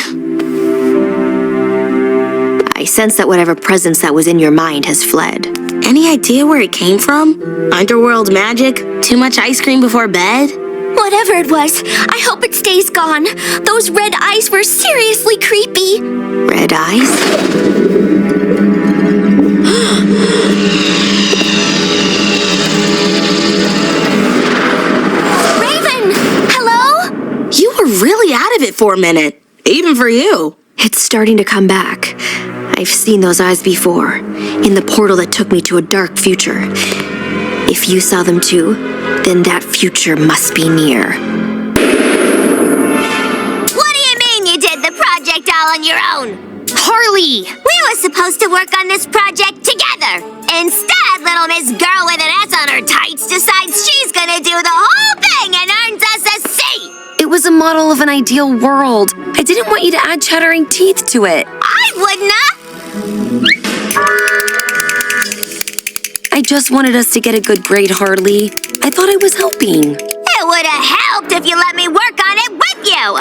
I sense that whatever presence that was in your mind has fled. Any idea where it came from? Underworld magic? Too much ice cream before bed? Whatever it was, I hope it stays gone. Those red eyes were seriously creepy. Red eyes? Raven! Hello? You were really out of it for a minute. Even for you. It's starting to come back. I've seen those eyes before, in the portal that took me to a dark future. If you saw them too, then that future must be near. What do you mean you did the project all on your own? Harley! We were supposed to work on this project together. Instead, little Miss Girl with an S on her tights decides she's gonna do the whole thing and earns us a C! It was a model of an ideal world. I didn't want you to add chattering teeth to it. I wouldn't have! I just wanted us to get a good grade, Harley. I thought I was helping. It would have helped if you let me work on it with you!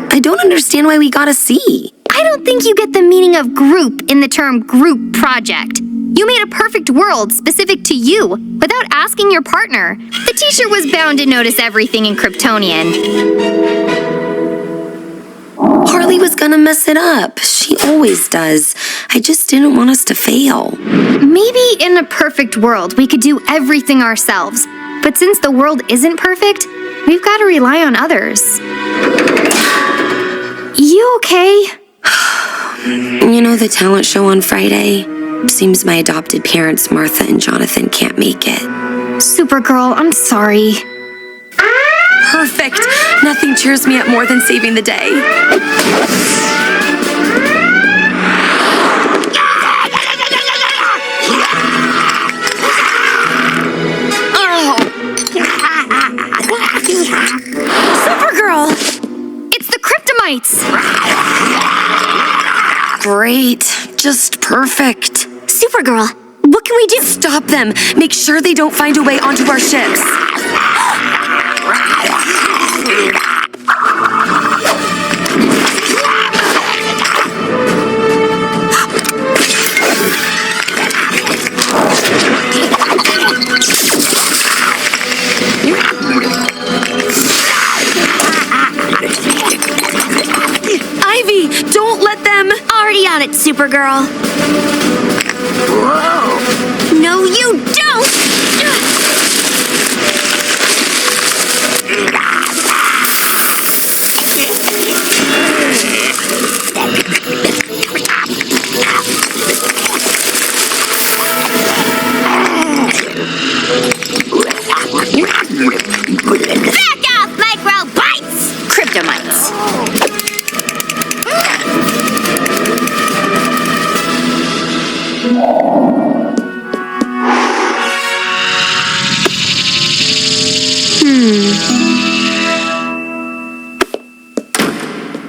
I don't understand why we got a C. I don't think you get the meaning of group in the term group project. You made a perfect world specific to you without asking your partner. The teacher was bound to notice everything in Kryptonian. Harley was gonna mess it up. She always does. I just didn't want us to fail. Maybe in a perfect world we could do everything ourselves. But since the world isn't perfect, we've got to rely on others. You okay? You know the talent show on Friday? Seems my adopted parents, Martha and Jonathan, can't make it. Supergirl, I'm sorry. Perfect! Nothing cheers me up more than saving the day. Supergirl! It's the Kryptonites! Great. Just perfect. Supergirl, what can we do? Stop them. Make sure they don't find a way onto our ships. Ivy, don't let them... Already on it, Supergirl. Whoa. No, you don't! Back off, micro bites! Kryptonites.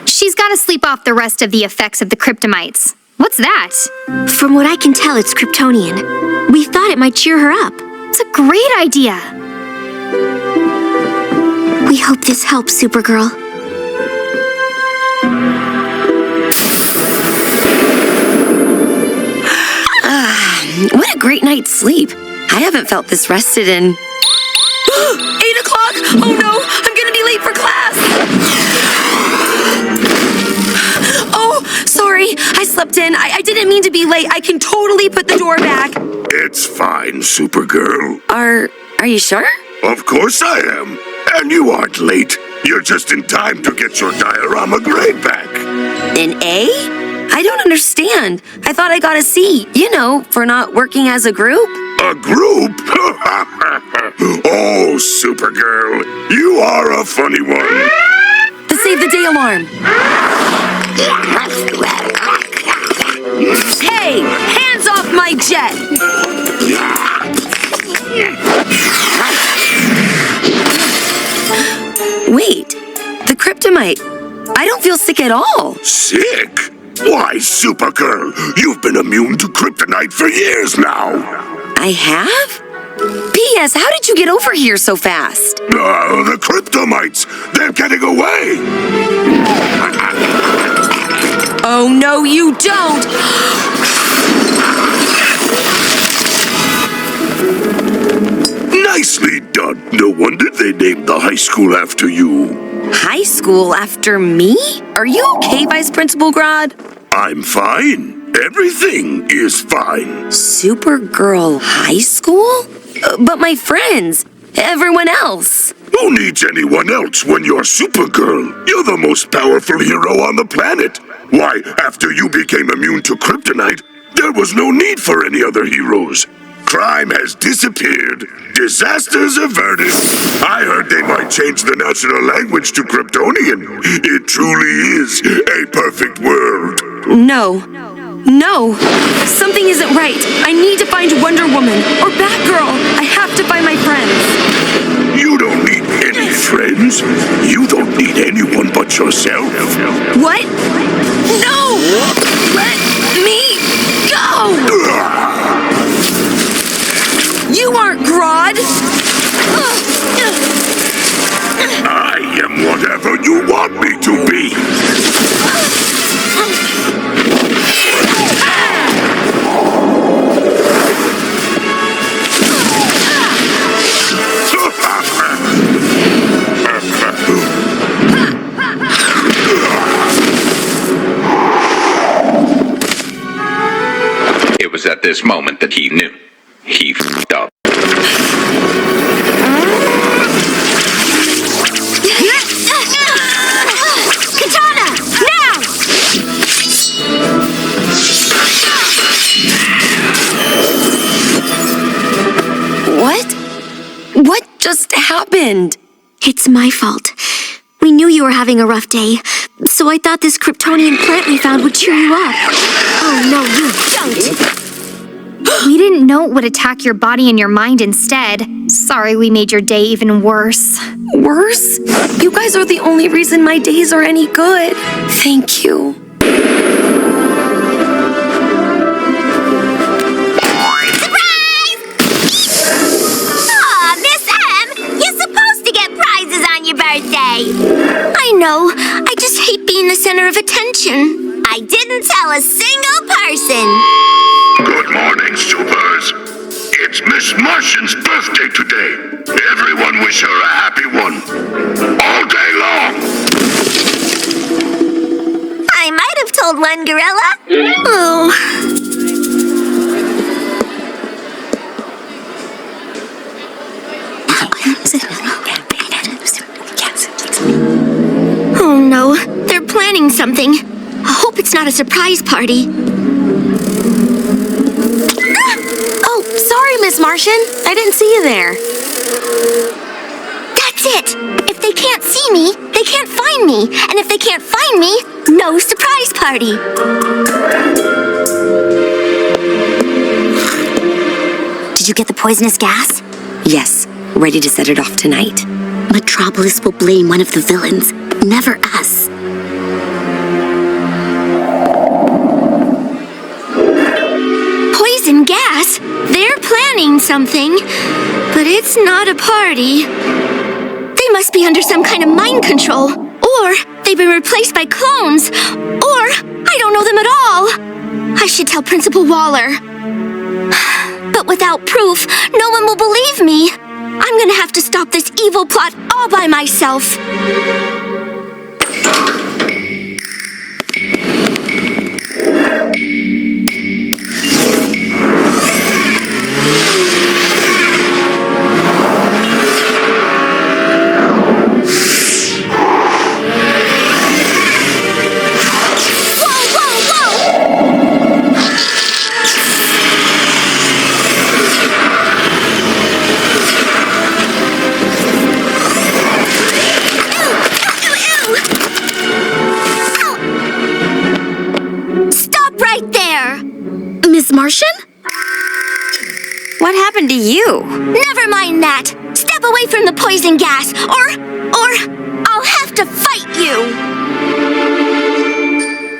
She's got to sleep off the rest of the effects of the Kryptonites. What's that? From what I can tell, it's Kryptonian. We thought it might cheer her up. It's a great idea. We hope this helps, Supergirl. What a great night's sleep. I haven't felt this rested in... 8 o'clock! Oh no, I'm gonna be late for class! Oh, sorry, I slept in. I didn't mean to be late. I can totally put the door back. It's fine, Supergirl. Are you sure? Of course I am. And you aren't late. You're just in time to get your diorama grade back. An A? I don't understand. I thought I got a C, you know, for not working as a group. A group? Oh, Supergirl, you are a funny one. The save the day alarm. Hey, hands off my jet! Wait, the kryptonite. I don't feel sick at all. Sick? Why, Supergirl, you've been immune to kryptonite for years now. I have? P.S. How did you get over here so fast? The Kryptomites! They're getting away! Oh, no, you don't! Nicely done. No wonder they named the high school after you. High school after me? Are you okay, Vice Principal Grodd? I'm fine. Everything is fine. Supergirl High School? But my friends, everyone else. Who needs anyone else when you're Supergirl? You're the most powerful hero on the planet. Why, after you became immune to kryptonite, there was no need for any other heroes. Crime has disappeared. Disasters averted. I heard they might change the national language to Kryptonian. It truly is a perfect world. No. Something isn't right. I need to find Wonder Woman or Batgirl. I have to find my friends. You don't need any friends. You don't need anyone but yourself. What? No! Let me go! You aren't Grodd! I am whatever you want me to be. It was at this moment that he knew. He f***ed up. Katana! Now! What? What just happened? It's my fault. We knew you were having a rough day, so I thought this Kryptonian plant we found would cheer you up. Oh no, you don't! We didn't know it would attack your body and your mind instead. Sorry we made your day even worse. Worse? You guys are the only reason my days are any good. Thank you. I know. I just hate being the center of attention. I didn't tell a single person. Good morning, Supers. It's Miss Martian's birthday today. Everyone wish her a happy one. All day long. I might have told one gorilla. Oh. Oh no, they're planning something. I hope it's not a surprise party. Oh, sorry, Miss Martian. I didn't see you there. That's it! If they can't see me, they can't find me. And if they can't find me, no surprise party. Did you get the poisonous gas? Yes, ready to set it off tonight. Metropolis will blame one of the villains, never us. Poison gas? They're planning something, but it's not a party. They must be under some kind of mind control, or they've been replaced by clones, or I don't know them at all. I should tell Principal Waller. But without proof, no one will believe me. I'm gonna have to stop this evil plot all by myself. Martian? What happened to you? Never mind that. Step away from the poison gas, or I'll have to fight you.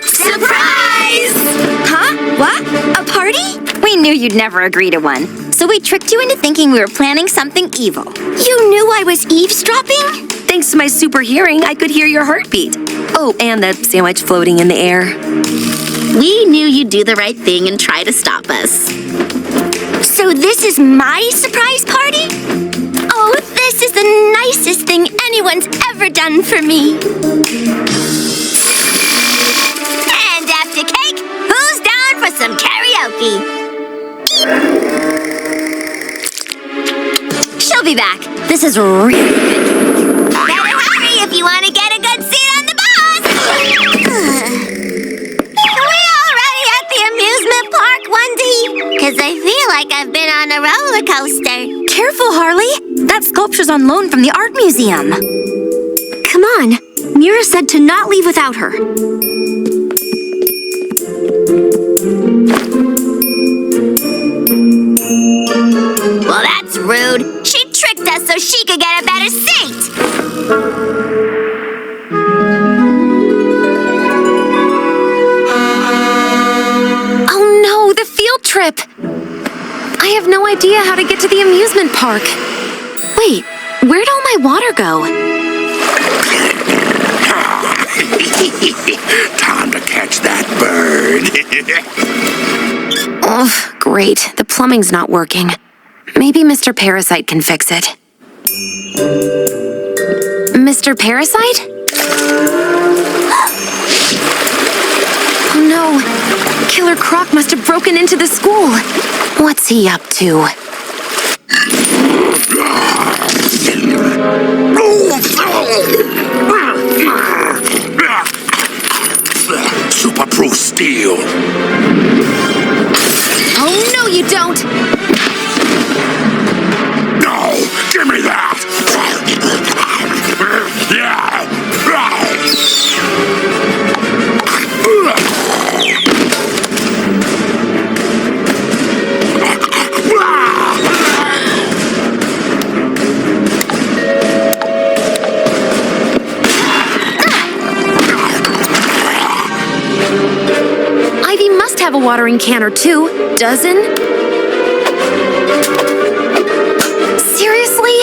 Surprise! Huh? What? A party? We knew you'd never agree to one. So So we tricked you into thinking we were planning something evil. You knew I was eavesdropping? Thanks to my super hearing, I could hear your heartbeat. Oh, and that sandwich floating in the air. We knew you'd do the right thing and try to stop us. So this is my surprise party? Oh, this is the nicest thing anyone's ever done for me. And after cake, who's down for some karaoke? She'll be back. This is really good. Better hurry if you want to get a good seat on the bus. Are we already at the amusement park, Wendy? Because I feel like I've been on a roller coaster. Careful, Harley. That sculpture's on loan from the art museum. Come on. Mira said to not leave without her. Well, that's rude. She tricked us so she could get a better seat. Oh no, the field trip! I have no idea how to get to the amusement park. Wait, where'd all my water go? Time to catch that bird. Oh, great. The plumbing's not working. Maybe Mr. Parasite can fix it. Mr. Parasite? Oh no. Killer Croc must have broken into the school. What's he up to? Superproof steel. Oh no, you don't! No, give me that. Ivy must have a watering can or two. Dozen? Seriously?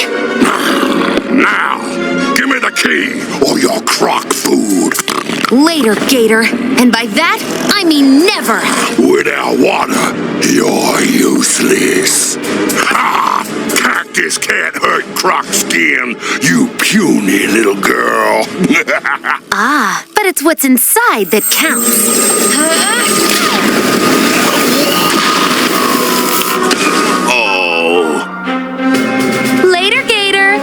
Now, give me the key or your croc food. Later, Gator. And by that, I mean never. Without water, you're useless. Ha! Cactus can't hurt croc skin, you puny little girl. Ah, but it's what's inside that counts. Oh. Later, Gator.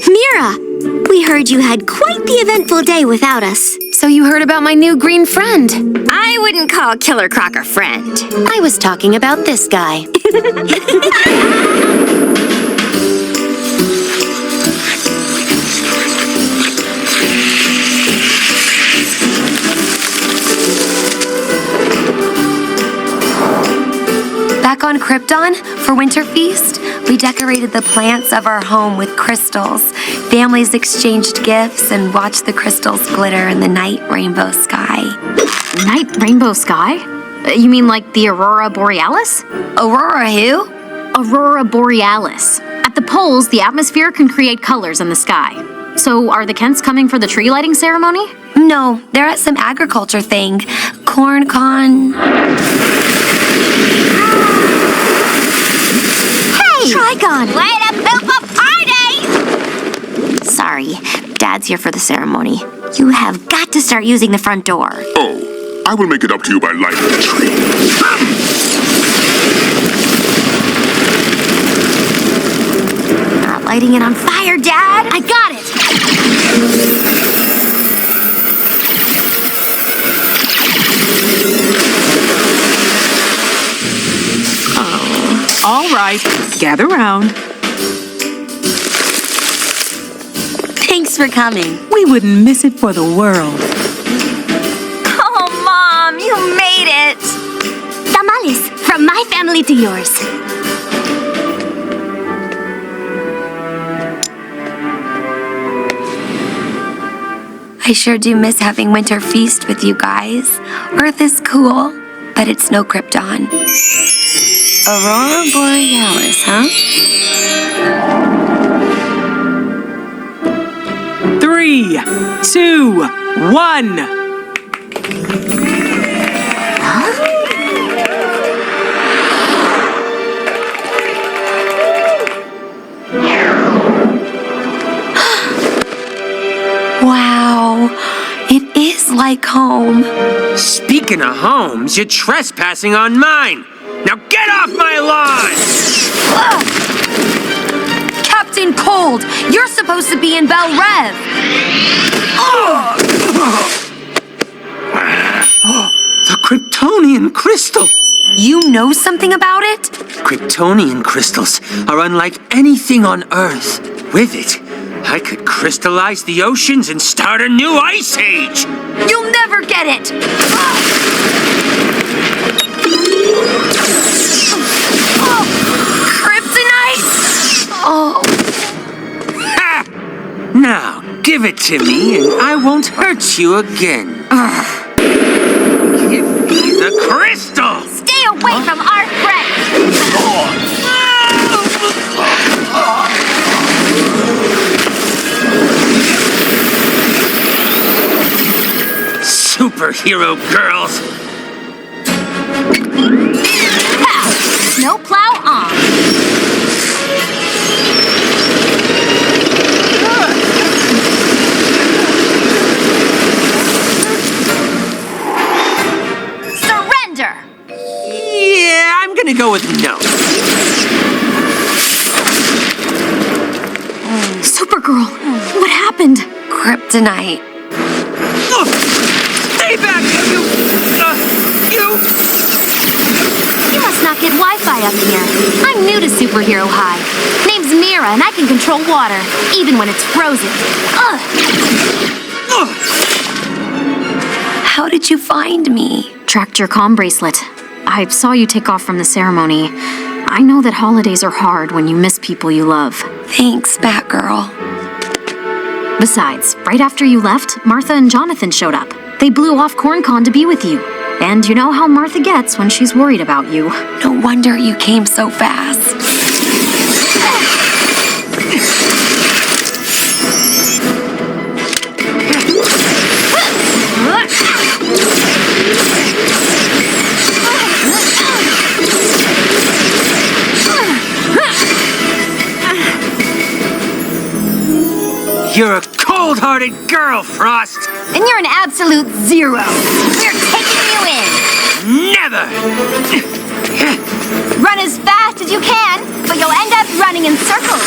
Mira, we heard you had quite the eventful day without us. So you heard about my new green friend? I wouldn't call Killer Croc a friend. I was talking about this guy. Back on Krypton, for Winter Feast, we decorated the plants of our home with crystals. Families exchanged gifts and watched the crystals glitter in the night rainbow sky. Night rainbow sky? You mean like the Aurora Borealis? Aurora who? Aurora Borealis. At the poles, the atmosphere can create colors in the sky. So are the Kents coming for the tree lighting ceremony? No, they're at some agriculture thing. Corn con. Hey! Trigon! Way to poop a party! Sorry, Dad's here for the ceremony. You have got to start using the front door. Oh, I will make it up to you by lighting the tree. Not lighting it on fire, Dad! I got it! All right, gather round. Thanks for coming. We wouldn't miss it for the world. Oh, Mom, you made it! Tamales, from my family to yours. I sure do miss having winter feast with you guys. Earth is cool, but it's no Krypton. Aurora Borealis, huh? 3, 2, 1. Wow, it is like home. Speaking of homes, you're trespassing on mine. Now get off my lawn! Captain Cold, you're supposed to be in Bel Rev. The Kryptonian crystal. You know something about it? Kryptonian crystals are unlike anything on Earth. With it, I could crystallize the oceans and start a new ice age. You'll never get it. Kryptonite! Oh. Ha! Now, give it to me and I won't hurt you again. Give me the crystal! Stay away from our friend! Superhero girls! Snowplow on! Surrender! Yeah, I'm gonna go with no. Supergirl, what happened? Kryptonite. Stay back, you! You must not get Wi-Fi up here. I'm new to Superhero High. Name's Mira, and I can control water, even when it's frozen. Ugh! How did you find me? Tracked your comm bracelet. I saw you take off from the ceremony. I know that holidays are hard when you miss people you love. Thanks, Batgirl. Besides, right after you left, Martha and Jonathan showed up. They blew off CornCon to be with you. And you know how Martha gets when she's worried about you. No wonder you came so fast. You're a cold-hearted girl, Frost! And you're an absolute zero. We're taking you in. Never! Run as fast as you can, but you'll end up running in circles.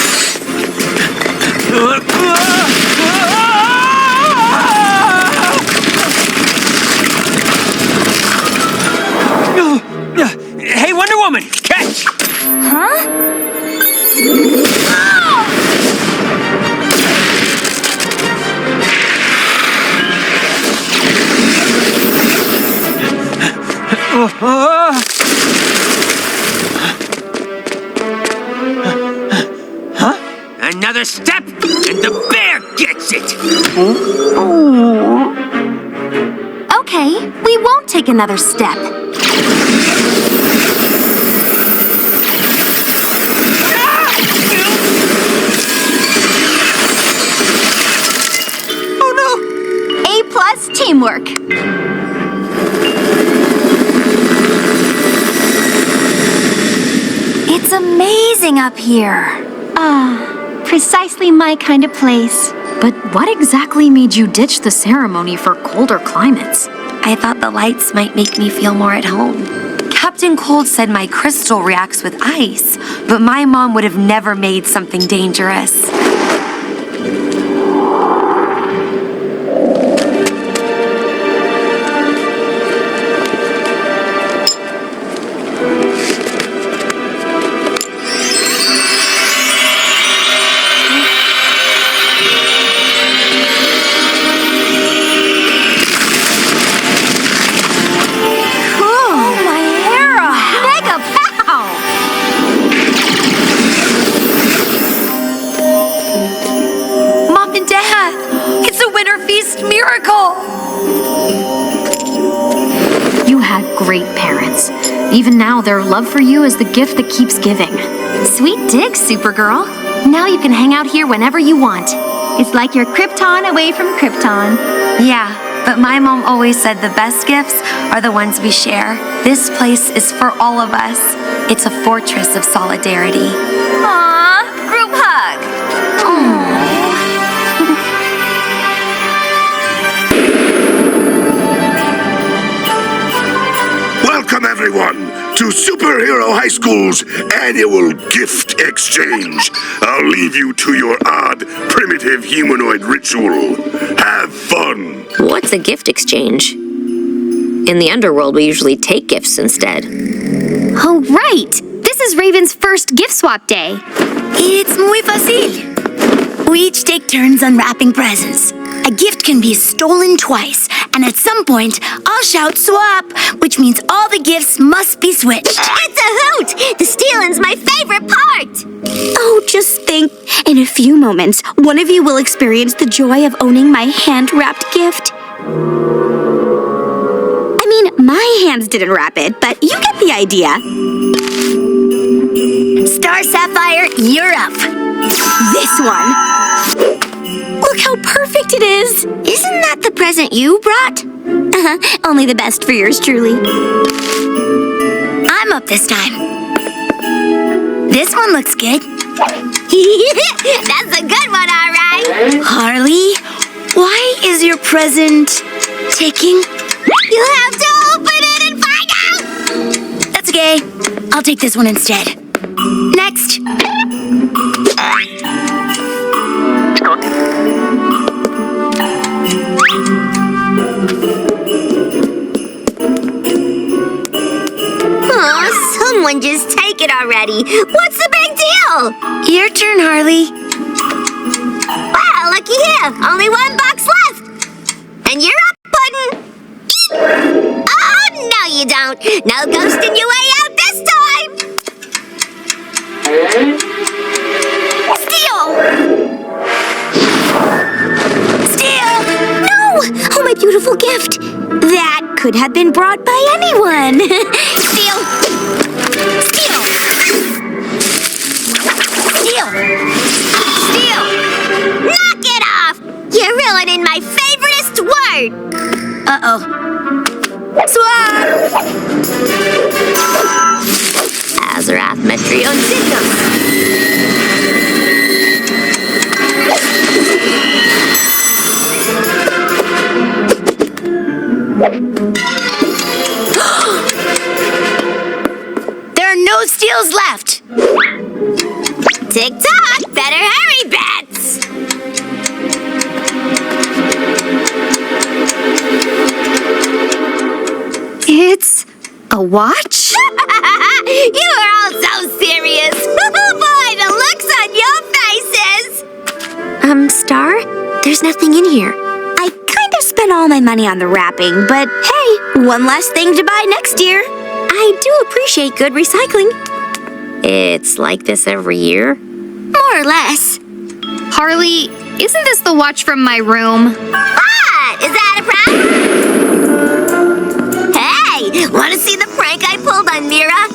Hey, Wonder Woman, catch! Huh? Huh? Another step, and the bear gets it! Okay, we won't take another step. Oh no! A+ teamwork. It's amazing up here. Precisely my kind of place. But what exactly made you ditch the ceremony for colder climates? I thought the lights might make me feel more at home. Captain Cold said my crystal reacts with ice, but my mom would have never made something dangerous. great parents. Even now, their love for you is the gift that keeps giving. Sweet dig, Supergirl. Now you can hang out here whenever you want. It's like you're Krypton away from Krypton. Yeah, but my mom always said the best gifts are the ones we share. This place is for all of us. It's a fortress of solidarity. Aww, group hug. Welcome, everyone, to Superhero High School's annual gift exchange. I'll leave you to your odd, primitive humanoid ritual. Have fun. What's a gift exchange? In the underworld, we usually take gifts instead. Oh, right! This is Raven's first gift swap day. It's muy fácil. We each take turns unwrapping presents. A gift can be stolen twice, and at some point, I'll shout swap, which means all the gifts must be switched. It's a hoot! The stealing's my favorite part! Oh, just think. In a few moments, one of you will experience the joy of owning my hand-wrapped gift. I mean, my hands didn't wrap it, but you get the idea. Star Sapphire, you're up. This one. Look how perfect it is! Isn't that the present you brought? Only the best for yours truly. I'm up this time. This one looks good. That's a good one, all right. Harley, why is your present ticking? You'll have to open it and find out! That's okay. I'll take this one instead. Next. Aw, someone just take it already. What's the big deal? Your turn, Harley. Wow, looky here. Only one box left. And you're up, Puddin'. Oh, no you don't. No ghosting your way out this time. Steal! Steal! No! Oh, my beautiful gift. That could have been brought by anyone. Steal! Steal! Steal! Steal! Knock it off! You're ruining my favoriteest word! Uh-oh. Swap! Azarath Metrion Signum. There are no steals left. Tick-tock! Better hurry, Bats! It's a watch? You are all so serious! Boy, the looks on your faces! Star? There's nothing in here. I kind of spent all my money on the wrapping, but hey, one less thing to buy next year. I do appreciate good recycling. It's like this every year? More or less. Harley, isn't this the watch from my room? What? Is that a prank? Hey, want to see the prank I pulled on Mira?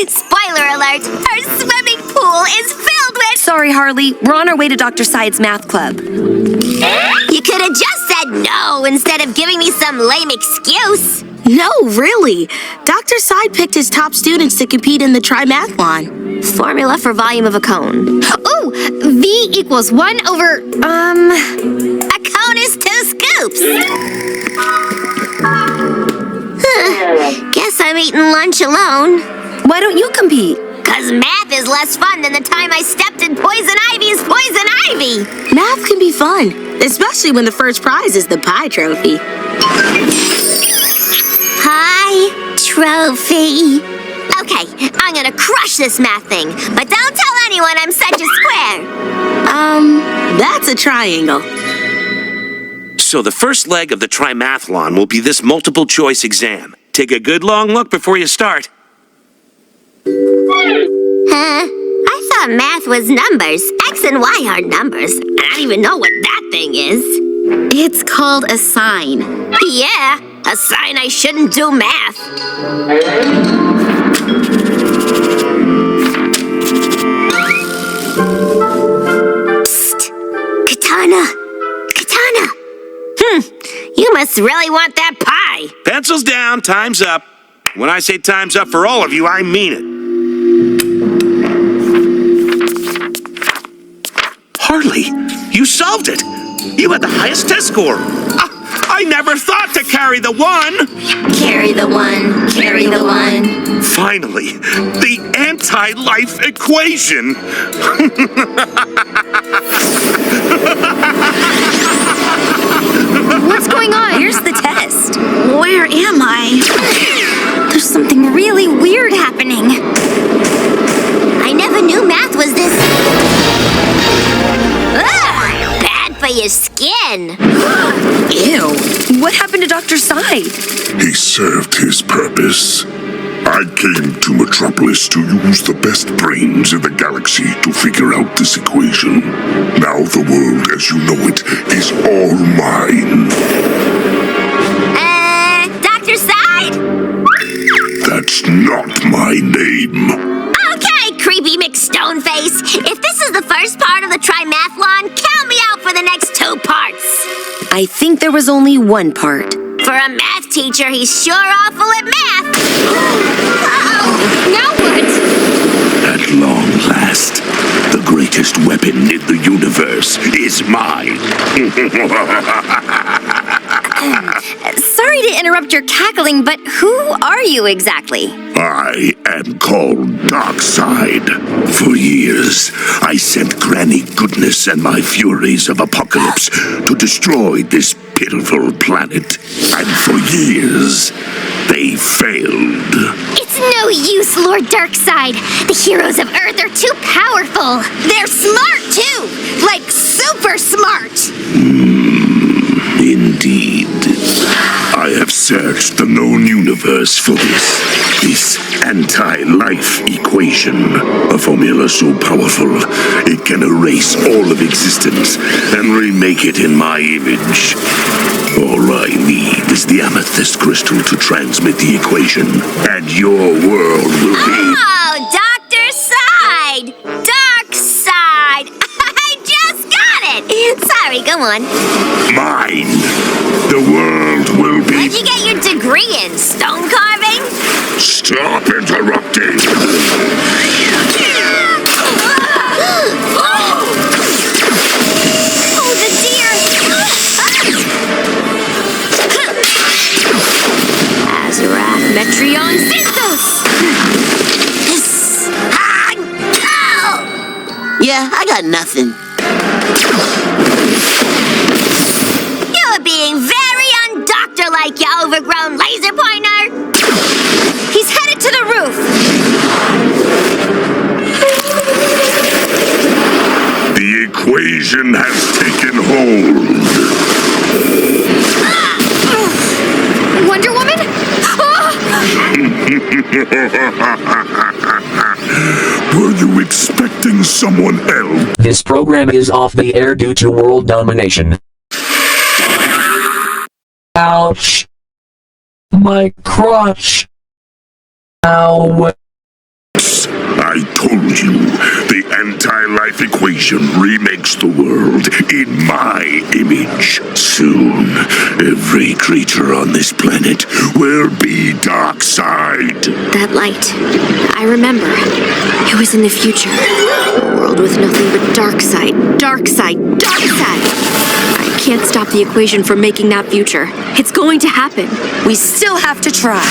Spoiler alert, her swimming pool is filled with... Sorry, Harley. We're on our way to Dr. Syed's math club. You could have just said no instead of giving me some lame excuse. No, really. Dr. Syed picked his top students to compete in the trimathlon. Formula for volume of a cone. Ooh, V equals 1 over, A cone is 2 scoops. Guess I'm eating lunch alone. Why don't you compete? 'Cause math is less fun than the time I stepped in Poison Ivy's Poison Ivy. Math can be fun, especially when the first prize is the pie trophy. Hi, trophy. Okay, I'm gonna crush this math thing, but don't tell anyone I'm such a square. That's a triangle. So the first leg of the trimathlon will be this multiple choice exam. Take a good long look before you start. Huh? I thought math was numbers. X and Y are numbers. I don't even know what that thing is. It's called a sign. Yeah, a sign I shouldn't do math. Psst! Katana! Katana! You must really want that pie. Pencils down, time's up. When I say time's up for all of you, I mean it. Harley, you solved it. You had the highest test score. I never thought to carry the one. Carry the one, carry the one. Finally, the anti-life equation. What's going on? Here's the test. Where am I? There's something really weird happening. I never knew math was this... bad for your skin. Ew. What happened to Dr. Side? He served his purpose. I came to Metropolis to use the best brains in the galaxy to figure out this equation. Now the world as you know it is all mine. Dr. Side? That's not my name. Okay, creepy McStoneface. If this is the first part of the trimathlon, count me out for the next 2 parts. I think there was only one part. For a math teacher, he's sure awful at math. Now what? At long last, the greatest weapon in the universe is mine. Sorry to interrupt your cackling, but who are you exactly? I am called Darkseid. For years, I sent Granny Goodness and my Furies of Apocalypse to destroy this pitiful planet. And for years, they failed. It's no use, Lord Darkseid. The heroes of Earth are too powerful. They're smart, too. Like, super smart. Indeed. I have searched the known universe for this anti-life equation. A formula so powerful, it can erase all of existence and remake it in my image. All I need is the amethyst crystal to transmit the equation, and your world will be... Oh, Dr. Side! Darkseid! I just got it! Sorry, go on. Mine! The world will be... Where'd you get your degree in? Stone carving? Stop interrupting! Oh, the deer! Azarath Metrion Synthos! Yeah, I got nothing. You're being very undoctor-like, you overgrown laser pointer! He's headed to the roof! The equation has taken hold. Wonder Woman? Were you expecting someone else? This program is off the air due to world domination. Ouch! My crotch! Ow! I told you, the anti-life equation remakes the world in my image. Soon, every creature on this planet will be Darkseid. That light. I remember. It was in the future. A world with nothing but Darkseid. Darkseid. Darkseid! I can't stop the equation from making that future. It's going to happen. We still have to try.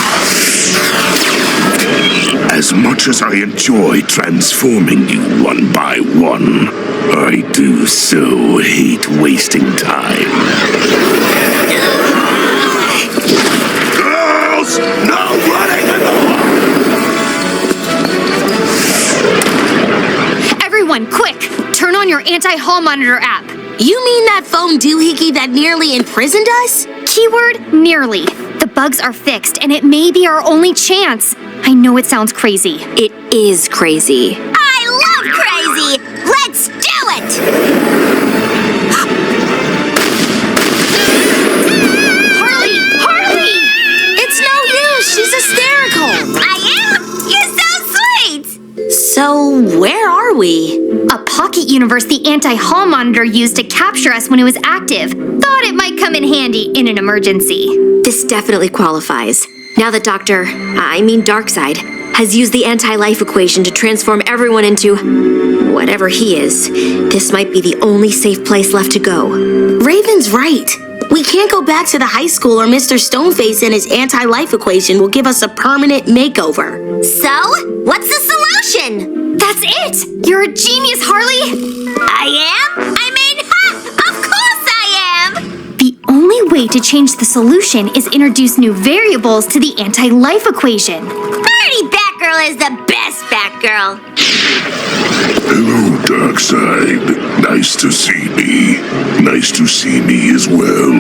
As much as I enjoy transforming you one by one, I do so hate wasting time. Girls, no running in the hall! Everyone, quick! Turn on your anti-hall monitor app. You mean that foam doohickey that nearly imprisoned us? Keyword, nearly. The bugs are fixed, and it may be our only chance. I know it sounds crazy. It is crazy. I love crazy! Let's do it! universe the anti-hall monitor used to capture us when it was active. Thought it might come in handy in an emergency. This definitely qualifies. Now that Darkseid, has used the anti-life equation to transform everyone into whatever he is, this might be the only safe place left to go. Raven's right. We can't go back to the high school or Mr. Stoneface and his anti-life equation will give us a permanent makeover. So, what's the solution? That's it! You're a genius, Harley! I am? Of course I am! The only way to change the solution is introduce new variables to the anti-life equation. Birdie Batgirl is the best Batgirl. Hello, Darkseid. Nice to see me. Nice to see me as well.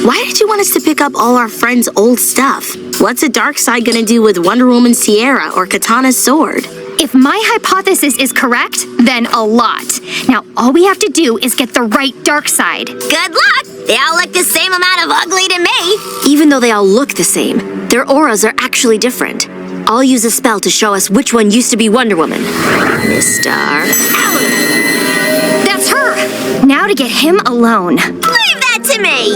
Why did you want us to pick up all our friends' old stuff? What's a Darkseid gonna do with Wonder Woman's Sierra or Katana's sword? If my hypothesis is correct, then a lot. Now, all we have to do is get the right Darkseid. Good luck! They all look the same amount of ugly to me. Even though they all look the same, their auras are actually different. I'll use a spell to show us which one used to be Wonder Woman. Mr. Allen! That's her! Now to get him alone. Leave that to me!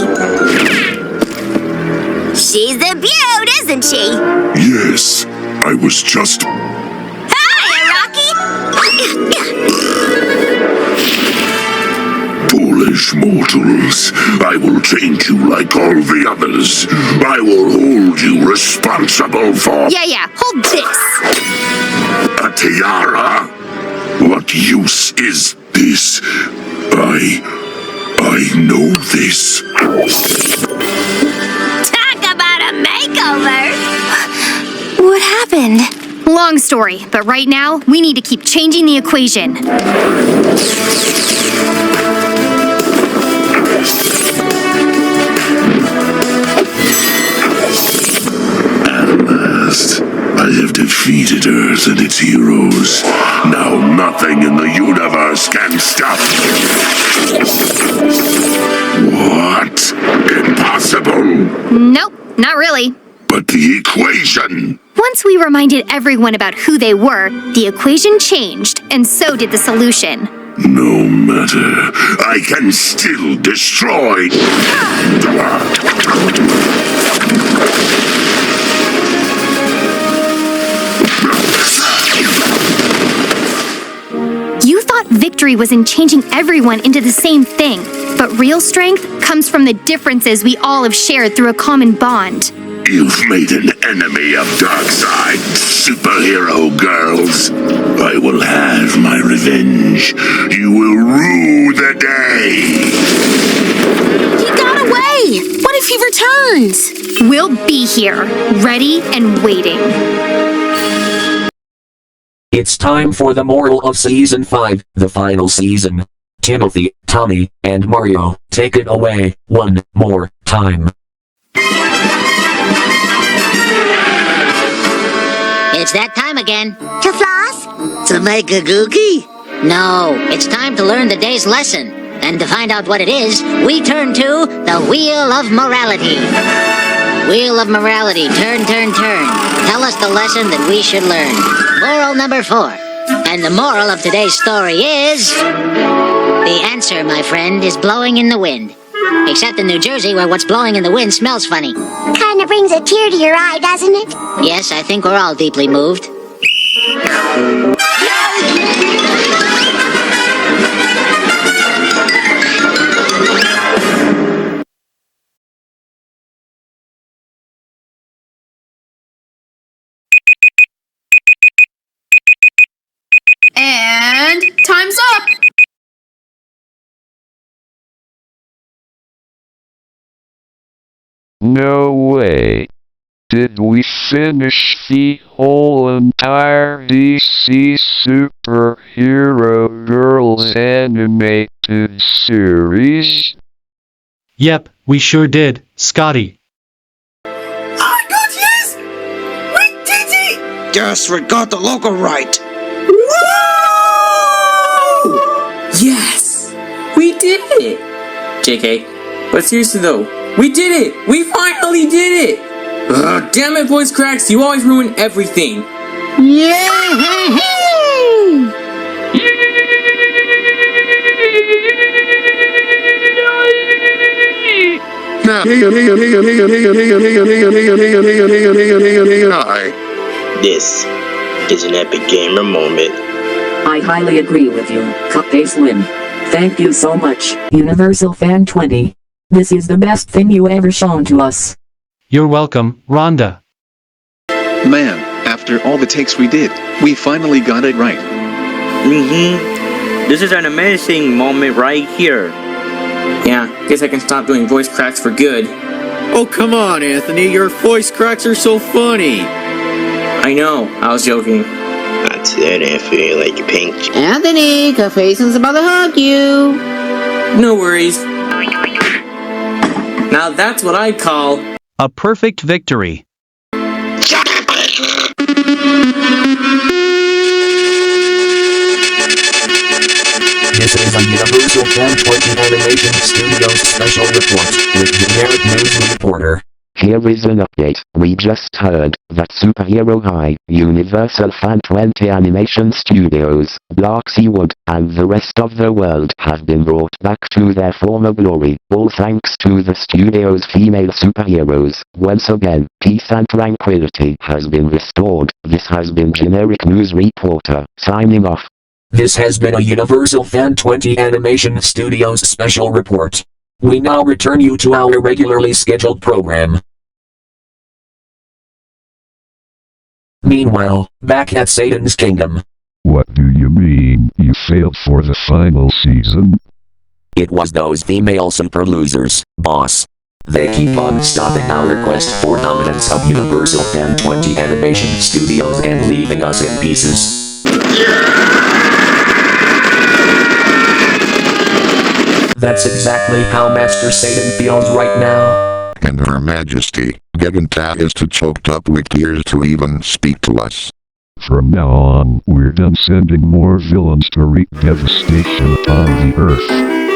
She's the beaut, isn't she? Yes, I was just... Foolish mortals, I will change you like all the others. I will hold you responsible for... Yeah, hold this. A tiara? What use is this? I know this. Talk about a makeover! What happened? Long story, but right now, we need to keep changing the equation. At last, I have defeated Earth and its heroes. Now nothing in the universe can stop me. What? Impossible? Nope, not really. But the equation! Once we reminded everyone about who they were, the equation changed, and so did the solution. No matter, I can still destroy. You thought victory was in changing everyone into the same thing, but real strength comes from the differences we all have shared through a common bond. You've made an enemy of Darkseid, superhero girls. I will have my revenge. You will rue the day. He got away! What if he returns? We'll be here, ready and waiting. It's time for the moral of Season 5, the final season. Timothy, Tommy, and Mario, take it away one more time. It's that time again. To floss? To make a cookie? No, it's time to learn the day's lesson. And to find out what it is, we turn to the Wheel of Morality. Wheel of Morality, turn, turn, turn. Tell us the lesson that we should learn. Moral number 4. And the moral of today's story is... The answer, my friend, is blowing in the wind. Except in New Jersey, where what's blowing in the wind smells funny. Kinda brings a tear to your eye, doesn't it? Yes, I think we're all deeply moved. And time's up! No way. Did we finish the whole entire DC Superhero Girls animated series? Yep, we sure did, Scotty. Oh my God, yes! We did it! Yes, we got the logo right. Woo! Yes! We did it! JK, but seriously though, we did it! We finally did it! Damn it, voice cracks, you always ruin everything. Yeah! This is an epic gamer moment. I highly agree with you, Cupcake Slim. Thank you so much, Universalfan20. This is the best thing you ever shown to us. You're welcome, Rhonda. Man, after all the takes we did, we finally got it right. This is an amazing moment right here. Yeah, guess I can stop doing voice cracks for good. Oh, come on, Anthony. Your voice cracks are so funny. I know, I was joking. That's it, Anthony, like your pink. Anthony, Cafezin's about to hug you. No worries. Now that's what I call a perfect victory. This is a Universalfan20 Animation Studios special report with generic news reporter. Here is an update. We just heard that Superhero High, Universalfan20 Animation Studios, Vsevolod, and the rest of the world have been brought back to their former glory, all thanks to the studio's female superheroes. Once again, peace and tranquility has been restored. This has been generic news reporter, signing off. This has been a Universalfan20 Animation Studios special report. We now return you to our regularly scheduled program. Meanwhile, back at Satan's Kingdom. What do you mean, you failed for the final season? It was those female super losers, boss. They keep on stopping our quest for dominance of Universalfan20 Animation Studios and leaving us in pieces. That's exactly how Master Satan feels right now. And Her Majesty, Geovanny is too choked up with tears to even speak to us. From now on, we're done sending more villains to wreak devastation upon the Earth.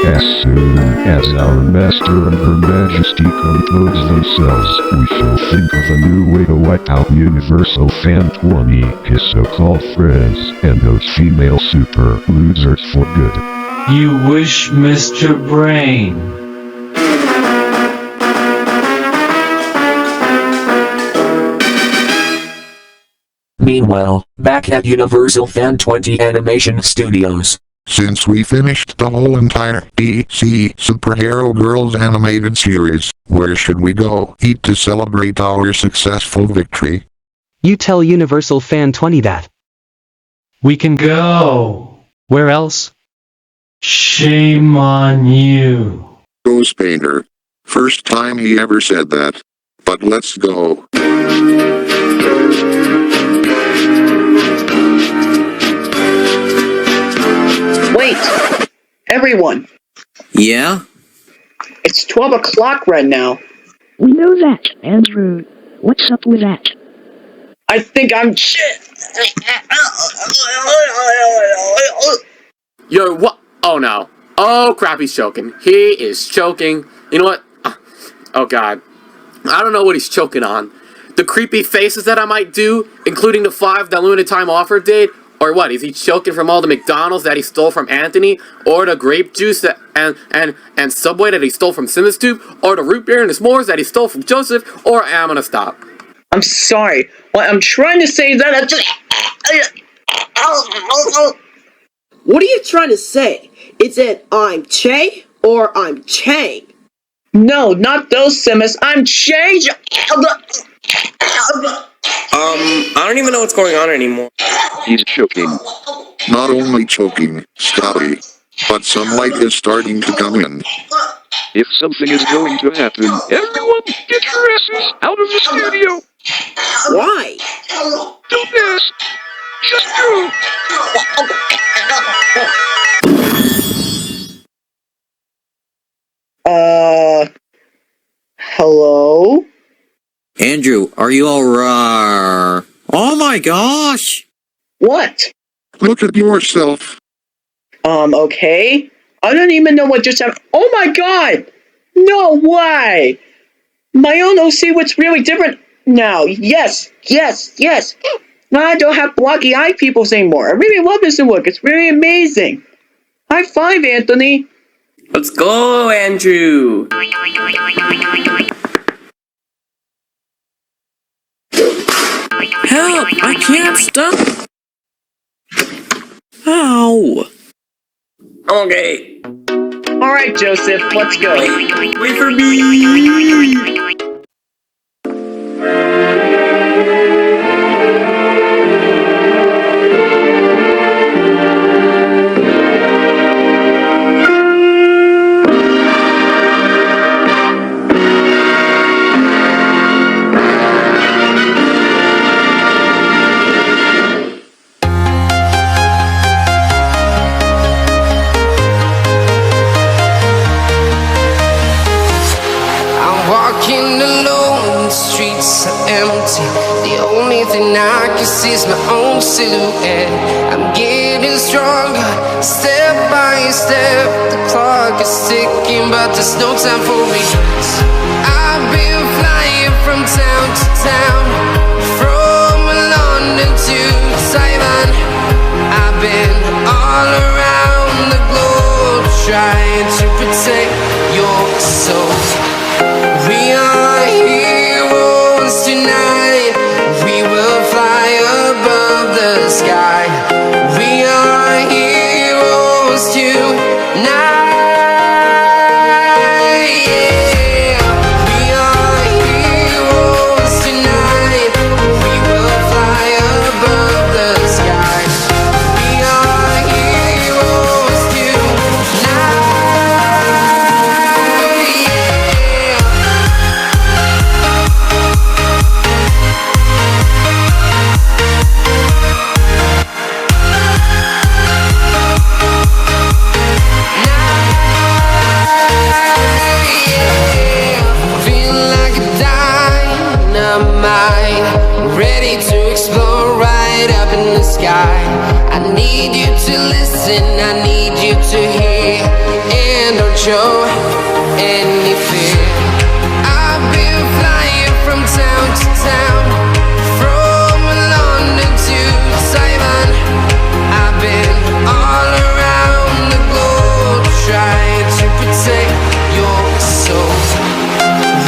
As soon as our Master and Her Majesty compose themselves, we shall think of a new way to wipe out Universalfan20, his so-called friends, and those female super losers for good. You wish, Mr. Brain. Meanwhile, back at Universalfan20 Animation Studios. Since we finished the whole entire DC Superhero Girls animated series, where should we go eat to celebrate our successful victory? You tell Universalfan20 that. We can go. Where else? Shame on you. Ghost Painter. First time he ever said that. But let's go. Wait! Everyone! Yeah? It's 12 o'clock right now. We know that, Andrew. What's up with that? I think I'm shit! Yo, what? Oh no. Oh crap, he's choking. He is choking. You know what? Oh god. I don't know what he's choking on. The creepy faces that I might do, including the 5 that Limited Time Offer did, or what? Is he choking from all the McDonald's that he stole from Anthony, or the grape juice that and Subway that he stole from Simas Tube, or the root beer and the s'mores that he stole from Joseph, or I'm gonna stop. I'm sorry. What I'm trying to say is that I'm just... What are you trying to say? Is it I'm Che or I'm Chang? No, not those Simas. I'm Change. I don't even know what's going on anymore. He's choking. Not only choking, Scotty, but some light is starting to come in. If something is going to happen, everyone get your asses out of the studio! Why? Don't ask! Just go! Hello? Andrew, are you alright? Oh my gosh! What? Look at yourself. Okay? I don't even know what just happened. Oh my god! No way! My own OC was really different now. Yes. Now I don't have blocky eye peoples anymore. I really love this look. It's really amazing. High five, Anthony. Let's go, Andrew! Help! I can't stop! Ow! Okay. Alright, Joseph, let's go. Wait for me! The only thing I can see is my own silhouette. I'm getting stronger, step by step. The clock is ticking, but there's no time for regrets. I've been flying from town to town, from London to Taiwan. I've been all around the globe, trying to protect your soul. We are heroes tonight. We will fly above the sky. We are heroes tonight. Yeah. We are heroes tonight. We will fly above the sky. We are heroes tonight. Ready to explore right up in the sky. I need you to listen, I need you to hear, and don't show any fear. I've been flying from town to town, from London to Taiwan. I've been all around the globe, trying to protect your soul.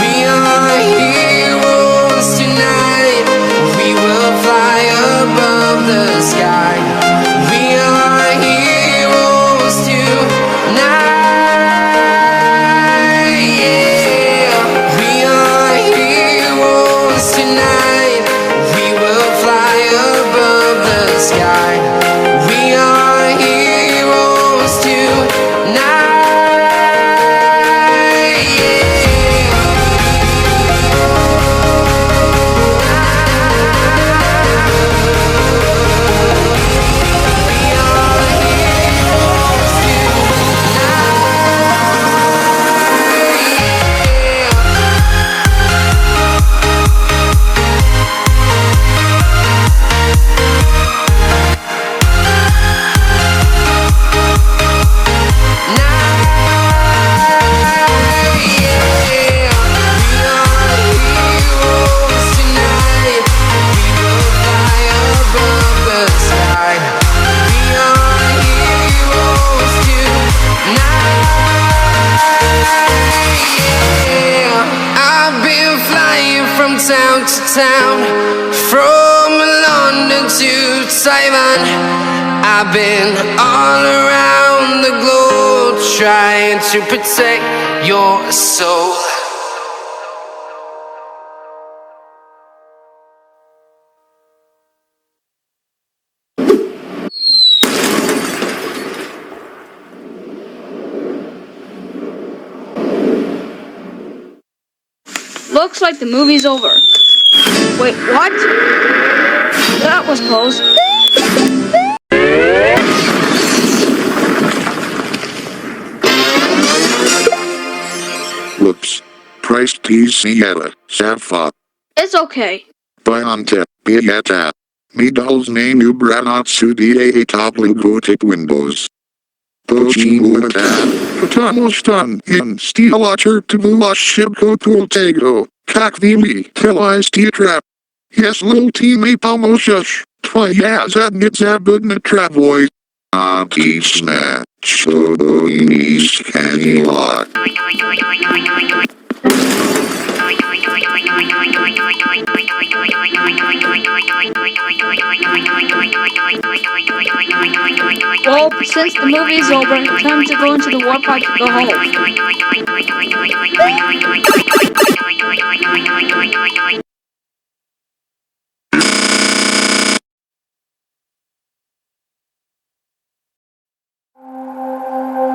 We are heroes tonight. We will fly above the sky. We are heroes tonight. Yeah. We are heroes tonight. We will fly above the sky. We are heroes tonight. Town to town, from London to Taiwan. I've been all around the globe, trying to protect your soul. Looks like the movie's over. Wait, what? That was close. Whoops. Priced TCL, Safa. It's okay. Bayante, Biata. Me dolls name you Branatsu DA top Lugo tip windows. Pochimuata. Patanostan in Steel Watcher to Bulash Shibko Tultego. Kakvili, Telis Trap. Yes, little teammate Palmoshush. Twayaz at Nitzabudna Travoy. Keeps man. So he's candy lot. Well, since the movie is over, time to go into the warp pod to go home.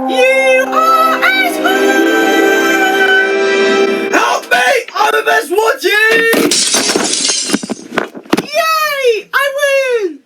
You are help me! I'm the best watching! Yay! I win!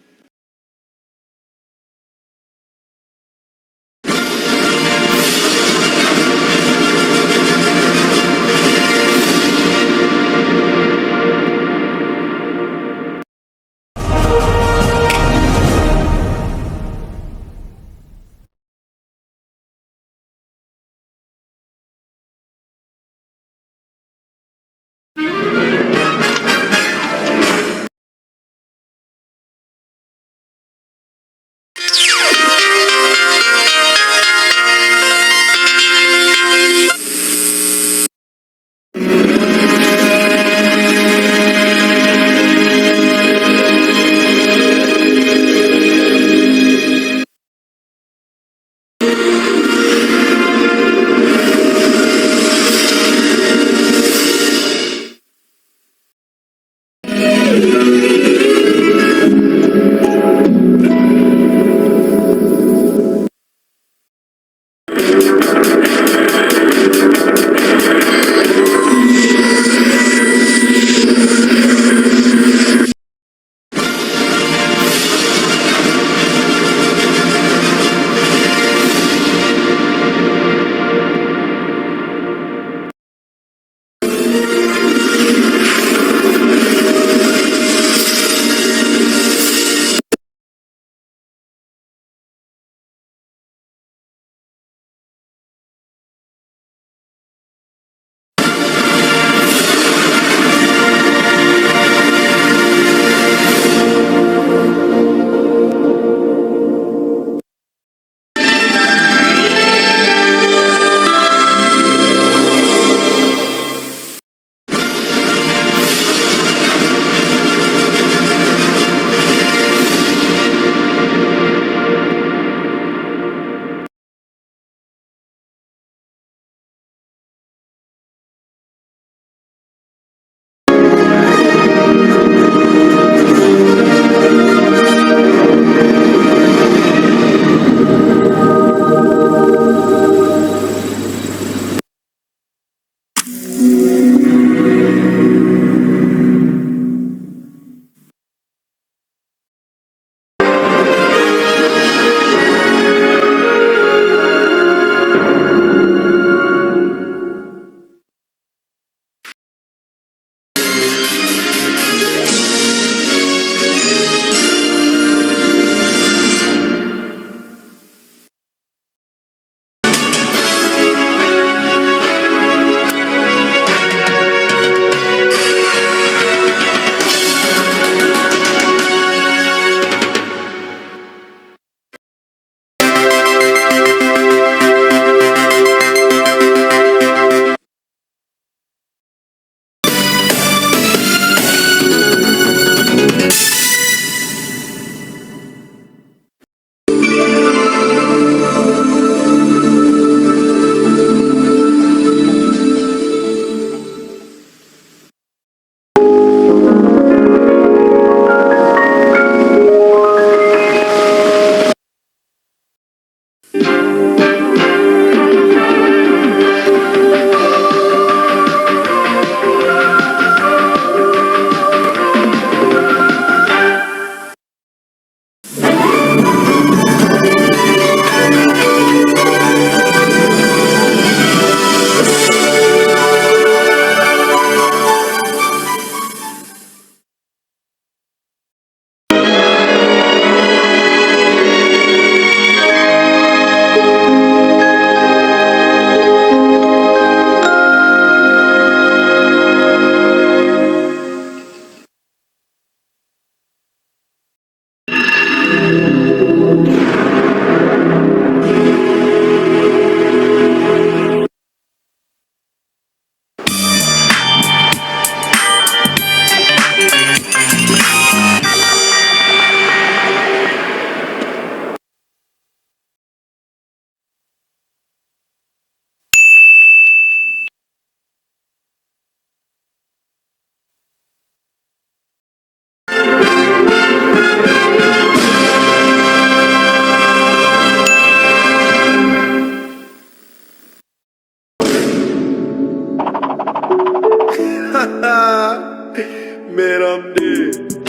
Man, I'm dead.